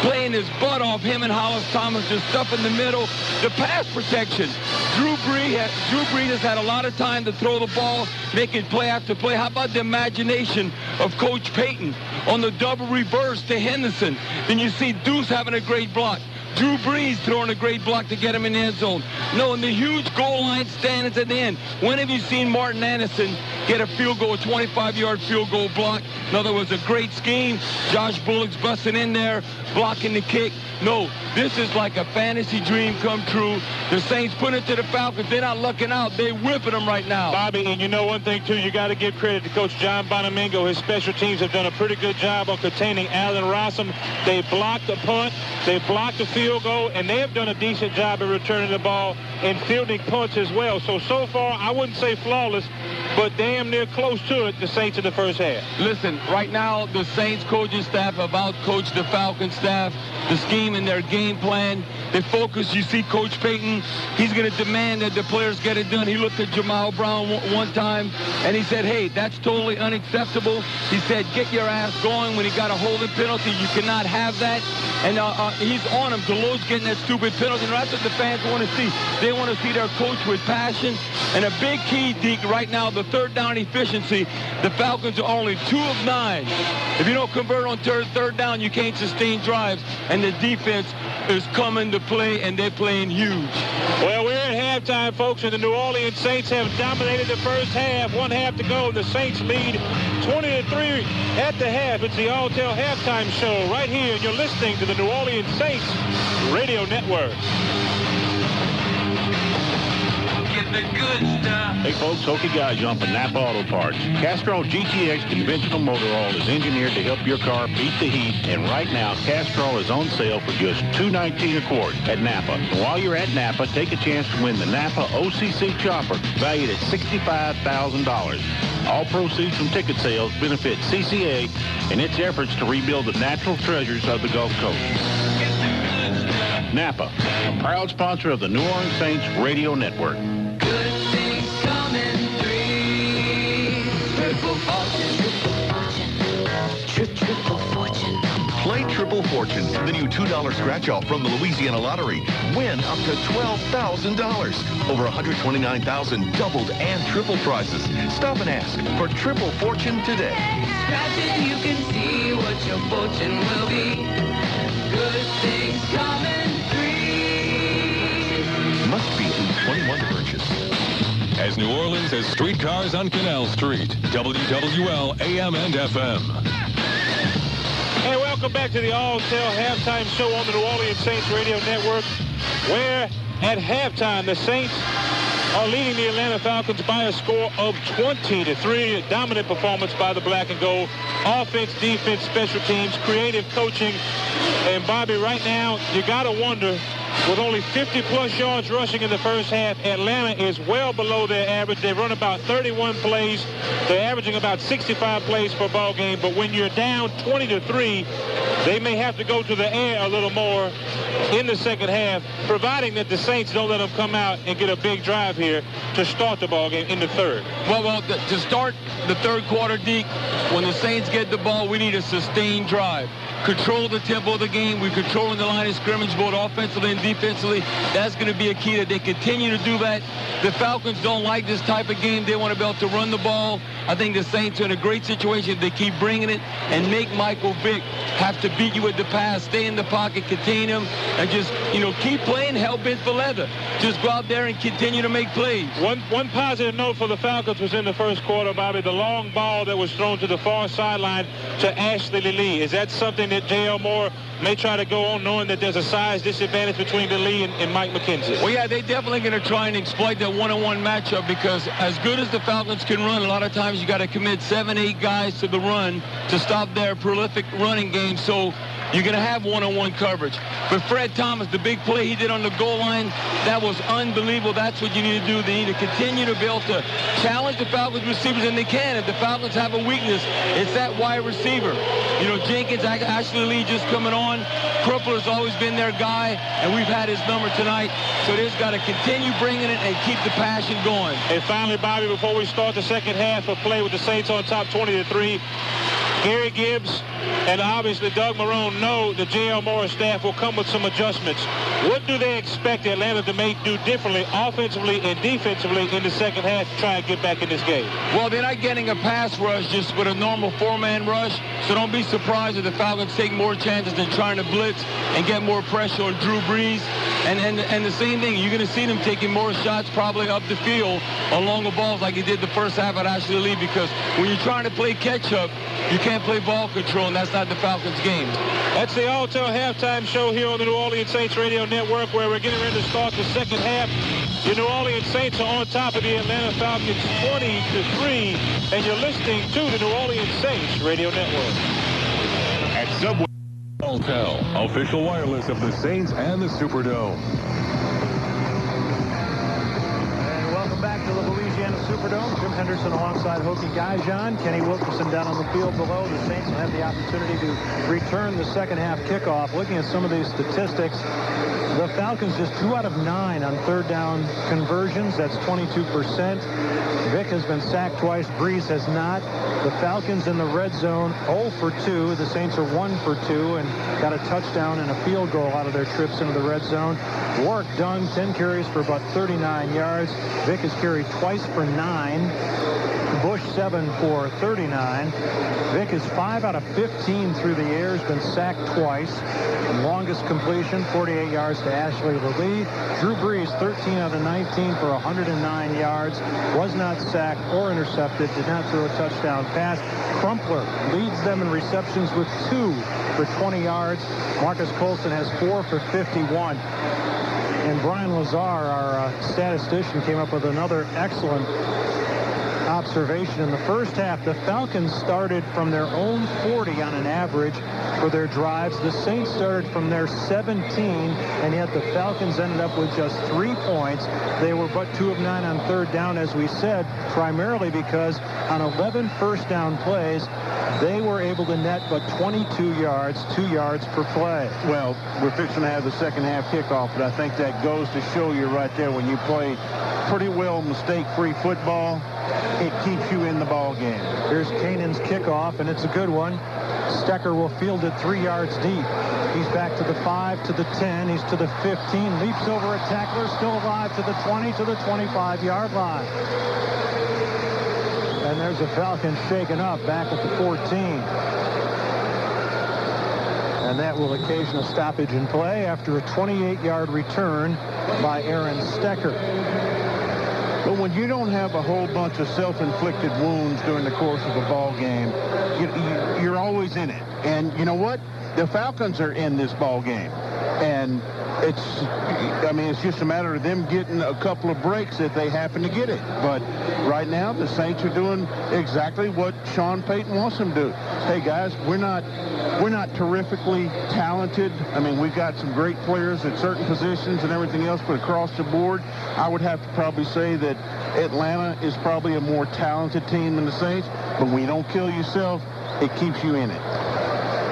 playing his butt off. Him and Hollis Thomas just stuff in the middle. The pass protection. Drew Brees has had a lot of time to throw the ball, making play after play. How about the imagination of Coach Payton on the double reverse to Henderson? Then you see Deuce having a great block. Drew Brees throwing a great block to get him in the end zone. No, and the huge goal line stands at the end. When have you seen Martin Anderson get a field goal, a 25-yard field goal block? In other words, a great scheme. Josh Bullock's busting in there, blocking the kick. No, this is like a fantasy dream come true. The Saints put it to the Falcons. They're not lucking out. They're whipping them right now. Bobby, and you know one thing, too, you got to give credit to Coach John Bonamago. His special teams have done a pretty good job on containing Allen Rossum. They blocked the punt. They blocked the field goal, and they have done a decent job of returning the ball and fielding punts as well. So far, I wouldn't say flawless, but damn near close to it, the Saints in the first half. Listen, right now, the Saints coaching staff have out-coached the Falcons staff. The scheme and their game plan, they focus. You see Coach Payton, he's going to demand that the players get it done. He looked at Jamal Brown one time, and he said, hey, that's totally unacceptable. He said, get your ass going when he got a holding penalty. You cannot have that. And he's on him. Deloach getting that stupid penalty. And that's what the fans want to see. They want to see their coach with passion. And a big key, Deke, right now, the third down efficiency. The Falcons are only 2 of 9. If you don't convert on third down, you can't sustain drives. And the defense is coming to play, and they're playing huge. Well, we're at halftime, folks, and the New Orleans Saints have dominated the first half. 1 half to go. The Saints lead 20-3 at the half. It's the Alltel halftime show right here, and you're listening to the New Orleans Saints Radio Network. The good stuff. Hey folks, Okie Gajan for Napa Auto Parts. Castrol GTX conventional motor oil is engineered to help your car beat the heat, and right now Castrol is on sale for just $2.19 a quart at Napa. And while you're at Napa, take a chance to win the Napa OCC Chopper valued at $65,000. All proceeds from ticket sales benefit CCA and its efforts to rebuild the natural treasures of the Gulf Coast. Napa, a proud sponsor of the New Orleans Saints Radio Network. Good things come in threes. Triple fortune. Triple fortune. Play Triple Fortune, the new $2 scratch-off from the Louisiana Lottery. Win up to $12,000. Over 129,000 doubled and triple prizes. Stop and ask for Triple Fortune today. Scratch it, you can see what your fortune will be. Good things come in threes. Must America's streetcars on Canal Street. WWL AM and FM. Hey, welcome back to the All-Tell Halftime Show on the New Orleans Saints Radio Network, where at halftime the Saints are leading the Atlanta Falcons by a score of 20-3. A dominant performance by the black and gold. Offense, defense, special teams, creative coaching. And Bobby, right now, you got to wonder, with only 50-plus yards rushing in the first half, Atlanta is well below their average. They run about 31 plays. They're averaging about 65 plays per ball game. But when you're down 20-3, they may have to go to the air a little more in the second half, providing that the Saints don't let them come out and get a big drive here to start the ball game in the third. Well, to start the third quarter, Deke, when the Saints get the ball, we need a sustained drive. Control the tempo of the game. We're controlling the line of scrimmage both offensively and defensively. That's going to be a key that they continue to do that. The Falcons don't like this type of game. They want to be able to run the ball. I think the Saints are in a great situation if they keep bringing it and make Michael Vick have to beat you with the pass, stay in the pocket, contain him, and just, keep playing hell-bent for leather. Just go out there and continue to make plays. One positive note for the Falcons was in the first quarter, Bobby, the long ball that was thrown to the far sideline to Ashley Lee. Is that something that J.L. Moore may try to go on, knowing that there's a size disadvantage between Lee and Mike McKenzie? Well, yeah, they're definitely going to try and exploit that one-on-one matchup, because as good as the Falcons can run, a lot of times you got to commit 7-8 guys to the run to stop their prolific running game. So you're going to have one-on-one coverage. But Fred Thomas, the big play he did on the goal line, that was unbelievable. That's what you need to do. They need to continue to be able to challenge the Falcons receivers, and they can. If the Falcons have a weakness, it's that wide receiver. Jenkins, Ashley Lee just coming on. Crumpler's always been their guy, and we've had his number tonight. So they've got to continue bringing it and keep the passion going. And finally, Bobby, before we start the second half of play with the Saints on top 20-3, Gary Gibbs and obviously Doug Marrone know the J.L. Morris staff will come with some adjustments. What do they expect Atlanta to do differently offensively and defensively in the second half to try and get back in this game? Well, they're not getting a pass rush just with a normal four-man rush, so don't be surprised if the Falcons take more chances than trying to blitz and get more pressure on Drew Brees. And the same thing, you're going to see them taking more shots probably up the field on longer balls like he did the first half at Ashley Lee, because when you're trying to play catch-up, you can't play ball control, and that's not the Falcons' game. That's the All-Tell Halftime Show here on the New Orleans Saints Radio Network, where we're getting ready to start the second half. The New Orleans Saints are on top of the Atlanta Falcons 20-3, and you're listening to the New Orleans Saints Radio Network. At Subway, All-Tell, official wireless of the Saints and the Superdome. Back to the Louisiana Superdome. Jim Henderson alongside Hokie Gajan. Kenny Wilkerson down on the field below. The Saints will have the opportunity to return the second half kickoff. Looking at some of these statistics, the Falcons just 2 out of 9 on third down conversions. That's 22%. Vick has been sacked twice. Brees has not. The Falcons in the red zone 0 for 2. The Saints are 1 for 2 and got a touchdown and a field goal out of their trips into the red zone. Warwick Dunn, 10 carries for about 39 yards. Vick has carried twice for 9. Bush 7 for 39. Vick is 5 out of 15 through the air. Has been sacked twice. Longest completion, 48 yards to Ashley Lee. Drew Brees, 13 out of 19 for 109 yards. Was not sacked or intercepted. Did not throw a touchdown pass. Crumpler leads them in receptions with 2 for 20 yards. Marcus Colson has 4 for 51. And Brian Lazar, our statistician, came up with another excellent observation. In the first half, the Falcons started from their own 40 on an average for their drives. The Saints started from their 17, and yet the Falcons ended up with just 3 points. They were but 2 of 9 on third down, as we said, primarily because on 11 first down plays, they were able to net but 22 yards, 2 yards per play. Well, we're fixing to have the second half kickoff, but I think that goes to show you right there, when you play pretty well mistake-free football, it keeps you in the ball game. Here's Kanan's kickoff, and it's a good one. Stecker will field it 3 yards deep. He's back to the 5, to the 10, he's to the 15, leaps over a tackler, still alive, to the 20, to the 25-yard line. And there's a Falcon shaken up back at the 14. And that will occasion a stoppage in play after a 28-yard return by Aaron Stecker. But when you don't have a whole bunch of self-inflicted wounds during the course of a ball game, you're always in it. And you know what? The Falcons are in this ball game. And it's just a matter of them getting a couple of breaks if they happen to get it. But right now, the Saints are doing exactly what Sean Payton wants them to do. Hey, guys, we're not terrifically talented. I mean, we've got some great players at certain positions and everything else, but across the board, I would have to probably say that Atlanta is probably a more talented team than the Saints. But when you don't kill yourself, it keeps you in it.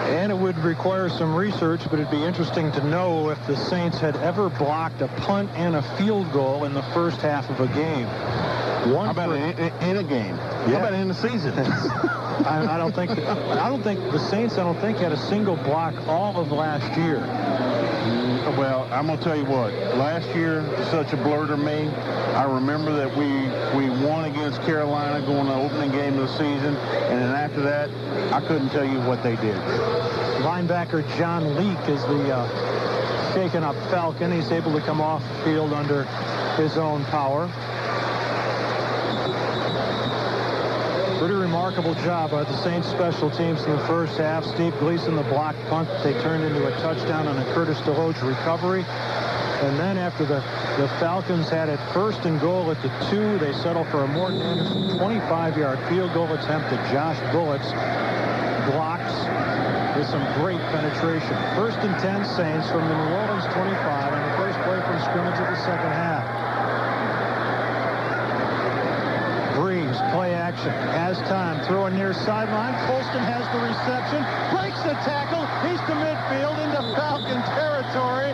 And it would require some research, but it'd be interesting to know if the Saints had ever blocked a punt and a field goal in the first half of a game. How about in a game? Yeah. How about in the season? I don't think the Saints had a single block all of last year. Well, I'm going to tell you what. Last year, such a blur to me. I remember that we won against Carolina going to the opening game of the season, and then after that, I couldn't tell you what they did. Linebacker John Leake is the shaken up Falcon. He's able to come off the field under his own power. Pretty remarkable job by the Saints special teams in the first half. Steve Gleason, the blocked punt, they turned into a touchdown on a Curtis DeLoach recovery. And then after the Falcons had it first and goal at the 2, they settle for a Morton Anderson 25-yard field goal attempt that Josh Bullets blocks with some great penetration. First and 10 Saints from the New Orleans 25 on the first play from scrimmage of the second half. Breeze, play action, has time, throwing near sideline. Colston has the reception, breaks the tackle, he's to midfield into Falcon territory.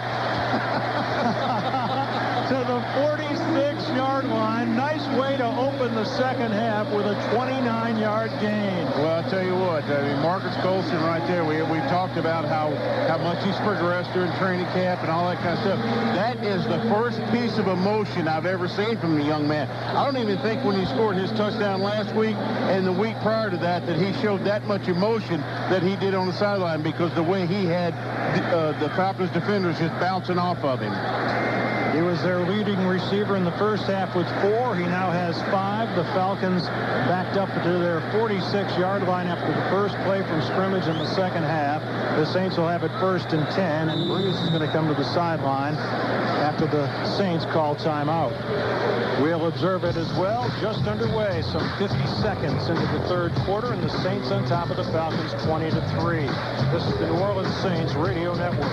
To the 46-yard line. Nice way to open the second half with a 29-yard gain. Well, I'll tell you what, Marcus Colston right there, we've talked about how much he's progressed during training camp and all that kind of stuff. That is the first piece of emotion I've ever seen from the young man. I don't even think when he scored his touchdown last week and the week prior to that he showed that much emotion that he did on the sideline, because the way he had the Falcons defenders just bouncing off of him. He was their leading receiver in the first half with 4. He now has 5. The Falcons backed up to their 46-yard line after the first play from scrimmage in the second half. The Saints will have it first and 10, and Breeze is going to come to the sideline after the Saints call timeout. We'll observe it as well. Just underway, some 50 seconds into the third quarter, and the Saints on top of the Falcons 20-3. This is the New Orleans Saints Radio Network.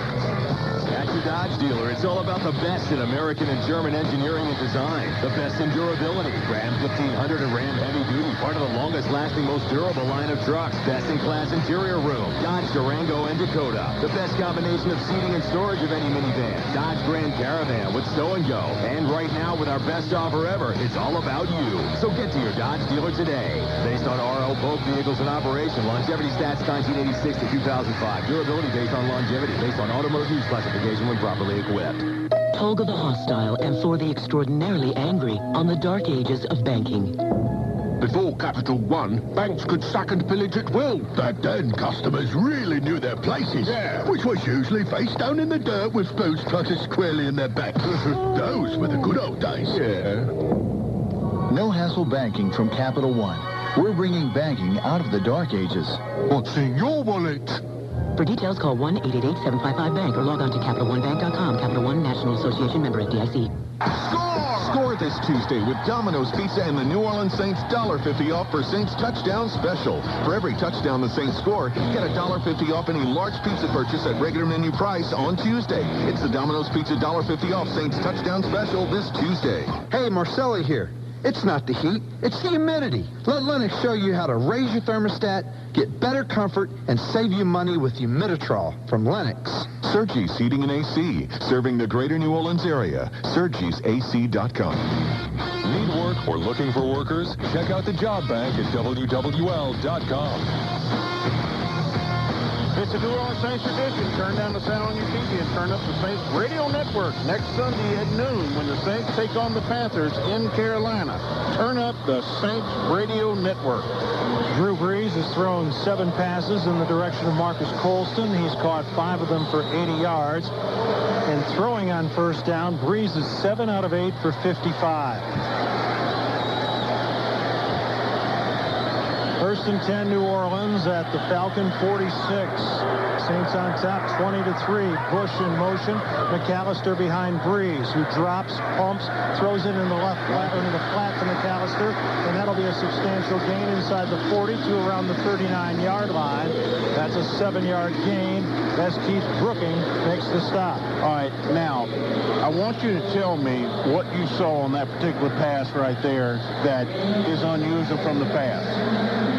At your Dodge dealer, it's all about the best in American and German engineering and design. The best in durability. Ram 1500 and Ram Heavy Duty, part of the longest-lasting, most durable line of trucks. Best-in-class interior room. Dodge Durango and Dakota. The best combination of seating and storage of any minivan. Dodge Grand Caravan with Stow and Go. And right now, with our best offer ever, it's all about you. So get to your Dodge dealer today. Based on RL both vehicles in operation. Longevity stats 1986 to 2005. Durability based on longevity. Based on automotive use classification when properly equipped. Tolga the hostile and Thor the extraordinarily angry on the dark ages of banking. Before Capital One, banks could sack and pillage at will. Back then, customers really knew their places. Yeah. Which was usually face down in the dirt with spoons cluttered squarely in their backs. Those were the good old days. Yeah. No hassle banking from Capital One. We're bringing banking out of the dark ages. What's in your wallet? For details, call 1-888-755-BANK or log on to CapitalOneBank.com. Capital One National Association member FDIC. Score this Tuesday with Domino's Pizza and the New Orleans Saints $1.50 off for Saints Touchdown Special. For every touchdown the Saints score, get $1.50 off any large pizza purchase at regular menu price on Tuesday. It's the Domino's Pizza $1.50 off Saints Touchdown Special this Tuesday. Hey, Marcelli here. It's not the heat, it's the humidity. Let Lennox show you how to raise your thermostat, get better comfort, and save you money with Humiditrol from Lennox. Sergi's Heating and AC, serving the greater New Orleans area. SergisAC.com. Need work or looking for workers? Check out the Job Bank at WWL.com. It's the New Orleans Saints tradition. Turn down the sound on your TV and turn up the Saints Radio Network next Sunday at noon when the Saints take on the Panthers in Carolina. Turn up the Saints Radio Network. Drew Brees has thrown 7 passes in the direction of Marcus Colston. He's caught 5 of them for 80 yards. And throwing on first down, Brees is 7 out of 8 for 55. First and 10, New Orleans at the Falcon 46. Saints on top, 20-3. Bush in motion. McAllister behind Breeze, who drops, pumps, throws it in the left flat, into the flat to McAllister, and that'll be a substantial gain inside the 40 to around the 39-yard line. That's a 7-yard gain as Keith Brooking makes the stop. All right, now, I want you to tell me what you saw on that particular pass right there that is unusual from the pass.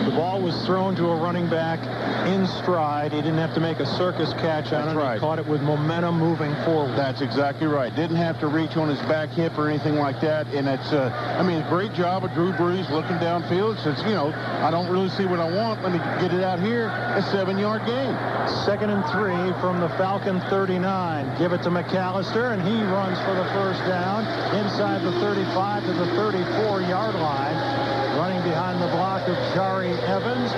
The ball was thrown to a running back in stride. He didn't have to make a circus catch on it. Right. He caught it with momentum moving forward. That's exactly right. Didn't have to reach on his back hip or anything like that. And it's, I mean, a great job of Drew Brees looking downfield. Says, you know, I don't really see what I want. Let me get it out here. A 7-yard gain. 2nd and 3 from the Falcon 39. Give it to McAllister, and he runs for the first down inside the 35 to the 34-yard line. Running behind the block of Jari Evans,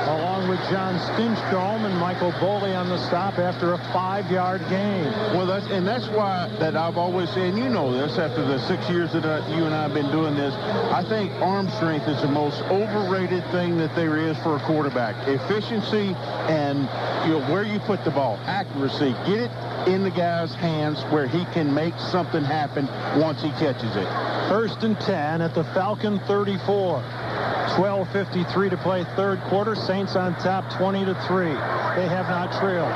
along with John Stinchcomb and Michael Boley on the stop after a 5-yard gain. Well, that's why that I've always said, and you know this, after the 6 years that you and I have been doing this, I think arm strength is the most overrated thing that there is for a quarterback. Efficiency and, you know, where you put the ball, accuracy, get it in the guy's hands where he can make something happen once he catches it. 1st and 10 at the Falcon 34. 12:53 to play third quarter. Saints on top 20-3. They have not trailed.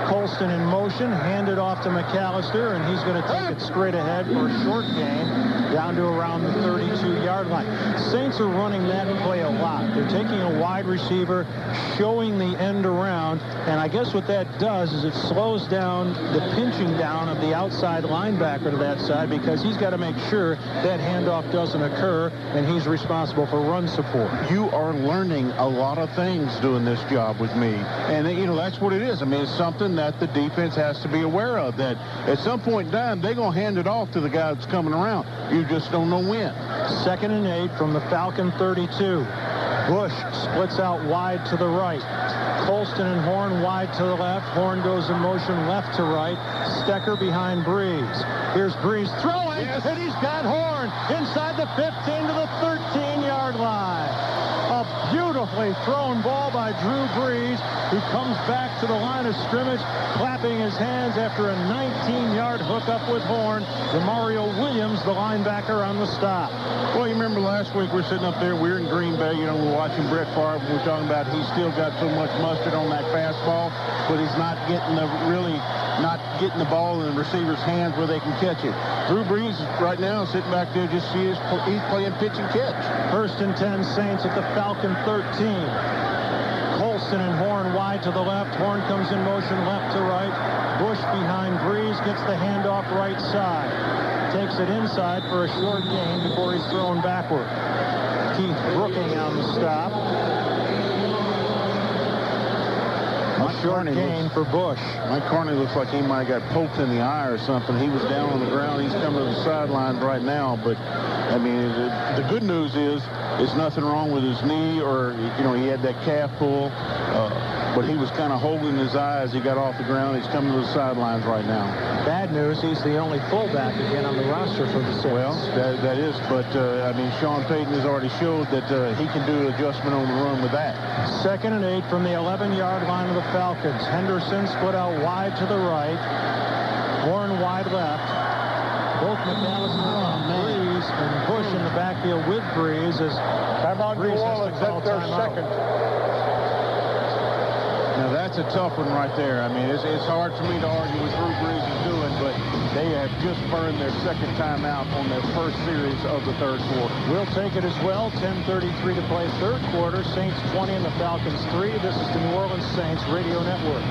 Colston in motion, handed off to McAllister, and he's going to take it straight ahead for a short gain down to around the 32-yard line. Saints are running that play a lot. They're taking a wide receiver, showing the end around, and I guess what that does is it slows down the pinching down of the outside linebacker to that side, because he's got to make sure that handoff doesn't occur, and he's responsible for run support. You are learning a lot of things doing this job with me, and you know, that's what it is. I mean, it's something that the defense has to be aware of, that at some point in time they're going to hand it off to the guy that's coming around. You just don't know when. 2nd and 8 from the Falcon 32. Bush splits out wide to the right. Colston and Horn wide to the left. Horn goes in motion left to right. Stecker behind Breeze. Here's Breeze throwing, and he's got Horn inside the 15 to the 13-yard line. A beautifully thrown ball by Drew Brees, who comes back to the line of scrimmage, clapping his hands after a 19-yard hookup with Horn. Demario Williams, the linebacker, on the stop. Well, you remember last week we're sitting up there, we're in Green Bay, you know, we're watching Brett Favre, we're talking about he's still got so much mustard on that fastball, but he's not getting the ball in the receiver's hands where they can catch it. Drew Brees right now sitting back there, just he's playing pitch and catch. 1st and 10 Saints at the Falcon 13. Colston and Horn wide to the left. Horn comes in motion left to right. Bush behind Breeze, gets the handoff right side. Takes it inside for a short gain before he's thrown backward. Keith Brooking on the stop. Short gain for Bush. Mike Carney looks like he might have got poked in the eye or something. He was down on the ground. He's coming to the sidelines right now. But, I mean, the good news is there's nothing wrong with his knee, or, you know, he had that calf pull. But he was kind of holding his eye as he got off the ground. He's coming to the sidelines right now. Bad news, he's the only fullback again on the roster for the Saints. Well, that is, but, I mean, Sean Payton has already showed that he can do adjustment on the run with that. 2nd and 8 from the 11-yard line of the Falcons. Henderson split out wide to the right. Horn wide left. Both McAllister and Breeze and Bush in the backfield with Breeze as Breeze has to call timeout. Now, that's a tough one right there. I mean, it's hard for me to argue what Drew Brees is doing, but they have just burned their second timeout on their first series of the third quarter. We'll take it as well. 10:33 to play third quarter. Saints 20 and the Falcons 3. This is the New Orleans Saints Radio Network.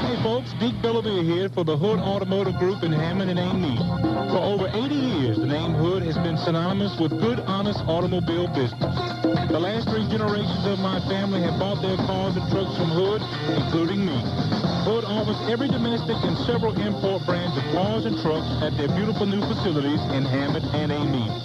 Hey folks, Deke Bellevue here for the Hood Automotive Group in Hammond and Amite. For over 80 years, the name Hood has been synonymous with good, honest automobile business. The last 3 generations of my family have bought their cars and trucks from Hood, including me. Hood offers every domestic and several import brands of cars and trucks at their beautiful new facilities in Hammond and Amite.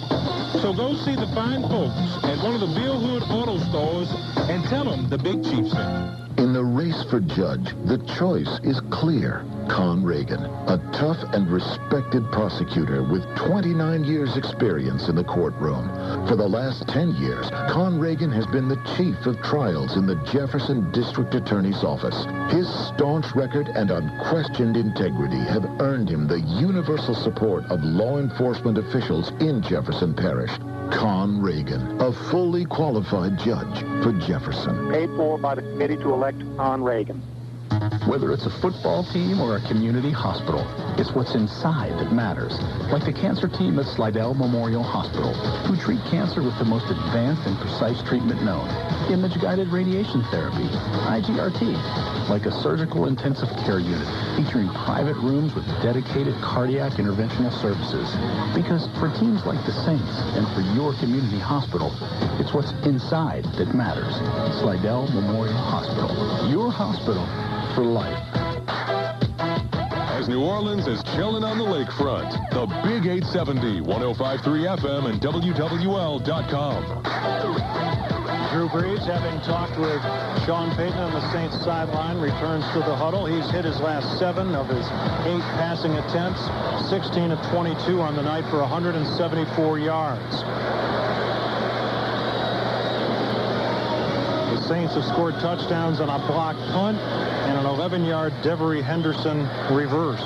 So go see the fine folks at one of the Bill Hood Auto Stores and tell them the Big Chief sent. In the race for judge, the choice is clear. Con Reagan, a tough and respected prosecutor with 29 years' experience in the courtroom. For the last 10 years, Con Reagan has been the chief of trials in the Jefferson District Attorney's Office. His staunch record and unquestioned integrity have earned him the universal support of law enforcement officials in Jefferson Parish. Con Reagan, a fully qualified judge for Jefferson. Paid for by the committee to elect Con Reagan. Whether it's a football team or a community hospital, it's what's inside that matters. Like the cancer team at Slidell Memorial Hospital, who treat cancer with the most advanced and precise treatment known. Image-guided radiation therapy, IGRT. Like a surgical intensive care unit featuring private rooms with dedicated cardiac interventional services. Because for teams like the Saints and for your community hospital, it's what's inside that matters. Slidell Memorial Hospital. Your hospital for life. As New Orleans is chilling on the lakefront, the Big 870, 105.3 FM and WWL.com. Drew Brees, having talked with Sean Payton on the Saints sideline, returns to the huddle. He's hit his last 7 of his 8 passing attempts, 16 of 22 on the night for 174 yards. The Saints have scored touchdowns on a blocked punt and an 11-yard Devery Henderson reverse.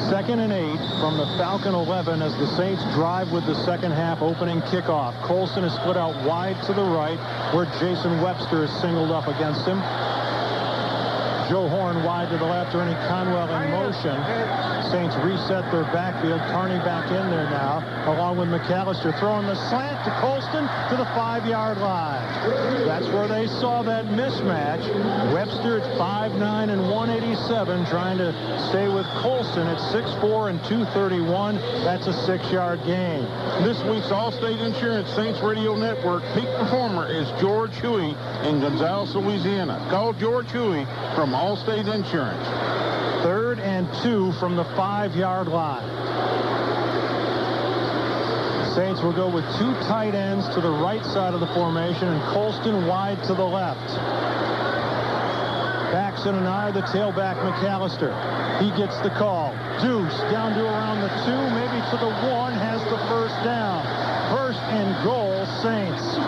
2nd and 8 from the Falcon 11 as the Saints drive with the second half opening kickoff. Colson is split out wide to the right where Jason Webster is singled up against him. Joe Horn wide to the left, Ernie Conwell in motion. Saints reset their backfield. Carney back in there now, along with McAllister throwing the slant to Colston to the 5-yard line. That's where they saw that mismatch. Webster at 5'9" and 187, trying to stay with Colson at 6'4" and 231. That's a 6-yard gain. This week's Allstate Insurance Saints Radio Network peak performer is George Huey in Gonzales, Louisiana. Call George Huey from Allstate Insurance. 3rd and 2 from the 5-yard line. Saints will go with 2 tight ends to the right side of the formation and Colston wide to the left. Backs in an eye, the tailback McAllister. He gets the call. Deuce down to around the 2, maybe to the 1, has the first down. First and goal, Saints.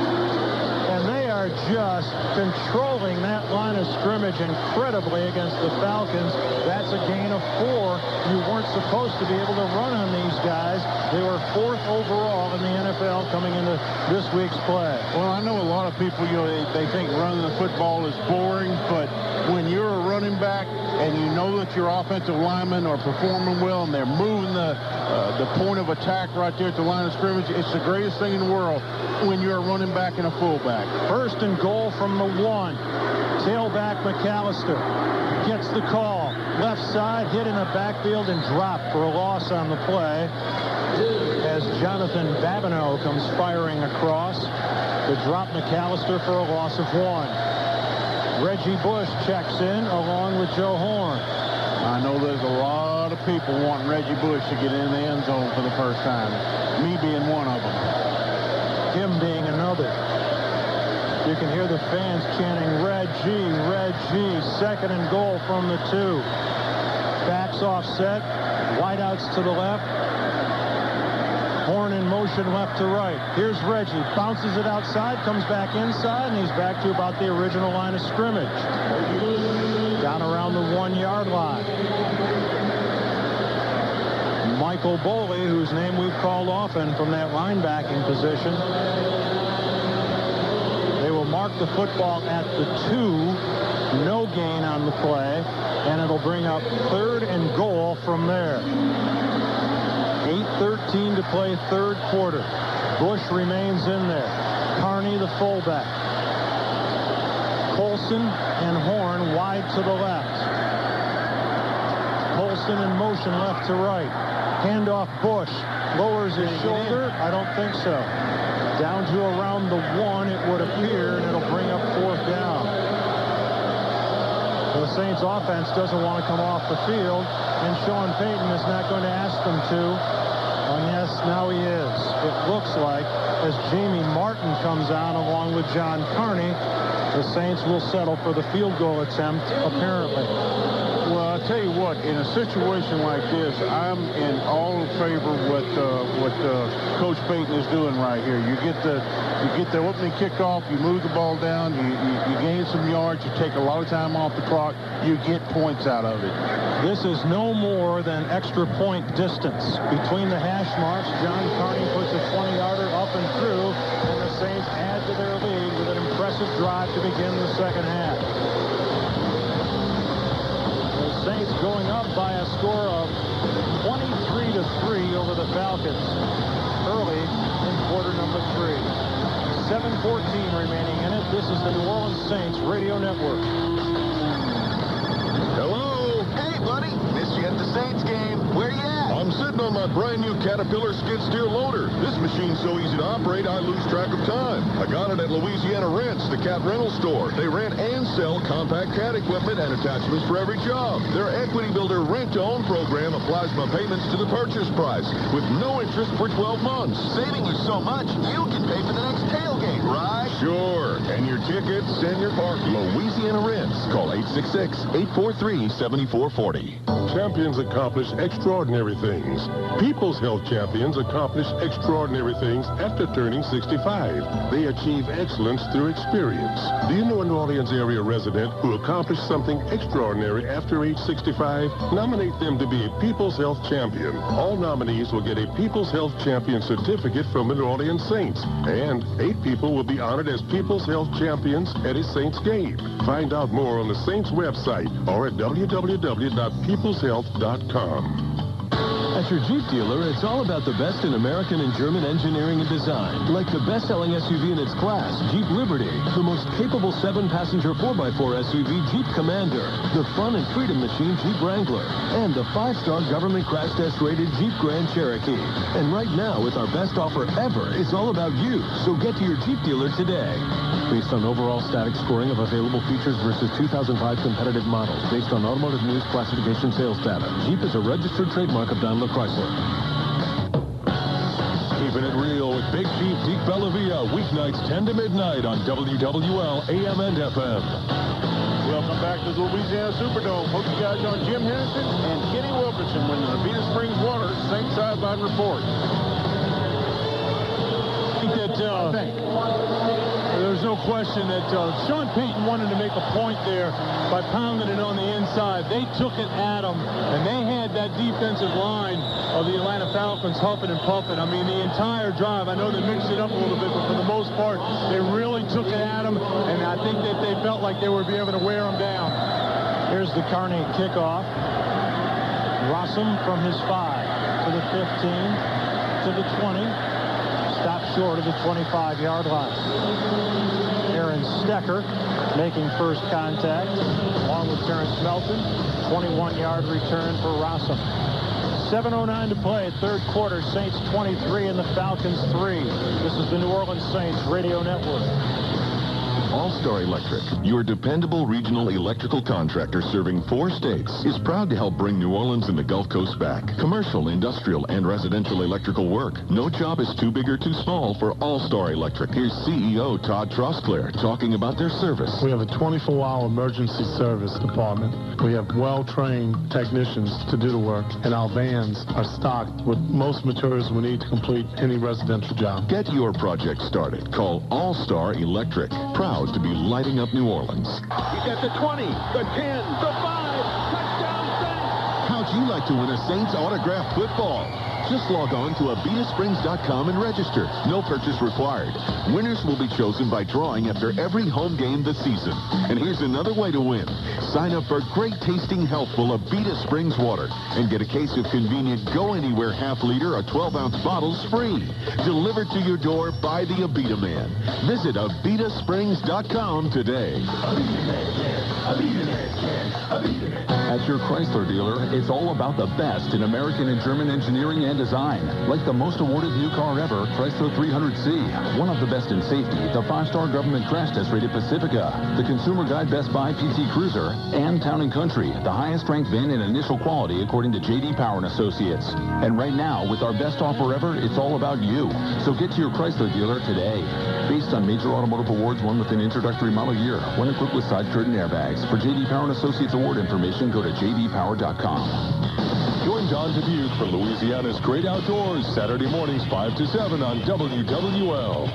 And they are just controlling that line of scrimmage incredibly against the Falcons. That's a gain of 4. You weren't supposed to be able to run on these guys. They were 4th overall in the NFL coming into this week's play. Well, I know a lot of people, they think running the football is boring, but when you're a running back and you know that your offensive linemen are performing well and they're moving the point of attack right there at the line of scrimmage, it's the greatest thing in the world when you're a running back and a fullback. First and goal from the 1. Tailback McAllister gets the call. Left side, hit in the backfield and dropped for a loss on the play as Jonathan Babineau comes firing across to drop McAllister for a loss of 1. Reggie Bush checks in along with Joe Horn. I know there's a lot of people wanting Reggie Bush to get in the end zone for the first time. Me being one of them. Him being another. You can hear the fans chanting, Reggie, Reggie. 2nd and goal from the 2. Backs offset. Wideouts to the left. Horn in motion left to right. Here's Reggie. Bounces it outside. Comes back inside. And he's back to about the original line of scrimmage. Down around the 1-yard line. Michael Boley, whose name we've called often from that linebacking position. They will mark the football at the 2. No gain on the play. And it'll bring up 3rd and goal from there. 8:13 to play 3rd quarter. Bush remains in there. Carney, the fullback. Colson and Horn wide to the left. Colson in motion left to right. Handoff Bush. Lowers his shoulder. I don't think so. Down to around the 1, it would appear, and it'll bring up 4th down. The Saints offense doesn't want to come off the field, and Sean Payton is not going to ask them to. And yes, now he is. It looks like as Jamie Martin comes out along with John Carney, the Saints will settle for the field goal attempt, apparently. tell you what, in a situation like this, I'm in all favor what Coach Payton is doing right here. You get the opening kickoff, you move the ball down, you gain some yards, you take a lot of time off the clock, you get points out of it. This is no more than extra point distance between the hash marks. John Carney puts a 20-yarder up and through, and the Saints add to their lead with an impressive drive to begin the second half. Saints going up by a score of 23-3 over the Falcons early in quarter number 3. 7:14 remaining in it. This is the New Orleans Saints Radio Network. Hello. Hey, buddy. Missed you at the Saints game. Where you at? I'm sitting on my brand new Caterpillar skid steer loader. This machine's so easy to operate, I lose track of time. I got it at Louisiana Rents, the cat rental store. They rent and sell compact cat equipment and attachments for every job. Their Equity Builder rent-to-own program applies my payments to the purchase price with no interest for 12 months. Saving you so much, you can pay for the next tailgate, right? Sure. And your tickets and your parking. Louisiana Rents. Call 866-843-7440. Champions accomplish extraordinary things. People's Health Champions accomplish extraordinary things after turning 65. They achieve excellence through experience. Do you know a New Orleans area resident who accomplished something extraordinary after age 65? Nominate them to be a People's Health Champion. All nominees will get a People's Health Champion certificate from the New Orleans Saints. And 8 people will be honored as People's Health Champions at a Saints game. Find out more on the Saints website or at www.peopleshealth.com. At your Jeep dealer, it's all about the best in American and German engineering and design. Like the best-selling SUV in its class, Jeep Liberty, the most capable 7-passenger 4x4 SUV, Jeep Commander, the fun and freedom machine, Jeep Wrangler, and the 5-star government crash test-rated Jeep Grand Cherokee. And right now, with our best offer ever, it's all about you. So get to your Jeep dealer today. Based on overall static scoring of available features versus 2005 competitive models, based on Automotive News classification sales data, Jeep is a registered trademark of Daimler Chrysler. Keeping it real with Big Chief Deke Bellavia, weeknights 10 to midnight on WWL AM and FM. Welcome back to the Louisiana Superdome. Hope you guys on Jim Henderson and Kenny Wilkerson when the Vita Springs Water Saints Sideline Report. I think that there's no question that Sean Payton wanted to make a point there by pounding it on the inside. They took it at him, and they had that defensive line of the Atlanta Falcons huffing and puffing. I mean, the entire drive. I know they mixed it up a little bit, but for the most part, they really took it at him, and I think that they felt like they would be able to wear him down. Here's the Carney kickoff. Rossum from his 5 to the 15 to the 20. Stop short of the 25-yard line. Aaron Stecker making first contact along with Terrence Melton. 21-yard return for Rossum. 7:09 to play, third quarter. Saints 23 and the Falcons 3. This is the New Orleans Saints Radio Network. All-Star Electric, your dependable regional electrical contractor serving 4 states, is proud to help bring New Orleans and the Gulf Coast back. Commercial, industrial, and residential electrical work. No job is too big or too small for All-Star Electric. Here's CEO Todd Trosclair talking about their service. We have a 24-hour emergency service department. We have well-trained technicians to do the work, and our vans are stocked with most materials we need to complete any residential job. Get your project started. Call All-Star Electric. Proud to be lighting up New Orleans. He's at the 20, the 10, the 5, touchdown Saints! How'd you like to win a Saints autographed football? Just log on to avitasprings.com and register. No purchase required. Winners will be chosen by drawing after every home game this season. And here's another way to win. Sign up for great-tasting, healthful Avita Springs water and get a case of convenient go-anywhere half-liter or 12-ounce bottles free. Delivered to your door by the Avita Man. Visit avitasprings.com today. At your Chrysler dealer, it's all about the best in American and German engineering and design. Like the most awarded new car ever, Chrysler 300C. One of the best in safety, the 5-star government crash test rated Pacifica. The Consumer Guide Best Buy PT Cruiser. And Town & Country, the highest ranked VIN in initial quality according to J.D. Power & Associates. And right now, with our best offer ever, it's all about you. So get to your Chrysler dealer today. Based on major automotive awards won with an introductory model year. One equipped with side curtain airbags. For J.D. Power & Associates award information, go to jdpower.com. Join Don Dubuque from Louisiana's Great Outdoors, Saturday mornings 5 to 7 on WWL.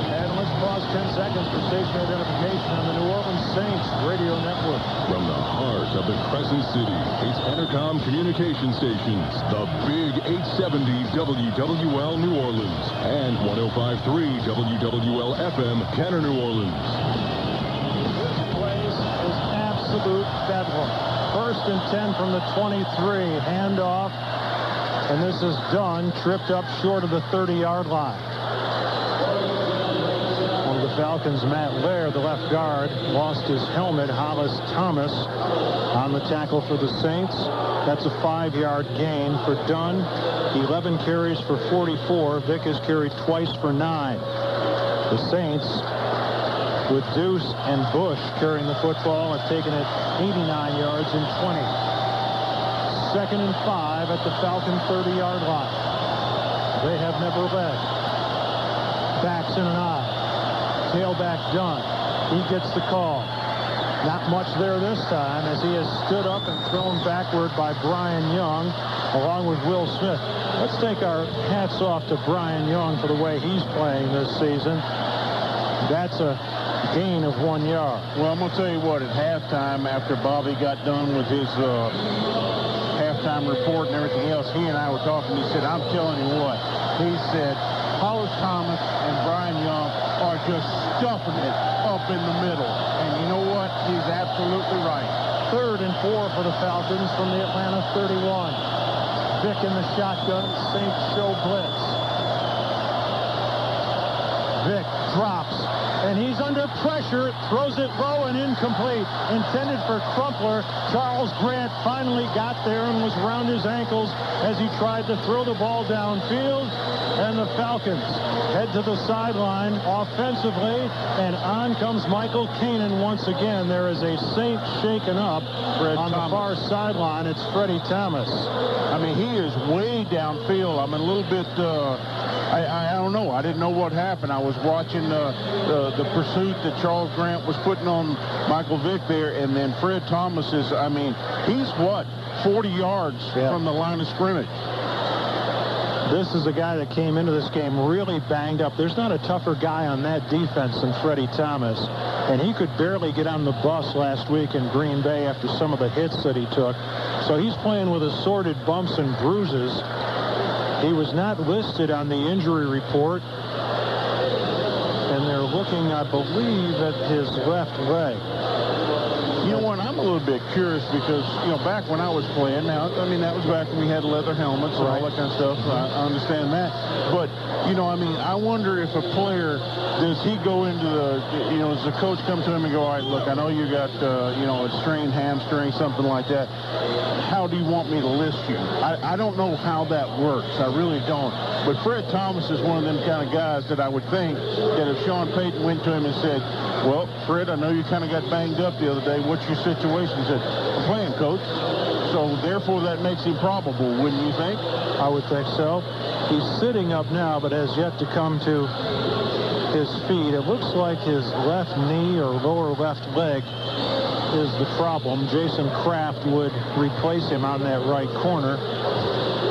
And let's pause 10 seconds for station identification on the New Orleans Saints Radio Network. From the heart of the Crescent City, it's Entercom Communication Stations, the Big 870 WWL New Orleans, and 105.3 WWL FM, Kenner, New Orleans. Absolute bedlam. 1st and 10 from the 23. Handoff. And this is done. Tripped up short of the 30-yard line. One of the Falcons, Matt Lair, the left guard, lost his helmet. Hollis Thomas on the tackle for the Saints. That's a 5-yard gain for Dunn. 11 carries for 44. Vick has carried twice for 9. The Saints, with Deuce and Bush carrying the football, have taken it 89 yards in 20. 2nd and 5 at the Falcon 30-yard line. They have never led. Backs in an eye. Tailback Dunn. He gets the call. Not much there this time as he is stood up and thrown backward by Brian Young along with Will Smith. Let's take our hats off to Brian Young for the way he's playing this season. That's a gain of 1 yard. Well, I'm going to tell you what, at halftime, after Bobby got done with his halftime report and everything else, he and I were talking. He said, I'm telling you what, he said, Hollis Thomas and Brian Young are just stuffing it up in the middle. And you know what? He's absolutely right. 3rd and 4 for the Falcons from the Atlanta 31. Vick in the shotgun. Saints show blitz. Vick drops. And he's under pressure, throws it low and incomplete. Intended for Crumpler. Charles Grant finally got there and was around his ankles as he tried to throw the ball downfield. And the Falcons head to the sideline offensively. And on comes Michael Kanan once again. There is a Saint shaken up on the far sideline. It's Freddie Thomas. I mean, he is way downfield. I'm a little bit... I don't know. I didn't know what happened. I was watching the pursuit that Charles Grant was putting on Michael Vick there, and then Fred Thomas is, I mean, he's what, 40 yards from the line of scrimmage. This is a guy that came into this game really banged up. There's not a tougher guy on that defense than Freddie Thomas, and he could barely get on the bus last week in Green Bay after some of the hits that he took. So he's playing with assorted bumps and bruises. He was not listed on the injury report, and they're looking, I believe, at his left leg. You know what, I'm a little bit curious because, you know, back when I was playing, now, I mean, that was back when we had leather helmets and all that kind of stuff. I understand that. But, you know, I mean, I wonder if a player, does he go into the, you know, does the coach come to him and go, all right, look, I know you got, you know, a strained hamstring, something like that. How do you want me to list you? I don't know how that works. I really don't. But Fred Thomas is one of them kind of guys that I would think that if Sean Payton went to him and said, well, Fred, I know you kind of got banged up the other day. What's your situation? He said, I'm playing, coach. So, therefore, that makes him probable, wouldn't you think? I would think so. He's sitting up now, but has yet to come to his feet. It looks like his left knee or lower left leg is the problem. Jason Kraft would replace him on that right corner.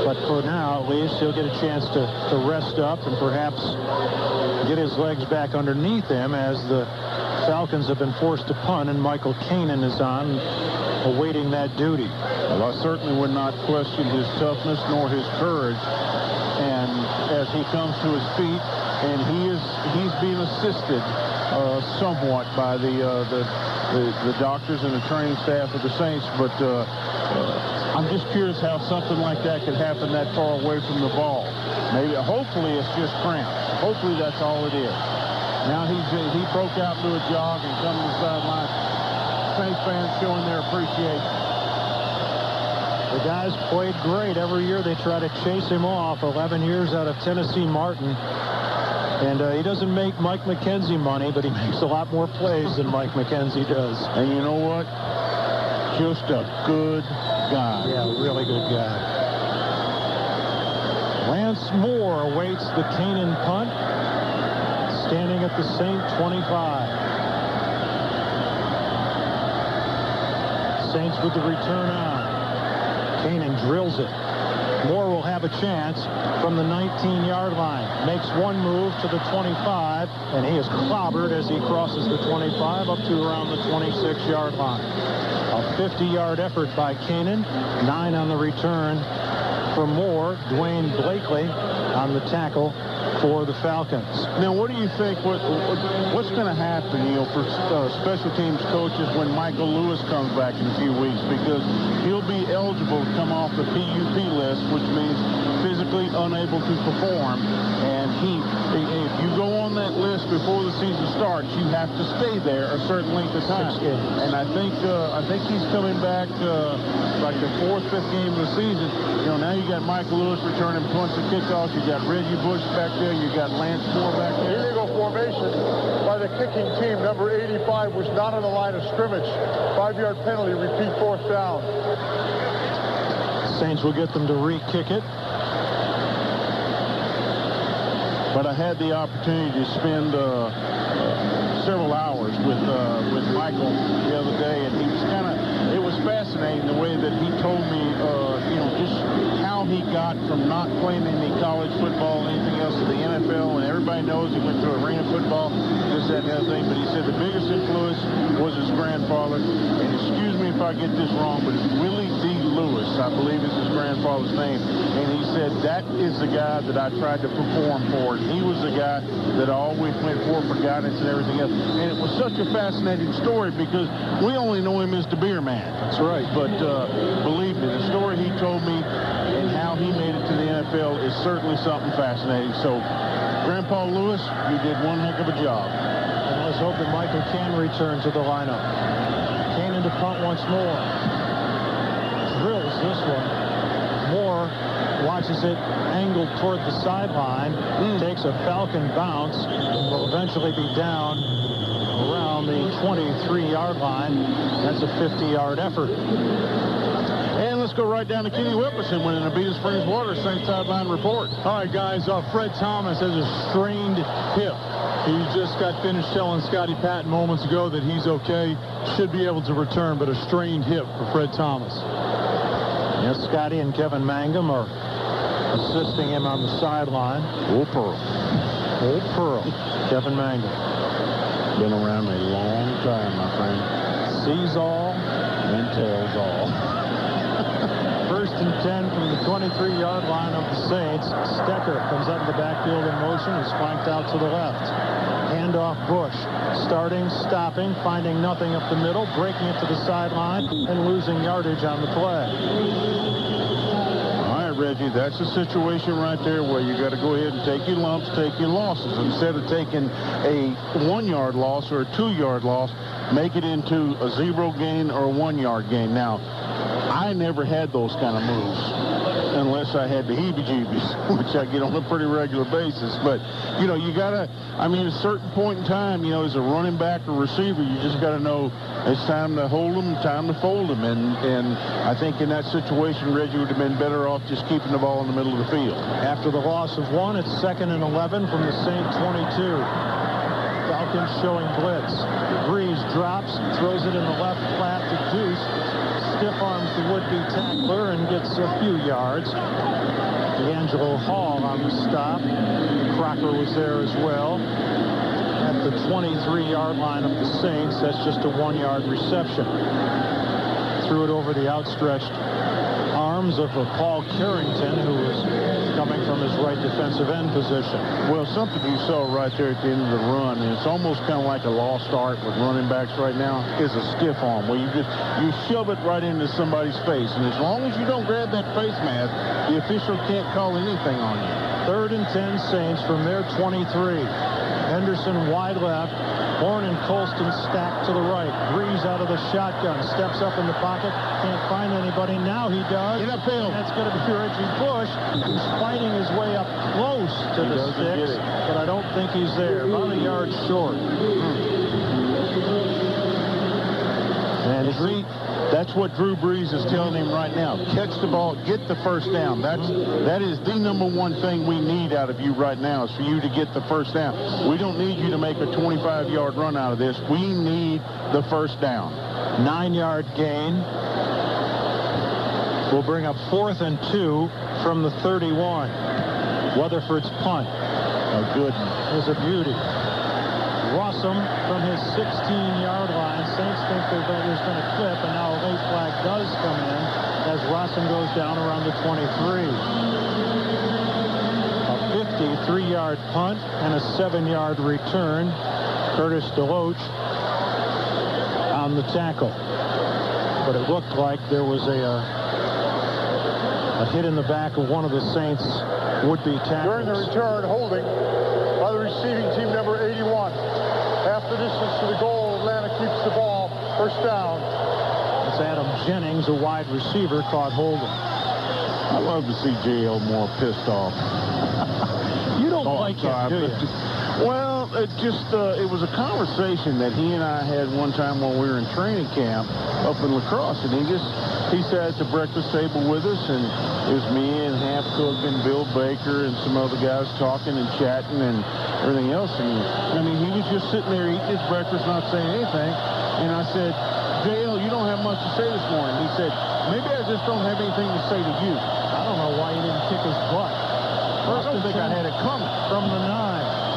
But for now, at least, he'll get a chance to rest up and perhaps get his legs back underneath him as the Falcons have been forced to punt, and Michael Kanan is on, awaiting that duty. Well, I certainly would not question his toughness nor his courage. And as he comes to his feet, and he's being assisted somewhat by the doctors and the training staff of the Saints, but I'm just curious how something like that could happen that far away from the ball. Maybe, hopefully, it's just cramps. Hopefully, that's all it is. Now he broke out into a jog and come to the sideline. Saints fans showing their appreciation. The guys played great. Every year they try to chase him off. 11 years out of Tennessee Martin. And he doesn't make Mike McKenzie money, but he makes a lot more plays than Mike McKenzie does. And you know what? Just a good guy. Yeah, really good guy. Lance Moore awaits the Kanan punt. Standing at the Saint 25. Saints with the return on. Kanan drills it. Moore will have a chance from the 19-yard line. Makes one move to the 25, and he is clobbered as he crosses the 25 up to around the 26-yard line. A 50-yard effort by Kanan. 9 on the return for Moore. Dwayne Blakely on the tackle for the Falcons. Now, what do you think? What's going to happen, for special teams coaches when Michael Lewis comes back in a few weeks? Because he'll be eligible to come off the PUP list, which means physically unable to perform. And if you go on that list before the season starts, you have to stay there a certain length of time. And I think he's coming back like the 4th, 5th game of the season. Now you got Michael Lewis returning punts and kickoffs. You got Reggie Bush back there. You got Lance Moore back there. Here you go, formation by the kicking team. Number 85 was not on the line of scrimmage. 5-yard penalty. Repeat 4th down. Saints will get them to re-kick it. But I had the opportunity to spend several hours with Michael the other day, and it was fascinating the way that he told me, just how he got from not playing any college football, anything else, to the NFL, and everybody knows he went through arena football, this, that, and the other thing, but he said the biggest influence was his grandfather, and excuse me if I get this wrong, but it's Willie D. Lewis, I believe is his grandfather's name, and he said that is the guy that I tried to perform for. He was the guy that I always went for guidance and everything else. And it was such a fascinating story because we only know him as the beer man. That's right. But believe me, the story he told me and how he made it to the NFL is certainly something fascinating. So, Grandpa Lewis, you did one heck of a job. And let's hope that Michael can return to the lineup. Kanan to punt once more. Drills this one. Moore watches it angled toward the sideline, takes a Falcon bounce, will eventually be down around the 23-yard line. That's a 50-yard effort. And let's go right down to Kenny Whippleson winning the Beta Springs Water Saints sideline report. All right, guys, Fred Thomas has a strained hip. He just got finished telling Scotty Patton moments ago that he's okay, should be able to return, but a strained hip for Fred Thomas. Yes, Scotty and Kevin Mangum are assisting him on the sideline. Old Pearl. Old Pearl. Kevin Mangum. Been around a long time, my friend. Sees all and tells all. 1st and 10 from the 23-yard line of the Saints. Stecker comes out of the backfield in motion. He's flanked out to the left. Handoff Bush. Starting, stopping, finding nothing up the middle, breaking it to the sideline, and losing yardage on the play. All right, Reggie, that's a situation right there where you got to go ahead and take your lumps, take your losses. Instead of taking a 1-yard loss or a 2-yard loss, make it into a 0 gain or a 1-yard gain. Now, I never had those kind of moves unless I had the heebie-jeebies, which I get on a pretty regular basis. But, you got to, at a certain point in time, as a running back or receiver, you just got to know it's time to hold them, time to fold them. And I think in that situation, Reggie would have been better off just keeping the ball in the middle of the field. After the loss of 1, it's 2nd and 11 from the Saint 22. Falcons showing blitz. Breeze drops, throws it in the left flat to Deuce. Stiff arms the would-be tackler and gets a few yards. D'Angelo Hall on the stop. Crocker was there as well. At the 23-yard line of the Saints, that's just a 1-yard reception. Threw it over the outstretched arms of Paul Carrington, who was coming from his right defensive end position. Well, something you saw right there at the end of the run, and it's almost kind of like a lost art with running backs right now, is a stiff arm, where you shove it right into somebody's face. And as long as you don't grab that face mask, the official can't call anything on you. 3rd and 10 Saints from their 23. Henderson wide left. Horn and Colston stacked to the right. Breeze out of the shotgun. Steps up in the pocket. Can't find anybody. Now he does. Get upfield. That's going to be Reggie Bush, who's fighting his way up close to the sticks. But I don't think he's there. About a yard short. And see, that's what Drew Brees is telling him right now. Catch the ball, get the first down. That is the number one thing we need out of you right now, is for you to get the first down. We don't need you to make a 25-yard run out of this. We need the first down. 9-yard gain will bring up 4th and 2 from the 31. Weatherford's punt. Oh, goodness. Is a beauty. Rossum from his 16-yard line. Saints think there's going to clip, and now a late flag does come in as Rossum goes down around the 23. A 53-yard punt and a 7-yard return. Curtis DeLoach on the tackle. But it looked like there was a hit in the back of one of the Saints would-be tackles. During the return, holding by the receiving team, number 81. Half the distance to the goal, Atlanta keeps the ball. First down. It's Adam Jennings, a wide receiver, caught holding. I love to see J.L. Moore pissed off. You don't like him, do you? Well, it was a conversation that he and I had one time when we were in training camp up in La Crosse, and he sat at the breakfast table with us, and it was me and Half Cook and Bill Baker and some other guys talking and chatting and everything else. And I mean, he was just sitting there eating his breakfast, not saying anything. And I said, JL, you don't have much to say this morning. He said, maybe I just don't have anything to say to you. I don't know why he didn't kick his butt. First, I don't think I had it coming. From the 9.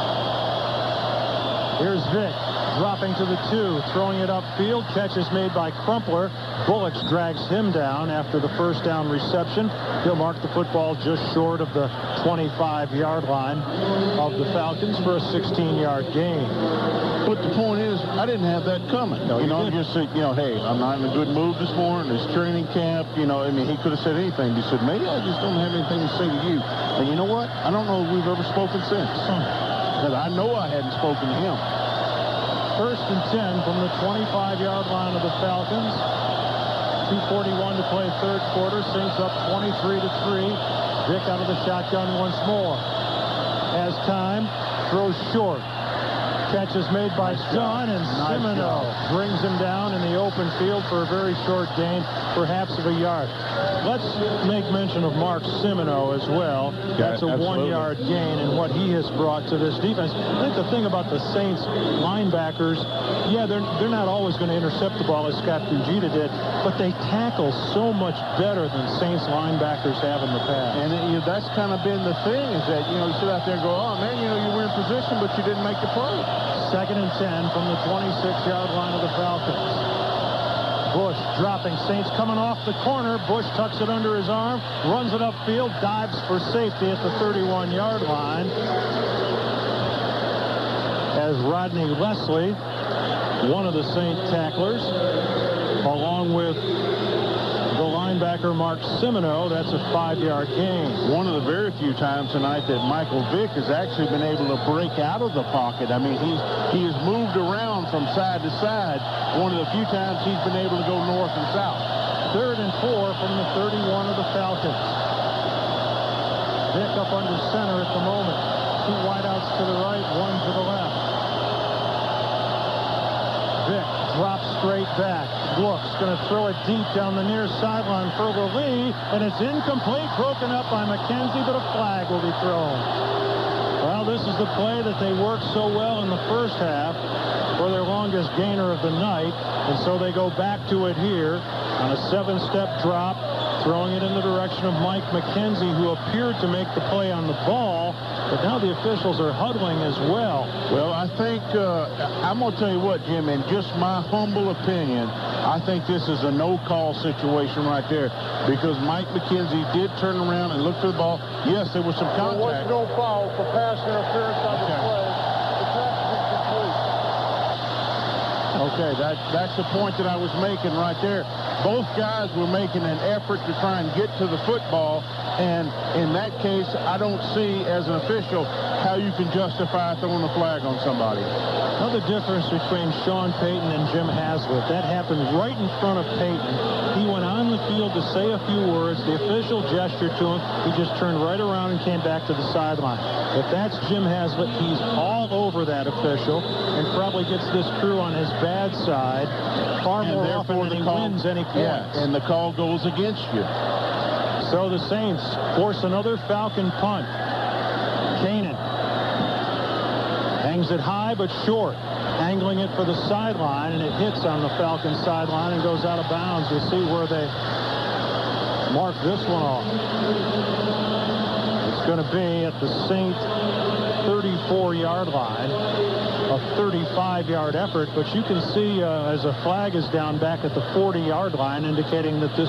Here's Vick. Dropping to the 2, throwing it upfield. Catch is made by Crumpler. Bullocks drags him down after the first down reception. He'll mark the football just short of the 25-yard line of the Falcons for a 16-yard gain. But the point is, I didn't have that coming. No, you know, just said, hey, I'm not in a good mood this morning. It's training camp. I mean, he could have said anything. He said, maybe I just don't have anything to say to you. And you know what? I don't know if we've ever spoken since. Because I know I hadn't spoken to him. First and 10 from the 25-yard line of the Falcons. 2:41 to play third quarter. Saints up 23-3. Vick out of the shotgun once more. Has time. Throws short. Catch is made by Dunn, and Semino brings him down in the open field for a very short gain, perhaps of a yard. Let's make mention of Mark Semino as well. That's a 1-yard gain, and what he has brought to this defense. I think the thing about the Saints linebackers, they're not always going to intercept the ball as Scott Fujita did, but they tackle so much better than Saints linebackers have in the past. And that's kind of been the thing, is that, you sit out there and go, oh, man, you were in position, but you didn't make the play. Second and 10 from the 26-yard line of the Falcons. Bush dropping. Saints coming off the corner. Bush tucks it under his arm, runs it upfield, dives for safety at the 31-yard line. As Rodney Leslie, one of the Saint tacklers, along with the linebacker Mark Semino, that's a 5-yard gain. One of the very few times tonight that Michael Vick has actually been able to break out of the pocket. I mean, he has moved around from side to side. One of the few times he's been able to go north and south. Third and 4 from the 31 of the Falcons. Vick up under center at the moment. 2 wideouts to the right, 1 to the left. Vick drops straight back. Looks, going to throw it deep down the near sideline for Lee, and it's incomplete, broken up by McKenzie, but a flag will be thrown. Well, this is the play that they worked so well in the first half for their longest gainer of the night, and so they go back to it here on a 7-step drop, throwing it in the direction of Mike McKenzie, who appeared to make the play on the ball, but now the officials are huddling as well. Well, I think, I'm going to tell you what, Jim, in just my humble opinion, I think this is a no-call situation right there, because Mike McKenzie did turn around and look for the ball. Yes, there was some contact. There was no foul for pass interference on the play. The pass is Okay, complete. that's the point that I was making right there. Both guys were making an effort to try and get to the football, and in that case, I don't see, as an official, how you can justify throwing a flag on somebody. Another difference between Sean Payton and Jim Haslett. That happened right in front of Payton. He went on the field to say a few words. The official gestured to him. He just turned right around and came back to the sideline. If that's Jim Haslett, he's all over that official and probably gets this crew on his bad side far more often than he wins any points. Yeah, and the call goes against you. So the Saints force another Falcon punt. Kanan Hangs it high but short. Angling it for the sideline, and it hits on the Falcons sideline and goes out of bounds. You'll see where they mark this one off. It's going to be at the Saint 34-yard line. A 35-yard effort, but you can see as a flag is down back at the 40-yard line, indicating that this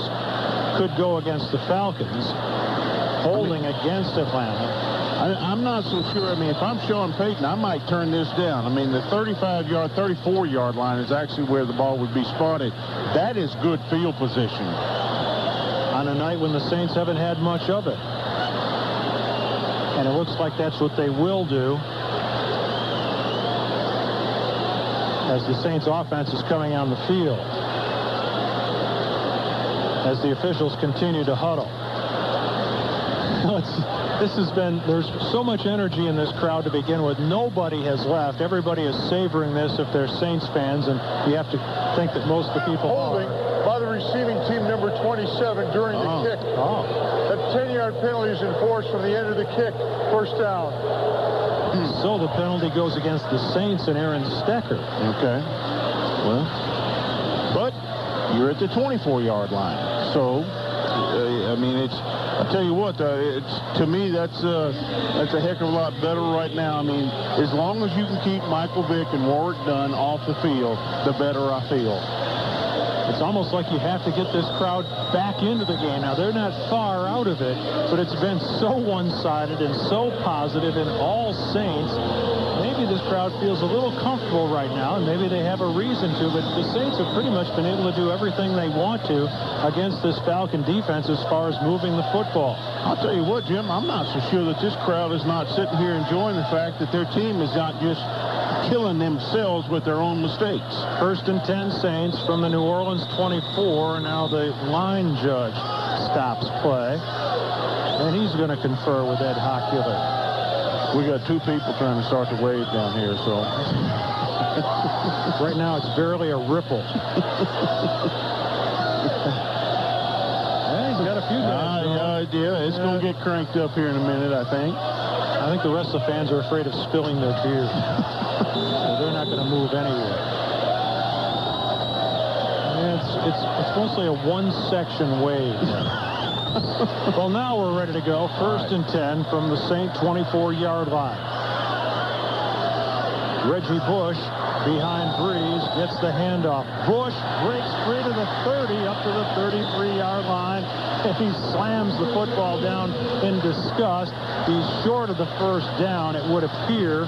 could go against the Falcons. Holding against Atlanta. I'm not so sure. I mean, if I'm Sean Payton, I might turn this down. I mean, the 35-yard, 34-yard line is actually where the ball would be spotted. That is good field position. On a night when the Saints haven't had much of it. And it looks like that's what they will do. As the Saints offense is coming on the field. As the officials continue to huddle. There's so much energy in this crowd to begin with. Nobody has left. Everybody is savoring this if they're Saints fans, and you have to think that most of the people holding by the receiving team number 27 during the kick. That 10-yard penalty is enforced from the end of the kick. First down. So the penalty goes against the Saints and Aaron Stecker. Okay. Well, but you're at the 24-yard line. So, I mean, I tell you what, to me, that's a heck of a lot better right now. I mean, as long as you can keep Michael Vick and Warwick Dunn off the field, the better I feel. It's almost like you have to get this crowd back into the game. Now, they're not far out of it, but it's been so one-sided and so positive in all Saints. Maybe this crowd feels a little comfortable right now, and maybe they have a reason to, but the Saints have pretty much been able to do everything they want to against this Falcon defense as far as moving the football. I'll tell you what, Jim, I'm not so sure that this crowd is not sitting here enjoying the fact that their team is not just killing themselves with their own mistakes. First and 10 Saints from the New Orleans 24. Now the line judge stops play, and he's going to confer with Ed Hochmuller. We got two people trying to start the wave down here, so. Right now it's barely a ripple. He's got a few guys. Yeah, it's going to get cranked up here in a minute, I think. I think the rest of the fans are afraid of spilling their beer. So they're not going to move anywhere. It's mostly a one-section wave. Well, now we're ready to go. First and 10 from the Saint 24-yard line. Reggie Bush behind Breeze gets the handoff. Bush breaks free to the 30, up to the 33-yard line, and he slams the football down in disgust. He's short of the first down, it would appear.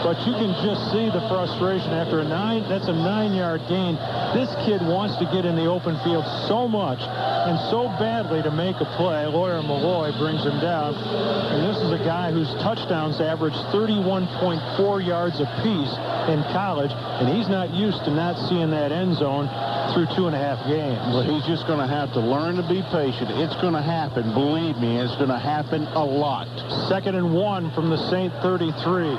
But you can just see the frustration after that's a 9-yard gain. This kid wants to get in the open field so much and so badly to make a play. Lawyer Malloy brings him down. And this is a guy whose touchdowns average 31.4 yards apiece in college, and he's not used to not seeing that end zone through 2.5 games. Well, he's just going to have to learn to be patient. It's going to happen. Believe me, it's going to happen a lot. 2nd and 1 from the Saint 33.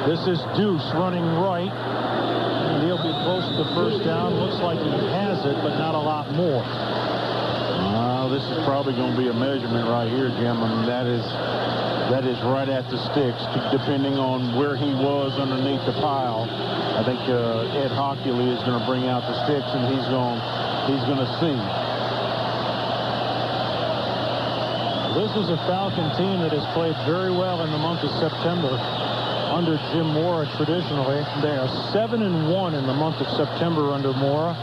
This is Deuce running right, and he'll be close to the first down. Looks like he has it, but not a lot more. This is probably going to be a measurement right here, Jim. I mean, that is right at the sticks, depending on where he was underneath the pile. I think Ed Hochmuller is going to bring out the sticks, and he's going to see. This is a Falcon team that has played very well in the month of September. Under Jim Mora, traditionally, they are 7-1 in the month of September under Mora.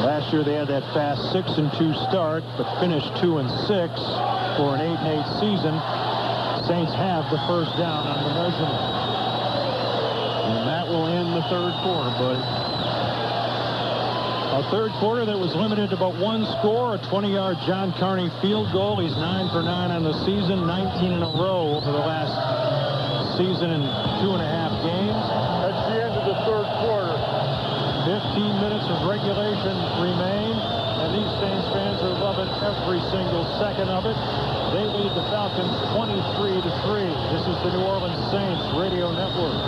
Last year they had that fast 6-2 start, but finished 2-6 for an 8-8 season. Saints have the first down on the measurement, and that will end the third quarter, buddy. A third quarter that was limited to about one score, a 20-yard John Carney field goal. He's 9 for 9 on the season, 19 in a row for the last season in 2.5 games. That's the end of the third quarter. 15 minutes of regulation remain, and these Saints fans are loving every single second of it. They lead the Falcons 23-3. This is the New Orleans Saints Radio Network.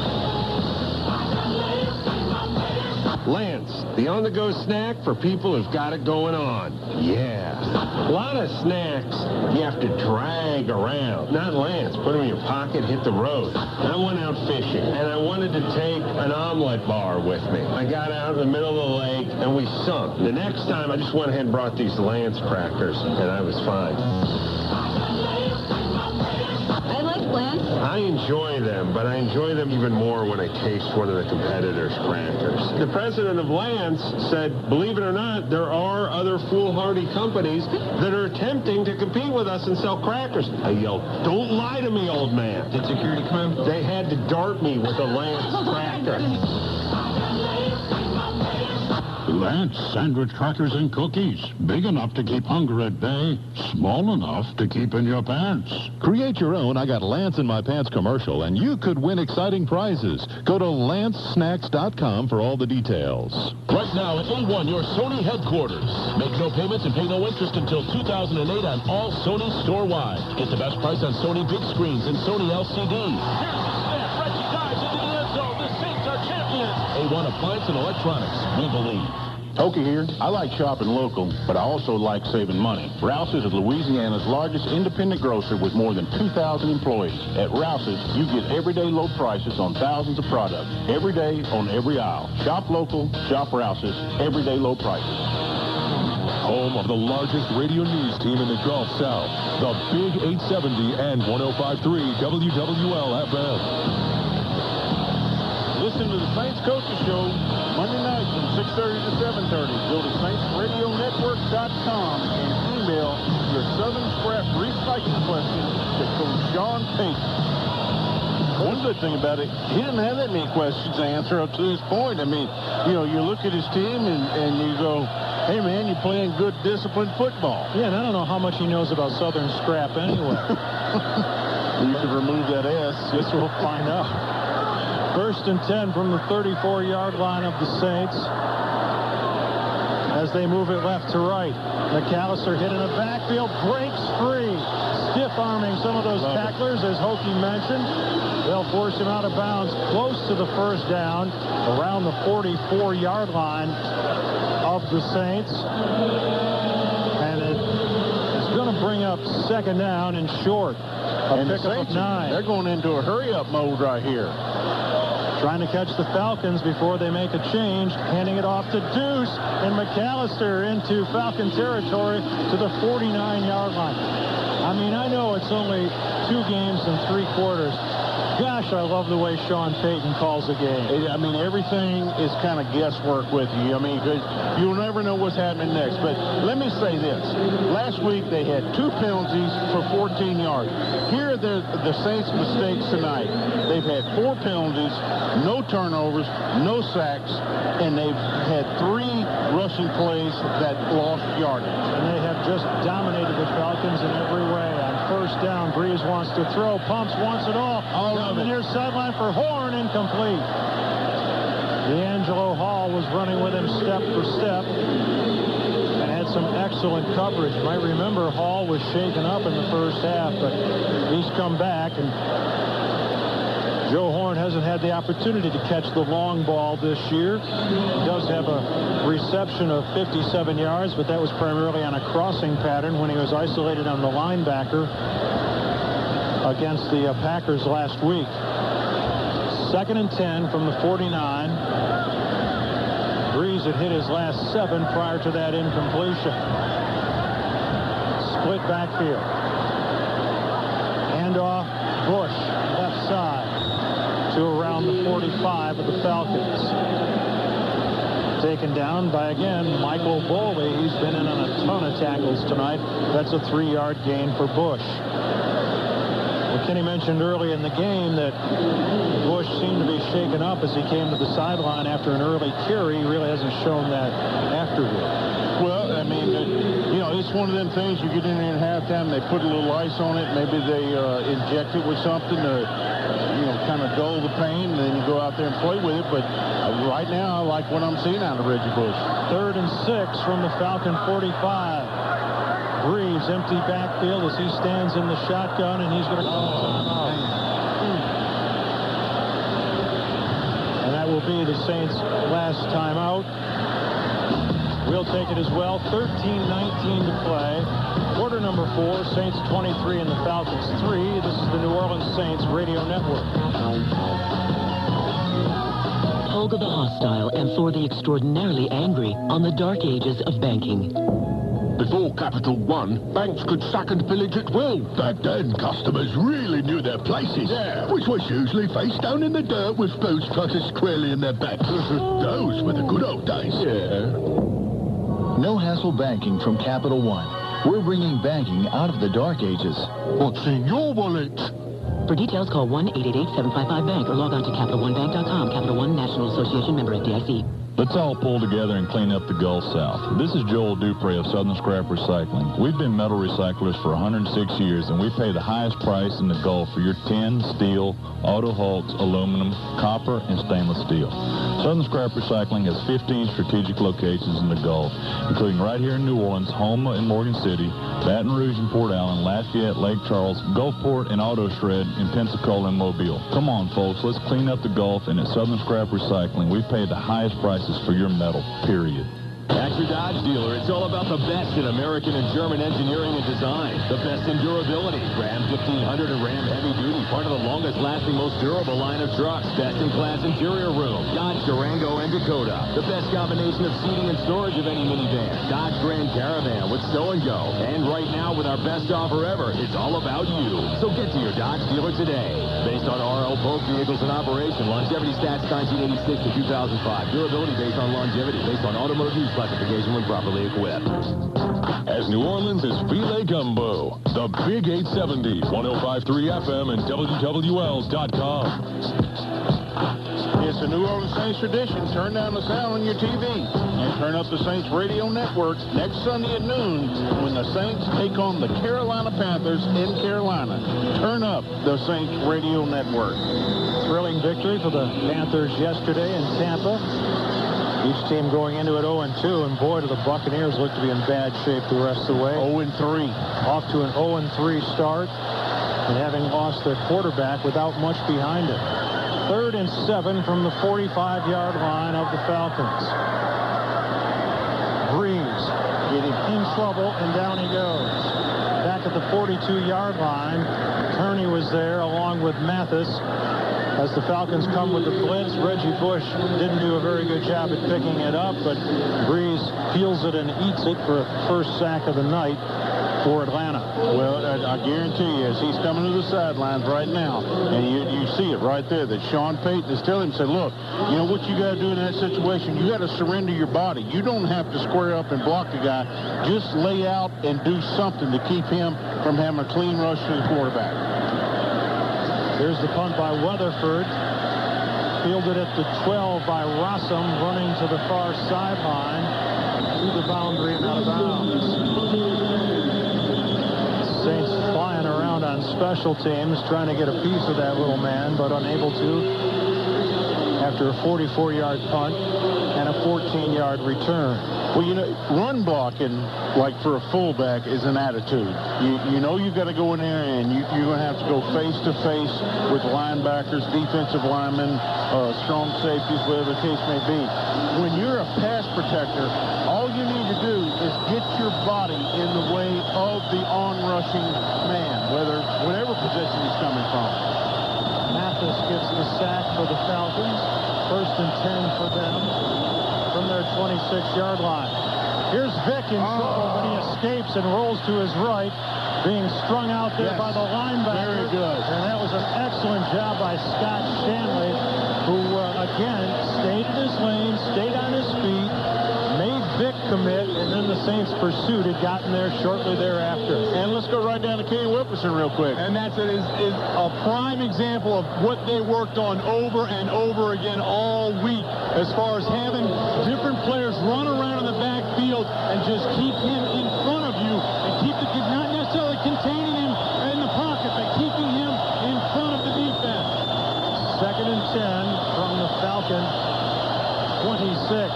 Lance, the on-the-go snack for people who've got it going on. Yeah. A lot of snacks you have to drag around. Not Lance. Put them in your pocket, hit the road. I went out fishing, and I wanted to take an omelet bar with me. I got out in the middle of the lake, and we sunk. The next time, I just went ahead and brought these Lance crackers, and I was fine. I like Lance. I enjoy them, but I enjoy them even more when I taste one of the competitors' crackers. The president of Lance said, believe it or not, there are other foolhardy companies that are attempting to compete with us and sell crackers. I yelled, don't lie to me, old man. Did security come in? They had to dart me with a Lance cracker. Lance sandwich crackers and cookies. Big enough to keep hunger at bay. Small enough to keep in your pants. Create your own I Got Lance in My Pants commercial, and you could win exciting prizes. Go to lancesnacks.com for all the details. Right now at A1, your Sony headquarters. Make no payments and pay no interest until 2008 on all Sony store-wide. Get the best price on Sony big screens and Sony LCD. Here's the snap. Reggie dives into the end zone. The Saints are champions. A1 Appliance and Electronics. We believe. Okie here. I like shopping local, but I also like saving money. Rouse's is Louisiana's largest independent grocer with more than 2,000 employees. At Rouse's, you get everyday low prices on thousands of products. Every day on every aisle. Shop local, shop Rouse's, everyday low prices. Home of the largest radio news team in the Gulf South, the Big 870 and 105.3 WWL-FM. Listen to the Saints Coaches Show Monday night from 6:30 to 7:30. Go to saintsradionetwork.com and email your Southern Scrap recycling question to Coach Sean Payton. One good thing about it, he didn't have that many questions to answer up to this point. I mean, you know, you look at his team and you go, hey, man, you're playing good, disciplined football. Yeah, and I don't know how much he knows about Southern Scrap anyway. You could remove that S. Guess we'll find out. 1st and 10 from the 34-yard line of the Saints as they move it left to right. McAllister hit in the backfield, breaks free. Stiff-arming some of those tacklers, as Hokie mentioned. They'll force him out of bounds close to the first down, around the 44-yard line of the Saints. And it's going to bring up second down and short. A pickup of 9. They're going into a hurry-up mode right here. Trying to catch the Falcons before they make a change. Handing it off to Deuce, and McAllister into Falcon territory to the 49-yard line. I mean, I know it's only 2 games and 3 quarters. Gosh, I love the way Sean Payton calls a game. I mean, everything is kind of guesswork with you. I mean, you'll never know what's happening next. But let me say this. Last week, they had 2 penalties for 14 yards. Here are the Saints' mistakes tonight. They've had 4 penalties, no turnovers, no sacks, and they've had 3 rushing plays that lost yardage. And they have just dominated the Falcons in every way. On first down, Breeze wants to throw, pumps, wants it all. Down the near sideline for Horn, incomplete. D'Angelo Hall was running with him step for step and had some excellent coverage. You might remember Hall was shaken up in the first half, but he's come back, and Joe Horn hasn't had the opportunity to catch the long ball this year. He does have a reception of 57 yards, but that was primarily on a crossing pattern when he was isolated on the linebacker against the Packers last week. 2nd and 10 from the 49. Breeze had hit his last 7 prior to that incompletion. Split backfield. Handoff, Bush, left side to around the 45 of the Falcons. Taken down by, again, Michael Boley. He's been in on a ton of tackles tonight. That's a 3-yard gain for Bush. Kenny mentioned early in the game that Bush seemed to be shaken up as he came to the sideline after an early carry. He really hasn't shown that afterward. Well, I mean, you know, it's one of them things you get in there at halftime, they put a little ice on it, maybe they inject it with something to, you know, kind of dull the pain, and then you go out there and play with it. But right now, I like what I'm seeing out of Reggie Bush. 3rd and 6 from the Falcon 45. Breeze, empty backfield as he stands in the shotgun, and he's going to... And that will will be the Saints' last timeout. We'll take it as well. 13:19 to play. Quarter number 4, Saints 23 and the Falcons 3. This is the New Orleans Saints Radio Network. Olga the hostile and Thor the extraordinarily angry on the dark ages of banking. Before Capital One, banks could sack and pillage at will. Back then, customers really knew their places. Yeah. Which was usually face down in the dirt with spokes truckers squarely in their backs. Those were the good old days. Yeah. No hassle banking from Capital One. We're bringing banking out of the dark ages. What's in your wallet? For details, call 1-888-755-BANK or log on to CapitalOneBank.com. Capital One National Association, member FDIC. Let's all pull together and clean up the Gulf South. This is Joel Dupre of Southern Scrap Recycling. We've been metal recyclers for 106 years, and we pay the highest price in the Gulf for your tin, steel, auto hulks, aluminum, copper, and stainless steel. Southern Scrap Recycling has 15 strategic locations in the Gulf, including right here in New Orleans, Houma and Morgan City, Baton Rouge and Port Allen, Lafayette, Lake Charles, Gulfport, and Auto Shred in Pensacola and Mobile. Come on, folks, let's clean up the Gulf, and at Southern Scrap Recycling, we pay the highest prices for your metal, period. At your Dodge dealer, it's all about the best in American and German engineering and design. The best in durability. Ram 1500 and Ram Heavy Duty, part of the longest-lasting, most durable line of trucks. Best-in-class interior room. Dodge Durango and Dakota. The best combination of seating and storage of any minivan. Dodge Grand Caravan with Stow and Go. And right now, with our best offer ever, it's all about you. So get to your Dodge dealer today. Based on RL Boat vehicles in operation. Longevity stats 1986 to 2005. Durability based on longevity. Based on automotive use classification when properly equipped. As New Orleans is Filet Gumbo, the Big 870, 105.3 FM and WWLs.com. It's a New Orleans Saints tradition. Turn down the sound on your TV and turn up the Saints Radio Network next Sunday at noon when the Saints take on the Carolina Panthers in Carolina. Turn up the Saints Radio Network. Thrilling victory for the Panthers yesterday in Tampa. Each team going into it 0-2, and boy, do the Buccaneers look to be in bad shape the rest of the way. 0-3. Off to an 0-3 start, and having lost their quarterback without much behind it. 3rd and 7 from the 45-yard line of the Falcons. Breeze getting in trouble, and down he goes. Back at the 42-yard line, Kearney was there along with Mathis. As the Falcons come with the blitz, Reggie Bush didn't do a very good job at picking it up, but Breeze peels it and eats it for a first sack of the night for Atlanta. Well, I guarantee you, as he's coming to the sidelines right now, and you see it right there, that Sean Payton is telling him, say, look, you know what you got to do in that situation? You got to surrender your body. You don't have to square up and block the guy. Just lay out and do something to keep him from having a clean rush to the quarterback. There's the punt by Weatherford. Fielded at the 12 by Rossum, running to the far sideline, to the boundary and out of bounds. Saints flying around on special teams, trying to get a piece of that little man, but unable to after a 44-yard punt and a 14-yard return. Well, you know, run blocking, like for a fullback, is an attitude. You know you've got to go in there, and you're going to have to go face-to-face with linebackers, defensive linemen, strong safeties, whatever the case may be. When you're a pass protector, all you need to do is get your body in the way of the on-rushing man, whatever position he's coming from. Mathis gets the sack for the Falcons. 1st and 10 for them from their 26-yard line. Here's Vick in trouble, but he escapes and rolls to his right, being strung out there by the linebacker. Very good. And that was an excellent job by Scott Shanley, who, again, stayed in his lane, stayed on his feet, made Vick commit, and then the Saints' pursuit had gotten there shortly thereafter. And let's go right down to Kenny Wilkerson real quick. And that's is a prime example of what they worked on over and over again all week, as far as having different players run around in the backfield and just keep him in front of you and not necessarily containing him in the pocket, but keeping him in front of the defense. 2nd and 10 from the Falcon 26.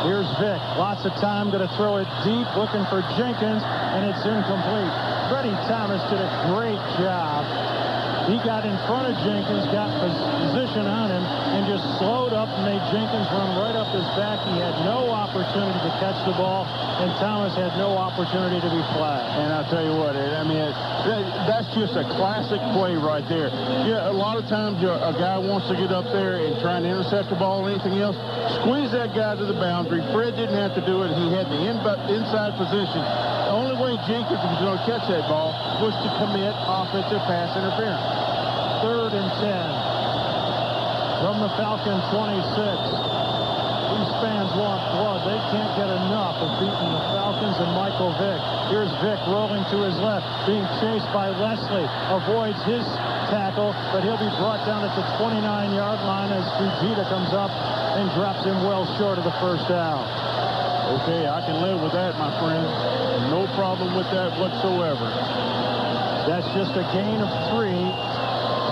Here's Vick. Lots of time, going to throw it deep, looking for Jenkins, and it's incomplete. Freddie Thomas did a great job He got in front of Jenkins, got position on him, and just slowed up and made Jenkins run right up his back. He had no opportunity to catch the ball, and Thomas had no opportunity to be flagged. And I'll tell you what, I mean, that's just a classic play right there. Yeah, a lot of times a guy wants to get up there and try and intercept the ball or anything else. Squeeze that guy to the boundary. Fred didn't have to do it. He had the inside position. The only way Jenkins was going to catch that ball was to commit offensive pass interference. 3rd and 10 from the Falcon 26. These fans want blood. They can't get enough of beating the Falcons and Michael Vick. Here's Vick rolling to his left, being chased by Leslie. Avoids his tackle, but he'll be brought down at the 29-yard line as Fujita comes up and drops him well short of the first down. Okay, I can live with that, my friend. No problem with that whatsoever. That's just a gain of 3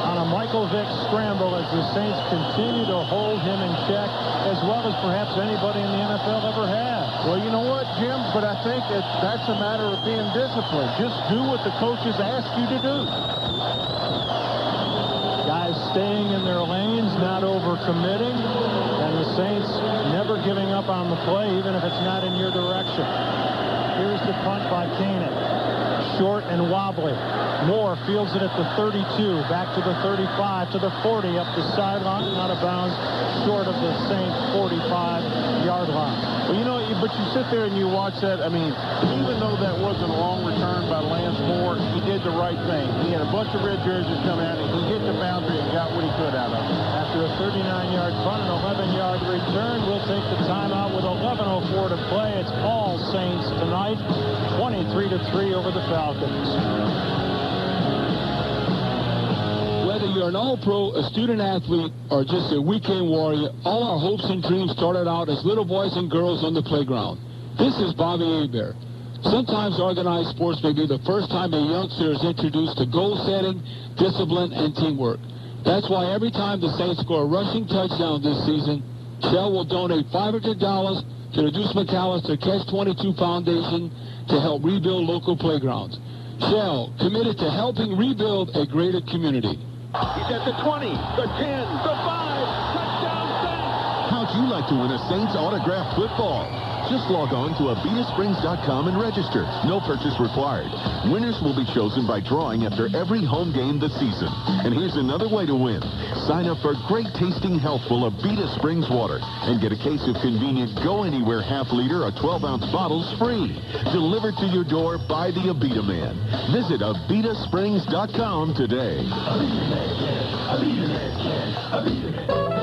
on a Michael Vick scramble as the Saints continue to hold him in check as well as perhaps anybody in the NFL ever has. Well, you know what, Jim? But I think that's a matter of being disciplined. Just do what the coaches ask you to do. Guys staying in their lanes, not overcommitting, and the Saints never giving up on the play, even if it's not in your direction. Here's the punt by Kanan. Short and wobbly. Moore fields it at the 32, back to the 35, to the 40, up the sideline, out of bounds, short of the Saints' 45-yard line. Well, you know, but you sit there and you watch that. I mean, even though that wasn't a long return by Lance Moore, he did the right thing. He had a bunch of red jerseys come out, and he hit the boundary and got what he could out of it. After a 39-yard punt and 11-yard return, we'll take the timeout with 11:04 to play. It's all Saints tonight, 23-3 over the Falcons. Whether you're an all-pro, a student athlete, or just a weekend warrior, all our hopes and dreams started out as little boys and girls on the playground. This is Bobby Hebert. Sometimes organized sports may be the first time a youngster is introduced to goal setting, discipline, and teamwork. That's why every time the Saints score a rushing touchdown this season, Shell will donate $500 to the Deuce McAllister Catch-22 Foundation to help rebuild local playgrounds. Shell, committed to helping rebuild a greater community. He's at the 20, the 10, the 5, touchdown Saints! How'd you like to win a Saints autographed football? Just log on to AbitaSprings.com and register. No purchase required. Winners will be chosen by drawing after every home game this season. And here's another way to win. Sign up for great-tasting, healthful Abita Springs water and get a case of convenient go-anywhere half-liter or 12-ounce bottles free. Delivered to your door by the Abita Man. Visit AbitaSprings.com today.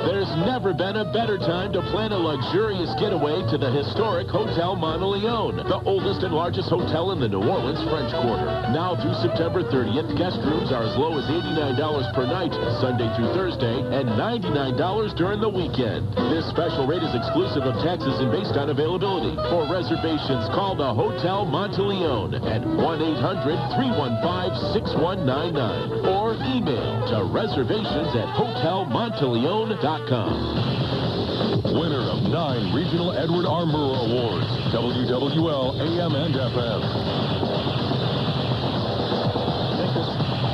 There's never been a better time to plan a luxurious getaway to the historic Hotel Monteleone, the oldest and largest hotel in the New Orleans French Quarter. Now through September 30th, guest rooms are as low as $89 per night, Sunday through Thursday, and $99 during the weekend. This special rate is exclusive of taxes and based on availability. For reservations, call the Hotel Monteleone at 1-800-315-6199 or email to reservations@hotelmonteleone.com. Winner of 9 Regional Edward R. Murrow Awards, WWL, AM and FM. I think this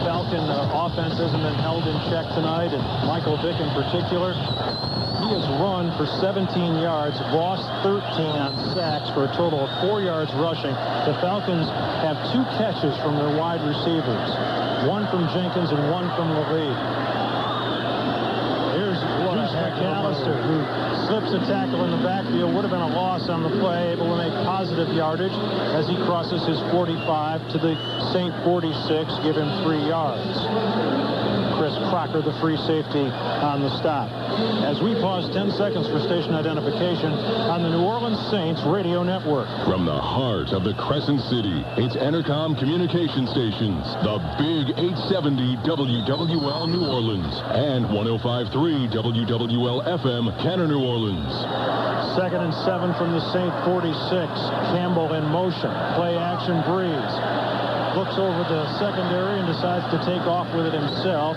Falcon offense hasn't been held in check tonight, and Michael Vick in particular. He has run for 17 yards, lost 13 on sacks for a total of 4 yards rushing. The Falcons have 2 catches from their wide receivers, one from Jenkins and one from Lee. Here's Deuce McAllister, who slips a tackle in the backfield. Would have been a loss on the play, able to make positive yardage as he crosses his 45 to the Saint 46, give him 3 yards. Chris Crocker, the free safety, on the stop. As we pause 10 seconds for station identification on the New Orleans Saints Radio Network. From the heart of the Crescent City, it's Entercom Communication Stations, the Big 870 WWL New Orleans, and 105.3 WWL FM Kenner, New Orleans. 2nd and 7 from the Saint 46. Campbell in motion. Play action Breeze. Looks over the secondary and decides to take off with it himself.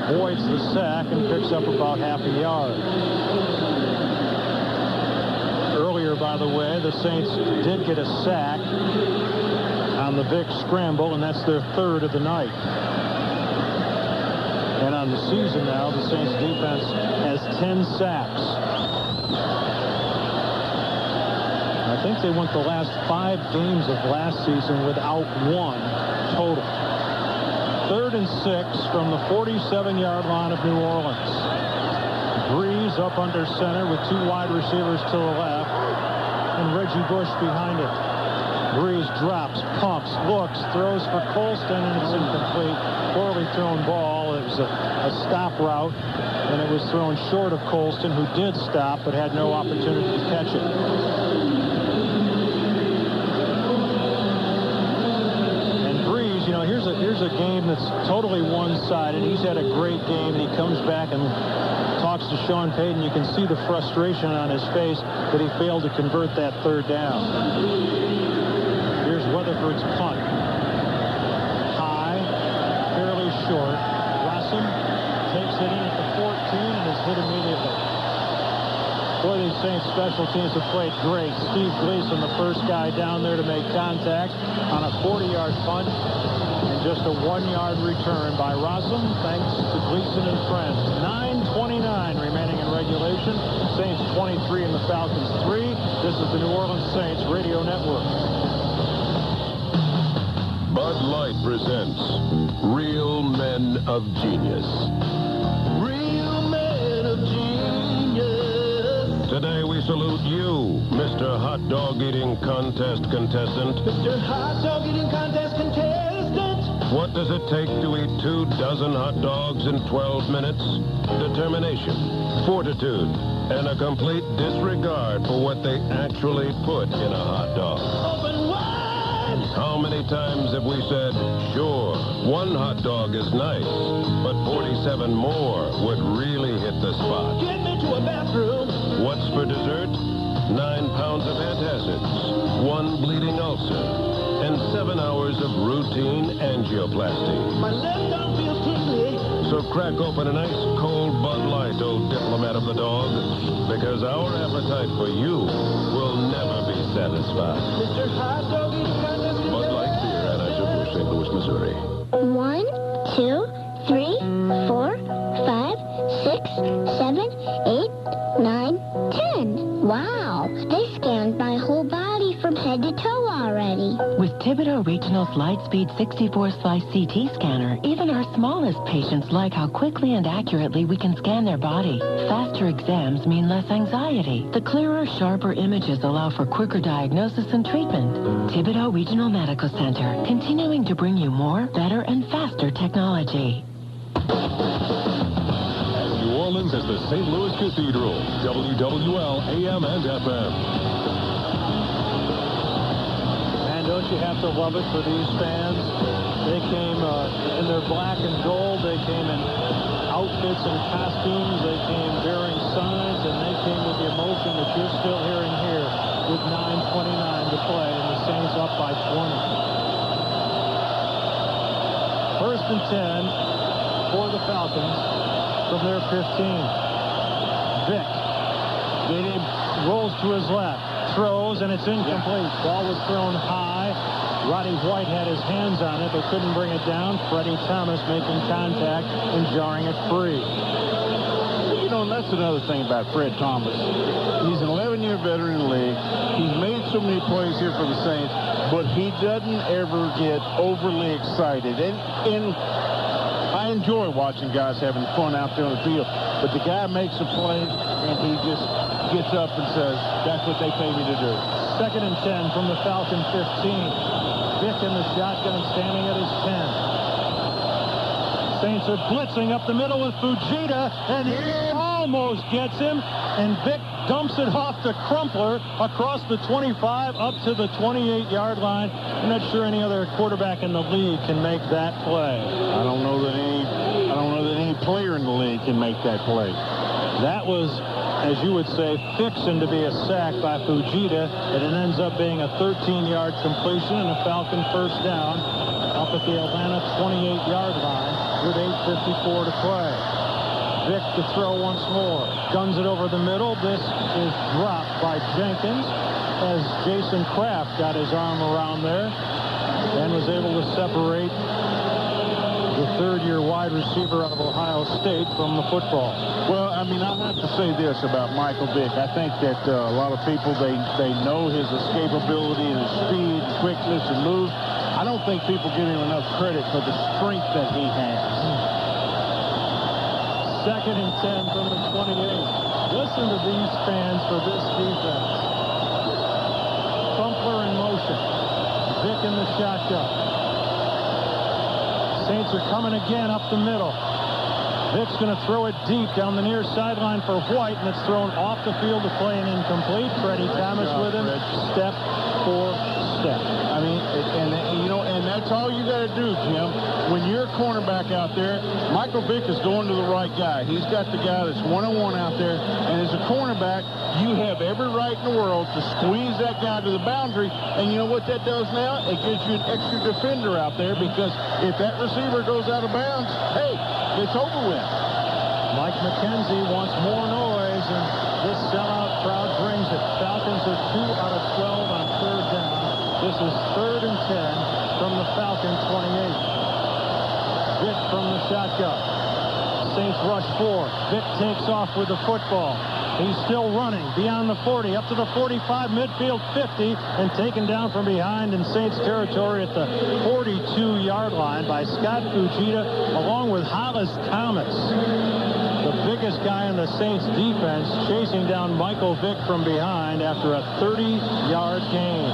Avoids the sack and picks up about half a yard. Earlier, by the way, the Saints did get a sack on the Vick scramble, and that's their 3rd of the night. And on the season now, the Saints defense has 10 sacks. I think they went the last 5 games of last season without one total. 3rd and 6 from the 47-yard line of New Orleans. Breeze up under center with 2 wide receivers to the left and Reggie Bush behind it. Breeze drops, pumps, looks, throws for Colston, and it's incomplete. Poorly thrown ball. It was a stop route, and it was thrown short of Colston, who did stop but had no opportunity to catch it. And Breeze, you know, here's a game that's totally one-sided. He's had a great game, and he comes back and talks to Sean Payton. You can see the frustration on his face that he failed to convert that 3rd down. Here's Weatherford's punt. High, fairly short. Rossum takes it in at the 14 and is hit immediately. Boy, these Saints special teams have played great. Steve Gleason, the first guy down there to make contact on a 40-yard punt. And just a 1-yard return by Rossum, thanks to Gleason and friends. 9:29 remaining in regulation. Saints 23 and the Falcons 3. This is the New Orleans Saints Radio Network. Bud Light presents Real Men of Genius. Real men of genius. Today we salute you, Mr. Hot Dog Eating Contest contestant. Mr. Hot Dog Eating Contest contestant. What does it take to eat 2 dozen hot dogs in 12 minutes? Determination, fortitude, and a complete disregard for what they actually put in a hot dog. Open wide. How many times have we said, sure, 1 hot dog is nice, but 47 more would really hit the spot? Get me to a bathroom. What's for dessert? 9 pounds of antacids, 1 bleeding ulcer, and 7 hours of routine angioplasty. My left arm feels tingly. So crack open an ice cold Bud Light, old diplomat of the dog, because our appetite for you will never be satisfied. Mr. Hot Dog Eating Contest. Bud Light beer, Anheuser-Busch, St. Louis, Missouri. 1, 2, 3, 4, 5, 6, 7, 8, 9, 10. Wow, they scanned my whole body from head to toe already. With Thibodeau Regional's Lightspeed 64-slice CT scanner, even our smallest patients like how quickly and accurately we can scan their body. Faster exams mean less anxiety. The clearer, sharper images allow for quicker diagnosis and treatment. Thibodeau Regional Medical Center, continuing to bring you more, better, and faster technology. New Orleans is the St. Louis Cathedral, WWL AM and FM. And don't you have to love it for these fans? They came in their black and gold. They came in outfits and costumes. They came bearing signs, and they came with the emotion that you're still hearing here with 9:29 to play, and the Saints up by 20. 1st and 10 for the Falcons from their 15. Vick. Rolls to his left. Throws, and it's incomplete. Ball was thrown high. Roddy White had his hands on it, but couldn't bring it down. Freddie Thomas making contact and jarring it free. You know, and that's another thing about Fred Thomas. He's an 11-year veteran in the league. He's made so many plays here for the Saints, but he doesn't ever get overly excited. And I enjoy watching guys having fun out there on the field, but the guy makes a play, and he just gets up and says, that's what they pay me to do. 2nd and 10 from the Falcon 15. Vick in the shotgun standing at his 10. Saints are blitzing up the middle with Fujita, and he almost gets him, and Vick dumps it off to Crumpler across the 25 up to the 28-yard line. I'm not sure any other quarterback in the league can make that play. I don't know that any player in the league can make that play. That was, as you would say, fixing to be a sack by Fujita, and it ends up being a 13-yard completion and a Falcon first down up at the Atlanta 28-yard line with 8:54 to play. Vick to throw once more. Guns it over the middle. This is dropped by Jenkins as Jason Kraft got his arm around there and was able to separate the third-year wide receiver out of Ohio State from the football. Well, I mean, I have to say this about Michael Vick. I think that a lot of people, they know his escapability and his speed and quickness and moves. I don't think people give him enough credit for the strength that he has. 2nd and 10 from the 28. Listen to these fans for this defense. Crumpler in motion. Vick in the shotgun. Saints are coming again up the middle. Vick's going to throw it deep down the near sideline for White, and it's thrown off the field to play and incomplete. Freddie Thomas with him, step for step. I mean, and that's all you got to do, Jim. When you're a cornerback out there, Michael Vick is going to the right guy. He's got the guy that's one-on-one out there, and as a cornerback, you have every right in the world to squeeze that guy to the boundary, and you know what that does now? It gives you an extra defender out there, because if that receiver goes out of bounds, hey, it's over with. Mike McKenzie wants more noise, and this sellout crowd brings it. Falcons are 2 out of 12 on third down. This is 3rd and 10 from the Falcon 28. Vick from the shotgun. Saints rush 4. Vick takes off with the football. He's still running beyond the 40, up to the 45, midfield 50, and taken down from behind in Saints territory at the 42-yard line by Scott Fujita, along with Hollis Thomas, the biggest guy in the Saints defense, chasing down Michael Vick from behind after a 30-yard gain.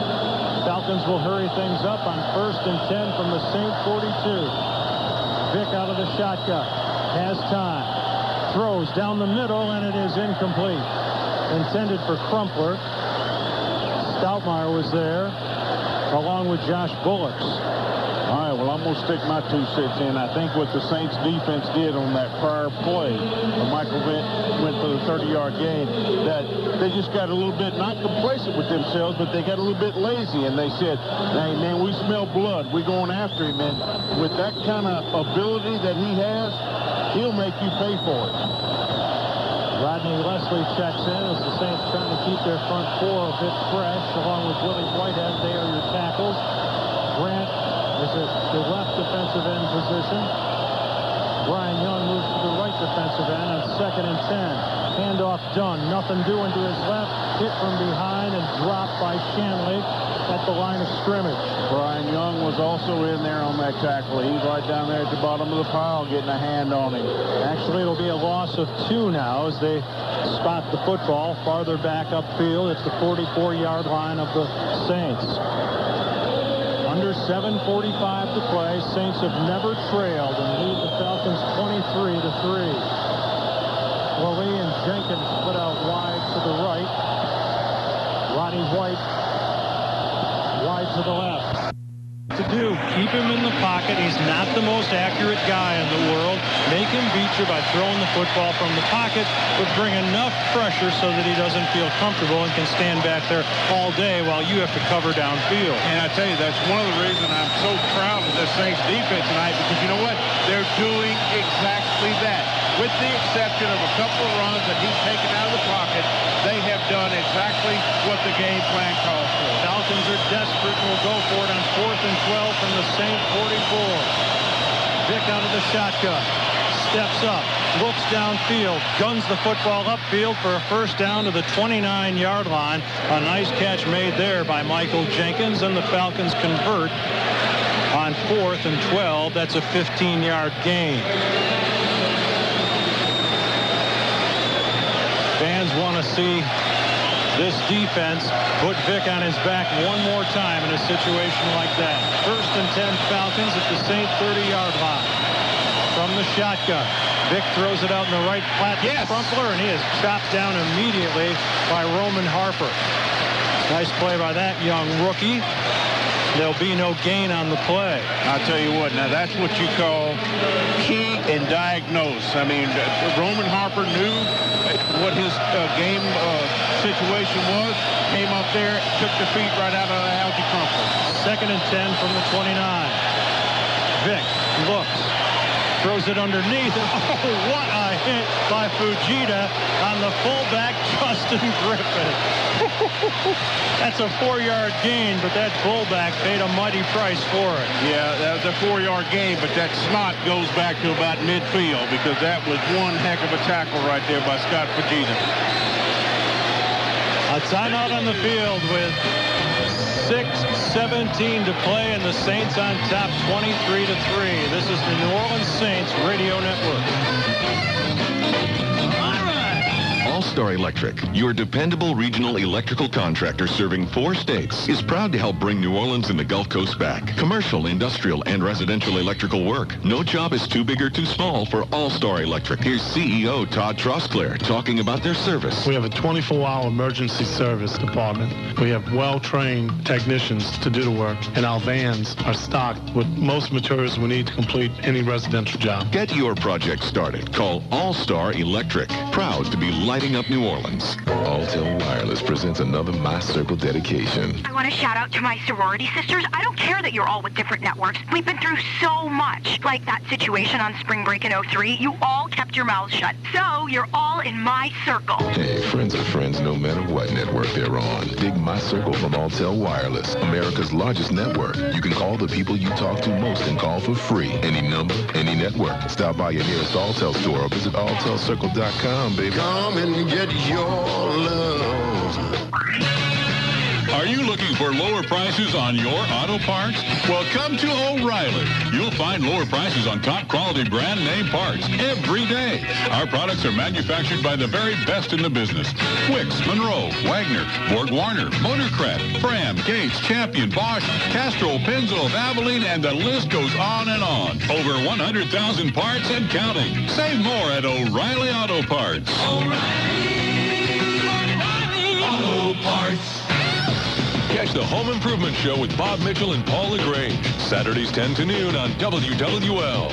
Falcons will hurry things up on 1st and 10 from the Saint 42. Vick out of the shotgun, has time. Throws down the middle, and it is incomplete. Intended for Crumpler. Stoutmeyer was there, along with Josh Bullocks. All right, well, I'm going to stick my 2 cents in. I think what the Saints defense did on that prior play, when Michael Vick went for the 30-yard gain, that they just got a little bit, not complacent with themselves, but they got a little bit lazy, and they said, hey, man, we smell blood. We're going after him, and with that kind of ability that he has, he'll make you pay for it. Rodney Leslie checks in as the Saints trying to keep their front 4 a bit fresh, along with Willie Whitehead. They are your tackles. Grant is at the left defensive end position. Brian Young moves to the right defensive end on 2nd and 10. Handoff done. Nothing doing to his left. Hit from behind and dropped by Shanley at the line of scrimmage. Brian Young was also in there on that tackle. He's right down there at the bottom of the pile getting a hand on him. Actually, it'll be a loss of 2 now as they spot the football farther back upfield. It's the 44-yard line of the Saints. Under 7:45 to play. Saints have never trailed and lead the Falcons 23-3. Willie and Jenkins put out wide to the right. Roddy White wide to the left. To do, keep him in the pocket. He's not the most accurate guy in the world. Make him beat you by throwing the football from the pocket, but bring enough pressure so that he doesn't feel comfortable and can stand back there all day while you have to cover downfield. And I tell you, that's one of the reasons I'm so proud of the Saints defense tonight, because you know what? They're doing exactly that. With the exception of a couple of runs that he's taken out of the pocket, they have done exactly what the game plan calls for. Falcons are desperate and will go for it on 4th and 12 from the Saint 44. Vick out of the shotgun. Steps up. Looks downfield. Guns the football upfield for a first down to the 29-yard line. A nice catch made there by Michael Jenkins, and the Falcons convert on 4th and 12. That's a 15-yard gain. Fans want to see this defense put Vick on his back one more time in a situation like that. 1st and 10 Falcons at the Saint 30-yard line. From the shotgun, Vick throws it out in the right flat to Crumpler, and he is chopped down immediately by Roman Harper. Nice play by that young rookie. There'll be no gain on the play. I'll tell you what, now that's what you call key and diagnose. I mean, Roman Harper knew what his game situation was, came up there, took the feet right out of Algie Crumpler. 2nd and 10 from the 29. Vick looks, throws it underneath, and oh, what a hit by Fujita on the fullback, Justin Griffin. That's a 4-yard gain, but that fullback paid a mighty price for it. Yeah, that was a 4-yard gain, but that snot goes back to about midfield because that was one heck of a tackle right there by Scott Fujita. A timeout on the field with 6:17 to play, and the Saints on top 23-3. This is the New Orleans Saints Radio Network. All-Star Electric, your dependable regional electrical contractor serving 4 states, is proud to help bring New Orleans and the Gulf Coast back. Commercial, industrial, and residential electrical work. No job is too big or too small for All-Star Electric. Here's CEO Todd Trosclair talking about their service. We have a 24-hour emergency service department. We have well-trained technicians to do the work, and our vans are stocked with most materials we need to complete any residential job. Get your project started. Call All-Star Electric. Proud to be lighting up New Orleans. Alltel Wireless presents another My Circle dedication. I want to shout out to my sorority sisters. I don't care that you're all with different networks. We've been through so much. Like that situation on spring break in 03. You all kept your mouths shut. So you're all in my circle. Hey, friends are friends no matter what network they're on. Dig My Circle from Alltel Wireless, America's largest network. You can call the people you talk to most and call for free. Any number, any network. Stop by your nearest Alltel store or visit AlltelCircle.com, baby. Come and get your love. Are you looking for lower prices on your auto parts? Well, come to O'Reilly. You'll find lower prices on top quality brand name parts every day. Our products are manufactured by the very best in the business. Wix, Monroe, Wagner, Borg-Warner, Motorcraft, Fram, Gates, Champion, Bosch, Castrol, Pennzoil, Valvoline, and the list goes on and on. Over 100,000 parts and counting. Save more at O'Reilly Auto Parts. O'Reilly Auto Parts. Catch the Home Improvement Show with Bob Mitchell and Paul LaGrange. Saturdays 10 to noon on WWL.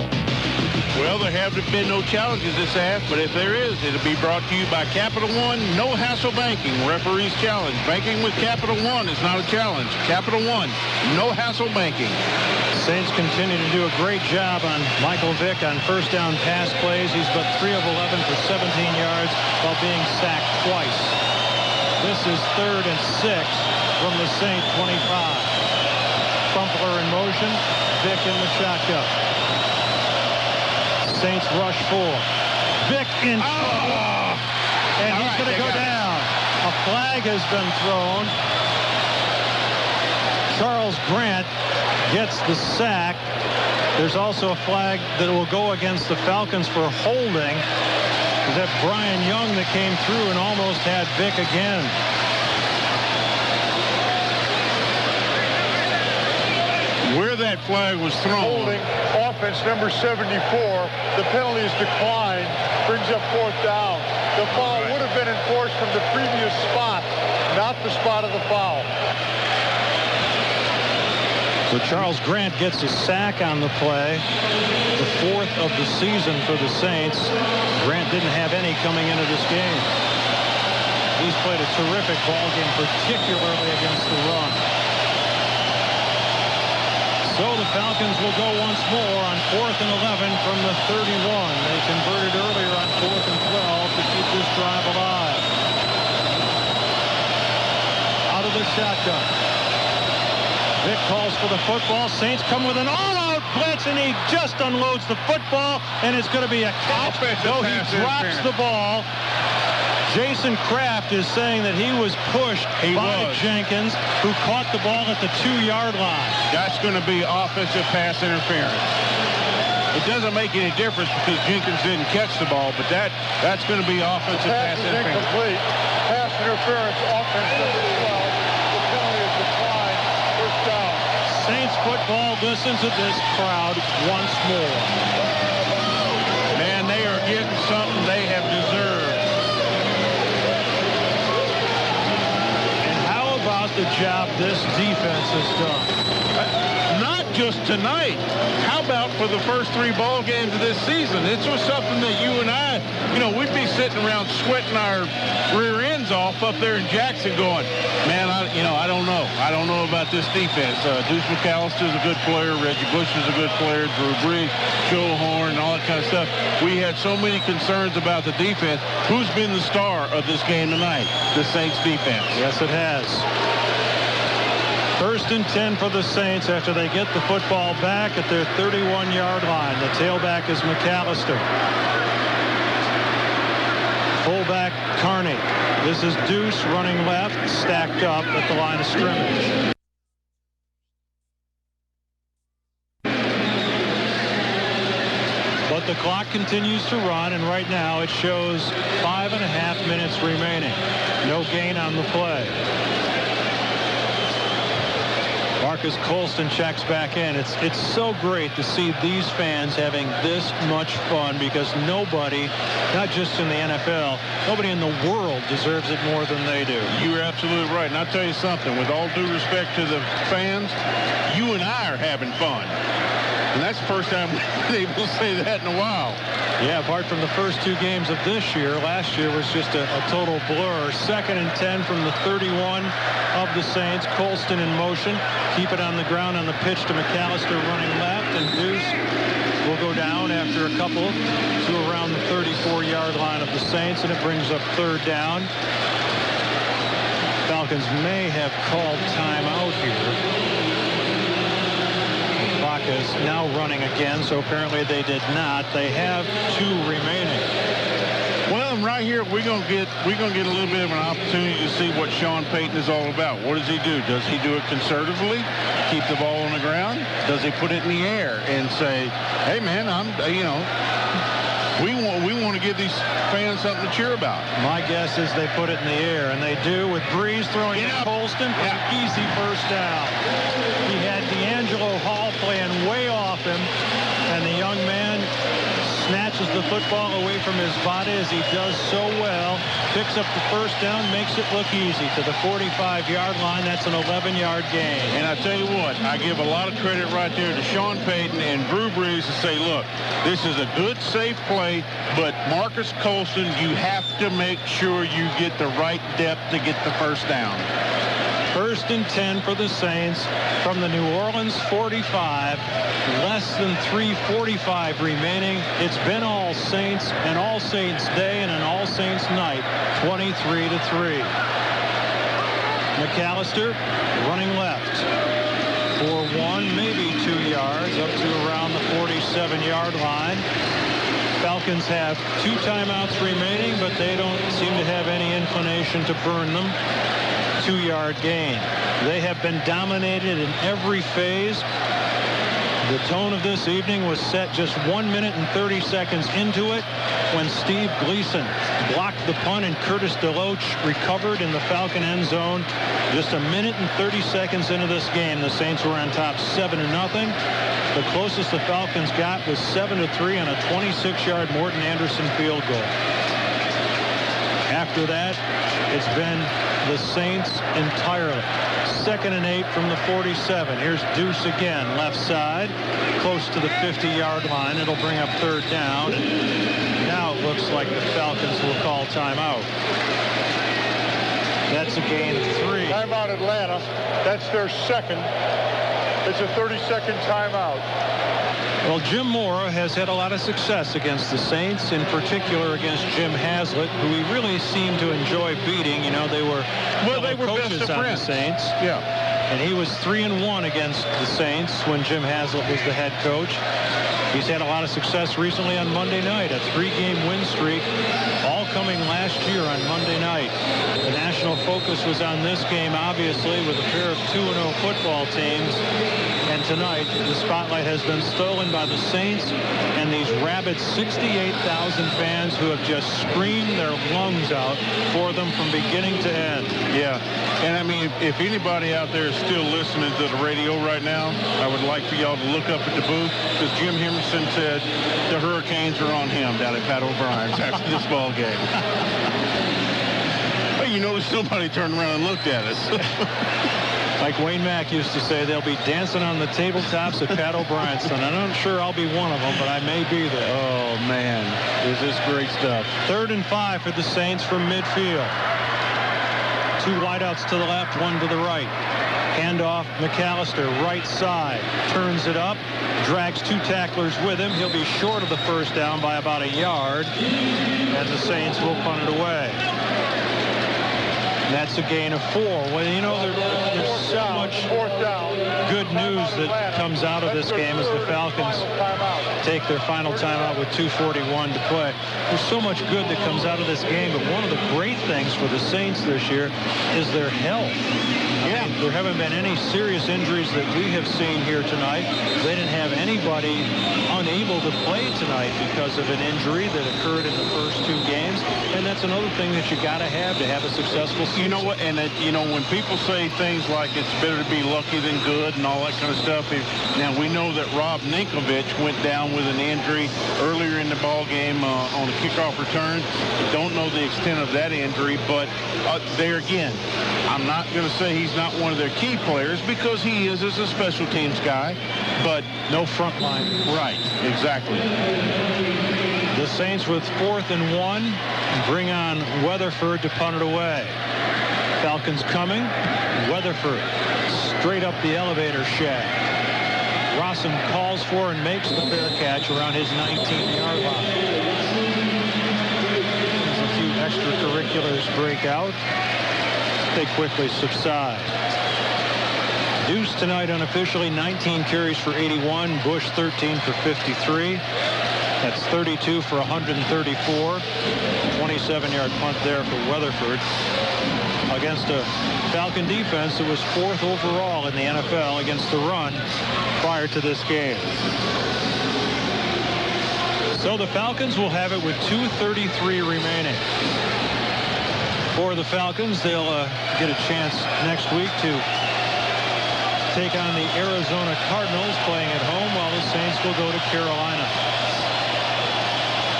Well, there have been no challenges this half, but if there is, it'll be brought to you by Capital One. No hassle banking. Referee's challenge. Banking with Capital One is not a challenge. Capital One, no hassle banking. Saints continue to do a great job on Michael Vick on first down pass plays. He's but 3 of 11 for 17 yards while being sacked twice. This is 3rd and 6 from the Saint 25. Crumpler in motion. Vick in the shotgun. Saints rush 4. Vick in trouble. And he's going to go down. A flag has been thrown. Charles Grant gets the sack. There's also a flag that will go against the Falcons for holding. Is that Brian Young that came through and almost had Vick again. Where that flag was thrown. Holding offense number 74. The penalty is declined. Brings up 4th down. The foul would have been enforced from the previous spot, not the spot of the foul. So Charles Grant gets a sack on the play. The 4th of the season for the Saints. Grant didn't have any coming into this game. He's played a terrific ball game, particularly against the run. So the Falcons will go once more on 4th and 11 from the 31. They converted earlier on 4th and 12 to keep this drive alive. Out of the shotgun. Vick calls for the football. Saints come with an all-out blitz, and he just unloads the football, and it's going to be a catch. No, he drops the ball. Jason Kraft is saying that he was pushed by Jenkins, who caught the ball at the 2-yard line. That's going to be offensive pass interference. It doesn't make any difference because Jenkins didn't catch the ball, but that's going to be offensive pass interference. Incomplete. Pass interference, offense number 12. The penalty is declined. First down. Saints football, listen to this crowd once more. Man, they are getting something they have deserved. The job this defense has done. Not just tonight. How about for the first 3 ball games of this season? This was something that you and I, we'd be sitting around sweating our rear ends off up there in Jackson going, man, I don't know. I don't know about this defense. Deuce McAllister's a good player. Reggie Bush is a good player. Drew Briggs, Joe Horn, all that kind of stuff. We had so many concerns about the defense. Who's been the star of this game tonight? The Saints defense. Yes, it has. First and 10 for the Saints after they get the football back at their 31-yard line. The tailback is McAllister. Fullback Carney. This is Deuce running left, stacked up at the line of scrimmage. But the clock continues to run, and right now it shows 5.5 minutes remaining. No gain on the play. Marcus Colston checks back in. It's so great to see these fans having this much fun, because nobody, not just in the NFL, nobody in the world deserves it more than they do. You're absolutely right. And I'll tell you something, with all due respect to the fans, you and I are having fun. And that's the first time we've been able to say that in a while. Yeah, apart from the first 2 games of this year, last year was just a total blur. 2nd and 10 from the 31 of the Saints. Colston in motion. Keep it on the ground on the pitch to McAllister running left. And Deuce will go down after a couple to around the 34-yard line of the Saints. And it brings up 3rd down. Falcons may have called timeout here. Is now running again, so apparently they did not. They have 2 remaining. Well, and right here we're gonna get a little bit of an opportunity to see what Sean Payton is all about. What does he do? Does he do it conservatively, keep the ball on the ground? Does he put it in the air and say, "Hey, man, we want to give these fans something to cheer about"? My guess is they put it in the air, and they do, with Breeze throwing to Colston for an easy first down. He had D'Angelo Hall playing way off him, and the young man snatches the football away from his body, as he does so well, picks up the first down, makes it look easy to the 45-yard line. That's an 11-yard gain. And I tell you what, I give a lot of credit right there to Sean Payton and Drew Brees to say, look, this is a good, safe play, but Marcus Colston, you have to make sure you get the right depth to get the first down. 1st and 10 for the Saints from the New Orleans 45. Less than 3:45 remaining. It's been All Saints, an All Saints day, and an All Saints night. 23-3. McAllister running left for 1, maybe 2 yards, up to around the 47-yard line. Falcons have 2 timeouts remaining, but they don't seem to have any inclination to burn them. 2-yard gain. They have been dominated in every phase. The tone of this evening was set just 1 minute and 30 seconds into it, when Steve Gleason blocked the punt and Curtis DeLoach recovered in the Falcon end zone. Just 1 minute and 30 seconds into this game, the Saints were on top 7-0. The closest the Falcons got was 7-3 on a 26-yard Morton Anderson field goal. After that, it's been the Saints entirely. 2nd and 8 from the 47. Here's Deuce again, left side, close to the 50-yard line. It'll bring up 3rd down. And now it looks like the Falcons will call timeout. That's a gain of 3. Timeout Atlanta. That's their 2nd. It's a 30-second timeout. Well, Jim Mora has had a lot of success against the Saints, in particular against Jim Haslett, who he really seemed to enjoy beating. You know, they were coaches best of on friends. the Saints. Yeah. And he was 3-1 against the Saints when Jim Haslett was the head coach. He's had a lot of success recently on Monday night, a 3-game win streak, all coming last year on Monday night. The national focus was on this game, obviously, with a pair of 2-0 football teams. And tonight, the spotlight has been stolen by the Saints and these rabid 68,000 fans who have just screamed their lungs out for them from beginning to end. Yeah, and I mean, if anybody out there is still listening to the radio right now, I would like for y'all to look up at the booth, because Jim Henderson said the Hurricanes are on him down at Pat O'Brien's after this ball game. Well, you notice nobody turned around and looked at us. Like Wayne Mack used to say, they'll be dancing on the tabletops at Pat O'Brien's. And I'm not sure I'll be one of them, but I may be there. Oh, man. Is this great stuff. 3rd and 5 for the Saints from midfield. 2 wideouts to the left, 1 to the right. Handoff, McAllister, right side. Turns it up, drags 2 tacklers with him. He'll be short of the first down by about 1 yard. And the Saints will punt it away. That's a gain of 4. Well, you know, there's so much. 4th news that comes out of this game as the Falcons take their final timeout with 2:41 to play. There's so much good that comes out of this game, but one of the great things for the Saints this year is their health. Yeah. There haven't been any serious injuries that we have seen here tonight. They didn't have anybody unable to play tonight because of an injury that occurred in the first two games, and that's another thing that you got to have a successful season. You know what, and when people say things like it's better to be lucky than good and all that kind of stuff, now we know that Rob Ninkovich went down with an injury earlier in the ball game on a kickoff return. Don't know the extent of that injury, but there again, I'm not going to say he's not one of their key players because he is as a special teams guy, but no front line. Right, exactly. The Saints with 4th and 1 bring on Weatherford to punt it away. Falcons coming. Weatherford straight up the elevator shaft. Rossum calls for and makes the fair catch around his 19-yard line. As a few extracurriculars break out, they quickly subside. Deuce tonight unofficially, 19 carries for 81. Bush 13 for 53. That's 32 for 134. 27-yard punt there for Weatherford against a Falcon defense that was 4th overall in the NFL against the run prior to this game. So the Falcons will have it with 2:33 remaining. For the Falcons, they'll get a chance next week to take on the Arizona Cardinals playing at home, while the Saints will go to Carolina.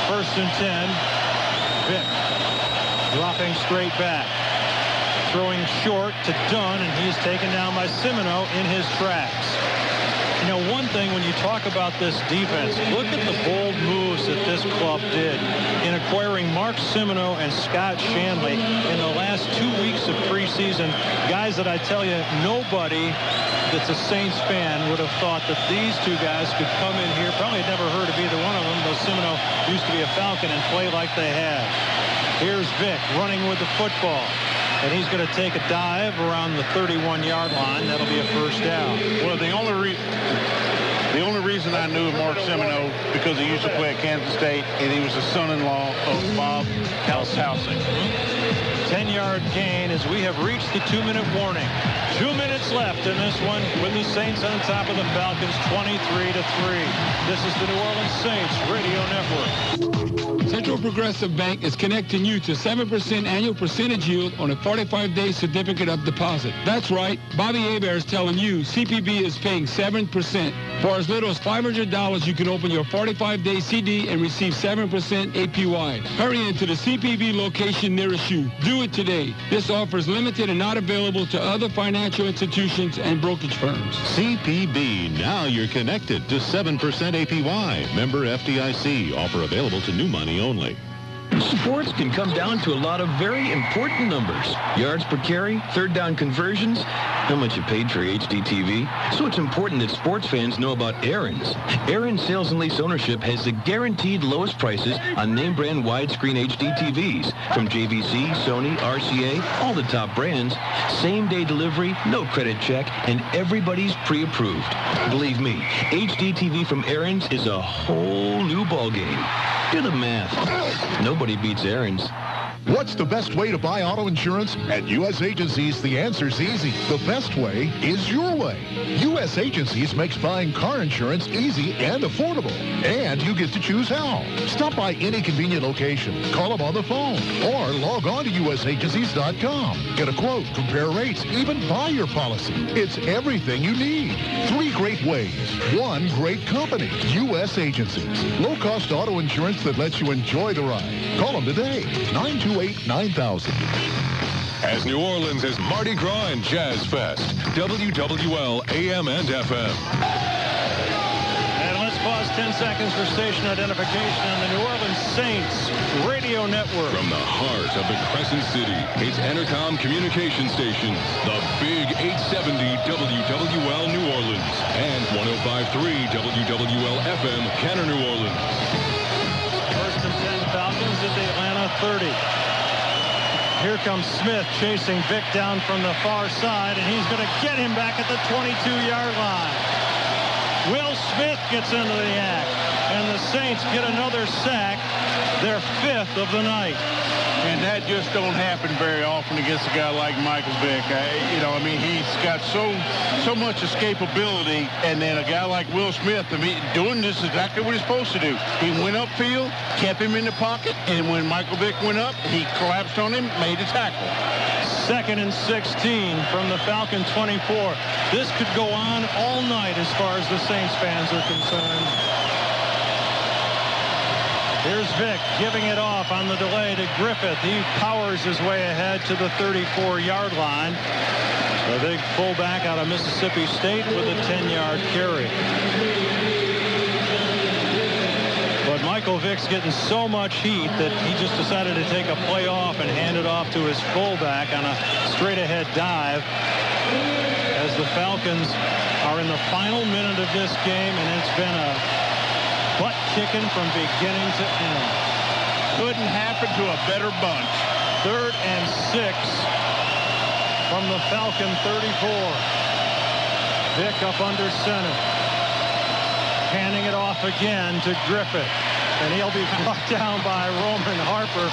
1st and 10. Vick dropping straight back. Throwing short to Dunn, and he's taken down by Semino in his tracks. You know, one thing when you talk about this defense, look at the bold moves that this club did in acquiring Mark Semino and Scott Shanley in the last 2 weeks of preseason. Guys that I tell you, nobody that's a Saints fan would have thought that these two guys could come in here. Probably never heard of either one of them, though Semino used to be a Falcon and play like they have. Here's Vick running with the football. And he's going to take a dive around the 31-yard line. That'll be a first down. Well, the only reason I knew Mark Semino because he used to play at Kansas State, and he was the son-in-law of Bob Housing. 10-yard gain as we have reached the 2-minute warning. 2 minutes left in this one with the Saints on top of the Falcons 23-3. This is the New Orleans Saints Radio Network. Central Progressive Bank is connecting you to 7% annual percentage yield on a 45-day certificate of deposit. That's right. Bobby Hebert is telling you CPB is paying 7%. For as little as $500, you can open your 45-day CD and receive 7% APY. Hurry into the CPB location nearest you. Do it today. This offer is limited and not available to other financial institutions and brokerage firms. CPB. Now you're connected to 7% APY. Member FDIC. Offer available to new money only. Sports can come down to a lot of very important numbers. Yards per carry, third down conversions, how much you paid for HDTV. So it's important that sports fans know about Aaron's. Aaron's Sales and Lease Ownership has the guaranteed lowest prices on name brand widescreen HDTVs from JVC, Sony, RCA, all the top brands. Same day delivery, no credit check, and everybody's pre-approved. Believe me, HDTV from Aaron's is a whole new ballgame. Do the math. Nobody beats Aaron's. What's the best way to buy auto insurance? At U.S. Agencies, the answer's easy. The best way is your way. U.S. Agencies makes buying car insurance easy and affordable. And you get to choose how. Stop by any convenient location, call them on the phone, or log on to usagencies.com. Get a quote, compare rates, even buy your policy. It's everything you need. 3 great ways. 1 great company. U.S. Agencies. Low-cost auto insurance that lets you enjoy the ride. Call them today. 928-9000. As New Orleans is Mardi Gras and Jazz Fest. WWL AM and FM. And let's pause 10 seconds for station identification on the New Orleans Saints Radio Network. From the heart of the Crescent City, it's Entercom Communication Station, the Big 870 WWL New Orleans, and 105.3 WWL FM Kenner, New Orleans. First and 10 Falcons at the Atlanta 30. Here comes Smith chasing Vick down from the far side, and he's going to get him back at the 22-yard line. Will Smith gets into the act, and the Saints get another sack, their 5th of the night. And that just don't happen very often against a guy like Michael Vick. He's got so much escapability, and then a guy like Will Smith, doing this exactly what he's supposed to do. He went upfield, kept him in the pocket, and when Michael Vick went up, he collapsed on him, made a tackle. 2nd and 16 from the Falcon 24. This could go on all night as far as the Saints fans are concerned. Here's Vick giving it off on the delay to Griffith. He powers his way ahead to the 34-yard line. A big fullback out of Mississippi State with a 10-yard carry. But Michael Vick's getting so much heat that he just decided to take a play off and hand it off to his fullback on a straight-ahead dive. As the Falcons are in the final minute of this game, and it's been a butt kicking from beginning to end. Couldn't happen to a better bunch. 3rd and 6 from the Falcon 34. Vick up under center. Handing it off again to Griffith. And he'll be brought down by Roman Harper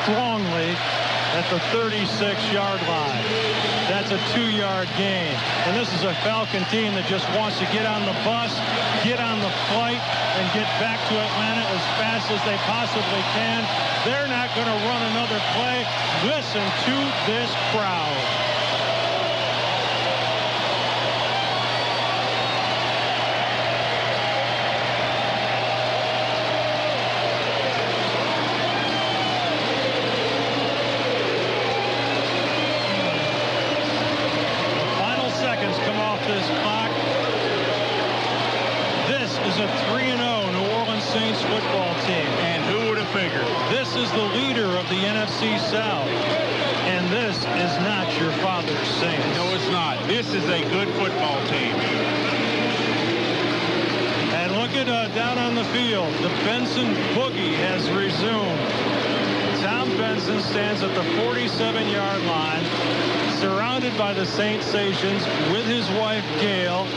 strongly at the 36-yard line. That's a 2-yard gain. And this is a Falcon team that just wants to get on the bus, get on the flight, and get back to Atlanta as fast as they possibly can. They're not going to run another play. Listen to this crowd. This clock. This is a 3-0 New Orleans Saints football team. And who would have figured? This is the leader of the NFC South. And this is not your father's Saints. No, it's not. This is a good football team. And look at down on the field. The Benson Boogie has resumed. Tom Benson stands at the 47-yard line, surrounded by the Saint Sations, with his wife Gail,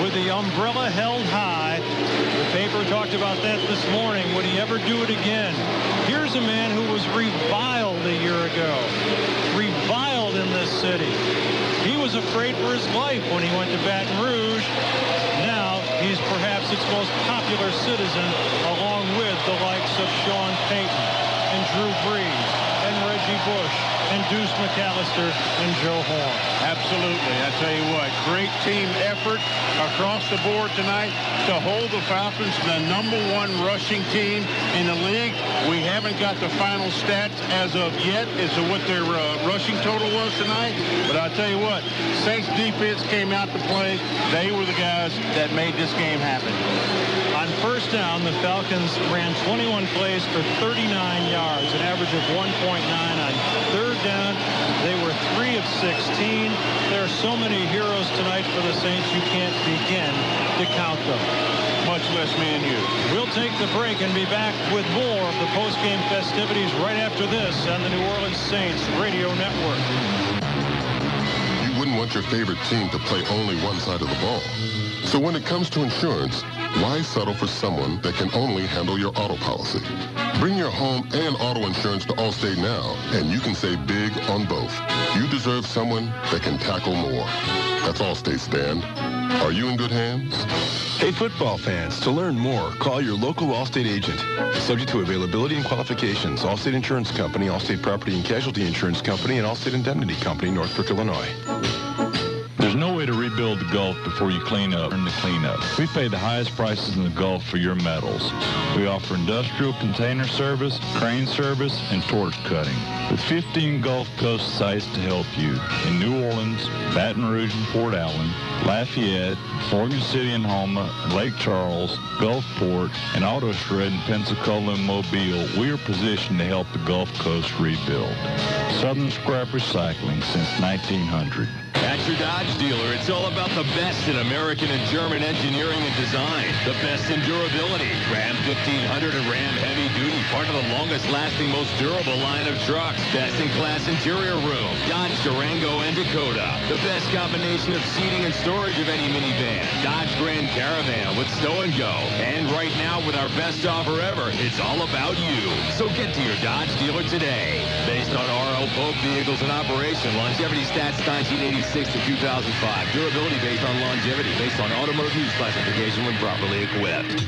with the umbrella held high. The paper talked about that this morning. Would he ever do it again? Here's a man who was reviled a year ago, reviled in this city. He was afraid for his life when he went to Baton Rouge. Now he's perhaps its most popular citizen, along with the likes of Sean Payton and Drew Brees and Reggie Bush and Deuce McAllister and Joe Horn. Absolutely. I tell you what, great team effort across the board tonight to hold the Falcons the #1 rushing team in the league. We haven't got the final stats as of yet as to what their rushing total was tonight. But I'll tell you what, Saints defense came out to play. They were the guys that made this game happen. On first down, the Falcons ran 21 plays for 39 yards, an average of 1.9 on third down. They were 3 of 16. There are so many heroes tonight for the Saints, you can't begin to count them. Much less me and you. We'll take the break and be back with more of the post-game festivities right after this on the New Orleans Saints Radio Network. You wouldn't want your favorite team to play only one side of the ball. So when it comes to insurance, why settle for someone that can only handle your auto policy? Bring your home and auto insurance to Allstate now, and you can save big on both. You deserve someone that can tackle more. That's Allstate stand. Are you in good hands? Hey, football fans, to learn more, call your local Allstate agent. Subject to availability and qualifications, Allstate Insurance Company, Allstate Property and Casualty Insurance Company, and Allstate Indemnity Company, Northbrook, Illinois. There's no way to rebuild the Gulf before you clean up. Earn the cleanup. We pay the highest prices in the Gulf for your metals. We offer industrial container service, crane service, and torch cutting. With 15 Gulf Coast sites to help you in New Orleans, Baton Rouge and Port Allen, Lafayette, Morgan City and Houma, Lake Charles, Gulfport, and Auto Shred in Pensacola and Mobile, we are positioned to help the Gulf Coast rebuild. Southern Scrap Recycling since 1900. At your Dodge dealer, it's all about the best in American and German engineering and design. The best in durability. Ram 1500 and Ram Heavy Duty, part of the longest-lasting, most durable line of trucks. Best-in-class interior room. Dodge Durango and Dakota. The best combination of seating and storage of any minivan. Dodge Grand Caravan with stow and go. And right now, with our best offer ever, it's all about you. So get to your Dodge dealer today. Based on R.L. Pope vehicles in operation, longevity stats 1986 to 2005. Durability based on longevity, based on automotive use classification when properly equipped.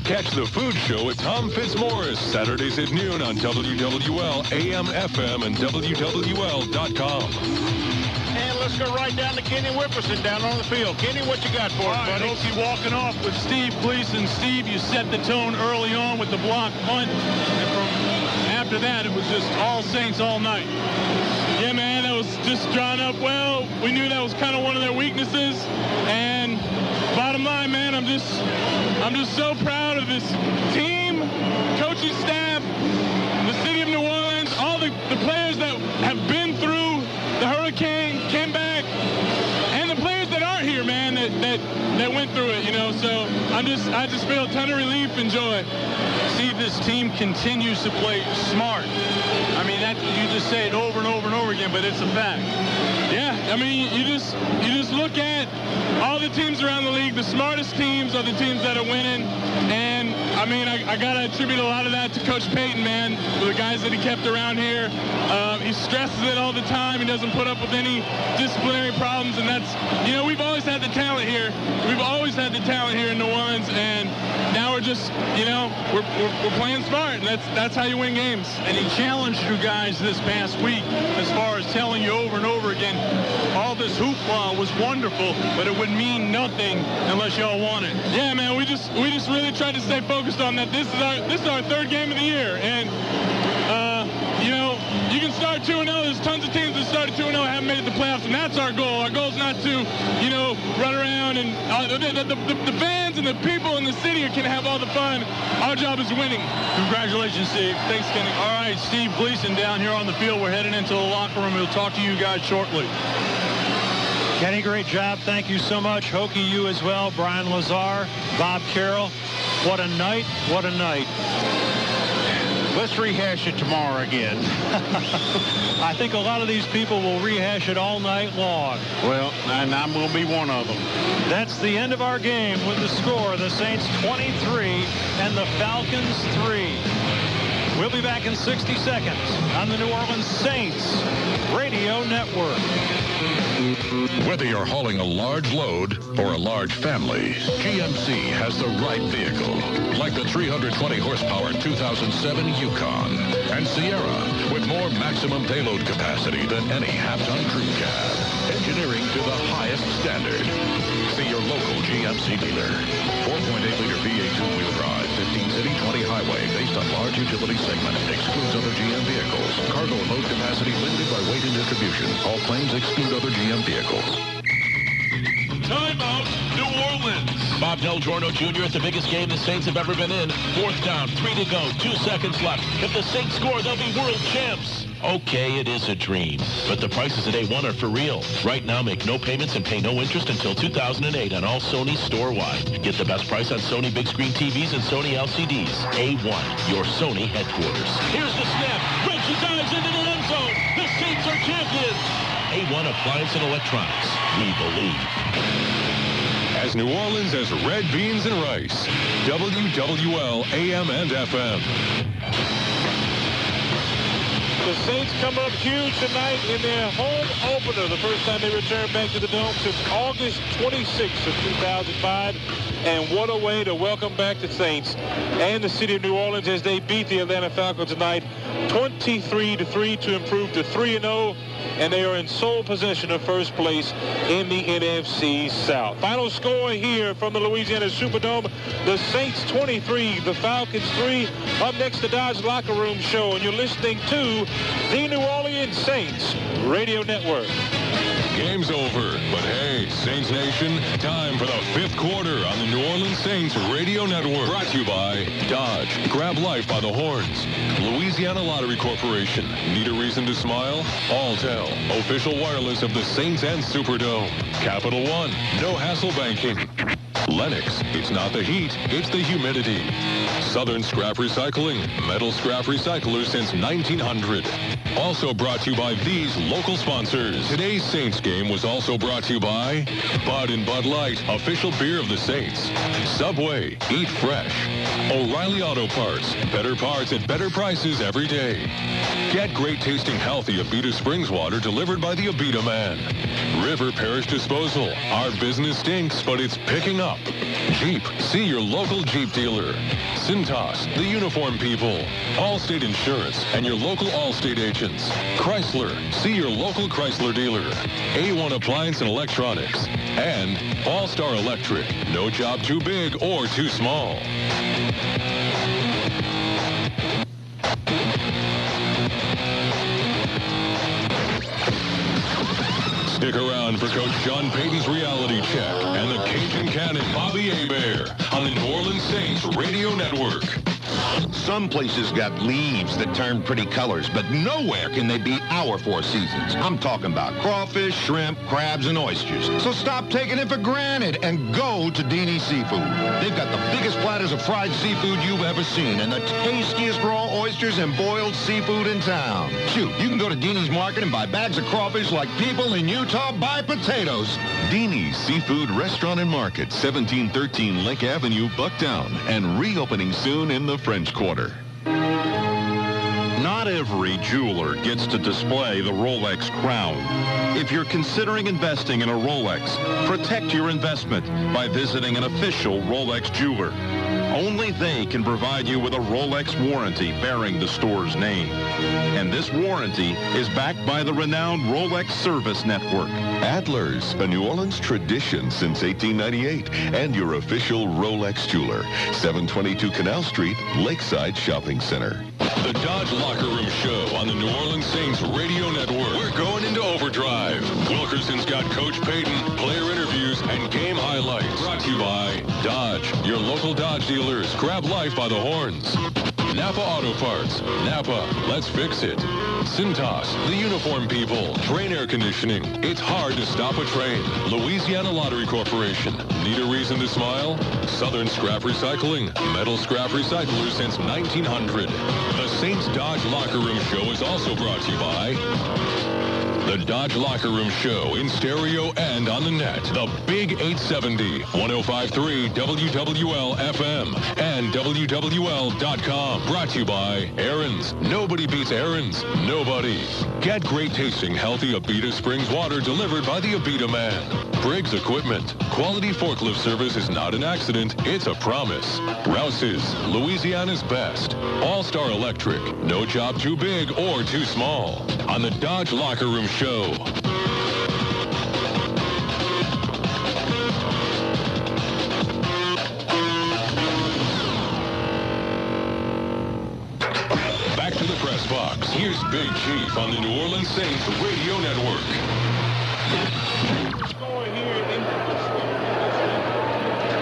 Catch the Food Show with Tom Fitzmaurice, Saturdays at noon on WWL, AM, FM, and WWL.com. And let's go right down to Kenny Whipperson down on the field. Kenny, what you got for us, buddy? Hokie walking off with Steve Gleason. Steve, you set the tone early on with the block punt. And from after that, it was just all Saints all night. Yeah, man, that was just drawn up well. We knew that was kind of one of their weaknesses. And bottom line, man, I'm just so proud of this team, coaching staff, the city of New Orleans, all the players that have been through the hurricane, came back, and the players that aren't here, man, that went through it, you know. So I just feel a ton of relief and joy. See, this team continues to play smart. I mean, you just say it over and over and over again, but it's a fact. Yeah, I mean, you just look at all the teams around the league. The smartest teams are the teams that are winning. And, I mean, I got to attribute a lot of that to Coach Payton, man, the guys that he kept around here. He stresses it all the time. He doesn't put up with any disciplinary problems. And that's, you know, we've always had the talent here. We've always had the talent here in New Orleans. And now we're just, you know, we're playing smart. And that's how you win games. And he challenged you guys this past week as far as telling you over and over again, all this hoopla was wonderful, but it would mean nothing unless y'all won it. Yeah, man, we just really tried to stay focused on that. This is our third game of the year, and you know, you can start 2-0. There's tons of teams that started 2-0 haven't made the playoffs, and that's our goal. Our goal is not to, you know, run around and the fans and the people in the city can have all the fun. Our job is winning. Congratulations, Steve. Thanks, Kenny. All right, Steve Gleason down here on the field. We're heading into the locker room. We'll talk to you guys shortly. Kenny, great job. Thank you so much. Hokie, you as well. Brian Lazar, Bob Carroll. What a night. What a night. Let's rehash it tomorrow again. I think a lot of these people will rehash it all night long. Well, and I'm going to be one of them. That's the end of our game with the score. The Saints 23 and the Falcons 3. We'll be back in 60 seconds on the New Orleans Saints Radio Network. Whether you're hauling a large load or a large family, GMC has the right vehicle. Like the 320 horsepower 2007 Yukon and Sierra with more maximum payload capacity than any half-ton crew cab. Engineering to the highest standard. See your local GMC dealer. 4.8-liter V8 two-wheel drive, 15 city, 20 highway, based on large utility segment. Excludes other GM vehicles. Cargo and load capacity limited by weight and distribution. All claims exclude other GM vehicles. Timeout, New Orleans. Bob Del Giorno Jr. at the biggest game the Saints have ever been in. 4th down, 3 to go, 2 seconds left. If the Saints score, they'll be world champs. Okay, it is a dream, but the prices at A1 are for real. Right now, make no payments and pay no interest until 2008 on all Sony store-wide. Get the best price on Sony big screen TVs and Sony LCDs. A1, your Sony headquarters. Here's the snap. Reggie dives into the end zone. The Saints are champions. A1 Appliance and Electronics. We believe. As New Orleans as red beans and rice. WWL, AM and FM. The Saints come up huge tonight in their home opener, the first time they return back to the Dome since August 26th of 2005. And what a way to welcome back the Saints and the city of New Orleans as they beat the Atlanta Falcons tonight 23-3 to improve to 3-0. And they are in sole possession of first place in the NFC South. Final score here from the Louisiana Superdome. The Saints 23, the Falcons 3. Up next, the Dodge Locker Room Show. And you're listening to the New Orleans Saints Radio Network. Game's over. But hey, Saints Nation, time for the fifth quarter on the New Orleans Saints Radio Network. Brought to you by Dodge. Grab life by the horns. Louisiana Lottery Corporation. Need a reason to smile? Alltel. Official wireless of the Saints and Superdome. Capital One. No hassle banking. Lennox. It's not the heat, it's the humidity. Southern Scrap Recycling. Metal scrap recyclers since 1900. Also brought to you by these local sponsors. Today's Saints game was also brought to you by Bud and Bud Light, official beer of the Saints. Subway. Eat fresh. O'Reilly Auto Parts. Better parts at better prices every day. Get great tasting healthy Abita Springs water delivered by the Abita Man. River Parish Disposal. Our business stinks, but it's picking up. Jeep. See your local Jeep dealer. Cintas. The uniform people. Allstate Insurance and your local Allstate agents. Chrysler. See your local Chrysler dealer. A1 Appliance and Electronics. And All-Star Electric. No job too big or too small. Stick around for Coach Sean Payton's reality check and the Cajun Cannon, Bobby Hebert, on the New Orleans Saints Radio Network. Some places got leaves that turn pretty colors, but nowhere can they beat our Four Seasons. I'm talking about crawfish, shrimp, crabs, and oysters. So stop taking it for granted and go to Dini's Seafood. They've got the biggest platters of fried seafood you've ever seen and the tastiest raw oysters and boiled seafood in town. Shoot, you can go to Dini's Market and buy bags of crawfish like people in Utah buy potatoes. Dini's Seafood Restaurant and Market, 1713 Lake Avenue, Bucktown, and reopening soon in the French Quarter. Not every jeweler gets to display the Rolex crown. If you're considering investing in a Rolex, protect your investment by visiting an official Rolex jeweler. Only they can provide you with a Rolex warranty bearing the store's name. And this warranty is backed by the renowned Rolex Service Network. Adler's, a New Orleans tradition since 1898, and your official Rolex jeweler, 722 Canal Street, Lakeside Shopping Center. The Dodge Locker Room Show on the New Orleans Saints Radio Network. We're going into overdrive. Wilkerson's got Coach Payton, player interviews, and game highlights. Brought to you by Dodge, your local Dodge dealers. Grab life by the horns. Napa Auto Parts. Napa, let's fix it. Cintas, the uniform people. Train air conditioning. It's hard to stop a train. Louisiana Lottery Corporation. Need a reason to smile? Southern Scrap Recycling. Metal scrap recyclers since 1900. The Saints Dodge Locker Room Show is also brought to you by the Dodge Locker Room Show in stereo and on the net. The Big 870, 105.3 WWL FM and WWL.com. Brought to you by Aaron's. Nobody beats Aaron's. Nobody. Get great tasting, healthy Abita Springs water delivered by the Abita Man. Briggs Equipment. Quality forklift service is not an accident. It's a promise. Rouse's. Louisiana's best. All-Star Electric. No job too big or too small. On the Dodge Locker Room Show. Back to the press box. Here's Big Chief on the New Orleans Saints Radio Network.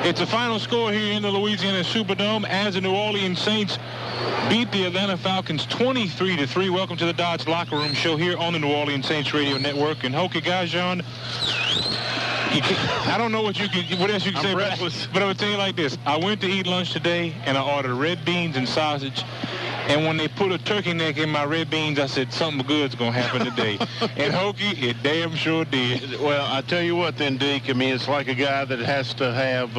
It's a final score here in the Louisiana Superdome as the New Orleans Saints beat the Atlanta Falcons 23-3. Welcome to the Dodge Locker Room Show here on the New Orleans Saints Radio Network. And Hokey Gajon, I don't know what else you can say, but I would tell you like this. I went to eat lunch today and I ordered red beans and sausage. And when they put a turkey neck in my red beans, I said, something good's going to happen today. And Hokey, it damn sure did. Well, I tell you what then, Deke, I mean, it's like a guy that has to have,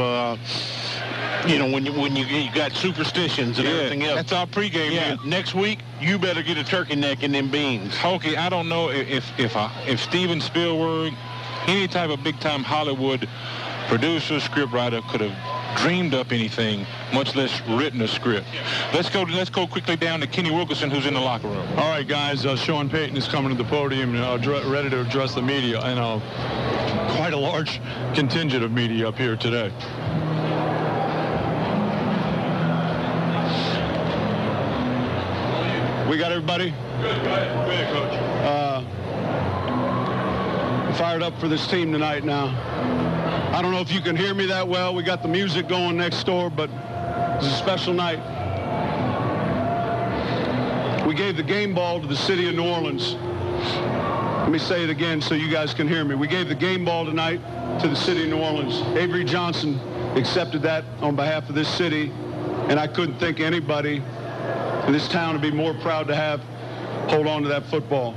when you got superstitions and everything else. That's our pregame. Yeah, next week, you better get a turkey neck and them beans. Hokey, I don't know if Steven Spielberg, any type of big-time Hollywood producer, scriptwriter could have dreamed up anything, much less written a script. Let's go quickly down to Kenny Wilkerson, who's in the locker room. All right, guys, Sean Payton is coming to the podium, ready to address the media, and quite a large contingent of media up here today. We got everybody? Good, Coach. I'm fired up for this team tonight now. I don't know if you can hear me that well. We got the music going next door, but it's a special night. We gave the game ball to the city of New Orleans. Let me say it again so you guys can hear me. We gave the game ball tonight to the city of New Orleans. Avery Johnson accepted that on behalf of this city, and I couldn't think anybody in this town would be more proud to hold on to that football.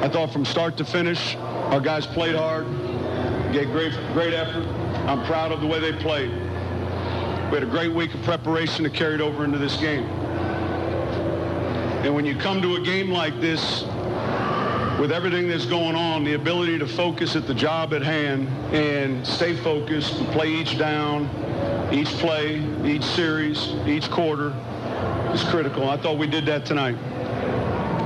I thought from start to finish, our guys played hard, gave great effort. I'm proud of the way they played. We had a great week of preparation that carried over into this game. And when you come to a game like this, with everything that's going on, the ability to focus at the job at hand and stay focused and play each down, each play, each series, each quarter is critical. I thought we did that tonight.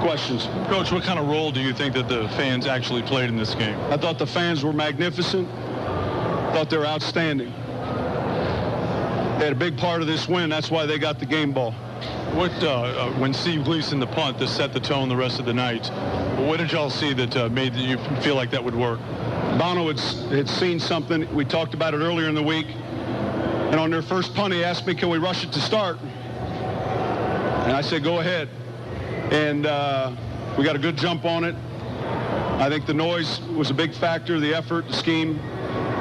Questions? Coach, what kind of role do you think that the fans actually played in this game? I thought the fans were magnificent. I thought they were outstanding. They had a big part of this win. That's why they got the game ball. What when Steve Gleason the punt to set the tone the rest of the night, what did y'all see that made you feel like that would work? Bono had seen something. We talked about it earlier in the week. And on their first punt, he asked me, can we rush it to start? And I said, go ahead. And we got a good jump on it. I think the noise was a big factor, the effort, the scheme.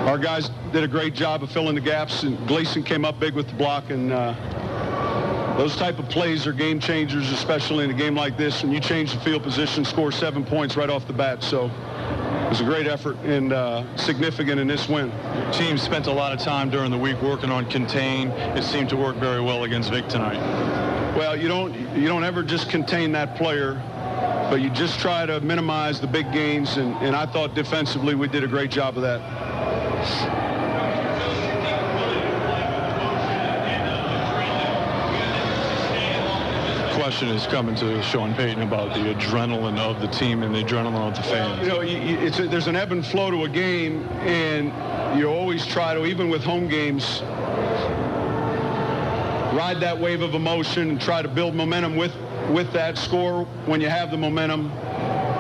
Our guys did a great job of filling the gaps, and Gleason came up big with the block. And those type of plays are game changers, especially in a game like this. And you change the field position, score 7 points right off the bat. So it was a great effort and significant in this win. Your team spent a lot of time during the week working on contain. It seemed to work very well against Vic tonight. Well, you don't ever just contain that player, but you just try to minimize the big gains. And I thought defensively we did a great job of that. Question is coming to Sean Payton about the adrenaline of the team and the adrenaline of the fans. You know, there's an ebb and flow to a game, and you always try to, even with home games, ride that wave of emotion and try to build momentum with that score when you have the momentum.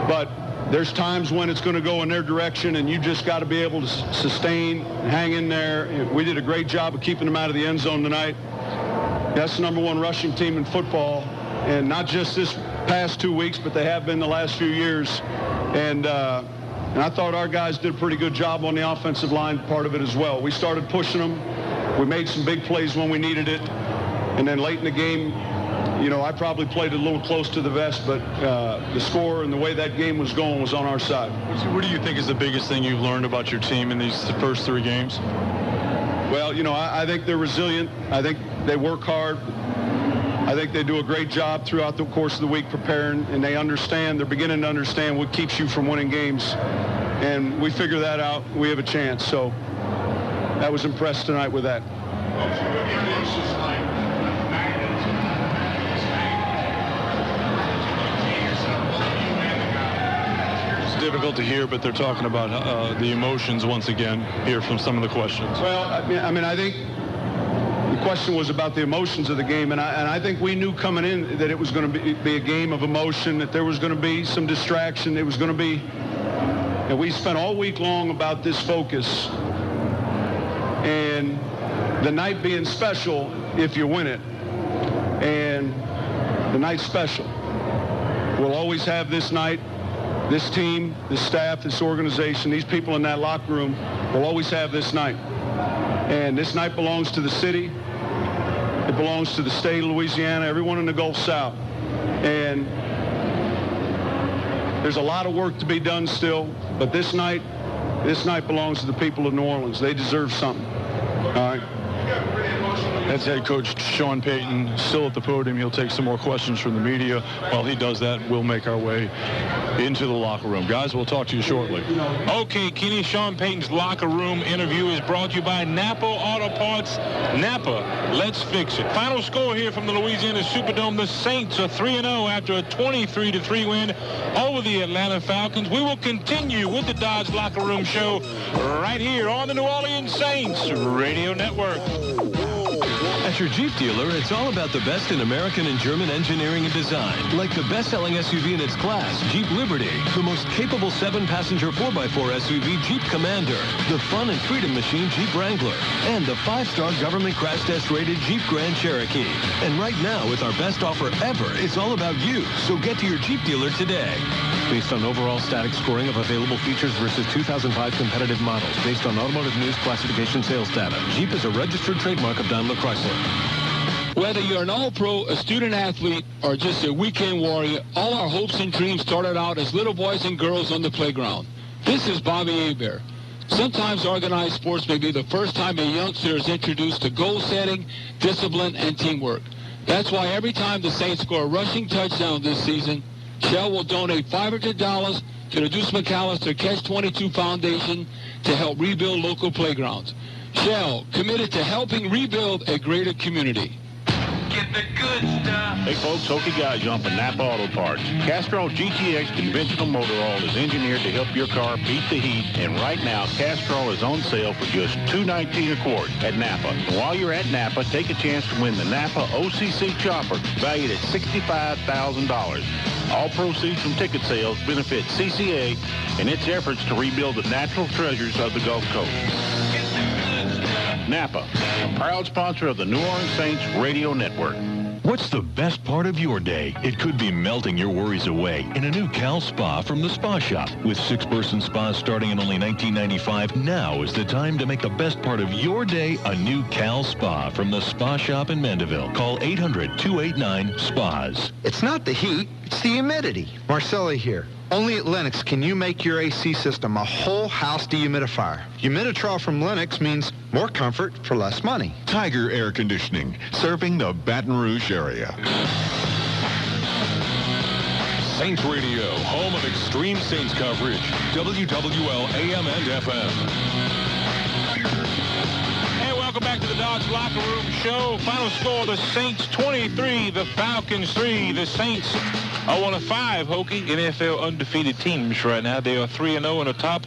But there's times when it's going to go in their direction, and you just got to be able to sustain, hang in there. We did a great job of keeping them out of the end zone tonight. That's the #1 rushing team in football. And not just this past 2 weeks, but they have been the last few years. And I thought our guys did a pretty good job on the offensive line part of it as well. We started pushing them. We made some big plays when we needed it. And then late in the game, you know, I probably played a little close to the vest, but the score and the way that game was going was on our side. What do you think is the biggest thing you've learned about your team in these first 3 games? Well, you know, I think they're resilient. I think they work hard. I think they do a great job throughout the course of the week preparing, and they're beginning to understand what keeps you from winning games. And we figure that out, we have a chance. So I was impressed tonight with that. It's difficult to hear, but they're talking about the emotions once again here from some of the questions. Well, I mean, I think the question was about the emotions of the game, and I think we knew coming in that it was going to be a game of emotion, that there was going to be some distraction. It was going to be, and we spent all week long about this focus, and the night being special if you win it, and the night's special. We'll always have this night, this team, this staff, this organization, these people in that locker room will always have this night. And this night belongs to the city. It belongs to the state of Louisiana, everyone in the Gulf South. And there's a lot of work to be done still, but this night belongs to the people of New Orleans. They deserve something. All right. That's head coach Sean Payton still at the podium. He'll take some more questions from the media. While he does that, we'll make our way into the locker room. Guys, we'll talk to you shortly. Okay, Kenny, Sean Payton's locker room interview is brought to you by Napa Auto Parts. Napa, let's fix it. Final score here from the Louisiana Superdome. The Saints are 3-0 after a 23-3 win over the Atlanta Falcons. We will continue with the Dodge Locker Room Show right here on the New Orleans Saints Radio Network. At your Jeep dealer, it's all about the best in American and German engineering and design. Like the best-selling SUV in its class, Jeep Liberty, the most capable 7-passenger 4x4 SUV, Jeep Commander, the fun and freedom machine, Jeep Wrangler, and the 5-star government crash test-rated Jeep Grand Cherokee. And right now, with our best offer ever, it's all about you. So get to your Jeep dealer today. Based on overall static scoring of available features versus 2005 competitive models, based on Automotive News classification sales data, Jeep is a registered trademark of Daimler Chrysler. Whether you're an all-pro, a student athlete, or just a weekend warrior, all our hopes and dreams started out as little boys and girls on the playground. This is Bobby Hebert. Sometimes organized sports may be the first time a youngster is introduced to goal setting, discipline, and teamwork. That's why every time the Saints score a rushing touchdown this season, Shell will donate $500 to the Deuce McAllister Catch-22 Foundation to help rebuild local playgrounds. Shell, committed to helping rebuild a greater community. Get the good stuff. Hey folks, Hokey Guy Jump at Napa Auto Parts. Castrol GTX conventional motor oil is engineered to help your car beat the heat, and right now Castrol is on sale for just $2.19 a quart at Napa. And while you're at Napa, take a chance to win the Napa OCC Chopper valued at $65,000. All proceeds from ticket sales benefit CCA in its efforts to rebuild the natural treasures of the Gulf Coast. Napa, a proud sponsor of the New Orleans Saints Radio Network. What's the best part of your day? It could be melting your worries away in a new Cal Spa from the Spa Shop. With 6-person spas starting at only $19.95, now is the time to make the best part of your day a new Cal Spa from the Spa Shop in Mandeville. Call 800-289-SPAS. It's not the heat, it's the humidity. Marcelli here. Only at Lennox can you make your AC system a whole house dehumidifier. Humiditrol from Lennox means more comfort for less money. Tiger Air Conditioning, serving the Baton Rouge area. Saints Radio, home of extreme Saints coverage. WWL AM and FM. Hey, welcome back to the Dogs Locker Room Show. Final score, the Saints 23, the Falcons 3. The Saints are one of 5 Hokie NFL undefeated teams right now. They are 3-0 on the top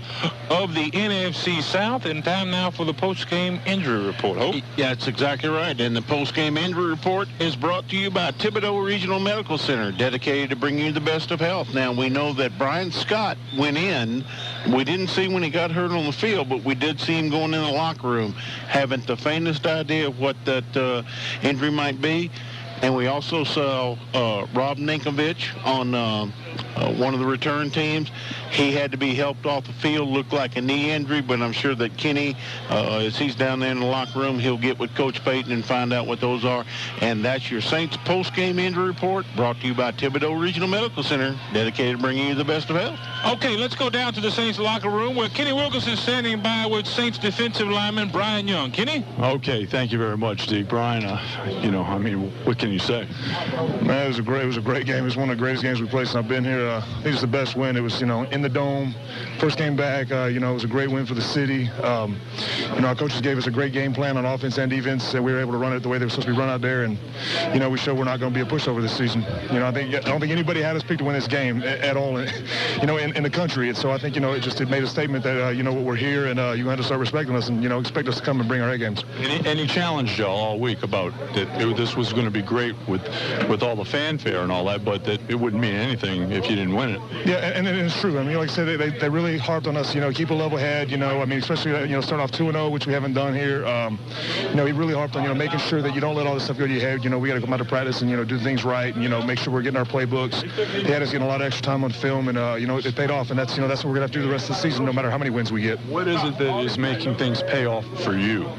of the NFC South. And time now for the post-game injury report. Hope? Yeah, that's exactly right. And the post-game injury report is brought to you by Thibodeau Regional Medical Center, dedicated to bringing you the best of health. Now, we know that Brian Scott went in. We didn't see when he got hurt on the field, but we did see him going in the locker room. Haven't the faintest idea of what that injury might be. And we also saw Rob Ninkovich on one of the return teams. He had to be helped off the field. Looked like a knee injury, but I'm sure that Kenny, as he's down there in the locker room, he'll get with Coach Payton and find out what those are. And that's your Saints post-game injury report, brought to you by Thibodeau Regional Medical Center, dedicated to bringing you the best of health. Okay, let's go down to the Saints locker room where Kenny Wilkerson is standing by with Saints defensive lineman Brian Young. Kenny? Okay, thank you very much, Steve. Brian, what can you say? Man, it was a great game. It was one of the greatest games we played since I've been here. I think it's the best win. It was, in the dome. First game back, it was a great win for the city. Our coaches gave us a great game plan on offense and defense, and we were able to run it the way they were supposed to be run out there. And, we showed we're not going to be a pushover this season. I don't think anybody had us picked to win this game at all, in the country. And so I think, it made a statement that, we're here and you had to start respecting us and, expect us to come and bring our A games. And he challenged y'all all week about that this was going to be great with all the fanfare and all that, but that it wouldn't mean anything if you didn't win it. Yeah, and it's true. Like I said, they really harped on us, keep a level head, especially, start off 2-0, which we haven't done here. He really harped on, making sure that you don't let all this stuff go to your head. We got to come out to practice and, do things right and, make sure we're getting our playbooks. They had us getting a lot of extra time on film and, it paid off. And that's what we're going to have to do the rest of the season, no matter how many wins we get. What is it that is making things pay off for you?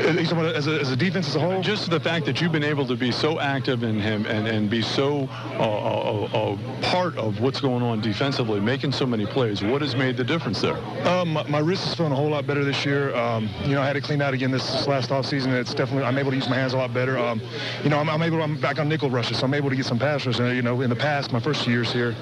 As a defense as a whole? Just the fact that you've been able to be so active in him and be so a part of what's going on defensively, making so many plays. What has made the difference there? My wrist is feeling a whole lot better this year. I had to clean out again this last offseason. It's definitely, I'm able to use my hands a lot better. I'm back on nickel rushes, so I'm able to get some pass rushes. And, in the past, my first years here,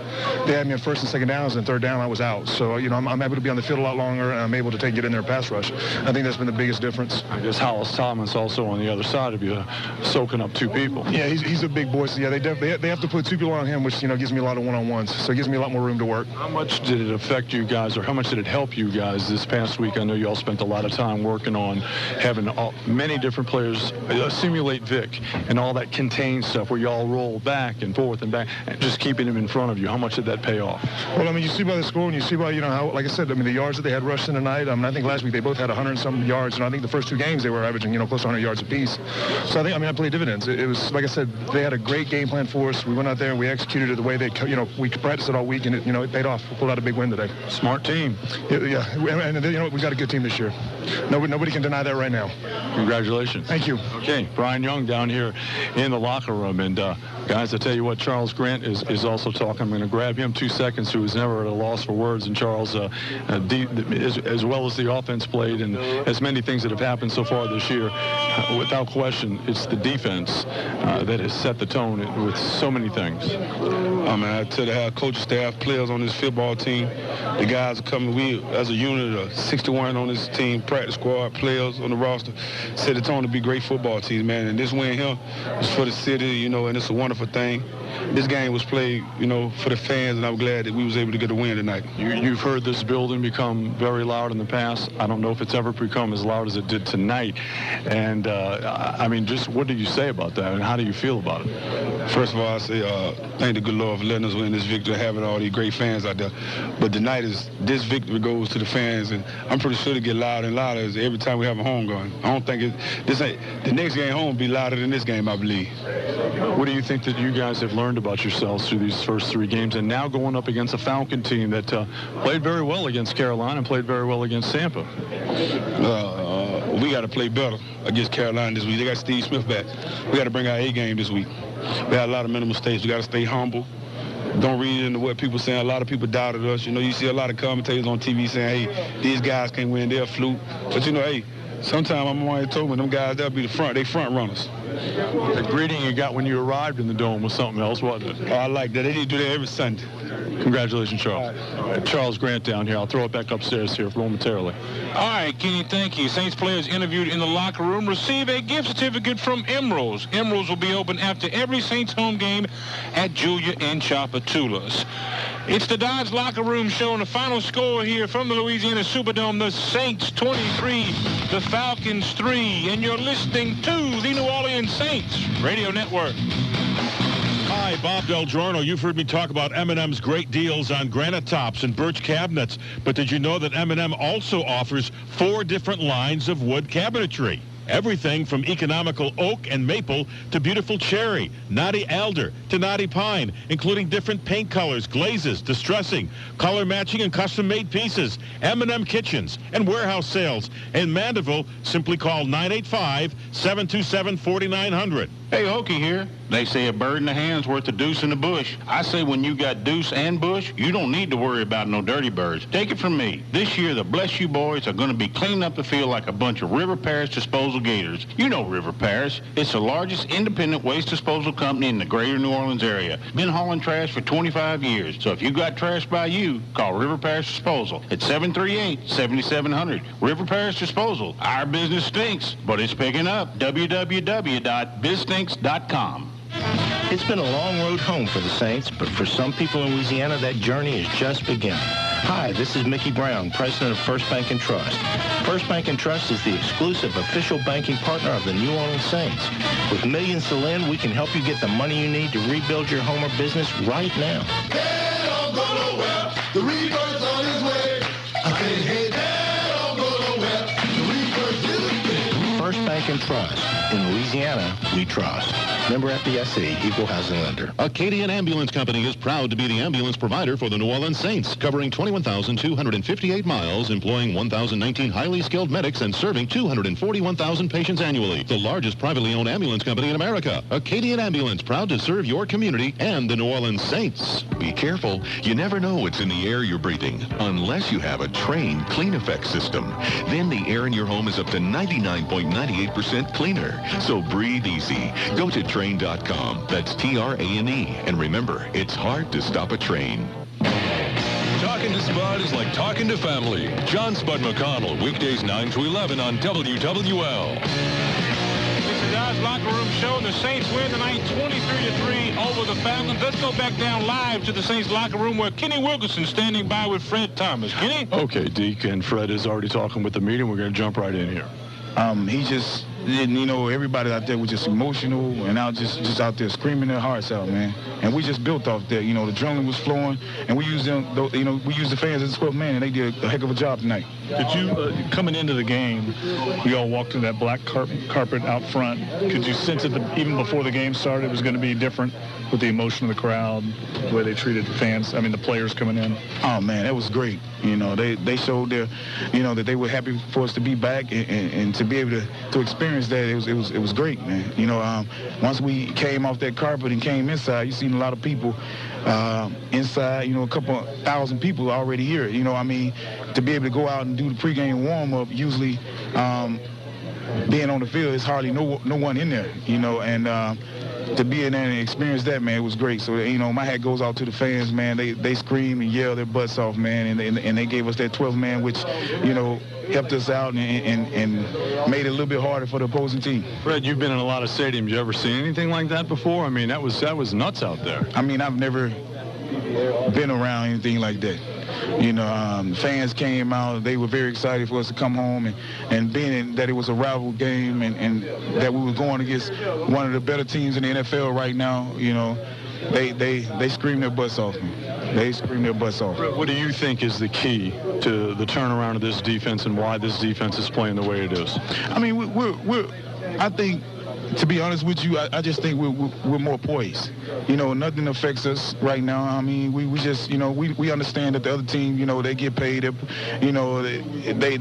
they had me on first and second downs, and third down I was out. So, I'm able to be on the field a lot longer, and I'm able to it in there pass rush. I think that's been the biggest difference. I guess how Dallas Thomas also on the other side of you, soaking up two people. Yeah, he's a big boy. So yeah, they have to put two people on him, which gives me a lot of one-on-ones. So it gives me a lot more room to work. How much did it affect you guys, or how much did it help you guys this past week? I know you all spent a lot of time working on having many different players simulate Vic and all that contained stuff where you all roll back and forth and back, and just keeping him in front of you. How much did that pay off? Well, I mean, you see by the score, and you see by, how, like I said, the yards that they had rushing tonight. I think last week they both had 100-something yards, and I think the first two games they were averaging, close to 100 yards apiece. So I played dividends. It was, like I said, they had a great game plan for us. We went out there and we executed it the way they, we practiced it all week, and it paid off. We pulled out a big win today. Smart team. Yeah, and we got a good team this year. Nobody can deny that right now. Congratulations. Thank you. Okay, Brian Young down here in the locker room, and guys, I tell you what, Charles Grant is also talking. I'm going to grab him 2 seconds, who was never at a loss for words, and Charles, as well as the offense played and as many things that have happened so far this year, without question, it's the defense that has set the tone with so many things. I tell you how coaching staff, players on this football team, the guys are coming. We, as a unit of 61 on this team, practice squad, players on the roster, set the tone to be great football teams, man. And this win here is for the city, and it's a wonderful thing. This game was played, for the fans, and I'm glad that we was able to get a win tonight. You've heard this building become very loud in the past. I don't know if it's ever become as loud as it did tonight. And, just what do you say about that, and how do you feel about it? First of all, I say thank the good Lord for letting us win this victory, having all these great fans out there. But tonight this victory goes to the fans, and I'm pretty sure to get louder and louder every time we have a home game. I don't think the next game home will be louder than this game, I believe. What do you think that you guys have learned about yourselves through these first 3 games, and now going up against a Falcon team that played very well against Carolina and played very well against Tampa? We got to play better against Carolina this week. They got Steve Smith back. We got to bring our A game this week. We had a lot of mental mistakes. We got to stay humble. Don't read into what people saying. A lot of people doubted us. You see a lot of commentators on TV saying, hey, these guys can't win, they're a fluke. But hey, sometimes I'm always told me them guys, they'll be they front runners. The greeting you got when you arrived in the Dome was something else, wasn't it? Oh, I like that. They need to do that every Sunday. Congratulations, Charles. All right. Charles Grant down here. I'll throw it back upstairs here momentarily. All right, Kenny, thank you. Saints players interviewed in the locker room receive a gift certificate from Emeralds. Emeralds will be open after every Saints home game at Julia and Tchoupitoulas. It's the Dodge Locker Room Show, and the final score here from the Louisiana Superdome, the Saints 23, the Falcons 3, and you're listening to the New Orleans Saints Radio Network. Hi, Bob Del Giorno. You've heard me talk about M&M's great deals on granite tops and birch cabinets, but did you know that M&M also offers 4 different lines of wood cabinetry? Everything from economical oak and maple to beautiful cherry, knotty alder to knotty pine, including different paint colors, glazes, distressing, color matching, and custom-made pieces. M&M Kitchens and warehouse sales. In Mandeville, simply call 985-727-4900. Hey, Hokey here. They say a bird in the hand's worth a deuce in the bush. I say when you got deuce and bush, you don't need to worry about no dirty birds. Take it from me. This year, the Bless You boys are going to be cleaning up the field like a bunch of River Parish disposal gators. You know River Parish. It's the largest independent waste disposal company in the greater New Orleans area. Been hauling trash for 25 years. So if you got trash by you, call River Parish Disposal at 738-7700. River Parish Disposal. Our business stinks, but it's picking up. www.bizstinks.com. It's been a long road home for the Saints, but for some people in Louisiana, that journey is just beginning. Hi, this is Mickey Brown, president of First Bank & Trust. First Bank & Trust is the exclusive official banking partner of the New Orleans Saints. With millions to lend, we can help you get the money you need to rebuild your home or business right now. Hey, don't go nowhere. The rebirth's on his way. I say, hey, Dad, don't go nowhere. The rebirth is here. First Bank & Trust. In Louisiana, we trust. Member FDIC, Equal Housing Lender. Acadian Ambulance Company is proud to be the ambulance provider for the New Orleans Saints, covering 21,258 miles, employing 1,019 highly skilled medics and serving 241,000 patients annually. The largest privately owned ambulance company in America. Acadian Ambulance, proud to serve your community and the New Orleans Saints. Be careful. You never know what's in the air you're breathing, unless you have a trained clean effect system. Then the air in your home is up to 99.98% cleaner. So breathe easy. Go to train.com. That's TRANE. And remember, it's hard to stop a train. Talk Talking to Spud is like talking to family. John Spud McConnell, weekdays 9 to 11 on WWL. It's the Dodge Locker Room Show, and the Saints win tonight 23-3 over the Falcons. Let's go back down live to the Saints locker room where Kenny Wilkerson standing by with Fred Thomas. Kenny? Okay, Deke, and Fred is already talking with the meeting. We're going to jump right in here. He just, everybody out there was just emotional and out just out there screaming their hearts out, man. And we just built off that. The adrenaline was flowing, and we used them. We used the fans as 12 men, and they did a heck of a job tonight. Did you, coming into the game, we all walked in that black carpet out front. Could you sense it even before the game started it was going to be different with the emotion of the crowd, the way they treated the fans, the players coming in? Oh, man, that was great. They showed their, that they were happy for us to be back and to be able to experience that. It was great, man. Once we came off that carpet and came inside, you seen a lot of people inside, a couple thousand people already here. To be able to go out and do the pregame warm-up, usually being on the field, it's hardly no one in there, and to be in there and experience that, man, it was great. So, my hat goes out to the fans, man. They scream and yell their butts off, man, and they gave us that 12th man, which, helped us out and made it a little bit harder for the opposing team. Fred, you've been in a lot of stadiums. You ever seen anything like that before? That was nuts out there. I've never been around anything like that. Fans came out. They were very excited for us to come home, and being that it was a rival game and that we were going against one of the better teams in the NFL right now, they screamed their butts off. They screamed their butts off. What do you think is the key to the turnaround of this defense and why this defense is playing the way it is? I think, to be honest with you, I just think we're more poised. Nothing affects us right now. We just, we understand that the other team, they get paid.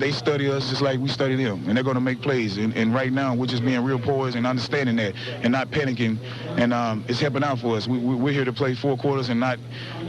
They study us just like we study them, and they're going to make plays. And right now, we're just being real poised and understanding that and not panicking. And it's helping out for us. We're here to play 4 quarters and not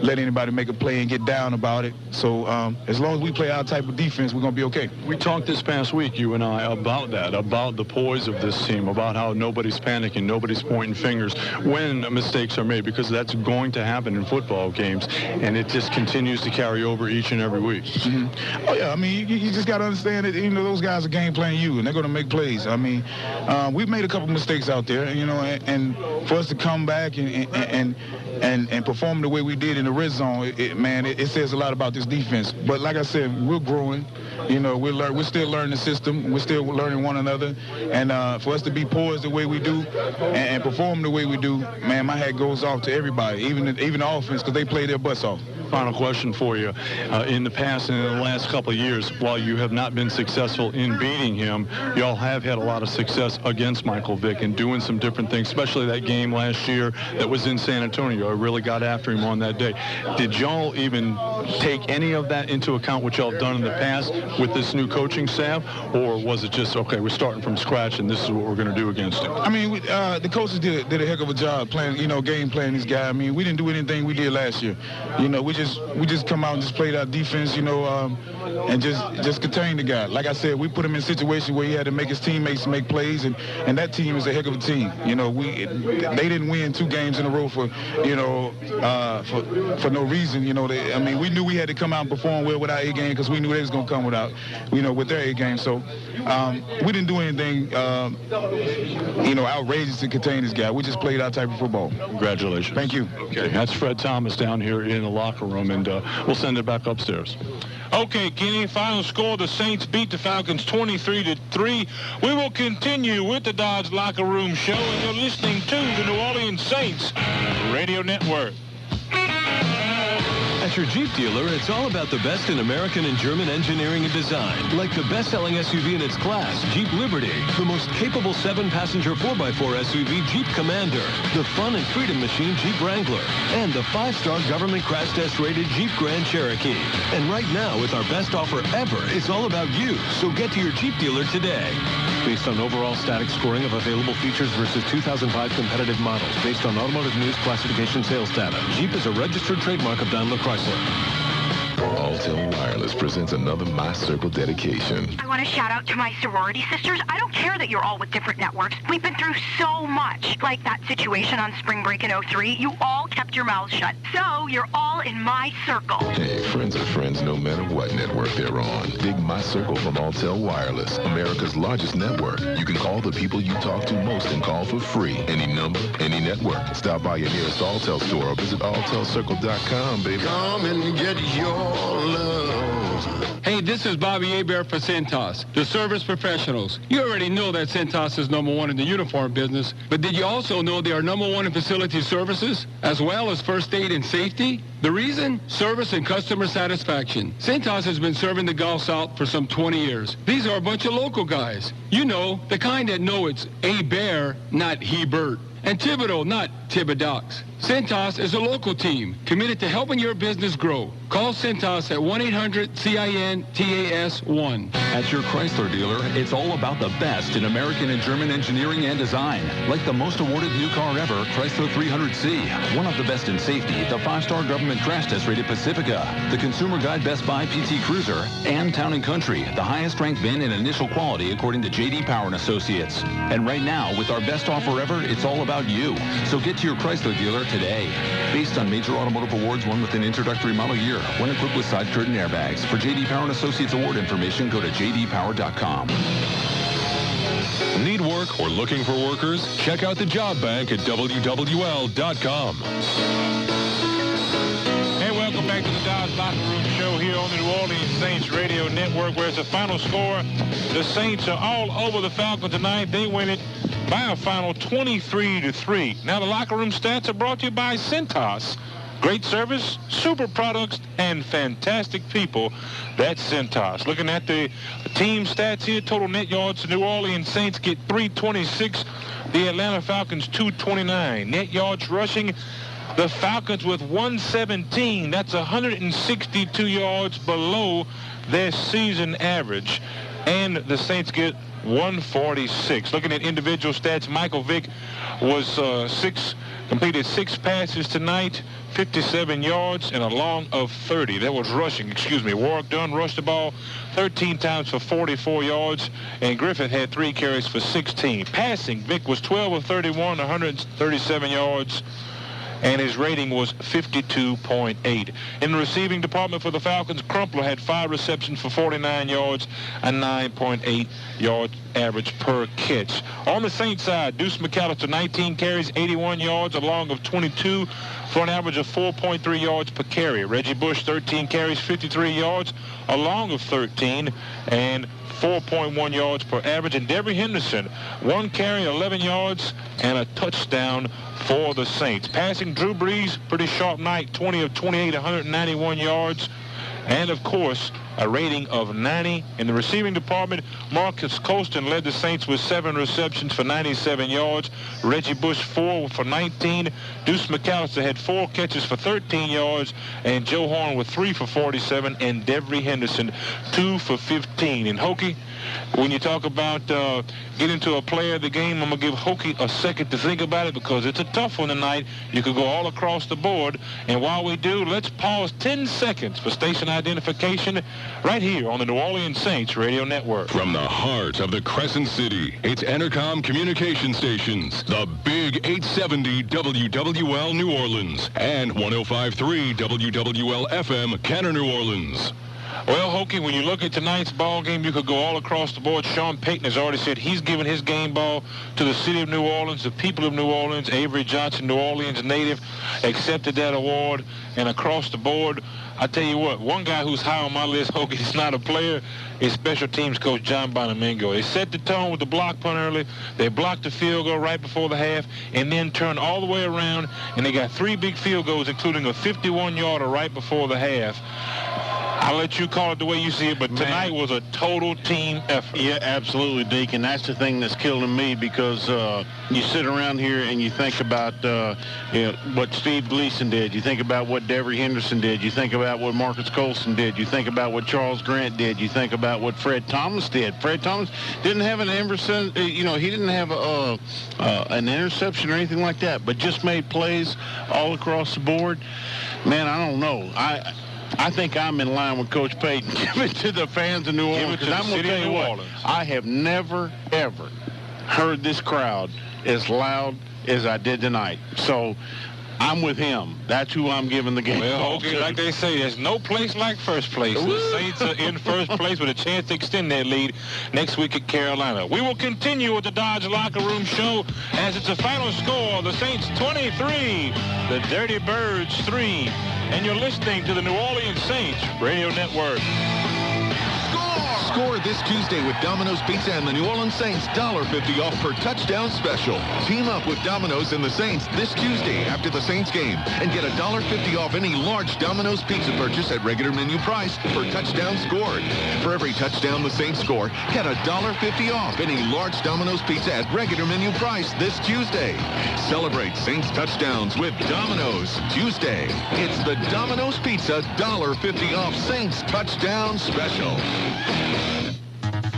let anybody make a play and get down about it. So as long as we play our type of defense, we're going to be okay. We talked this past week, you and I, about that, about the poise of this team, about how nobody's panicking, nobody's pointing fingers when mistakes are made, because that's going to happen in football games, and it just continues to carry over each and every week. Mm-hmm. Oh, yeah, you just got to understand that, those guys are game playing you, and they're going to make plays. We've made a couple mistakes out there, and for us to come back and perform the way we did in the red zone, it says a lot about this defense. But like I said, we're growing. We're still learning the system. We're still learning one another. And for us to be poised the way we do and perform the way we do, man, my hat goes off to everybody, even the offense, because they play their butts off. Final question for you. In the past and in the last couple of years, while you have not been successful in beating him, y'all have had a lot of success against Michael Vick and doing some different things, especially that game last year that was in San Antonio. I really got after him on that day. Did y'all even take any of that into account, what y'all have done in the past with this new coaching staff, or was it just, okay, we're starting from scratch and this is what we're going to do against him? The coaches did a heck of a job playing, game playing this guy. We didn't do anything we did last year. We just come out and just played our defense, and just contain the guy. Like I said, we put him in a situation where he had to make his teammates make plays, and that team is a heck of a team. They didn't win 2 games in a row for no reason. We knew we had to come out and perform well with our A game because we knew they was gonna come with their A game. So we didn't do anything, outrageous to contain this guy. We just played our type of football. Congratulations. Thank you. Okay, that's Fred Thomas down here in the locker room, and we'll send it back upstairs. Okay, Kenny, final score, the Saints beat the Falcons 23-3. We will continue with the Dodge Locker Room Show, and you're listening to the New Orleans Saints Radio Network. At your Jeep dealer, it's all about the best in American and German engineering and design. Like the best-selling SUV in its class, Jeep Liberty. The most capable 7-passenger 4x4 SUV, Jeep Commander. The fun and freedom machine, Jeep Wrangler. And the 5-star government crash test-rated Jeep Grand Cherokee. And right now, with our best offer ever, it's all about you. So get to your Jeep dealer today. Based on overall static scoring of available features versus 2005 competitive models. Based on Automotive News classification sales data. Jeep is a registered trademark of Daimler Chrysler. For all Alltel Wireless presents another My Circle dedication. I want to shout out to my sorority sisters. I don't care that you're all with different networks. We've been through so much. Like that situation on spring break in 03. You all kept your mouths shut. So you're all in my circle. Hey, friends are friends no matter what network they're on. Dig My Circle from Alltel Wireless, America's largest network. You can call the people you talk to most and call for free. Any number, any network. Stop by your nearest Alltel store or visit AlltelCircle.com, baby. Come and get your love. Hey, this is Bobby Hebert for Cintas, the service professionals. You already know that Cintas is number one in the uniform business, but did you also know they are number one in facility services, as well as first aid and safety? The reason? Service and customer satisfaction. Cintas has been serving the Gulf South for some 20 years. These are a bunch of local guys. You know, the kind that know it's Hebert, not Hebert. And Thibodeau, not Thibodeaux. Cintas is a local team committed to helping your business grow. Call Cintas at 1-800-CINTAS-1. At your Chrysler dealer, it's all about the best in American and German engineering and design. Like the most awarded new car ever, Chrysler 300C. One of the best in safety, the 5-star government crash test rated Pacifica. The Consumer Guide Best Buy PT Cruiser. And Town & Country, the highest ranked VIN in initial quality according to J.D. Power & Associates. And right now, with our best offer ever, it's all about you. So get to your Chrysler dealer today. Based on major automotive awards won with an introductory model year, when equipped with side curtain airbags. For J.D. Power & Associates award information, go to jdpower.com. Need work or looking for workers? Check out the job bank at wwl.com. Hey, welcome back to the Dodge Locker Room Show here on the New Orleans Saints Radio Network, where it's a final score. The Saints are all over the Falcons tonight. They win it by a final 23-3. Now, the locker room stats are brought to you by Cintas. Great service, super products, and fantastic people. That's Cintas. Looking at the team stats here, total net yards, the New Orleans Saints get 326. The Atlanta Falcons 229. Net yards rushing, the Falcons with 117. That's 162 yards below their season average. And the Saints get 146. Looking at individual stats, Michael Vick was completed 6 passes tonight, 57 yards, and a long of 30. That was rushing, Warwick Dunn rushed the ball 13 times for 44 yards, and Griffith had 3 carries for 16. Passing, Vick was 12 of 31, 137 yards, and his rating was 52.8. In the receiving department for the Falcons, Crumpler had 5 receptions for 49 yards, a 9.8 yard average per catch. On the Saints side, Deuce McAllister, 19 carries, 81 yards, a long of 22 for an average of 4.3 yards per carry. Reggie Bush, 13 carries, 53 yards, a long of 13, and 4.1 yards per average. And Devery Henderson, 1 carry, 11 yards, and a touchdown for the Saints. Passing, Drew Brees, pretty sharp night, 20 of 28, 191 yards, and of course, a rating of 90. In the receiving department, Marcus Colston led the Saints with 7 receptions for 97 yards. Reggie Bush, 4 for 19. Deuce McAllister had 4 catches for 13 yards. And Joe Horn with 3 for 47. And Devery Henderson, 2 for 15. And Hokie, when you talk about getting to a player of the game, I'm going to give Hokie a second to think about it, because it's a tough one tonight. You could go all across the board. And while we do, let's pause 10 seconds for station identification right here on the New Orleans Saints Radio Network. From the heart of the Crescent City, it's Entercom Communication Stations, the Big 870 WWL New Orleans, and 105.3 WWL FM Kenner New Orleans. Well, Hokie, when you look at tonight's ball game, you could go all across the board. Sean Payton has already said he's given his game ball to the city of New Orleans, the people of New Orleans. Avery Johnson, New Orleans native, accepted that award. And across the board, I tell you what, one guy who's high on my list, Hokie, is not a player, is special teams coach John Bonamingo. They set the tone with the block punt early. They blocked the field goal right before the half, and then turned all the way around, and they got 3 big field goals, including a 51-yarder right before the half. I'll let you call it the way you see it, but tonight was a total team effort. Yeah, absolutely, Deacon. That's the thing that's killing me, because you sit around here and you think about what Steve Gleason did. You think about what Devery Henderson did. You think about what Marcus Colston did. You think about what Charles Grant did. You think about what Fred Thomas did. Fred Thomas didn't have an he didn't have an interception or anything like that, but just made plays all across the board. Man, I don't know. I think I'm in line with Coach Payton. Give it to the fans of New Orleans. Give it to the I'm going to city tell of you New what, Orleans. I have never, ever heard this crowd as loud as I did tonight. So I'm with him. That's who I'm giving the game. Well, okay, like they say, there's no place like first place. The Saints are in first place with a chance to extend their lead next week at Carolina. We will continue with the Dodge Locker Room show as it's a final score. The Saints 23, the Dirty Birds 3. And you're listening to the New Orleans Saints Radio Network. Score this Tuesday with Domino's Pizza and the New Orleans Saints $1.50 off per touchdown special. Team up with Domino's and the Saints this Tuesday after the Saints game and get $1.50 off any large Domino's pizza purchase at regular menu price per touchdown scored. For every touchdown the Saints score, get $1.50 off any large Domino's pizza at regular menu price this Tuesday. Celebrate Saints touchdowns with Domino's Tuesday. It's the Domino's Pizza $1.50 off Saints touchdown special.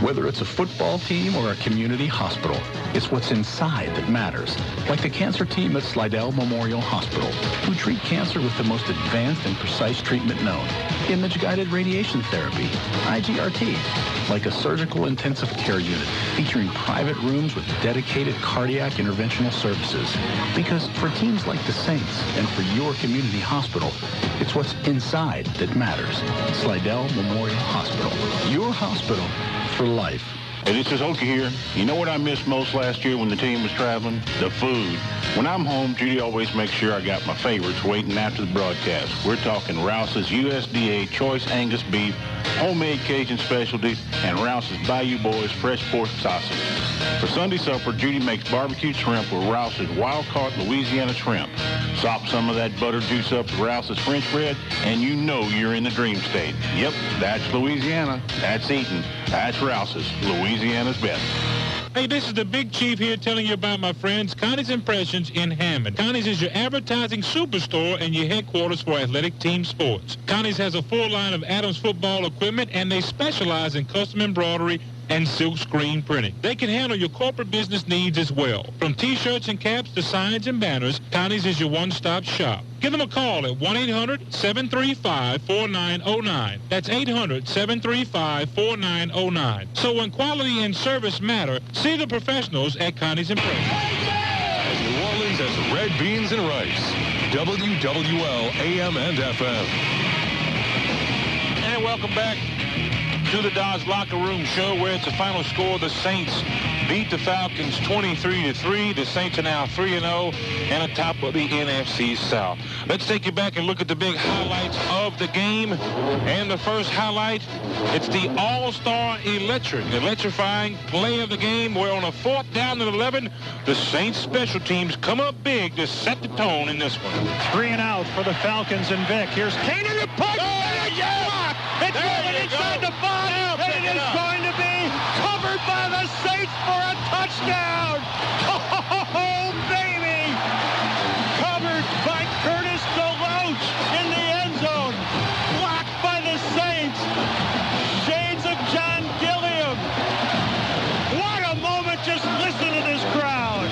Whether it's a football team or a community hospital, it's what's inside that matters. Like the cancer team at Slidell Memorial Hospital, who treat cancer with the most advanced and precise treatment known. Image-guided radiation therapy, IGRT. Like a surgical intensive care unit featuring private rooms with dedicated cardiac interventional services. Because for teams like the Saints and for your community hospital, it's what's inside that matters. Slidell Memorial Hospital. Your hospital for life. Hey, this is Hokie here. You know what I missed most last year when the team was traveling? The food. When I'm home, Judy always makes sure I got my favorites waiting after the broadcast. We're talking Rouse's USDA Choice Angus Beef, homemade Cajun specialties, and Rouse's Bayou Boys fresh pork sausage. For Sunday supper, Judy makes barbecue shrimp with Rouse's wild-caught Louisiana shrimp. Sop some of that butter juice up to Rouse's French bread, and you know you're in the dream state. Yep, that's Louisiana. That's eating. That's Rouse's, Louisiana's best. Hey, this is the Big Chief here telling you about my friends Connie's Impressions in Hammond. Connie's is your advertising superstore and your headquarters for athletic team sports. Connie's has a full line of Adams football equipment, and they specialize in custom embroidery and silk screen printing. They can handle your corporate business needs as well. From T-shirts and caps to signs and banners, Connie's is your one-stop shop. Give them a call at 1-800-735-4909. That's 800-735-4909. So when quality and service matter, see the professionals at Connie's Impressions. New Orleans has red beans and rice. WWL AM and FM. And welcome back to the Dodge Locker Room show, where it's a final score. The Saints beat the Falcons 23-3. The Saints are now 3-0 and atop of the NFC South. Let's take you back and look at the big highlights of the game. And the first highlight, it's the all-star electrifying play of the game, where on a 4th down and 11, the Saints special teams come up big to set the tone in this one. 3 and out for the Falcons and Vic. Here's Kane in the punt. It's going inside the 5, and it is going to be covered by the Saints for a touchdown. Oh, baby! Covered by Curtis DeLoach in the end zone. Blocked by the Saints. Shades of John Gilliam. What a moment. Just listen to this crowd.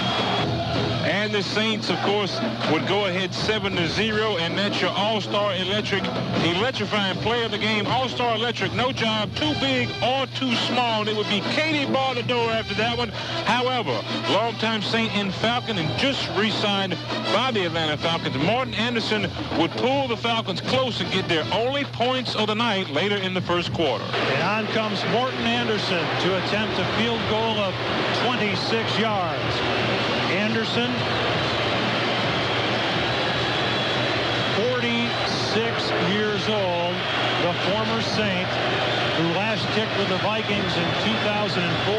And the Saints, of course, would go ahead 7-0, and that's your all-star electrifying play of the game. All-star electric, no job too big or too small, and it would be Katie Bardador after that one. However, longtime Saint and Falcon, and just re-signed by the Atlanta Falcons, Morton Anderson would pull the Falcons close and get their only points of the night later in the first quarter. And on comes Morton Anderson to attempt a field goal of 26 yards. Anderson, 46 years old, the former Saint, who last kicked with the Vikings in 2004,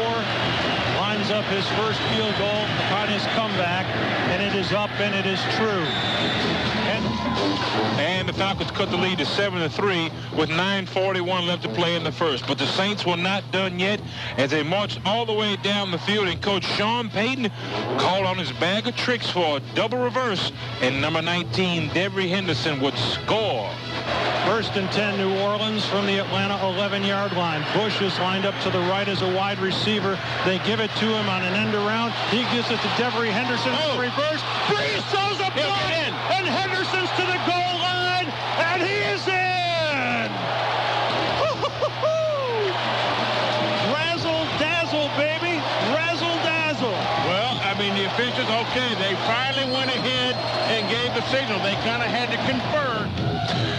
lines up his first field goal upon his comeback, and it is up, and it is true. And the Falcons cut the lead to 7-3 with 9:41 left to play in the first. But the Saints were not done yet as they marched all the way down the field, and Coach Sean Payton called on his bag of tricks for a double reverse, and number 19, Devery Henderson, would score. 1st and 10, New Orleans from the Atlanta 11-yard line. Bush is lined up to the right as a wide receiver. They give it to him on an end around. He gives it to Devery Henderson. Reverse. Breeze throws a block, and Henderson's to the goal line, and he is in! officials, okay, they finally went ahead and gave the signal. They kind of had to confer.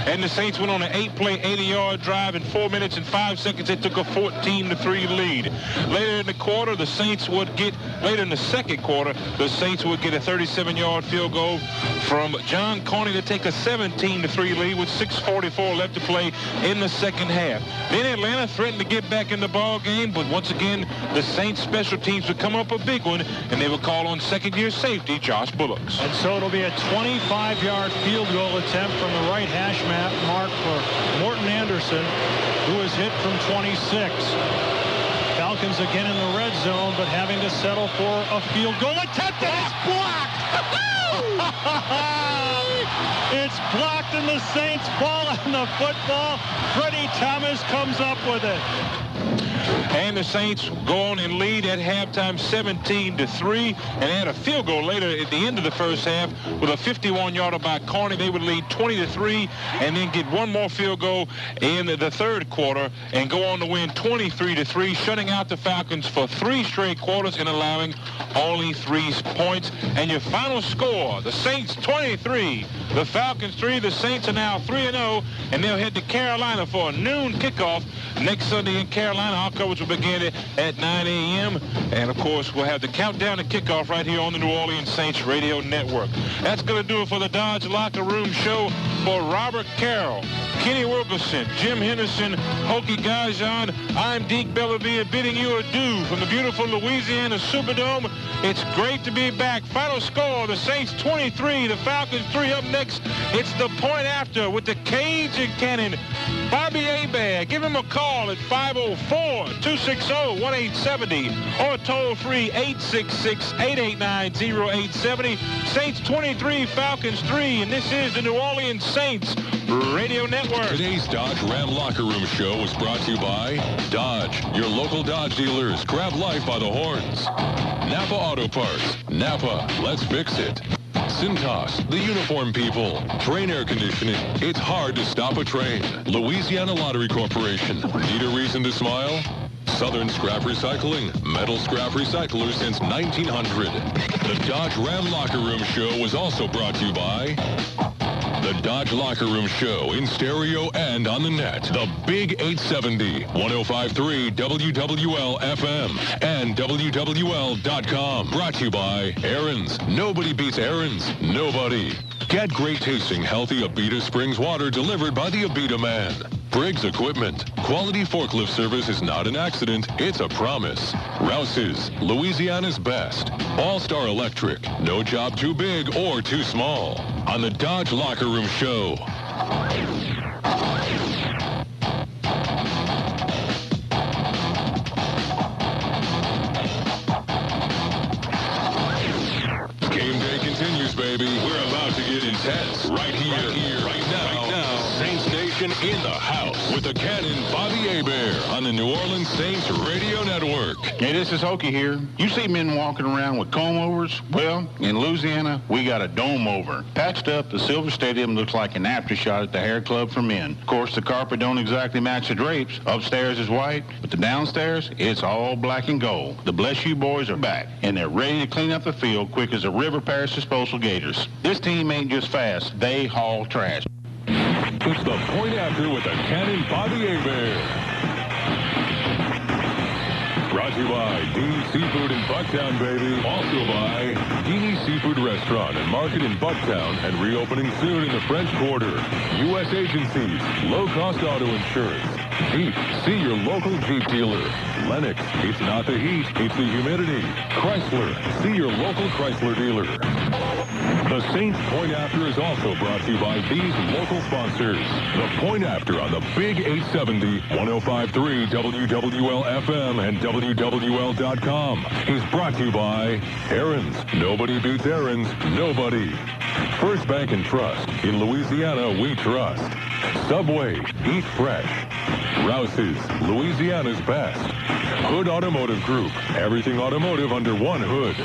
And the Saints went on an 8-play, 80-yard drive in 4 minutes and 5 seconds. They took a 14-3 lead. Later in the quarter, the Saints would get, later in the second quarter, the Saints would get a 37-yard field goal from John Carney to take a 17-3 lead with 6:44 left to play in the second half. Then Atlanta threatened to get back in the ball game, but once again, the Saints special teams would come up a big one, and they would call on second-year safety Josh Bullocks. And so it'll be a 25-yard field goal attempt from the right hash mark for Morton Anderson, who is hit from 26. Falcons again in the red zone, but having to settle for a field goal attempt, and it's blocked! It's blocked, and the Saints fall on the football. Freddie Thomas comes up with it. And the Saints go on and lead at halftime 17-3, and had a field goal later at the end of the first half with a 51-yarder by Carney. They would lead 20-3 and then get one more field goal in the third quarter and go on to win 23-3, shutting out the Falcons for 3 straight quarters and allowing only 3 points. And your final score, the Saints 23, the Falcons 3. The Saints are now 3-0, and they'll head to Carolina for a noon kickoff next Sunday in Carolina. Our coverage will begin at 9 a.m. And, of course, we'll have the countdown to kickoff right here on the New Orleans Saints Radio Network. That's going to do it for the Dodge Locker Room Show. For Robert Carroll, Kenny Wilkerson, Jim Henderson, Hokie Gajan, I'm Deke Bellavia bidding you adieu from the beautiful Louisiana Superdome. It's great to be back. Final score, the Saints 23, the Falcons 3. Up next, it's the point after with the Cajun Cannon, Bobby Hebert. Give him a call at 504-260-1870 or toll free 866-889-0870. Saints 23, Falcons 3, and this is the New Orleans Saints Radio Network. Today's Dodge Ram Locker Room Show is brought to you by Dodge, your local Dodge dealers. Grab life by the horns. Napa Auto Parts. Napa, let's fix it. Cintas, the uniform people. Train air conditioning. It's hard to stop a train. Louisiana Lottery Corporation. Need a reason to smile? Southern Scrap Recycling. Metal scrap recyclers since 1900. The Dodge Ram Locker Room Show was also brought to you by the Dodge Locker Room Show in stereo and on the net. The Big 870, 105.3 WWL FM and WWL.com. Brought to you by Aaron's. Nobody beats Aaron's. Nobody. Get great tasting, healthy Abita Springs water delivered by the Abita Man. Briggs Equipment. Quality forklift service is not an accident, it's a promise. Rouse's, Louisiana's best. All-Star Electric. No job too big or too small. On the Dodge Locker Room Show. Game day continues, baby. We're about to get intense right here, right now. Saints Nation in the house with the cannon Bobby Hebert on the New Orleans Saints Radio Network. Hey, this is Hokie here. You see men walking around with comb-overs? Well, in Louisiana, we got a dome-over. Patched up, the Silver Stadium looks like an aftershot at the hair club for men. Of course, the carpet don't exactly match the drapes. Upstairs is white, but the downstairs, it's all black and gold. The Bless You boys are back, and they're ready to clean up the field quick as the River Parish Disposal Gators. This team ain't just fast, they haul trash. It's the point after with the cannon Bobby Hebert. Brought to you by Dean's Seafood in Bucktown, baby. Also by Dean's Seafood Restaurant and Market in Bucktown and reopening soon in the French Quarter. U.S. agencies, low-cost auto insurance. Jeep, see your local Jeep dealer. Lennox, it's not the heat, it's the humidity. Chrysler, see your local Chrysler dealer. The Saints Point After is also brought to you by these local sponsors. The Point After on the Big 870, 105.3 WWL FM and WWL.com is brought to you by Aaron's. Nobody beats Aaron's. Nobody. First Bank and Trust. In Louisiana, we trust. Subway. Eat fresh. Rouse's. Louisiana's best. Hood Automotive Group. Everything automotive under one hood.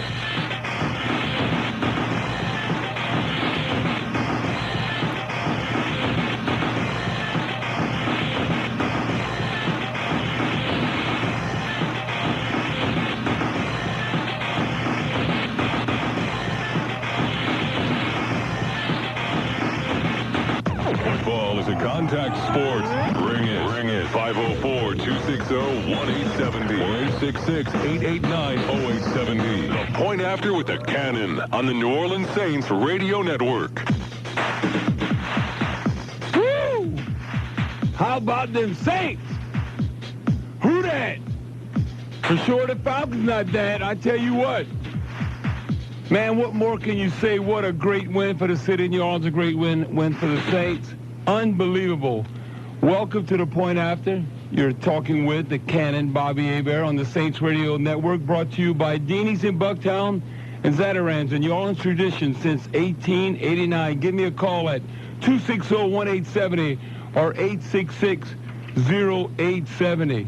260-1870 or 866-889-0870. The Point After with the Cannon on the New Orleans Saints Radio Network. Woo! How about them Saints? Who that? For sure the Falcons not that. I tell you what. Man, what more can you say? What a great win for the city of New Orleans, a great win for the Saints. Unbelievable. Welcome to the Point After. You're talking with the Cannon, Bobby Hebert, on the Saints Radio Network, brought to you by Deanie's in Bucktown and Zatarans, a New Orleans tradition since 1889. Give me a call at 260-1870 or 866-0870.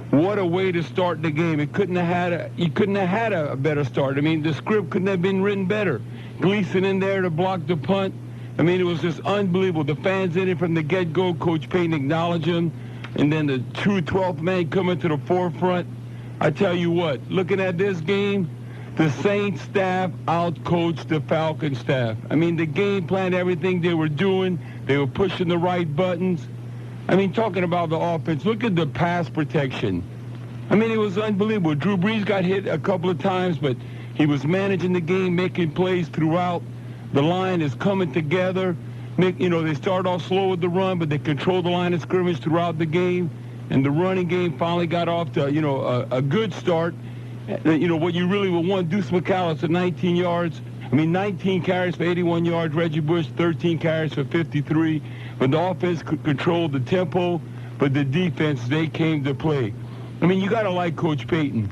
What a way to start the game. You couldn't have had a better start. I mean, the script couldn't have been written better. Gleason in there to block the punt. I mean, it was just unbelievable. The fans in it from the get-go. Coach Payton acknowledged him. And then the true 12th man coming to the forefront. I tell you what, looking at this game, the Saints staff out-coached the Falcons staff. I mean, the game plan, everything they were doing, they were pushing the right buttons. I mean, talking about the offense, look at the pass protection. I mean, it was unbelievable. Drew Brees got hit a couple of times, but he was managing the game, making plays throughout. The line is coming together. They start off slow with the run, but they control the line of scrimmage throughout the game. And the running game finally got off to, a good start. What you really would want, Deuce McAllister, 19 yards. 19 carries for 81 yards. Reggie Bush, 13 carries for 53. But the offense controlled the tempo, but the defense, they came to play. You got to like Coach Payton.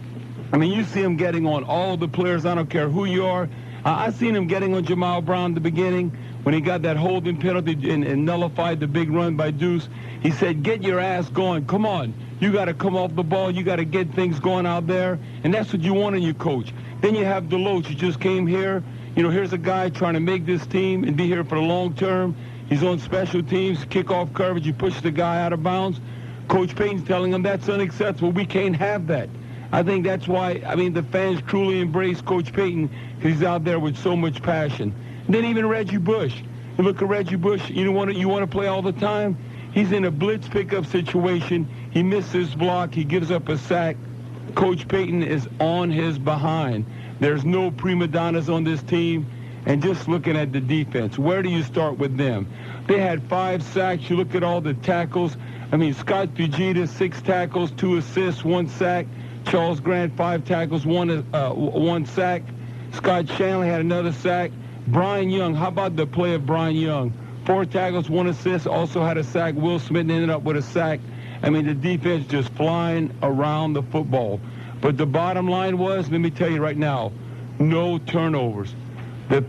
You see him getting on all the players. I don't care who you are. I seen him getting on Jamal Brown at the beginning when he got that holding penalty and nullified the big run by Deuce. He said, get your ass going. Come on. You got to come off the ball. You got to get things going out there. And that's what you want in your coach. Then you have Deloach, who just came here. Here's a guy trying to make this team and be here for the long term. He's on special teams, kickoff coverage. He pushes the guy out of bounds. Coach Payton's telling him that's unacceptable. We can't have that. I think that's why, the fans truly embrace Coach Payton because he's out there with so much passion. And then even Reggie Bush. You look at Reggie Bush, you want to play all the time? He's in a blitz pickup situation. He misses block. He gives up a sack. Coach Payton is on his behind. There's no prima donnas on this team. And just looking at the defense, where do you start with them? They had 5 sacks. You look at all the tackles. Scott Fujita, 6 tackles, 2 assists, 1 sack. Charles Grant, 5 tackles, 1 sack. Scott Shanley had another sack. Brian Young, how about the play of Brian Young? 4 tackles, 1 assist, also had a sack. Will Smith ended up with a sack. The defense just flying around the football. But the bottom line was, let me tell you right now, no turnovers. The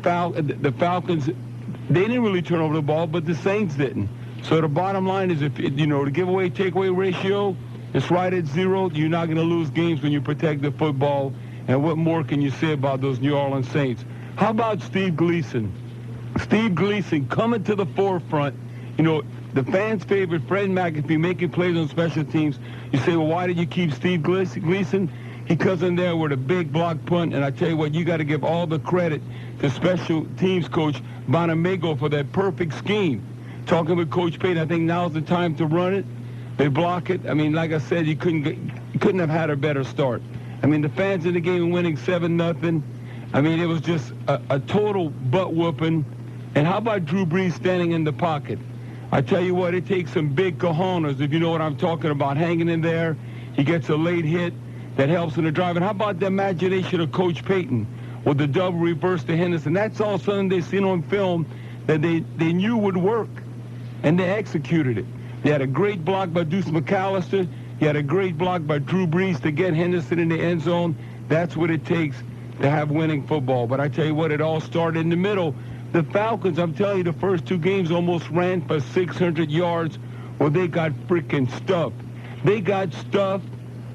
Falcons, they didn't really turn over the ball, but the Saints didn't. So the bottom line is, if the giveaway takeaway ratio is right at 0, you're not going to lose games when you protect the football. And what more can you say about those New Orleans Saints? How about Steve Gleason? Steve Gleason coming to the forefront. The fans' favorite, Fred McAfee, making plays on special teams. You say, well, why did you keep Steve Gleason? He comes in there with a big block punt, and I tell you what, you got to give all the credit to special teams coach Bonamego for that perfect scheme. Talking with Coach Payton, I think now's the time to run it. They block it. Like I said, you couldn't have had a better start. The fans in the game were winning 7-0. It was just a total butt whooping. And how about Drew Brees standing in the pocket? I tell you what, it takes some big cojones, if you know what I'm talking about, hanging in there. He gets a late hit that helps in the drive. And how about the imagination of Coach Payton with the double reverse to Henderson? That's all something they seen on film that they knew would work, and they executed it. They had a great block by Deuce McAllister. He had a great block by Drew Brees to get Henderson in the end zone. That's what it takes to have winning football. But I tell you what, it all started in the middle. The Falcons, I'm telling you, the first 2 games almost ran for 600 yards. Well, they got freaking stuffed. They got stuffed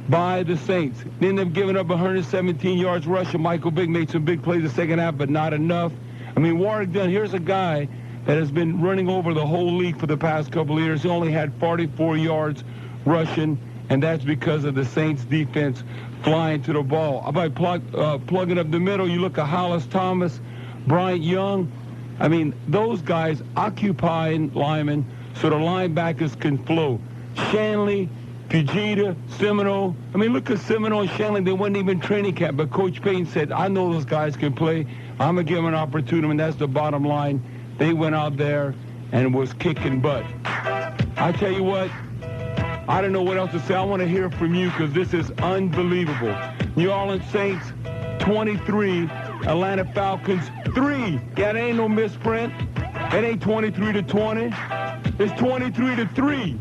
by the Saints. They ended up giving up 117 yards rushing. Michael Vick made some big plays the second half, but not enough. Warwick Dunn, here's a guy that has been running over the whole league for the past couple of years. He only had 44 yards rushing, and that's because of the Saints defense flying to the ball. About plugging up the middle, you look at Hollis Thomas, Bryant Young. Those guys occupying linemen so the linebackers can flow. Shanley, Fujita, Seminole. I mean, look at Seminole and Shanley. They wasn't even training camp, but Coach Payton said, I know those guys can play. I'm going to give them an opportunity, and that's the bottom line. They went out there and was kicking butt. I tell you what, I don't know what else to say. I want to hear from you because this is unbelievable. New Orleans Saints, 23. Atlanta Falcons, 3. That ain't no misprint. It ain't 23-20. It's 23-3.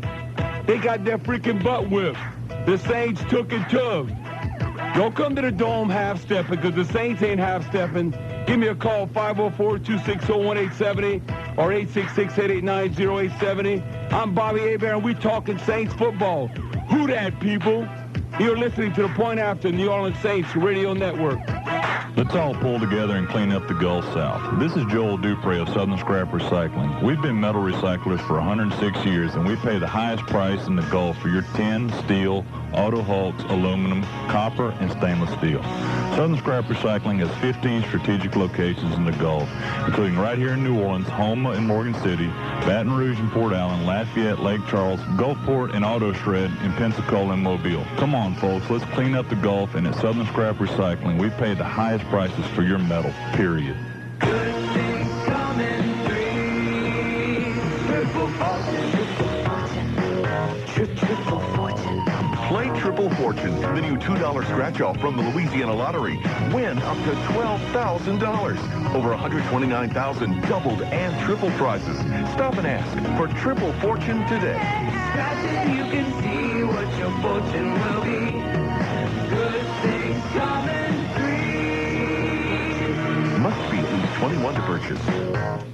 They got their freaking butt whipped. The Saints took it to them. Don't come to the Dome half-stepping because the Saints ain't half-stepping. Give me a call, 504-260-1870 or 866-889-0870. I'm Bobby Hebert, and we talking Saints football. Who that, people? You're listening to The Point After, New Orleans Saints Radio Network. Let's all pull together and clean up the Gulf South. This is Joel Dupre of Southern Scrap Recycling. We've been metal recyclers for 106 years, and we pay the highest price in the Gulf for your tin, steel, auto hulks, aluminum, copper, and stainless steel. Southern Scrap Recycling has 15 strategic locations in the Gulf, including right here in New Orleans, Houma and Morgan City, Baton Rouge and Port Allen, Lafayette, Lake Charles, Gulfport, and Auto Shred in Pensacola and Mobile. Come on, folks, let's clean up the Gulf, and at Southern Scrap Recycling, we pay the highest prices for your metal, period. Good things come in threes. Triple fortune. Play Triple Fortune, the new $2 scratch-off from the Louisiana Lottery. Win up to $12,000. Over 129,000 doubled and triple prizes. Stop and ask for Triple Fortune today. Scratch it, you can see what your fortune will be. Good things come in threes. Must be at least 21 to purchase.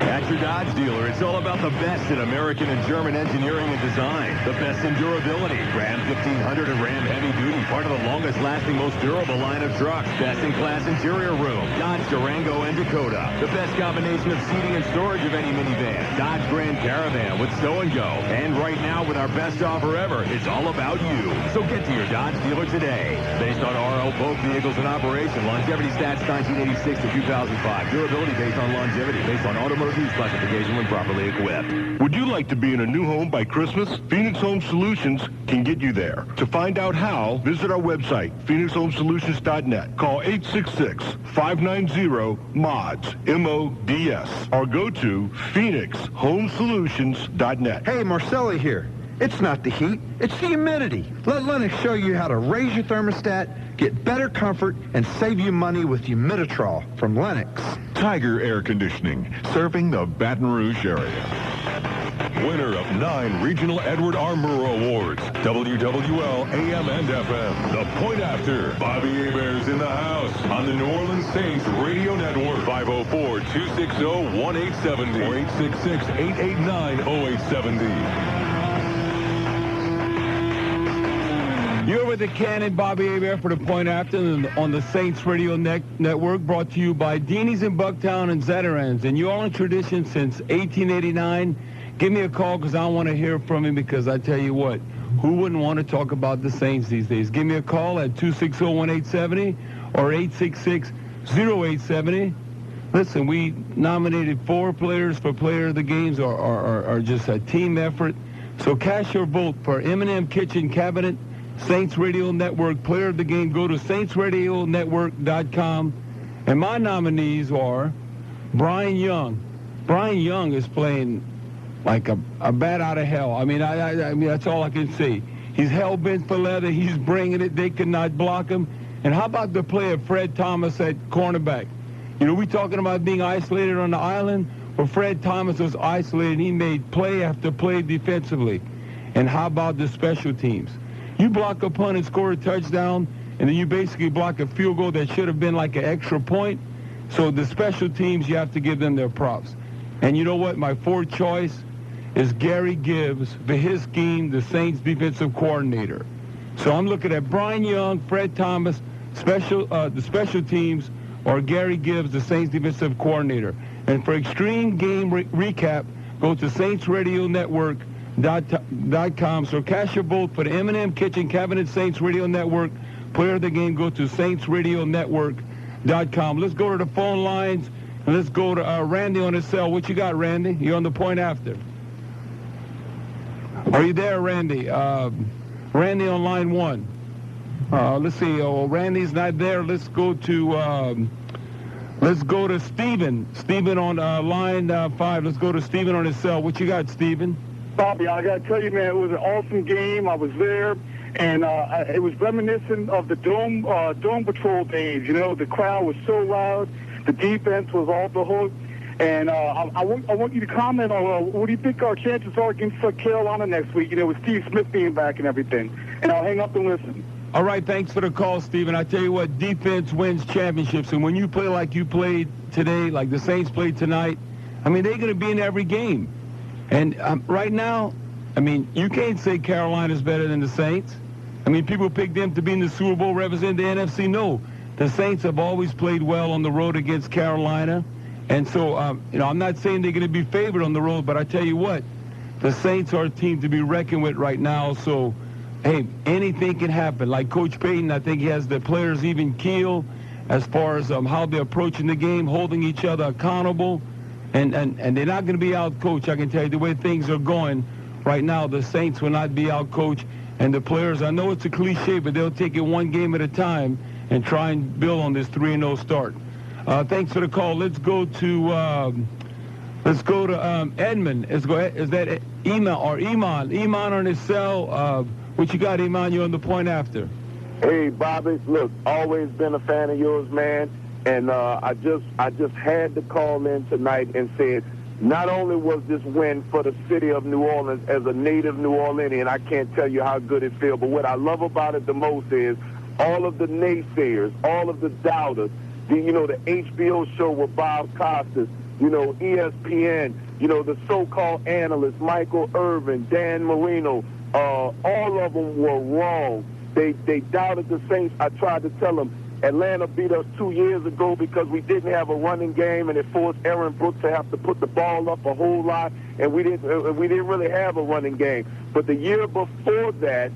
At your Dodge dealer, it's all about the best in American and German engineering and design. The best in durability. Ram 1500 and Ram Heavy Duty, part of the longest-lasting, most durable line of trucks. Best-in-class interior room. Dodge Durango and Dakota. The best combination of seating and storage of any minivan. Dodge Grand Caravan with stow and go. And right now, with our best offer ever, it's all about you. So get to your Dodge dealer today. Based on RL both vehicles in operation. Longevity stats 1986 to 2005. Durability based on longevity. Based on automotive use classification when properly equipped. Would you like to be in a new home by Christmas? Phoenix Home Solutions can get you there. To find out how, visit our website, phoenixhomesolutions.net. Call 866-590-MODS, M-O-D-S, or go to phoenixhomesolutions.net. Hey, Marcelli here. It's not the heat, it's the humidity. Let Lennox show you how to raise your thermostat, get better comfort, and save you money with Humiditrol from Lennox. Tiger Air Conditioning, serving the Baton Rouge area. Winner of 9 Regional Edward R. Murrow Awards. WWL, AM and FM. The Point After. Bobby Hebert's in the house on the New Orleans Saints Radio Network. 504-260-1870 or 866-889-0870. You're with the Cannon, Bobby Hebert for The Point After on the Saints Radio Network, brought to you by Deanie's in Bucktown and Zeterans. And New Orleans tradition since 1889. Give me a call because I want to hear from you because I tell you what, who wouldn't want to talk about the Saints these days? Give me a call at 260-1870 or 866-0870. Listen, we nominated 4 players for Player of the Games are just a team effort. So cast your vote for M&M Kitchen Cabinet, Saints Radio Network Player of the Game. Go to saintsradionetwork.com. And my nominees are Brian Young. Brian Young is playing like a bat out of hell. I mean, I mean, that's all I can say. He's hell-bent for leather. He's bringing it. They cannot block him. And how about the play of Fred Thomas at cornerback? You know, we talking about being isolated on the island. Well, Fred Thomas was isolated. He made play after play defensively. And how about the special teams? You block a punt and score a touchdown, and then you basically block a field goal that should have been like an extra point. So the special teams, you have to give them their props. And you know what? My 4th choice is Gary Gibbs, for his scheme, the Saints defensive coordinator. So I'm looking at Brian Young, Fred Thomas, the special teams, or Gary Gibbs, the Saints defensive coordinator. And for extreme game recap, go to saintsradionetwork.com. So cast your vote for the M&M Kitchen Cabinet Saints Radio Network. Player of the Game, go to saintsradionetwork.com. Let's go to the phone lines, and let's go to Randy on his cell. What you got, Randy? You're on The Point After. Are you there, Randy? Randy on line 1. Let's see. Oh, Randy's not there. Let's go to Steven. Steven on line 5. Let's go to Steven on his cell. What you got, Steven? Bobby, I got to tell you, man, it was an awesome game. I was there, and it was reminiscent of the Dome Patrol days. You know, the crowd was so loud. The defense was off the hook. And I want you to comment on what do you think our chances are against Carolina next week, you know, with Steve Smith being back and everything. And I'll hang up and listen. All right, thanks for the call, Steven. I tell you what, defense wins championships. And when you play like you played today, like the Saints played tonight, I mean, they're going to be in every game. And right now, I mean, you can't say Carolina's better than the Saints. I mean, people pick them to be in the Super Bowl, represent the NFC. No, the Saints have always played well on the road against Carolina. And so, you know, I'm not saying they're going to be favored on the road, but I tell you what, the Saints are a team to be reckoned with right now. So, hey, anything can happen. Like Coach Payton, I think he has the players even keel as far as how they're approaching the game, holding each other accountable. And they're not going to be out-coached. I can tell you the way things are going right now, the Saints will not be out-coached. And the players, I know it's a cliche, but they'll take it one game at a time and try and build on this 3-0 start. Thanks for the call. Let's go to Edmund. Is that Iman? Iman on his cell. What you got, Iman? You're on the point after. Hey, Bobby. Look, always been a fan of yours, man. And I just had to call in tonight and said, not only was this win for the city of New Orleans as a native New Orleanian, I can't tell you how good it feels, but what I love about it the most is all of the naysayers, all of the doubters, the HBO show with Bob Costas, ESPN, the so-called analysts, Michael Irvin, Dan Marino, all of them were wrong. They doubted the Saints. I tried to tell them, Atlanta beat us 2 years ago because we didn't have a running game, and it forced Aaron Brooks to have to put the ball up a whole lot, and we didn't really have a running game. But the year before that,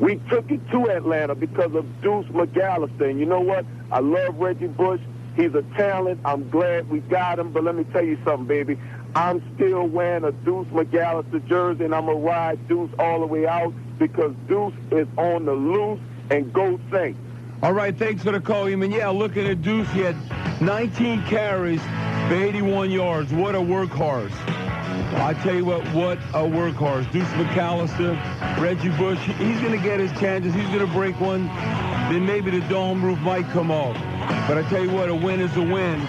we took it to Atlanta because of Deuce McAllister. And you know what? I love Reggie Bush. He's a talent. I'm glad we got him. But let me tell you something, baby. I'm still wearing a Deuce McAllister jersey, and I'm going to ride Deuce all the way out because Deuce is on the loose, and go Saints. All right, thanks for the call, Eamon. Yeah, looking at Deuce, he had 19 carries for 81 yards. What a workhorse. I tell you what a workhorse. Deuce McAllister, Reggie Bush, he's going to get his chances. He's going to break one. Then maybe the dome roof might come off. But I tell you what, a win is a win.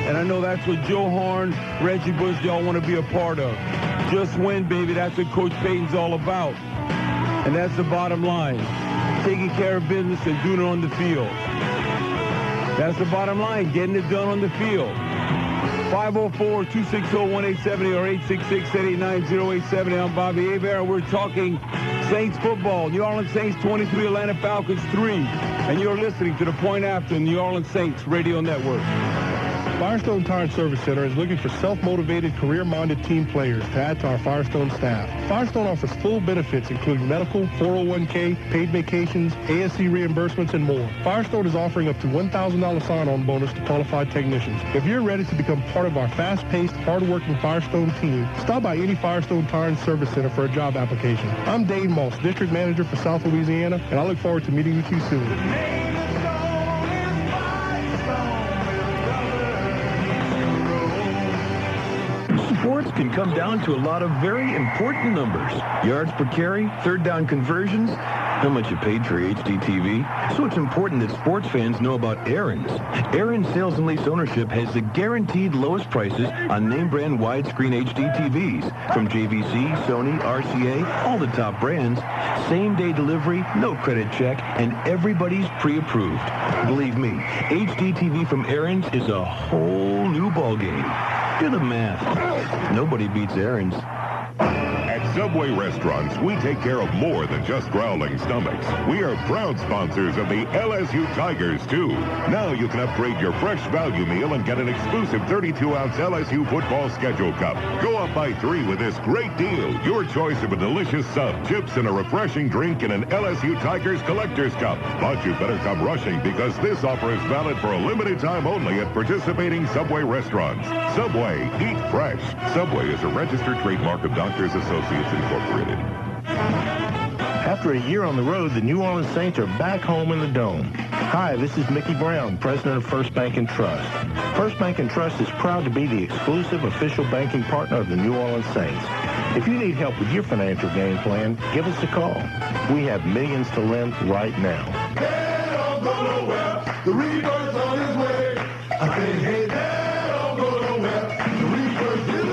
And I know that's what Joe Horn, Reggie Bush, they all want to be a part of. Just win, baby. That's what Coach Payton's all about. And that's the bottom line. Taking care of business and doing it on the field. That's the bottom line, getting it done on the field. 504-260-1870 or 866-889-0870. I'm Bobby Hebert. We're talking Saints football. New Orleans Saints 23, Atlanta Falcons 3. And you're listening to The Point After, New Orleans Saints Radio Network. Firestone Tire Service Center is looking for self-motivated, career-minded team players to add to our Firestone staff. Firestone offers full benefits including medical, 401k, paid vacations, ASC reimbursements, and more. Firestone is offering up to $1,000 sign-on bonus to qualified technicians. If you're ready to become part of our fast-paced, hard-working Firestone team, stop by any Firestone Tire and Service Center for a job application. I'm Dane Moss, District Manager for South Louisiana, and I look forward to meeting with you soon. Sports can come down to a lot of very important numbers. Yards per carry, third down conversions, how much you paid for HDTV. So it's important that sports fans know about Aaron's. Aaron's Sales and Lease Ownership has the guaranteed lowest prices on name brand widescreen HDTVs from JVC, Sony, RCA, all the top brands. Same day delivery, no credit check, and everybody's pre-approved. Believe me, HDTV from Aaron's is a whole new ballgame. Do the math. Nobody beats Aaron's. At Subway restaurants, we take care of more than just growling stomachs. We are proud sponsors of the LSU Tigers, too. Now you can upgrade your fresh value meal and get an exclusive 32-ounce LSU football schedule cup. Go up by 3 with this great deal. Your choice of a delicious sub, chips, and a refreshing drink in an LSU Tigers Collector's Cup. But you better come rushing because this offer is valid for a limited time only at participating Subway restaurants. Subway, eat fresh. Subway is a registered trademark of Doctors Associates Incorporated. At After a year on the road, the New Orleans Saints are back home in the Dome. Hi, this is Mickey Brown, president of First Bank & Trust. First Bank & Trust is proud to be the exclusive official banking partner of the New Orleans Saints. If you need help with your financial game plan, give us a call. We have millions to lend right now. Hey, don't go nowhere. The rebirth's on his way. I say, hey, Dad, don't go nowhere. The rebirth is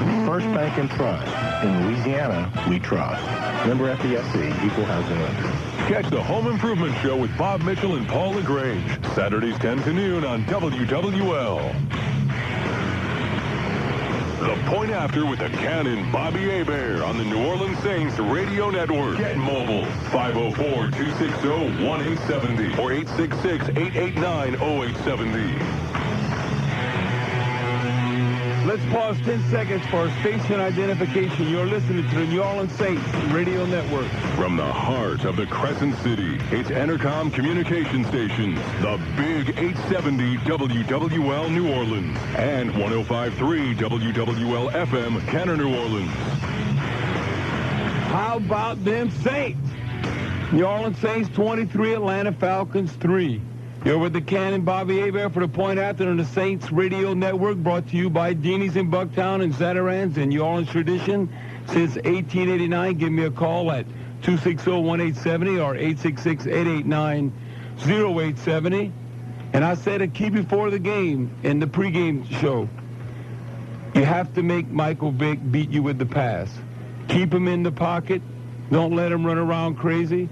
a First Bank & Trust. In Louisiana, we trust. Member FDIC, Equal Housing Lender. Catch the Home Improvement Show with Bob Mitchell and Paul LaGrange. Saturdays 10 to noon on WWL. The Point After with the Cannon, Bobby Hebert on the New Orleans Saints Radio Network. Get mobile, 504-260-1870 or 866-889-0870. Let's pause 10 seconds for station identification. You're listening to the New Orleans Saints Radio Network. From the heart of the Crescent City, it's Entercom Communication Stations, the Big 870 WWL New Orleans, and 105.3 WWL FM Kenner, New Orleans. How about them Saints? New Orleans Saints 23, Atlanta Falcons 3. You're with the Cannon, Bobby Hebert for the Point After on the Saints Radio Network, brought to you by Deanie's in Bucktown and Zatarain's in New Orleans tradition since 1889. Give me a call at 260-1870 or 866-889-0870. And I said a key before the game in the pregame show. You have to make Michael Vick beat you with the pass. Keep him in the pocket. Don't let him run around crazy.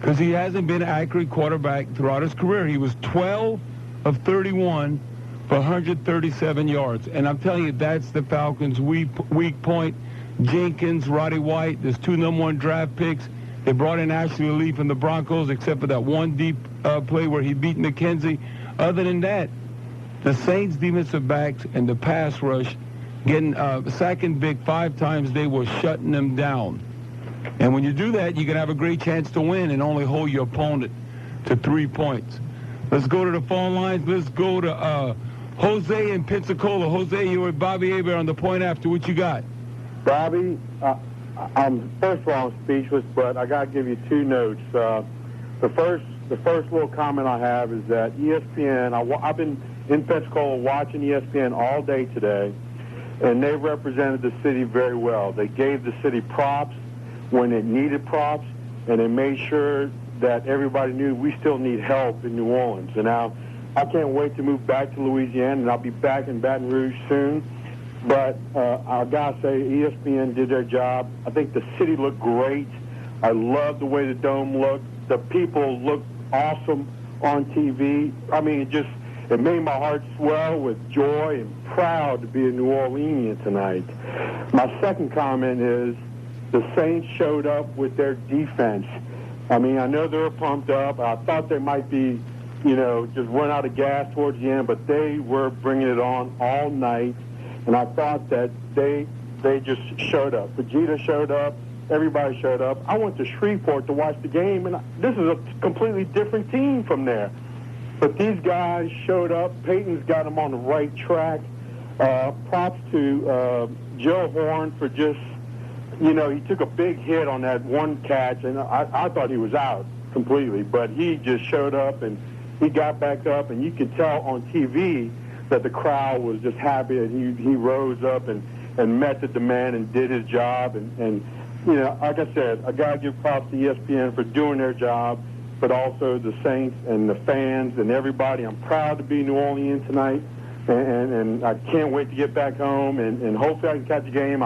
Because he hasn't been an accurate quarterback throughout his career. He was 12 of 31 for 137 yards. And I'm telling you, that's the Falcons' weak point. Jenkins, Roddy White, there's 2 number 1 draft picks. They brought in Ashley Lee from the Broncos, except for that one deep play where he beat McKenzie. Other than that, the Saints' defensive backs and the pass rush, getting sacking Vick 5 times, they were shutting them down. And when you do that, you can have a great chance to win and only hold your opponent to 3 points. Let's go to the phone lines. Let's go to Jose in Pensacola. Jose, you're with Bobby Hebert on the Point After. What you got? Bobby, first of all, I'm speechless, but I got to give you 2 notes. The first little comment I have is that ESPN, I've been in Pensacola watching ESPN all day today, and they represented the city very well. They gave the city props when it needed props, and they made sure that everybody knew we still need help in New Orleans. And now I can't wait to move back to Louisiana, and I'll be back in Baton Rouge soon. But I got to say, ESPN did their job. I think the city looked great. I love the way the Dome looked. The people looked awesome on TV. I mean, it made my heart swell with joy and proud to be a New Orleanian tonight. My second comment is, the Saints showed up with their defense. I mean, I know they were pumped up. I thought they might be, just run out of gas towards the end, but they were bringing it on all night. And I thought that they just showed up. Vegeta showed up. Everybody showed up. I went to Shreveport to watch the game, and this is a completely different team from there. But these guys showed up. Peyton's got them on the right track. Props to Joe Horn for just, he took a big hit on that one catch, and I thought he was out completely. But he just showed up, and he got back up, and you could tell on TV that the crowd was just happy that he rose up and met the demand and did his job. And like I said, I got to give props to ESPN for doing their job, but also the Saints and the fans and everybody. I'm proud to be New Orleans tonight, and I can't wait to get back home, and hopefully I can catch a game.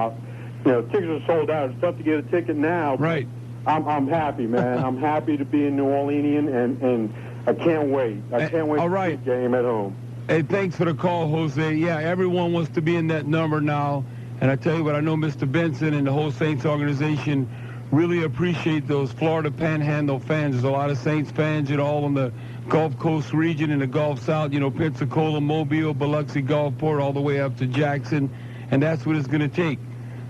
Tickets are sold out. It's tough to get a ticket now. Right. I'm happy, man. I'm happy to be a New Orleanian, and I can't wait. I can't wait to see the game at home. Hey, thanks for the call, Jose. Yeah, everyone wants to be in that number now. And I tell you what, I know Mr. Benson and the whole Saints organization really appreciate those Florida Panhandle fans. There's a lot of Saints fans, all in the Gulf Coast region and the Gulf South, Pensacola, Mobile, Biloxi, Gulfport, all the way up to Jackson. And that's what it's going to take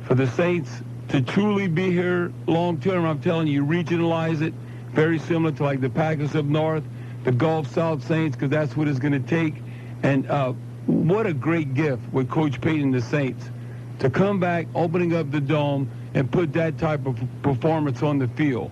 for the Saints to truly be here long term. I'm telling you, regionalize it, very similar to like the Packers up north, the Gulf South Saints, because that's what it's going to take. And what a great gift with Coach Payton and the Saints to come back, opening up the Dome, and put that type of performance on the field.